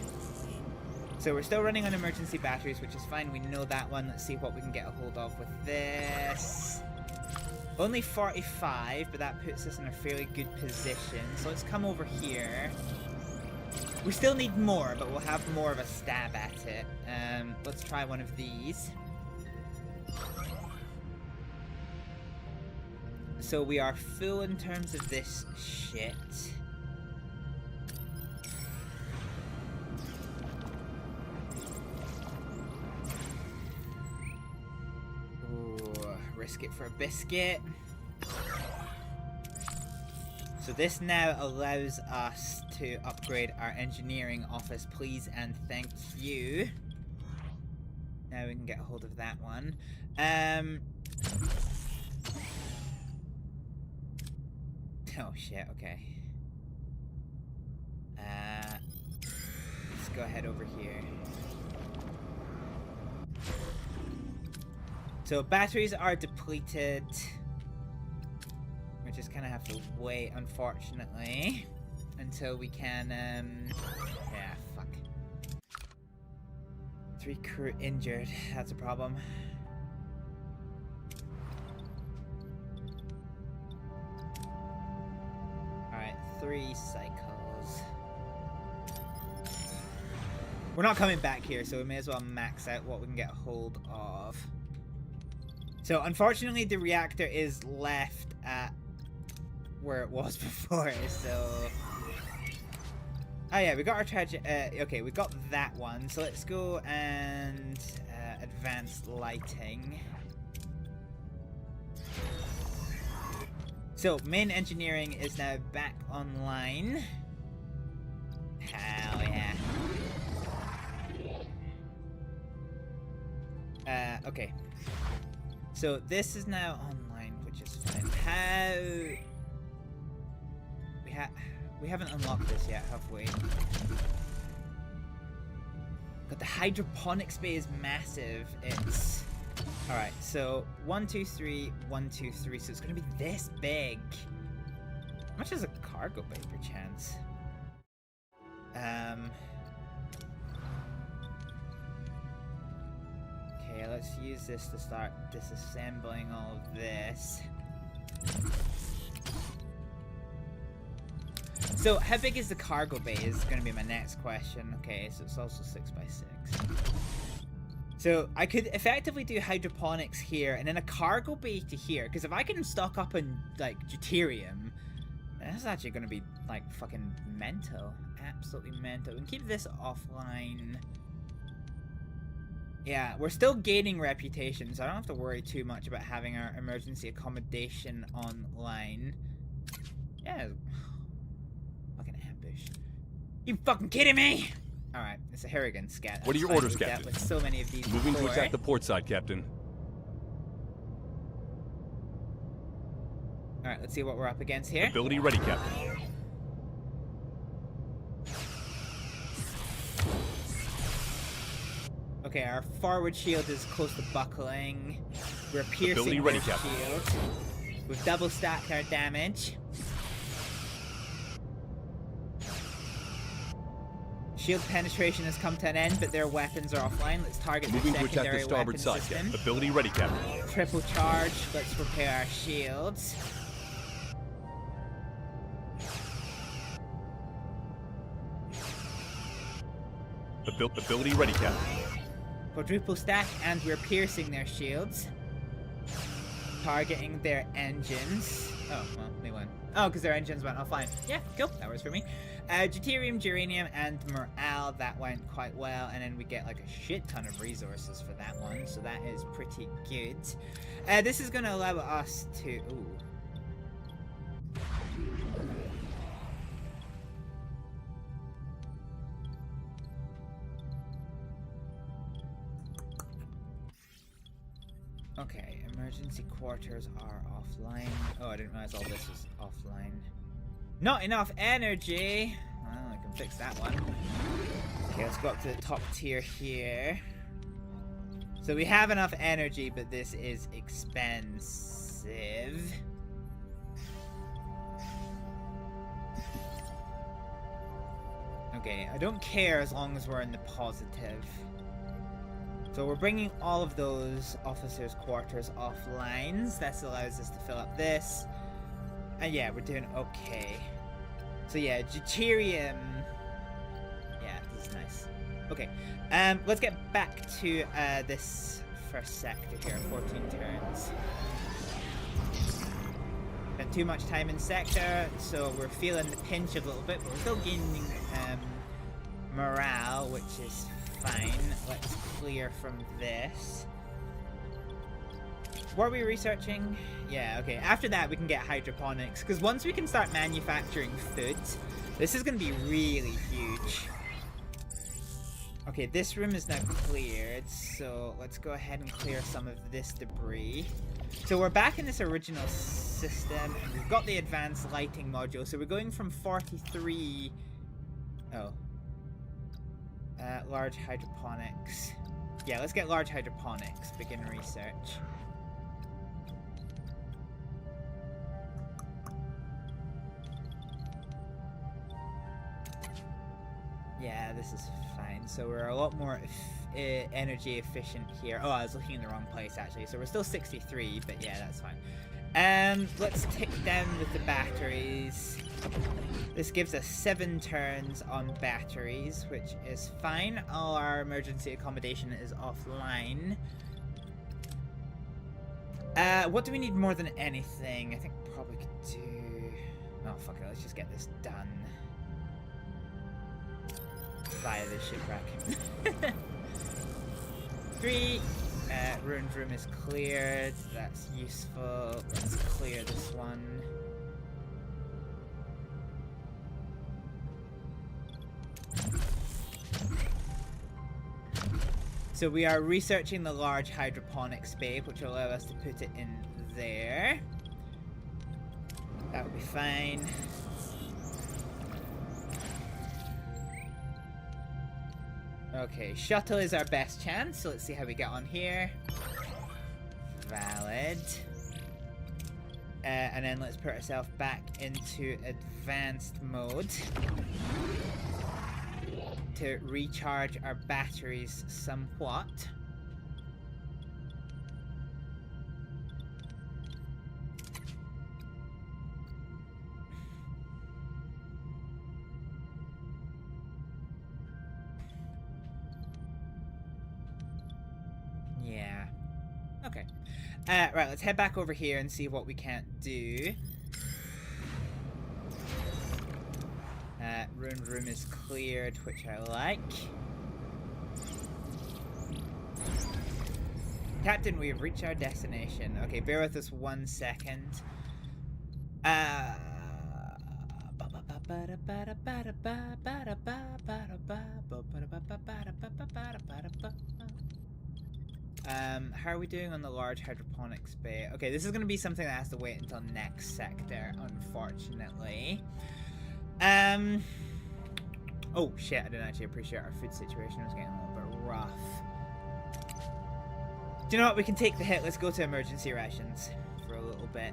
So we're still running on emergency batteries, which is fine. We know that one. Let's see what we can get a hold of with this. Only 45, but that puts us in a fairly good position. So let's come over here. We still need more, but we'll have more of a stab at it. Let's try one of these. So we are full in terms of this shit. Risk it for a biscuit. So this now allows us to upgrade our engineering office, please and thank you. Now we can get a hold of that one. Oh shit, okay. Let's go ahead over here. So batteries are depleted. We just kind of have to wait, unfortunately, until we can, yeah, fuck. 3 crew injured, that's a problem. Alright, 3 cycles. We're not coming back here, so we may as well max out what we can get a hold of. So, unfortunately, the reactor is left at where it was before, so... Oh yeah, we got our okay, we got that one, so let's go and advanced lighting. So, main engineering is now back online. Hell yeah. Okay. So this is now online, which is fine. How we haven't unlocked this yet, have we? But the hydroponics bay is massive. It's alright, so 1, 2, 3, 1, 2, 3. So it's gonna be this big. How much is a cargo bay per chance? Okay, let's use this to start disassembling all of this. So, how big is the cargo bay is going to be my next question. Okay, so it's also 6 by 6. So, I could effectively do hydroponics here and then a cargo bay to here. Because if I can stock up on, like, deuterium, that's actually going to be, like, fucking mental. Absolutely mental. And keep this offline. Yeah, we're still gaining reputation, so I don't have to worry too much about having our emergency accommodation online. Yeah. Fucking ambush. You fucking kidding me? Alright, it's a Harrigan scat. What are your orders, Captain? With so many of these Moving before. to attack the port side, Captain. Alright, let's see what we're up against here. Ability ready, Captain. Okay, our forward shield is close to buckling. We're piercing Ability ready, their Captain. shield. We've double stacked our damage. Shield penetration has come to an end, but their weapons are offline. Let's target Moving their to attack secondary the starboard weapon side, system. Captain. Ability ready, Captain. Triple charge. Let's repair our shields. Ability ready, Captain. Quadruple stack, and we're piercing their shields. Targeting their engines. Oh, well, they went. Oh, because their engines went offline. Yeah, cool. That works for me. Deuterium, geranium, and morale. That went quite well. And then we get like a shit ton of resources for that one. So that is pretty good. This is going to allow us to... Ooh. Okay, emergency quarters are offline. Oh, I didn't realize all this was offline. Not enough energy! Well, I can fix that one. Okay, let's go up to the top tier here. So we have enough energy, but this is expensive. Okay, I don't care as long as we're in the positive. So we're bringing all of those officers' quarters offline. So that allows us to fill up this. And yeah, we're doing okay. So yeah, deuterium. Yeah, this is nice. Okay, let's get back to this first sector here. 14 turns. Spent too much time in sector, so we're feeling the pinch a little bit, but we're still gaining morale, which is fine. Let's clear from this. What are we researching? Yeah, okay. After that, we can get hydroponics, because once we can start manufacturing food, this is going to be really huge. Okay, this room is now cleared, so let's go ahead and clear some of this debris. So we're back in this original system, and we've got the advanced lighting module, so we're going from 43... Oh. Large hydroponics. Yeah, let's get large hydroponics. Begin research. Yeah, this is fine. So we're a lot more energy efficient here. Oh, I was looking in the wrong place actually. So we're still 63, but yeah, that's fine. Let's tick down with the batteries. This gives us 7 turns on batteries, which is fine. All our emergency accommodation is offline. What do we need more than anything? I think probably could do... Oh, fuck it. Let's just get this done. Via the shipwreck. 3. Ruined room is cleared. That's useful. Let's clear this one. So we are researching the large hydroponics bay, which will allow us to put it in there. That would be fine. Okay, shuttle is our best chance, so let's see how we get on here. Valid. And then let's put ourselves back into advanced mode to recharge our batteries somewhat. Yeah. Okay. Right, let's head back over here and see what we can't do. Room is cleared, which I like. Captain, we have reached our destination. Okay, bear with us 1 second. How are we doing on the large hydroponics bay? Okay, this is going to be something that has to wait until next sector, unfortunately. Oh shit, I didn't actually appreciate our food situation. It was getting a little bit rough. Do you know what? We can take the hit. Let's go to emergency rations for a little bit.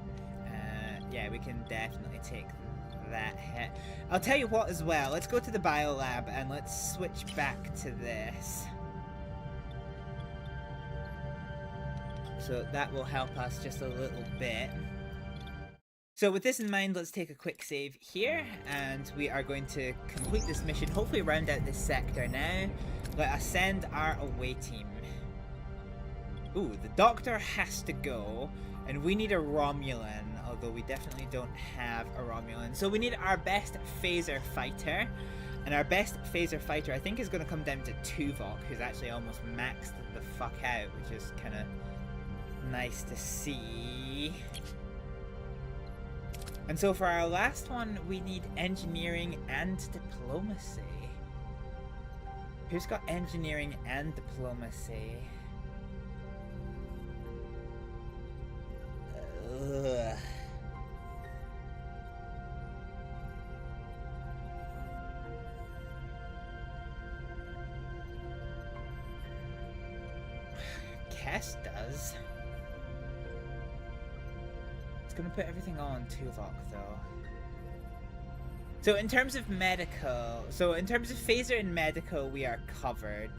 Yeah, we can definitely take that hit. I'll tell you what as well. Let's go to the biolab and let's switch back to this. So that will help us just a little bit. So with this in mind, let's take a quick save here, and we are going to complete this mission, hopefully round out this sector now. Let us send our away team. Ooh, the Doctor has to go, and we need a Romulan, although we definitely don't have a Romulan. So we need our best phaser fighter, and our best phaser fighter I think is going to come down to Tuvok, who's actually almost maxed the fuck out, which is kind of nice to see. And so for our last one, we need engineering and diplomacy. Who's got engineering and diplomacy? Ugh. Kess does. It's gonna put everything on Tuvok though. So in terms of medical, in terms of phaser and medical, we are covered.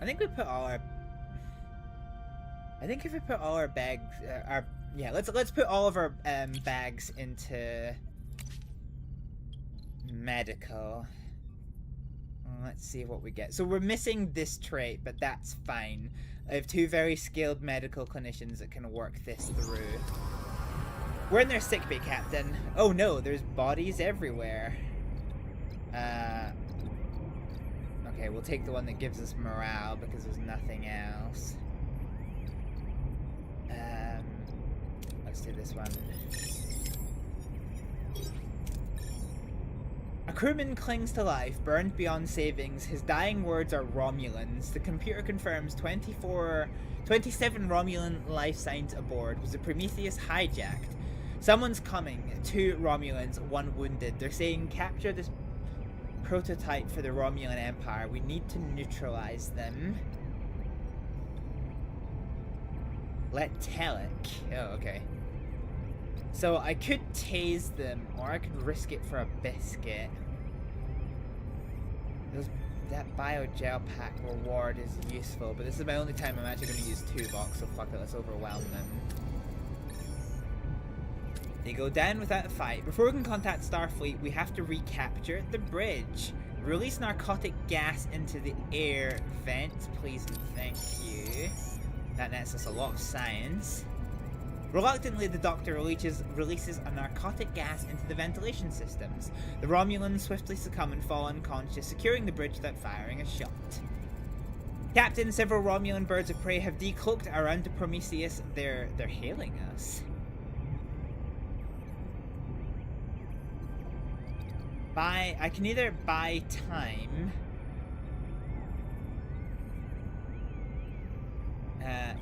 I think we put all our. I think if we put all our bags, let's put all of our bags into medical. Let's see what we get. So we're missing this trait, but that's fine. I have 2 very skilled medical clinicians that can work this through. We're in their sickbay, Captain. Oh no, there's bodies everywhere. Okay, we'll take the one that gives us morale because there's nothing else. Let's do this one. A crewman clings to life, burned beyond savings. His dying words are Romulans. The computer confirms 27 Romulan life signs aboard. Was the Prometheus hijacked? Someone's coming. 2 Romulans, 1 wounded. They're saying capture this prototype for the Romulan Empire. We need to neutralize them. Let Telic. Oh, okay. So I could tase them, or I could risk it for a biscuit. That biogel pack reward is useful, but this is my only time I'm actually going to use Tuvok, so fuck it, let's overwhelm them. They go down without a fight. Before we can contact Starfleet, we have to recapture the bridge. Release narcotic gas into the air vents, please and thank you. That nets us a lot of science. Reluctantly, the Doctor releases a narcotic gas into the ventilation systems. The Romulans swiftly succumb and fall unconscious, securing the bridge without firing a shot. Captain, several Romulan birds of prey have decloaked around the Prometheus. They're hailing us. I can either buy time.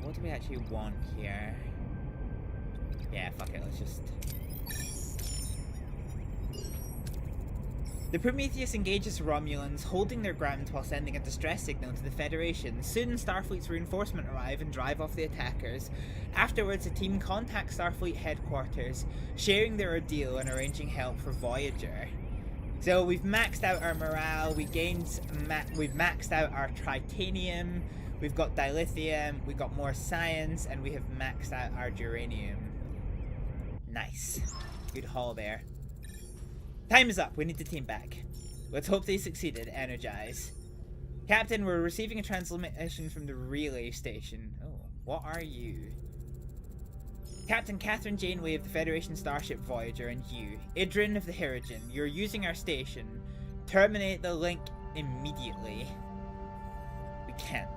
What do we actually want here? Yeah, fuck it, let's just... The Prometheus engages Romulans, holding their ground while sending a distress signal to the Federation. Soon, Starfleet's reinforcement arrive and drive off the attackers. Afterwards, the team contacts Starfleet headquarters, sharing their ordeal and arranging help for Voyager. So we've maxed out our morale, we've maxed out our tritanium, we've got dilithium, we've got more science, and we have maxed out our duranium. Nice. Good haul there. Time is up. We need the team back. Let's hope they succeeded. Energize. Captain, we're receiving a transmission from the relay station. Oh, what are you? Captain Catherine Janeway of the Federation starship Voyager, and you, Idrin of the Hibblejaybob, you're using our station. Terminate the link immediately. We can't.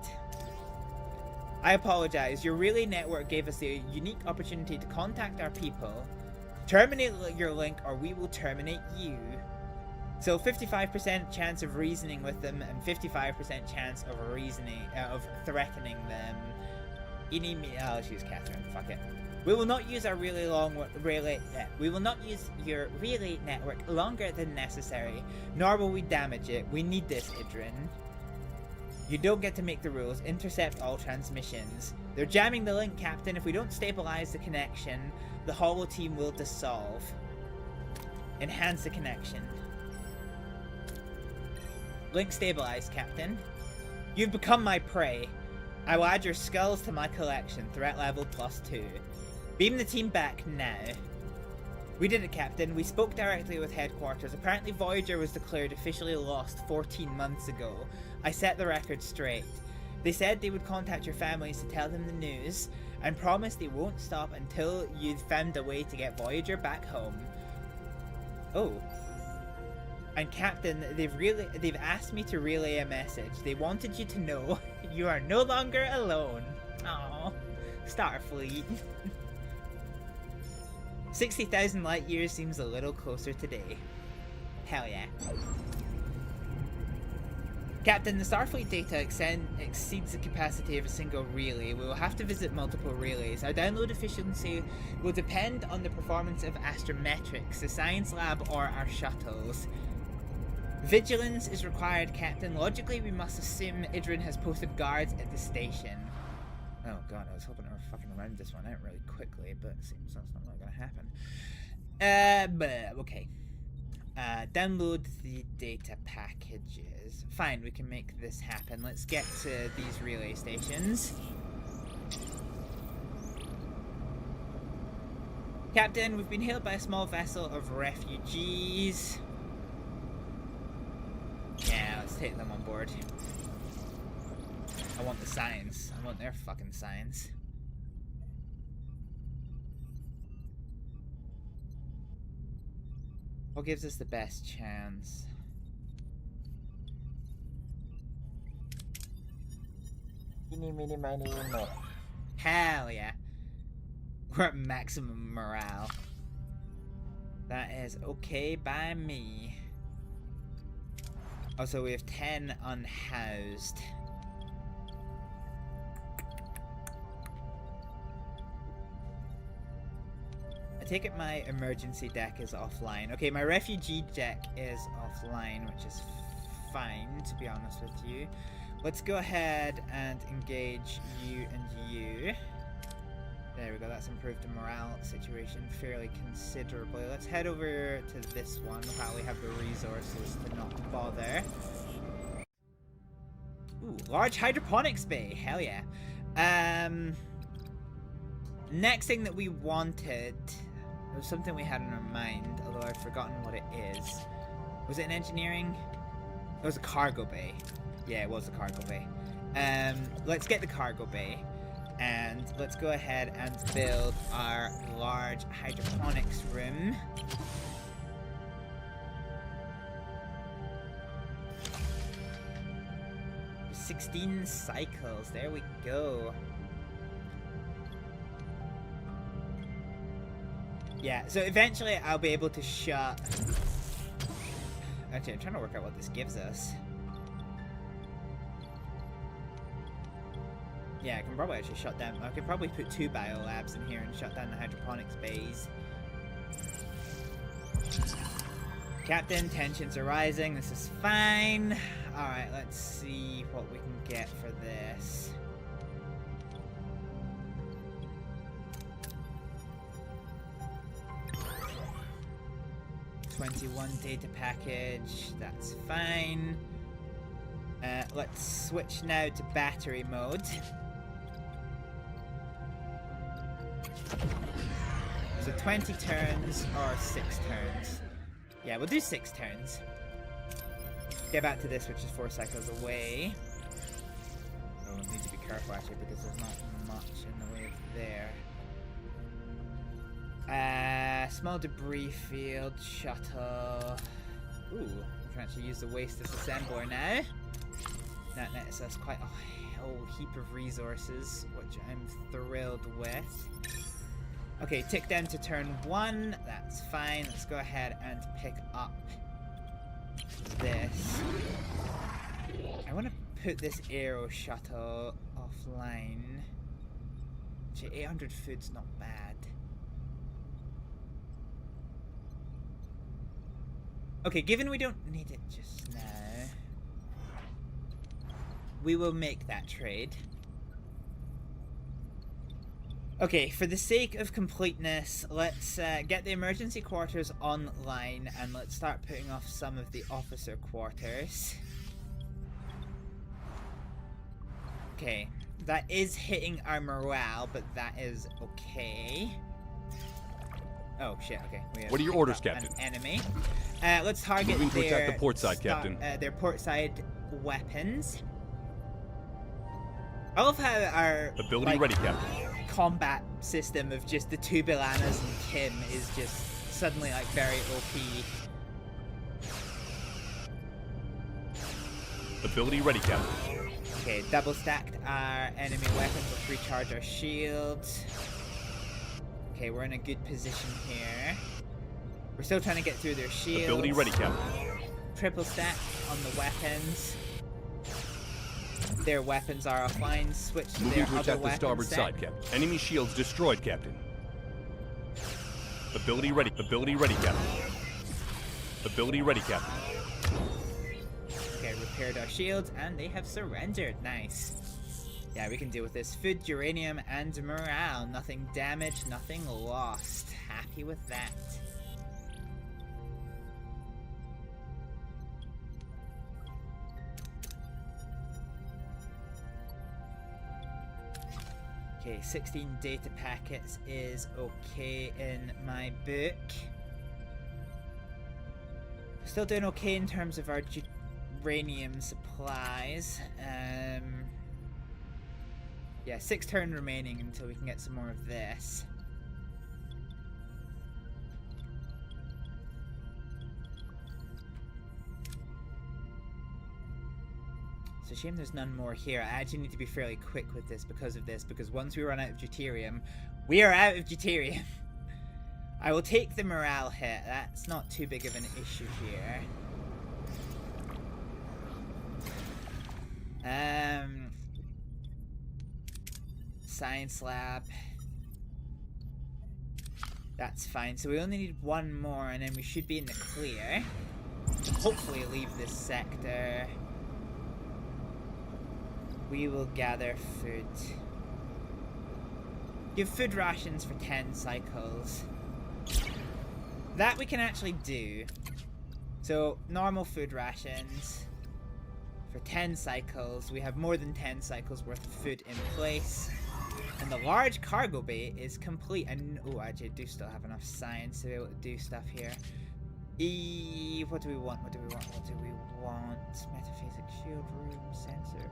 I apologize. Your relay network gave us the unique opportunity to contact our people. Terminate your link or we will terminate you. So 55% chance of reasoning with them and 55% chance of threatening them. Oh, she's Catherine. Fuck it. We will not use our we will not use your relay network longer than necessary, nor will we damage it. We need this, Idrin. You don't get to make the rules. Intercept all transmissions. They're jamming the link, Captain. If we don't stabilize the connection, the holo team will dissolve. Enhance the connection. Link stabilized, Captain. You've become my prey. I will add your skulls to my collection. Threat level +2. Beam the team back now. We did it, Captain. We spoke directly with headquarters. Apparently Voyager was declared officially lost 14 months ago. I set the record straight. They said they would contact your families to tell them the news, and promised they won't stop until you've found a way to get Voyager back home. Oh. And Captain, they've asked me to relay a message. They wanted you to know you are no longer alone. Aww. Starfleet. 60,000 light years seems a little closer today. Hell yeah. Captain, the Starfleet data exceeds the capacity of a single relay. We will have to visit multiple relays. Our download efficiency will depend on the performance of astrometrics, the science lab, or our shuttles. Vigilance is required, Captain. Logically, we must assume Idrin has posted guards at the station. Oh god, I was hoping to fucking round this one out really quickly, but it seems that's not really gonna happen. But okay. Download the data packages. Fine, we can make this happen. Let's get to these relay stations. Captain, we've been hailed by a small vessel of refugees. Yeah, let's take them on board. I want the signs. I want their fucking signs. What gives us the best chance? Hell yeah. We're at maximum morale. That is okay by me. Also, we have 10 unhoused. I take it my emergency deck is offline. Okay, my refugee deck is offline, which is fine, to be honest with you. Let's go ahead and engage you and you. There we go, that's improved the morale situation fairly considerably. Let's head over to this one while we have the resources to not bother. Ooh, large hydroponics bay, hell yeah. Next thing that we wanted, it was something we had in our mind, although I've forgotten what it is. Was it an engineering? It was a cargo bay. Yeah, it was a cargo bay. Let's get the cargo bay. And let's go ahead and build our large hydroponics room. $16 cycles, there we go. Yeah, so eventually I'll be able to shut... Actually, I'm trying to work out what this gives us. Yeah, I can probably actually shut down. I could probably put 2 biolabs in here and shut down the hydroponics bays. Captain, tensions are rising. This is fine. Alright, let's see what we can get for this. $21 data package. That's fine. Let's switch now to battery mode. So 20 turns or 6 turns. Yeah, we'll do 6 turns. Get back to this, which is 4 cycles away. Oh, we'll need to be careful actually because there's not much in the way of there. Small debris field, shuttle. Ooh, we can actually use the waste disassembler now. That nets us quite a whole heap of resources, which I'm thrilled with. Okay, tick down to turn 1. That's fine. Let's go ahead and pick up this. I want to put this aero shuttle offline. Actually, 800 food's not bad. Okay, given we don't need it just now, we will make that trade. Okay, for the sake of completeness, let's get the emergency quarters online and let's start putting off some of the officer quarters. Okay, that is hitting our morale, but that is okay. Oh shit, okay. What are your orders, Captain? An enemy. Let's target Moving to attack their the port side, Captain. Their port side weapons. I love how our ability ready, Captain. Combat system of just the 2 Bilanas and Kim is just suddenly like very OP. Ability ready, Captain. Okay, double stacked our enemy weapons. Let's recharge our shields. Okay, we're in a good position here. We're still trying to get through their shields. Ability ready, Captain. Triple stack on the weapons. Their weapons are offline. Switch to Moving their to other attack the weapon starboard set. side, Captain. Enemy shields destroyed, Captain. Ability ready. Ability ready, Captain. Ability ready, Captain. Okay, repaired our shields and they have surrendered. Nice. Yeah, we can deal with this. Food, uranium, and morale. Nothing damaged, nothing lost. Happy with that. Okay, 16 data packets is okay in my book. Still doing okay in terms of our uranium supplies. Yeah, 6 turns remaining until we can get some more of this. It's a shame there's none more here. I actually need to be fairly quick with this because of this, because once we run out of deuterium, we are out of deuterium. I will take the morale hit. That's not too big of an issue here. Science lab. That's fine. So we only need 1 more and then we should be in the clear. Hopefully leave this sector. We will gather food. Give food rations for 10 cycles. That we can actually do. So, normal food rations for 10 cycles. We have more than 10 cycles worth of food in place. And the large cargo bay is complete. And, oh, actually, I do still have enough science to be able to do stuff here. What do we want? What do we want? What do we want? Metaphasic shield room, sensor array.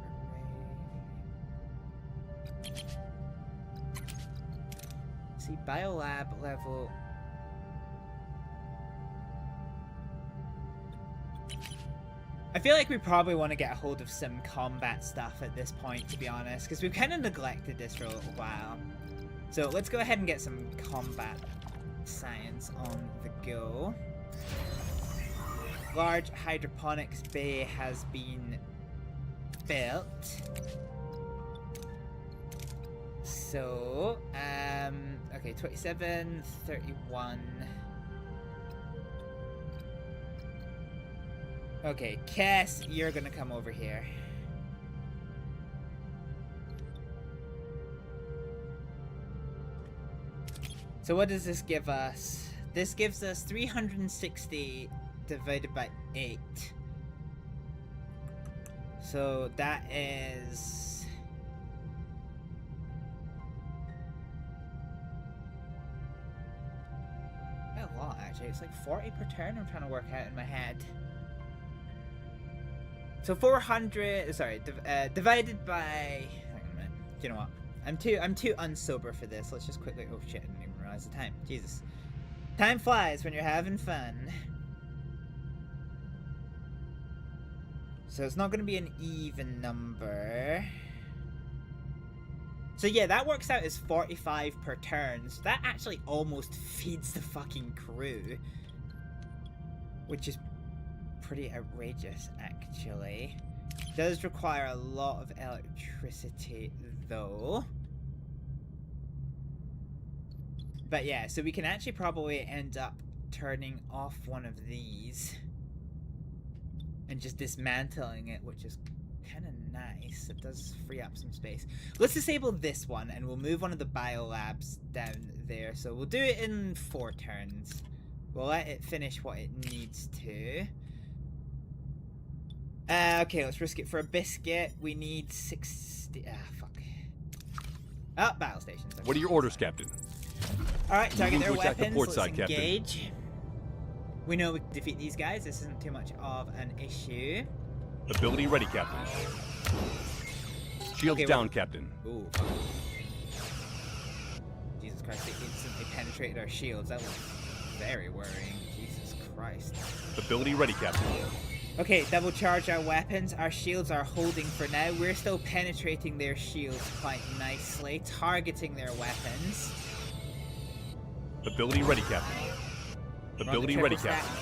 See, biolab level. I feel like we probably want to get a hold of some combat stuff at this point, to be honest, because we've kind of neglected this for a little while. So let's go ahead and get some combat science on the go. Large hydroponics bay has been built. So, okay, 27, 31. Okay, Cass, you're gonna come over here. So what does this give us? This gives us 360 divided by 8. So that is... a lot, actually. It's like 40 per turn I'm trying to work out in my head. So 400, sorry, divided by... hang on a minute. Do you know what? I'm too unsober for this. Let's just quickly... oh shit, I didn't even realize the time. Jesus. Time flies when you're having fun. So it's not going to be an even number. So yeah, that works out as 45 per turn. So that actually almost feeds the fucking crew. Which is pretty outrageous, actually. Does require a lot of electricity, though. But yeah, so we can actually probably end up turning off one of these and just dismantling it, which is kind of nice. It does free up some space. Let's disable this one, and we'll move one of the biolabs down there. So we'll do it in 4 turns. We'll let it finish what it needs to. Okay, let's risk it for a biscuit. We need 60... fuck. Oh, battle stations. Okay. What are your orders, Captain? Alright, target their Moving to attack the weapons. port Let's side, Captain. engage. We know we can defeat these guys. This isn't too much of an issue. Ability ready, Captain. Shields Okay, down, Captain. Ooh. Jesus Christ, they instantly penetrated our shields. That was very worrying. Jesus Christ. Ability ready, Captain. Okay, double charge our weapons. Our shields are holding for now. We're still penetrating their shields quite nicely, targeting their weapons. Ability ready, Captain. Ability ready, Captain.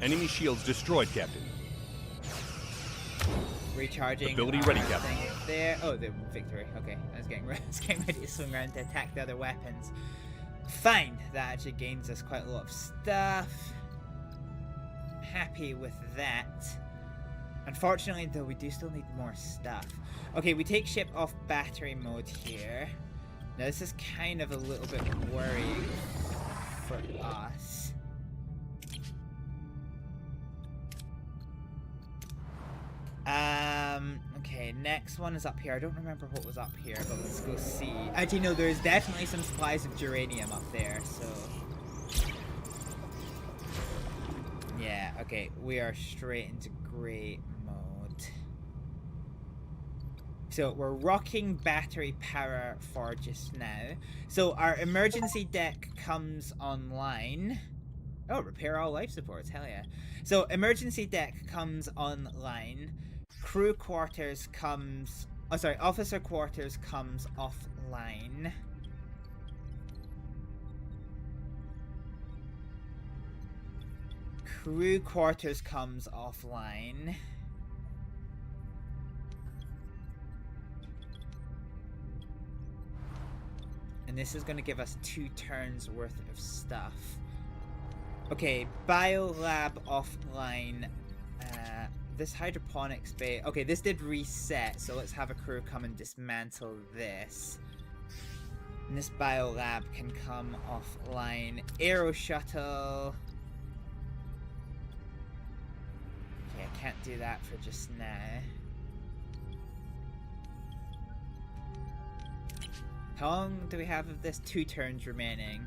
Enemy shields destroyed, Captain. Recharging. Ability ready, Captain. There. Oh, the victory. Okay, I was getting ready to swing around to attack the other weapons. Fine. That actually gains us quite a lot of stuff. Happy with that. Unfortunately, though, we do still need more stuff. Okay, we take ship off battery mode here. Now, this is kind of a little bit worrying for us. Okay, next one is up here. I don't remember what was up here, but let's go see. Actually, no, there's definitely some supplies of geranium up there, so... yeah, okay, we are straight into great mode. So we're rocking battery power for just now. So our emergency deck comes online. Oh, repair all life supports, hell yeah. So emergency deck comes online. Crew quarters comes... oh, sorry, officer quarters comes offline. Crew quarters comes offline. And this is going to give us 2 turns worth of stuff. Okay, biolab offline. This hydroponics bay. Okay, this did reset, so let's have a crew come and dismantle this. And this biolab can come offline. Aero shuttle. Okay, I can't do that for just now. How long do we have of this? 2 turns remaining.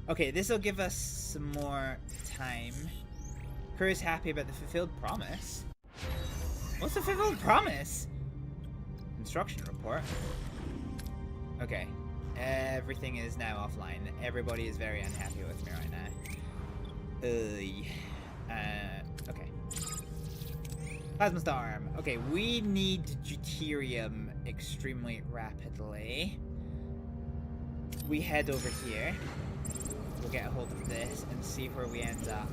Okay, this will give us some more time. Crew is happy about the fulfilled promise. What's the fulfilled promise? Construction report. Okay. Everything is now offline. Everybody is very unhappy with me right now. Okay. Plasma storm. Okay, we need deuterium extremely rapidly. We head over here. We'll get a hold of this and see where we end up.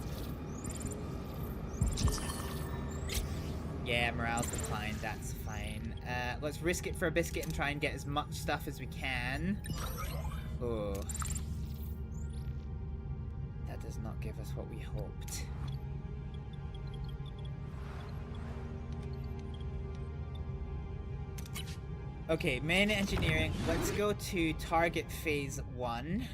Yeah, morale's declined, that's fine. Let's risk it for a biscuit and try and get as much stuff as we can. Oh. That does not give us what we hoped. Okay, main engineering. Let's go to target phase 1.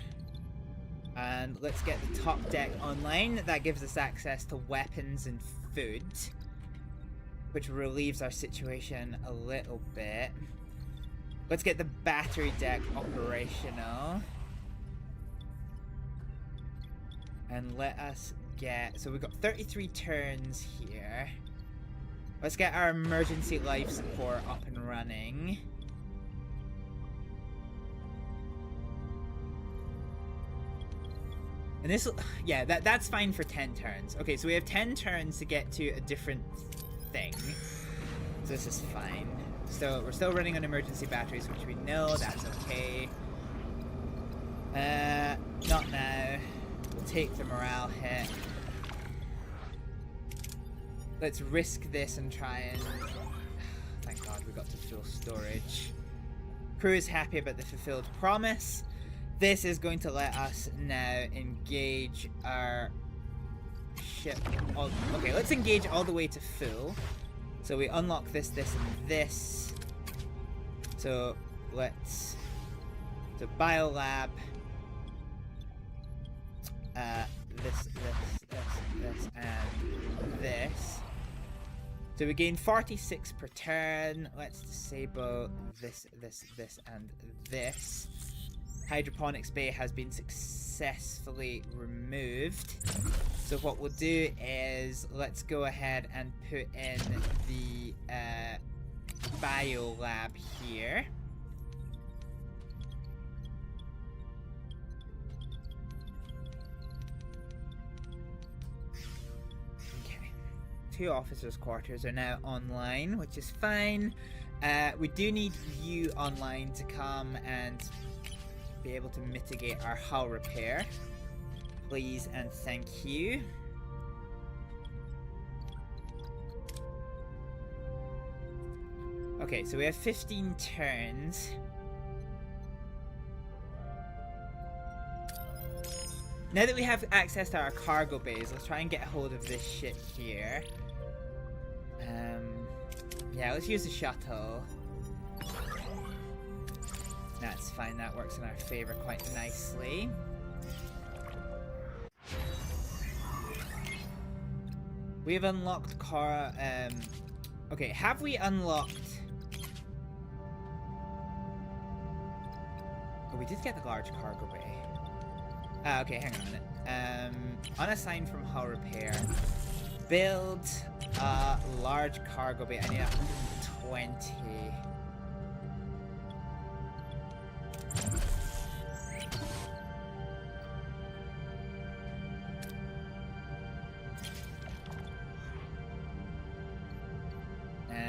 And let's get the top deck online. That gives us access to weapons and food, which relieves our situation a little bit. Let's get the battery deck operational. And let us get... So we've got 33 turns here. Let's get our emergency life support up and running. And this, yeah, that's fine for 10 turns. Okay, so we have 10 turns to get to a different thing. So this is fine. So we're still running on emergency batteries, which we know, that's okay. Not now. We'll take the morale hit. Let's risk this and try and... Thank God we got to full storage. Crew is happy about the fulfilled promise. This is going to let us now engage our ship. Okay, let's engage all the way to full. So we unlock this, this, and this. So let's... So biolab. This, and this. So we gain 46 per turn. Let's disable this, and this. Hydroponics bay has been successfully removed. So what we'll do is let's go ahead and put in the biolab here. Okay. 2 officers' quarters are now online, which is fine. We do need you online to come and be able to mitigate our hull repair. Please and thank you. Okay, so we have 15 turns. Now that we have access to our cargo bays, let's try and get a hold of this shit here. Yeah, let's use the shuttle. That's fine, that works in our favor quite nicely. We have unlocked okay, have we unlocked... Oh, we did get the large cargo bay. Okay, hang on a minute. Unassigned from hull repair. Build a large cargo bay. I need 120.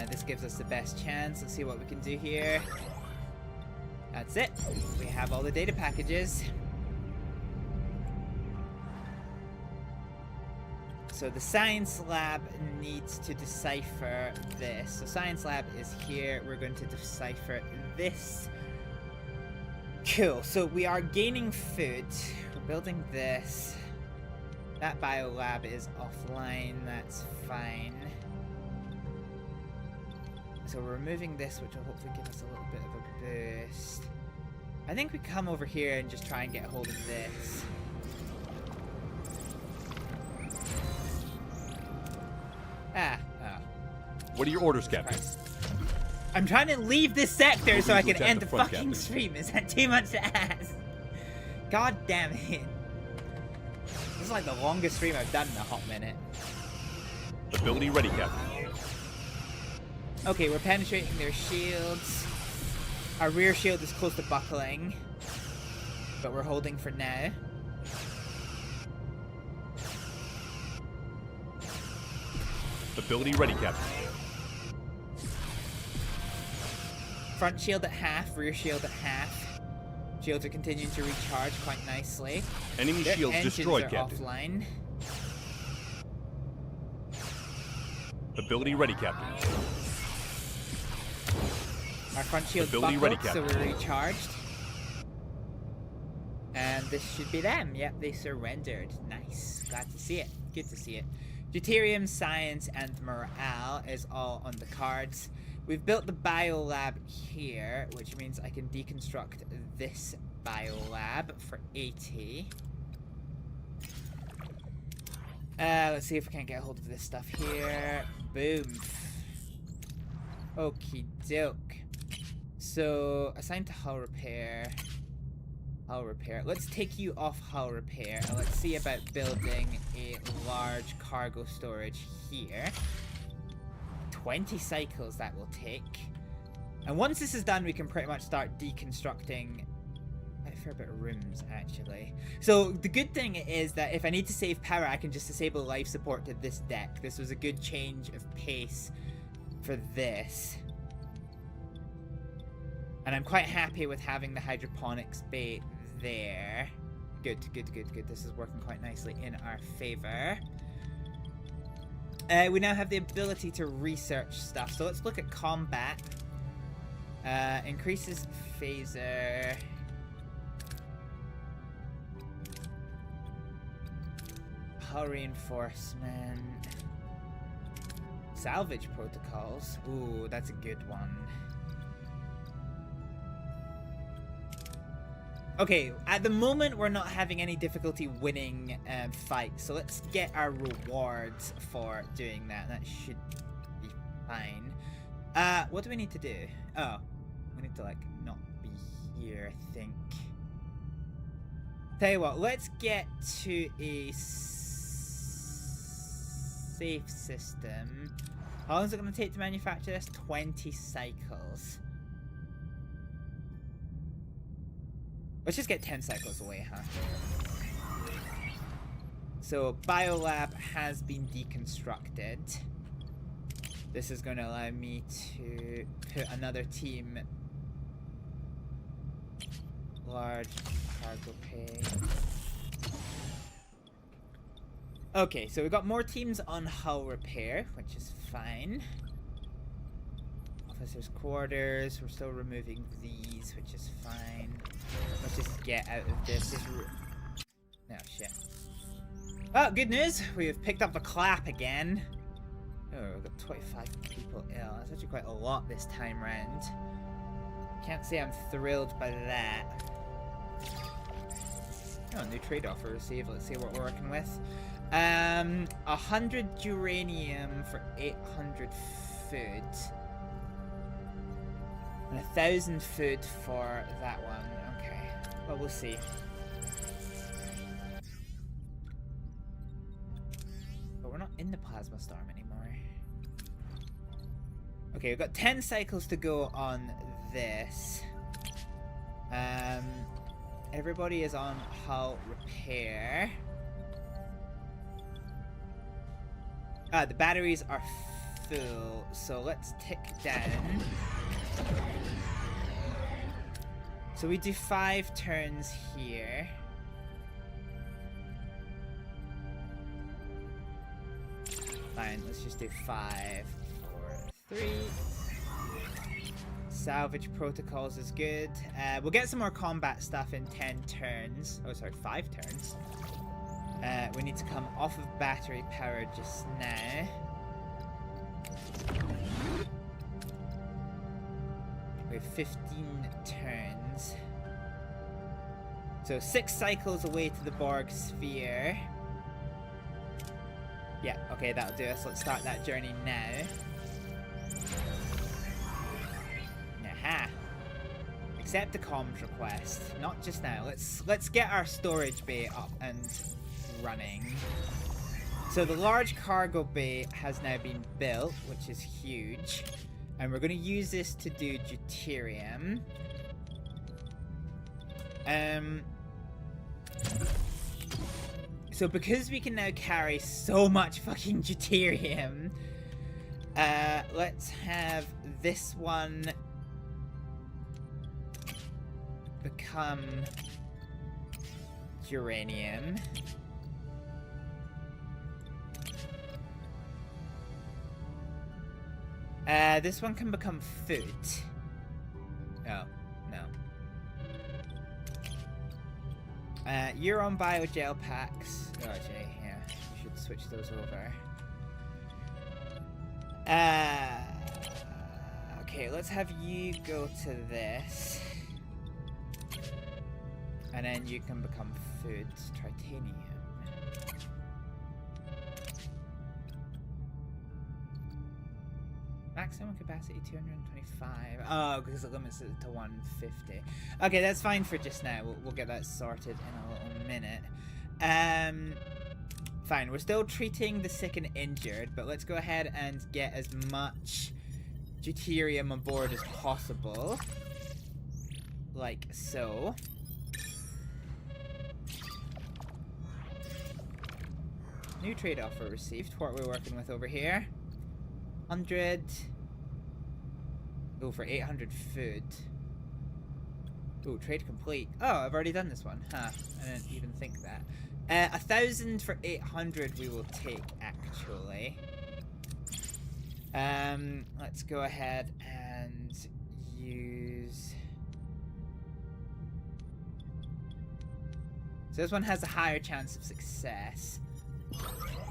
This gives us the best chance. Let's see what we can do here. That's it. We have all the data packages. So the science lab needs to decipher this. So science lab is here. We're going to decipher this. Cool. So we are gaining food. We're building this. That biolab is offline. That's fine. So we're removing this, which will hopefully give us a little bit of a boost. I think we come over here and just try and get a hold of this. What are your orders, Captain? I'm trying to leave this sector so I can attack end the the front, fucking Captain. stream. Is that too much to ask? God damn it. This is like the longest stream I've done in a hot minute. Ability ready, Captain. Okay, we're penetrating their shields. Our rear shield is close to buckling, but we're holding for now. Ability ready, Captain. Front shield at half, rear shield at half. Shields are continuing to recharge quite nicely. Enemy Their shields engines destroyed, are Captain. offline. Ability ready, Captain. Our front shield's Ability buckled, ready, so Captain. we're recharged. And this should be them. Yep, they surrendered. Nice. Glad to see it. Good to see it. Deuterium, science, and morale is all on the cards. We've built the biolab here, which means I can deconstruct this biolab for 80. Let's see if we can't get a hold of this stuff here. Boom. Okie doke. So, assigned to hull repair. Hull repair. Let's take you off hull repair and let's see about building a large cargo storage here. 20 cycles that will take. And once this is done, we can pretty much start deconstructing a fair bit of rooms, actually. So the good thing is that if I need to save power, I can just disable life support to this deck. This was a good change of pace for this. And I'm quite happy with having the hydroponics bay there. Good, good, good, good. This is working quite nicely in our favor. We now have the ability to research stuff. So let's look at combat. Increases phaser. Hull reinforcement. Salvage protocols. Ooh, that's a good one. Okay, at the moment we're not having any difficulty winning fights, so let's get our rewards for doing that. That should be fine. What do we need to do? Oh, we need to like not be here, I think. Tell you what, let's get to a safe system. How long is it going to take to manufacture this? 20 cycles. Let's just get 10 cycles away, huh? So, Biolab has been deconstructed. This is going to allow me to put another team. Large cargo pay. Okay, so we've got more teams on hull repair, which is fine. Officers' quarters, we're still removing these, which is fine. Let's just get out of this. No, shit. Oh, good news! We have picked up the clap again. Oh, we've got 25 people ill. That's actually quite a lot this time round. Can't say I'm thrilled by that. Oh, new trade offer received. Let's see what we're working with. 100 uranium for 800 food. And 1,000 food for that one. Okay. Well, we'll see. But we're not in the plasma storm anymore. Okay, we've got 10 cycles to go on this. Everybody is on hull repair. The batteries are full, so let's tick down. So we do 5 turns here. Fine, let's just do 5, 4, 3. Salvage protocols is good. We'll get some more combat stuff in 10 turns. Oh, sorry, 5 turns. We need to come off of battery power just now. We have 15 turns. So 6 cycles away to the Borg sphere. Yeah, okay, that'll do us. Let's start that journey now. Aha. Accept the comms request. Not just now. Let's get our storage bay up and running. So the large cargo bay has now been built, which is huge. And we're going to use this to do deuterium. So because we can now carry so much fucking deuterium, let's have this one become uranium. This one can become food. You're on biogel packs. Oh, actually, yeah, we should switch those over. Okay, let's have you go to this. And then you can become food. Tritanium. Maximum capacity 225. Oh, because it limits it to 150. Okay, that's fine for just now. We'll get that sorted in a little minute. Fine, we're still treating the sick and injured, but let's go ahead and get as much deuterium on board as possible. Like so. New trade offer received. What are we working with over here? 100. Oh, for 800 food. Oh, trade complete. Oh, I've already done this one. Huh. I didn't even think that. 1,000 for 800 we will take, actually. Let's go ahead and use... So this one has a higher chance of success.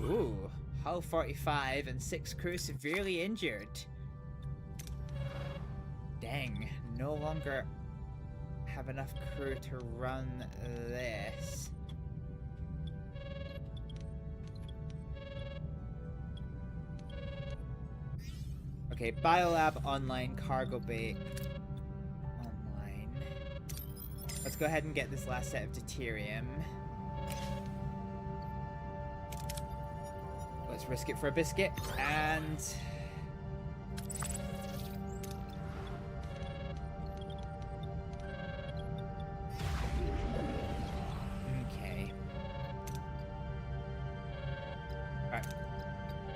Ooh, hull 45 and 6 crew severely injured. Dang, no longer have enough crew to run this. Okay, Biolab online, cargo bay online. Let's go ahead and get this last set of deuterium. Let's risk it for a biscuit, and... Okay. Alright.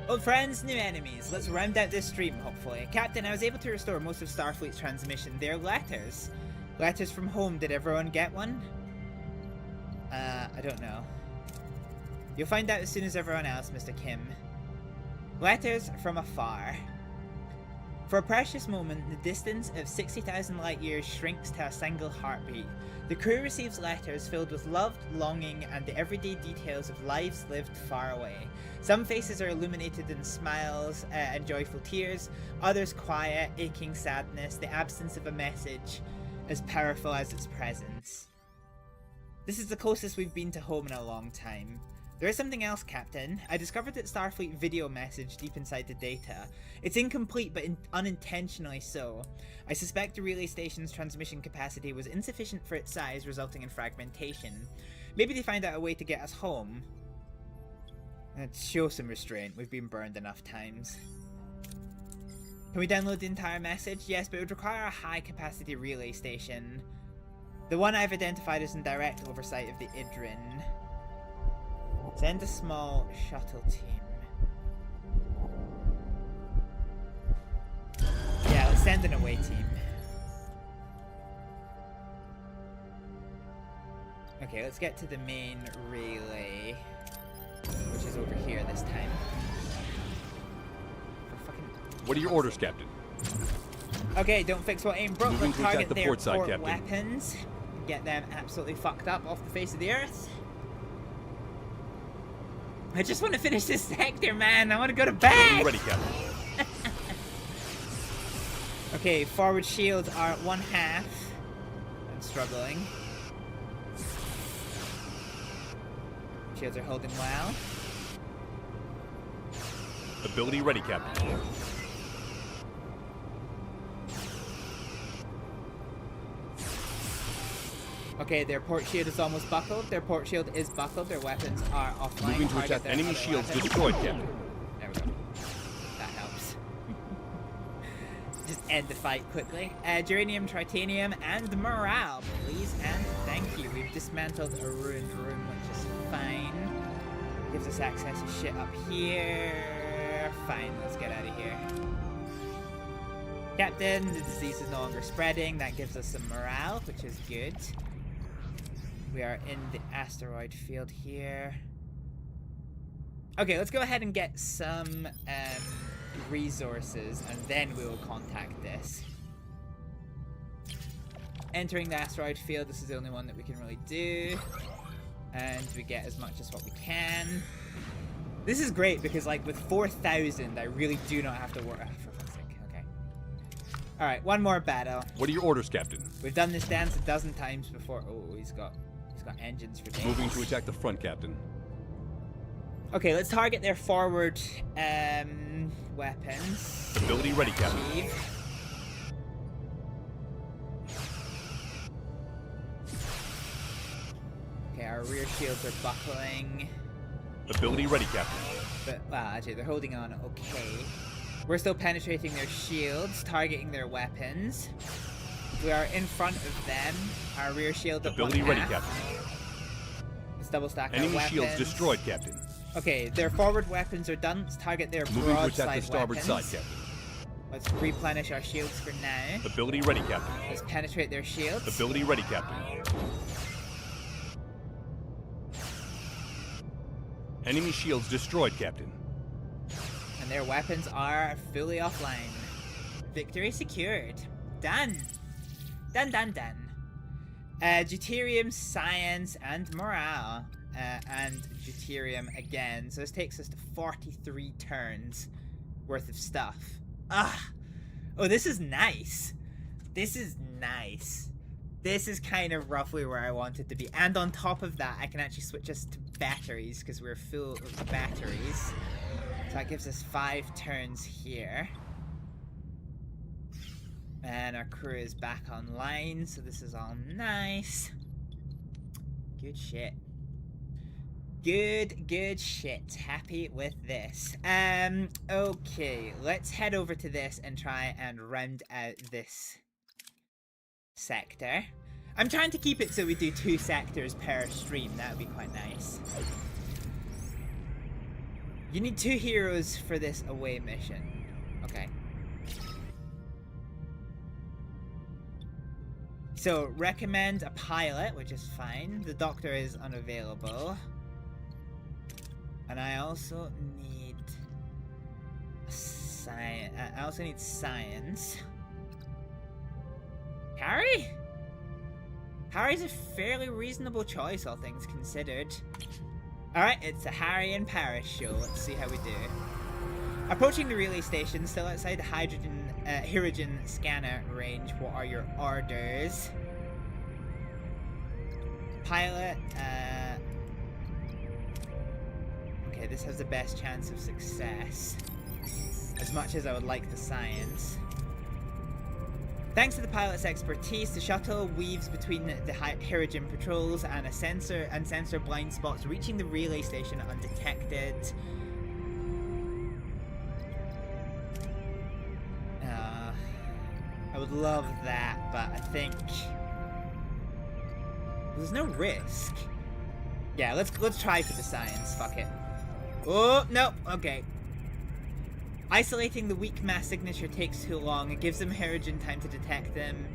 Old friends, new enemies. Let's round out this stream, hopefully. Captain, I was able to restore most of Starfleet's transmission. They're letters. Letters from home. Did everyone get one? I don't know. You'll find out as soon as everyone else, Mr. Kim. Letters from afar. For a precious moment, the distance of 60,000 light years shrinks to a single heartbeat. The crew receives letters filled with love, longing, and the everyday details of lives lived far away. Some faces are illuminated in smiles and joyful tears, others quiet, aching sadness, the absence of a message as powerful as its presence. This is the closest we've been to home in a long time. There is something else, Captain. I discovered that Starfleet video message deep inside the data. It's incomplete, but unintentionally so. I suspect the relay station's transmission capacity was insufficient for its size, resulting in fragmentation. Maybe they find out a way to get us home. Let's show some restraint. We've been burned enough times. Can we download the entire message? Yes, but it would require a high-capacity relay station. The one I've identified is in direct oversight of the Idrin. Send a small shuttle team. Yeah, let's send an away team. Okay, let's get to the main relay, which is over here this time. What are your orders, Captain? Okay, don't fix what ain't broke. Moving Let's to attack target the their port side, port Captain. weapons. Get them absolutely fucked up off the face of the earth. I just want to finish this sector, man. I want to go to bed. Ready, Captain. Okay, forward shields are at 1/2. I'm struggling. Shields are holding well. Ability ready, Captain. Okay, their port shield is almost buckled. Their port shield is buckled. Their weapons are offline. Moving to Target attack their enemy other shields weapons. destroyed, Captain. There we go. That helps. Just end the fight quickly. Geranium, tritanium, and morale, please and thank you. We've dismantled a ruined room, which is fine. Gives us access to shit up here. Fine, let's get out of here. Captain, the disease is no longer spreading. That gives us some morale, which is good. We are in the asteroid field here. Okay, let's go ahead and get some resources, and then we will contact this. Entering the asteroid field, this is the only one that we can really do. And we get as much as what we can. This is great because, like, with 4,000, I really do not have to worry. For fuck's sake. Okay. Alright, one more battle. What are your orders, Captain? We've done this dance a dozen times before. Oh, he's got engines for days. Moving to attack the front, Captain. Okay, let's target their forward weapons. Ability ready, Captain. Achieve. Okay, our rear shields are buckling. Ability ready, Captain. But, well, actually, they're holding on okay. We're still penetrating their shields, targeting their weapons. We are in front of them. Our rear shield at Ability ready, Captain. Let's double stack our Enemy weapons. shields destroyed, Captain. Okay, their forward weapons are done. Let's target their Moving to broadside attack the starboard weapons. side, Captain. Let's replenish our shields for now. Ability ready, Captain. Let's penetrate their shields. Ability ready, Captain. Enemy shields destroyed, Captain. And their weapons are fully offline. Victory secured. Done. Done, done, done. Deuterium, science, and morale. And deuterium again. So this takes us to 43 turns worth of stuff. Ah! Oh, this is nice. This is nice. This is kind of roughly where I want it to be. And on top of that, I can actually switch us to batteries because we're full of batteries. So that gives us 5 turns here. And our crew is back online, so this is all nice. Good shit. Good shit. Happy with this. Okay, let's head over to this and try and round out this sector. I'm trying to keep it so we do 2 sectors per stream. That would be quite nice. You need 2 heroes for this away mission. Okay. So, recommend a pilot, which is fine. The doctor is unavailable. And I also need science. I also need science. Harry? Harry's a fairly reasonable choice, all things considered. Alright, it's a Harry and Paris show. Let's see how we do. Approaching the relay station, still outside the Hibblejaybob scanner range. What are your orders? Pilot, okay, this has the best chance of success. As much as I would like the science. Thanks to the pilot's expertise, the shuttle weaves between the Hibblejaybob patrols and sensor blind spots, reaching the relay station undetected. I would love that, but I think there's no risk. Yeah, let's try for the science. Fuck it. Oh no. Okay. Isolating the weak mass signature takes too long. It gives them Hibblejaybob time to detect them.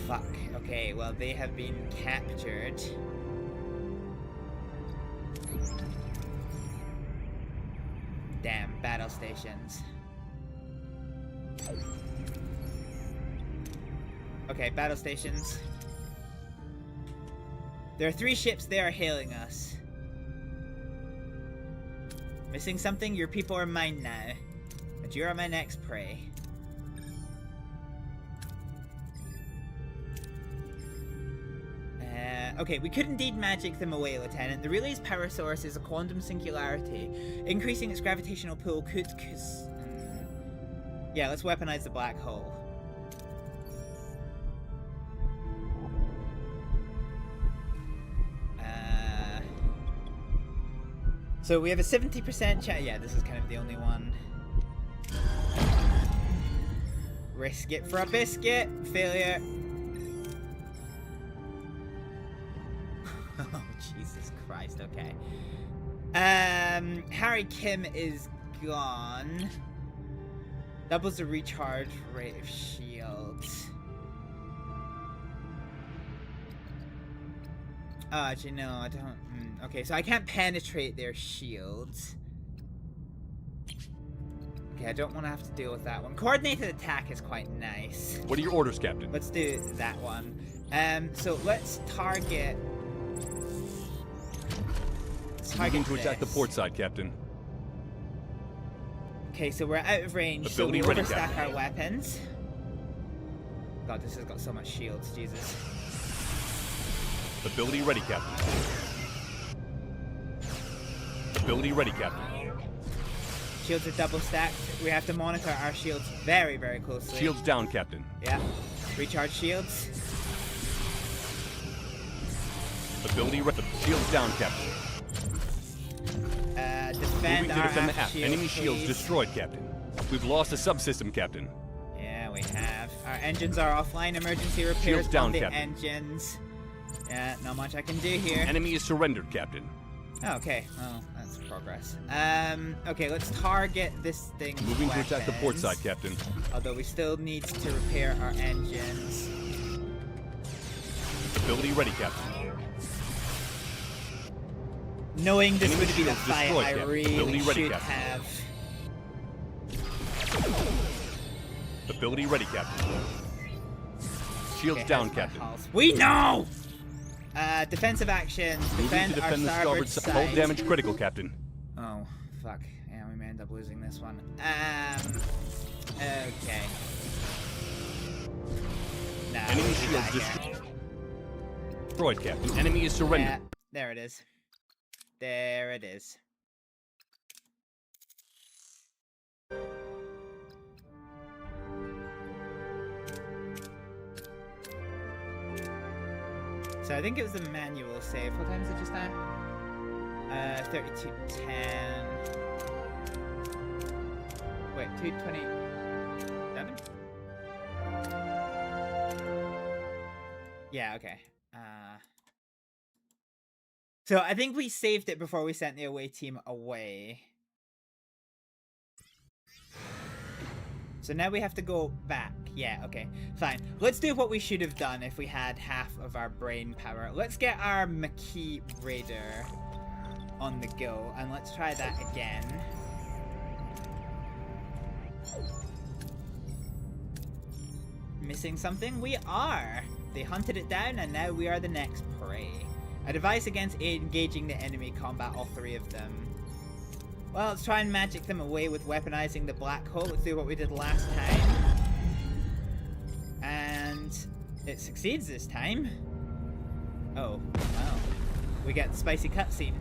Fuck. Okay, well, they have been captured. Damn, battle stations. Okay, battle stations. There are 3 ships. They are hailing us. Missing something? Your people are mine now. But you are my next prey. Okay, we could indeed magic them away, Lieutenant. The relay's power source is a quantum singularity. Increasing its gravitational pull could... Yeah, let's weaponize the black hole. So we have a 70% chance. Yeah, this is kind of the only one. Risk it for a biscuit. Failure. Oh, Jesus Christ. Okay. Harry Kim is gone. Doubles the recharge rate of shields. Actually, no, I don't. Okay, so I can't penetrate their shields. Okay, I don't want to have to deal with that one. Coordinated attack is quite nice. What are your orders, Captain? Let's do that one. So let's target Moving to target attack the this. port side, Captain. Okay, so we're out of range, so we Ability ready, overstack Captain. our weapons. God, this has got so much shields, Jesus. Ability ready, Captain. Ability ready, Captain. Shields are double stacked. We have to monitor our shields very, very closely. Shields down, Captain. Yeah. Recharge shields. Ability ready. Shields down, Captain. Defend Moving to our defend the aft aft. shield, Enemy shields please. destroyed, Captain. We've lost a subsystem, Captain. Yeah, we have. Our engines are offline. Emergency repairs Shields down, on the Captain. engines. Yeah, not much I can do here. Enemy is surrendered, Captain. Oh, okay. Well, that's progress. Okay, let's target this thing. Moving to attack the port side, Captain. Although we still need to repair our engines. Ability ready, Captain. Knowing this Enemy would be the shields fight, destroyed, I Captain. really Ability ready, should Captain. have. Ability ready, Captain. Shields Okay, down, how's my Captain. hulls? We know! Defensive actions. Moving Defend to our defend the starboard starboard side. Hull side. damage critical, Captain. Oh, fuck. Yeah, we may end up losing this one. Okay. No, Enemy we shields die here. destroyed, Captain. Enemy is surrendered. Yeah, there it is. There it is. So I think it was the manual save. What time is it just now? 32:10. Wait, 2:27? Yeah, okay. So I think we saved it before we sent the away team away. So now we have to go back. Yeah, okay. Fine. Let's do what we should have done if we had half of our brain power. Let's get our Maquis Raider on the go, and let's try that again. Missing something? We are! They hunted it down, and now we are the next prey. A device against engaging the enemy combat, all three of them. Well, let's try and magic them away with weaponizing the black hole. Let's do what we did last time. And it succeeds this time. Oh, wow. We get the spicy cutscene.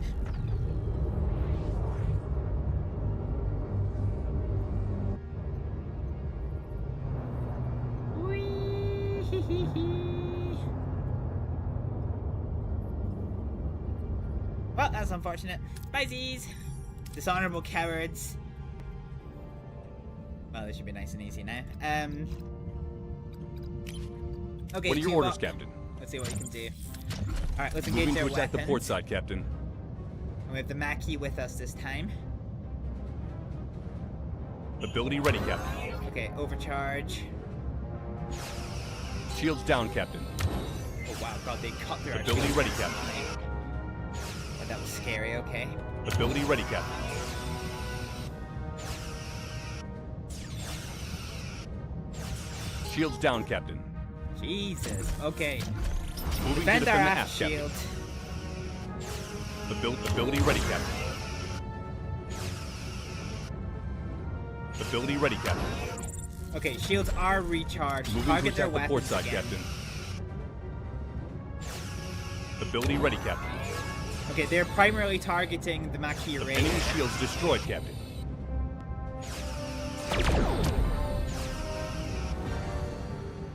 Well, that's unfortunate. Bye-sies! Dishonorable cowards. Well, this should be nice and easy now. Okay, What are your orders, Captain? Let's see what we can do. Alright, let's engage Moving their to attack weapons. the port side, Captain. And we have the Maquis with us this time. Ability ready, Captain. Okay, overcharge. Shields down, Captain. Oh wow, god, they cut through our Ability shields. ready, Captain. Oh, that was scary, okay. Ability ready, Captain. Shields down, Captain. Jesus, okay. Moving Defend to our defend the aft aft, Captain. shield. Ability ready, Captain. Ability ready, Captain. Okay, shields are recharged. Moving Target to their attack the port weapons side, again. Captain. Ability ready, Captain. Okay, they're primarily targeting the Maquis Raider. Enemy shields destroyed, Captain.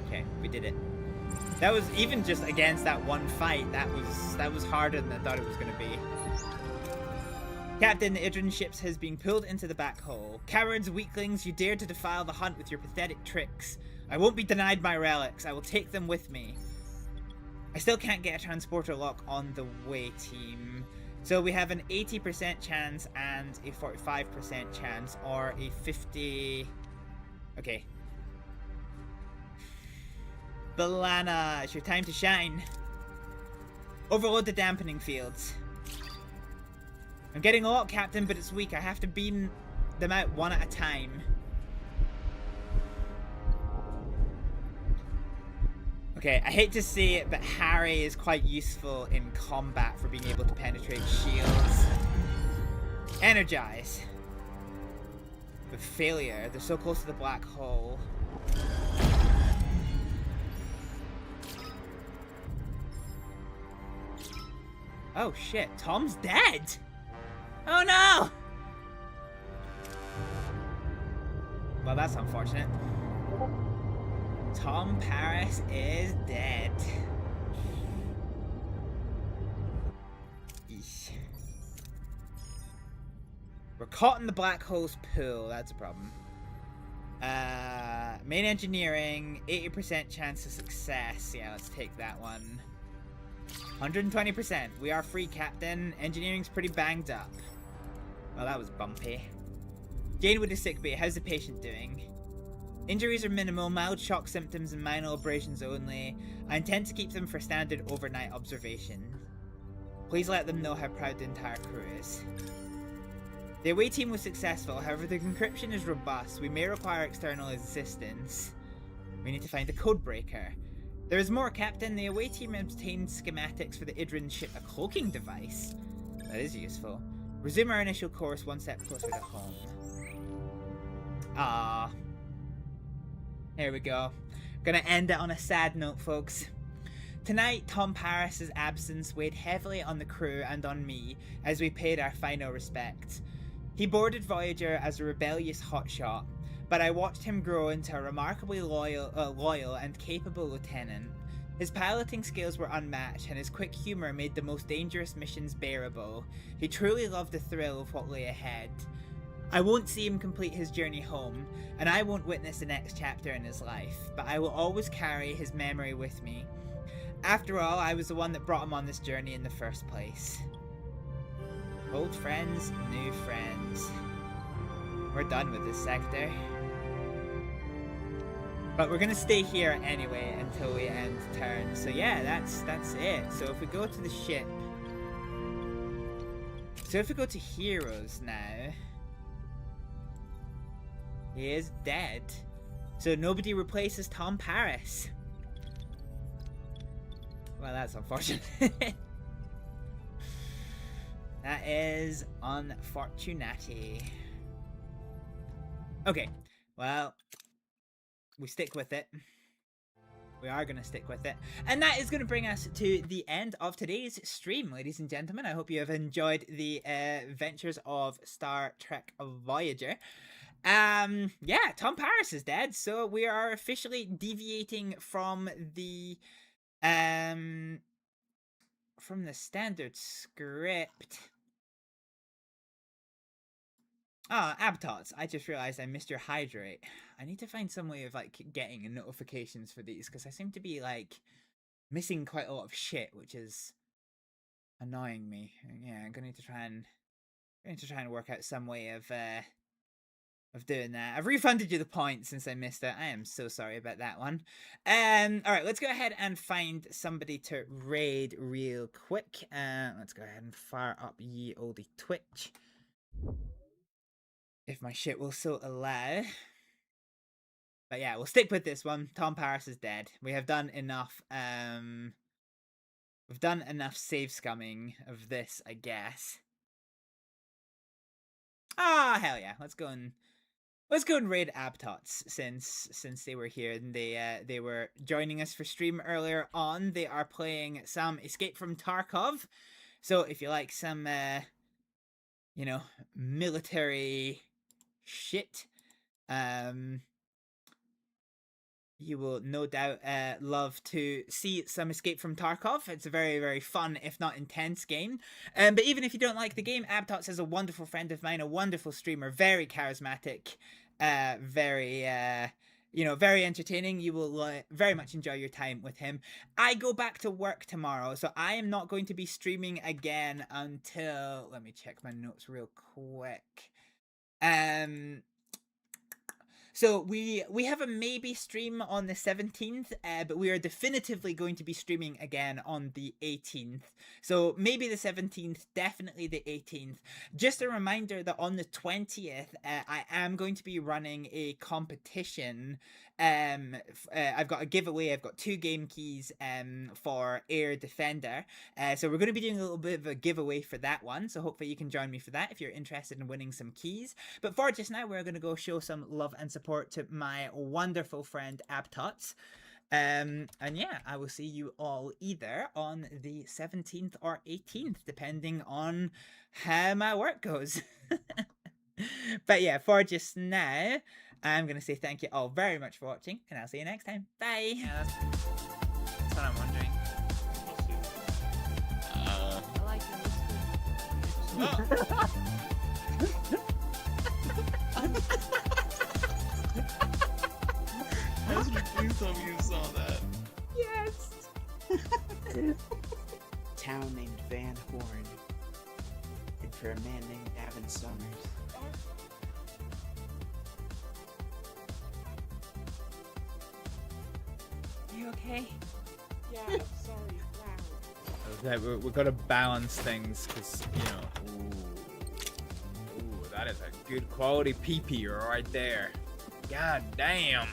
Okay, we did it. That was even just against that one fight. That was harder than I thought it was going to be. Captain, the Idrin ships has been pulled into the back hole. Cowards, weaklings, you dare to defile the hunt with your pathetic tricks. I won't be denied my relics. I will take them with me. I still can't get a transporter lock on the way, team. So we have an 80% chance and a 45% chance, or a 50... Okay. Balana, it's your time to shine. Overload the dampening fields. I'm getting a lot, Captain, but it's weak. I have to beam them out one at a time. Okay, I hate to say it, but Harry is quite useful in combat for being able to penetrate shields. Energize. But failure. They're so close to the black hole. Oh shit, Tom's dead! Oh no! Well, that's unfortunate. Tom Paris is dead. Eesh. We're caught in the black hole's pool, that's a problem. Main engineering, 80% chance of success. Yeah, let's take that one. 120%. We are free, Captain. Engineering's pretty banged up. Well, that was bumpy. Jane with the sick bay. How's the patient doing? Injuries are minimal, mild shock symptoms and minor abrasions only. I intend to keep them for standard overnight observation. Please let them know how proud the entire crew is. The away team was successful, however the encryption is robust. We may require external assistance. We need to find a code breaker. There is more, Captain. The away team obtained schematics for the Idrin ship, a cloaking device. That is useful. Resume our initial course one step closer to home. Ah. Here we go. Gonna end it on a sad note, folks. Tonight, Tom Paris's absence weighed heavily on the crew and on me as we paid our final respects. He boarded Voyager as a rebellious hotshot, but I watched him grow into a remarkably loyal and capable lieutenant. His piloting skills were unmatched, and his quick humor made the most dangerous missions bearable. He truly loved the thrill of what lay ahead. I won't see him complete his journey home, and I won't witness the next chapter in his life, but I will always carry his memory with me. After all, I was the one that brought him on this journey in the first place. Old friends, new friends. We're done with this sector. But we're gonna stay here anyway until we end turn. So yeah, that's it. So if we go to the ship. So if we go to heroes now. He is dead. So nobody replaces Tom Paris. Well, that's unfortunate. That is unfortunate. Okay, well, we stick with it. We are going to stick with it. And that is going to bring us to the end of today's stream, ladies and gentlemen. I hope you have enjoyed the adventures of Star Trek Voyager. Yeah, Tom Paris is dead, so we are officially deviating from the standard script. Ah, Abtots, I just realized I missed your hydrate. I need to find some way of, like, getting notifications for these, because I seem to be, like, missing quite a lot of shit, which is annoying me. Yeah, I'm going to try and work out some way of doing that. I've refunded you the points since I missed it. I am so sorry about that one. Alright, let's go ahead and find somebody to raid real quick. Let's go ahead and fire up ye olde Twitch. If my shit will so allow. But yeah, we'll stick with this one. Tom Paris is dead. We have done enough, we've done enough save scumming of this, I guess. Ah, hell yeah. Let's go and raid Abtots since they were here and they were joining us for stream earlier on. They are playing some Escape from Tarkov. So if you like some you know, military shit, you will no doubt love to see some Escape from Tarkov. It's a very, very fun, if not intense game. But even if you don't like the game, Abtots is a wonderful friend of mine, a wonderful streamer, very charismatic, very, you know, very entertaining. You will very much enjoy your time with him. I go back to work tomorrow, so I am not going to be streaming again until... Let me check my notes real quick. So we have a maybe stream on the 17th, but we are definitively going to be streaming again on the 18th. So maybe the 17th, definitely the 18th. Just a reminder that on the 20th, I am going to be running a competition I've got a giveaway. I've got 2 game keys for Air Defender. So we're going to be doing a little bit of a giveaway for that one. So hopefully you can join me for that if you're interested in winning some keys. But for just now, we're going to go show some love and support to my wonderful friend Abtots. And yeah, I will see you all either on the 17th or 18th, depending on how my work goes. But yeah, for just now, I'm going to say thank you all very much for watching, and I'll see you next time. Bye! Yeah, that's what I'm wondering. I like Please tell me you saw that. Yes! Town named Van Horn. And for a man named Gavin Summers. You okay? Yeah, I'm sorry. Wow. Okay, we've got to balance things, because, you know... Ooh, that is a good quality pee-pee right there. God damn!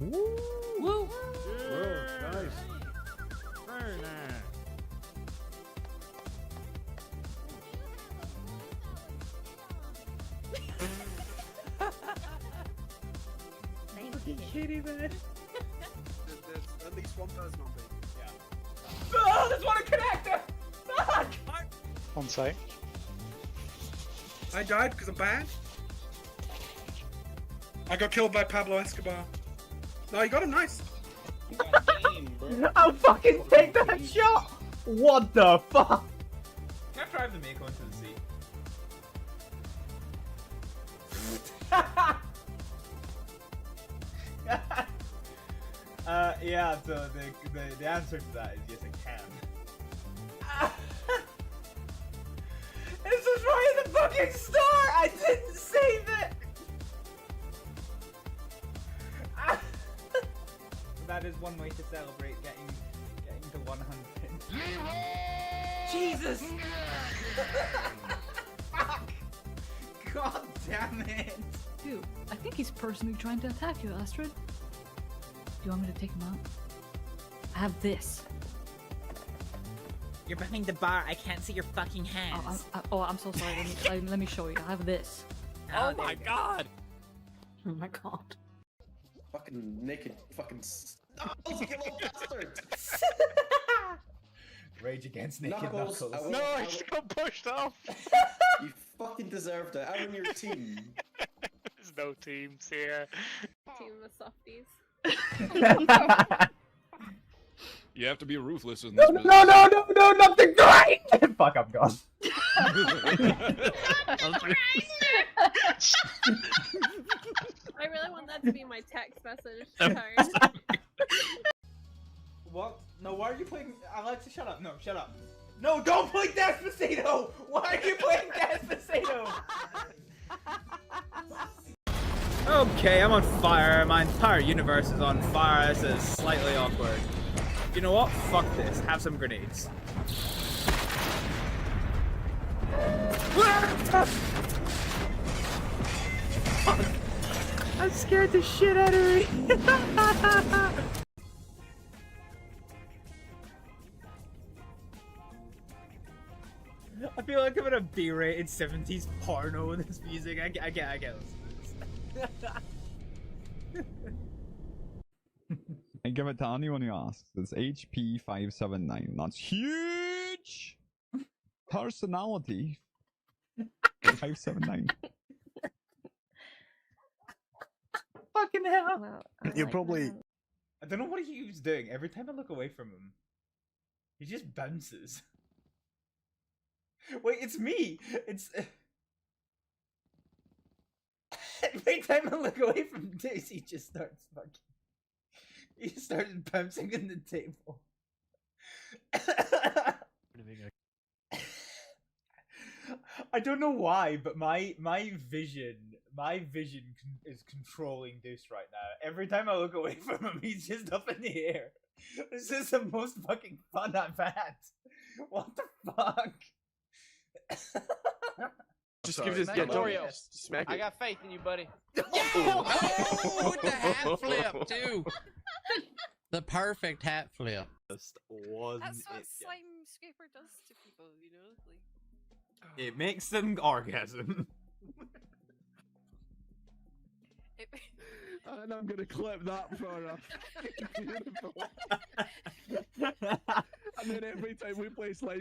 Woo! Woo! Whoa, nice. Very nice. Thank you. Kitty, man. There's at least one person on me. Yeah. Oh, there's one connector! Fuck! On site. I died because I'm bad. I got killed by Pablo Escobar. No, you got him nice. I'll fucking take that shot! What the fuck? Can I drive the Mako into the sea? Yeah, so the answer to that is yes, I can. This was right at the fucking start! I didn't save it! That is one way to celebrate getting to 100. Jesus! Fuck! God damn it! Dude, I think he's personally trying to attack you, Astrid. Do you want me to take him out? I have this. You're behind the bar. I can't see your fucking hands. I'm so sorry. Let me show you. I have this. Oh my god! Oh my god. Fucking naked, fucking. Oh, you little bastard! Rage against naked Knuckles. Knuckles. No, I just got pushed off. You fucking deserved it. I'm on your team. There's no teams here. Team of softies. You have to be ruthless in No, this no, no, no, no, not the grind! Fuck, I'm gone. I really want that to be my text message tone. What? No, why are you playing... Alexa, shut up. No, shut up. No, don't play Despacito! Why are you playing Despacito? Okay, I'm on fire. My entire universe is on fire. This is slightly awkward. You know what? Fuck this. Have some grenades. I scared the shit out of me. I feel like I'm in a B-rated 70s porno with this music. I get this. I give it to anyone who asks. It's HP 579. That's huge! Personality 579. Fucking hell! Well, You're probably. I don't know what he was doing. Every time I look away from him, he just bounces. Wait, it's me! It's... Every time I look away from this, he just starts fucking... He started bouncing in the table. I don't know why, but my vision is controlling Deuce right now. Every time I look away from him, he's just up in the air. This is the most fucking fun I've had. What the fuck? Just Sorry. give this. Yeah, don't Oreo. smack it. I got faith in you, buddy. Oh, with the hat flip too. The perfect hat flip. That's what slime scraper does to people, you know? Like It makes them orgasm. And I'm gonna clip that for us. Beautiful. And then every time we play slime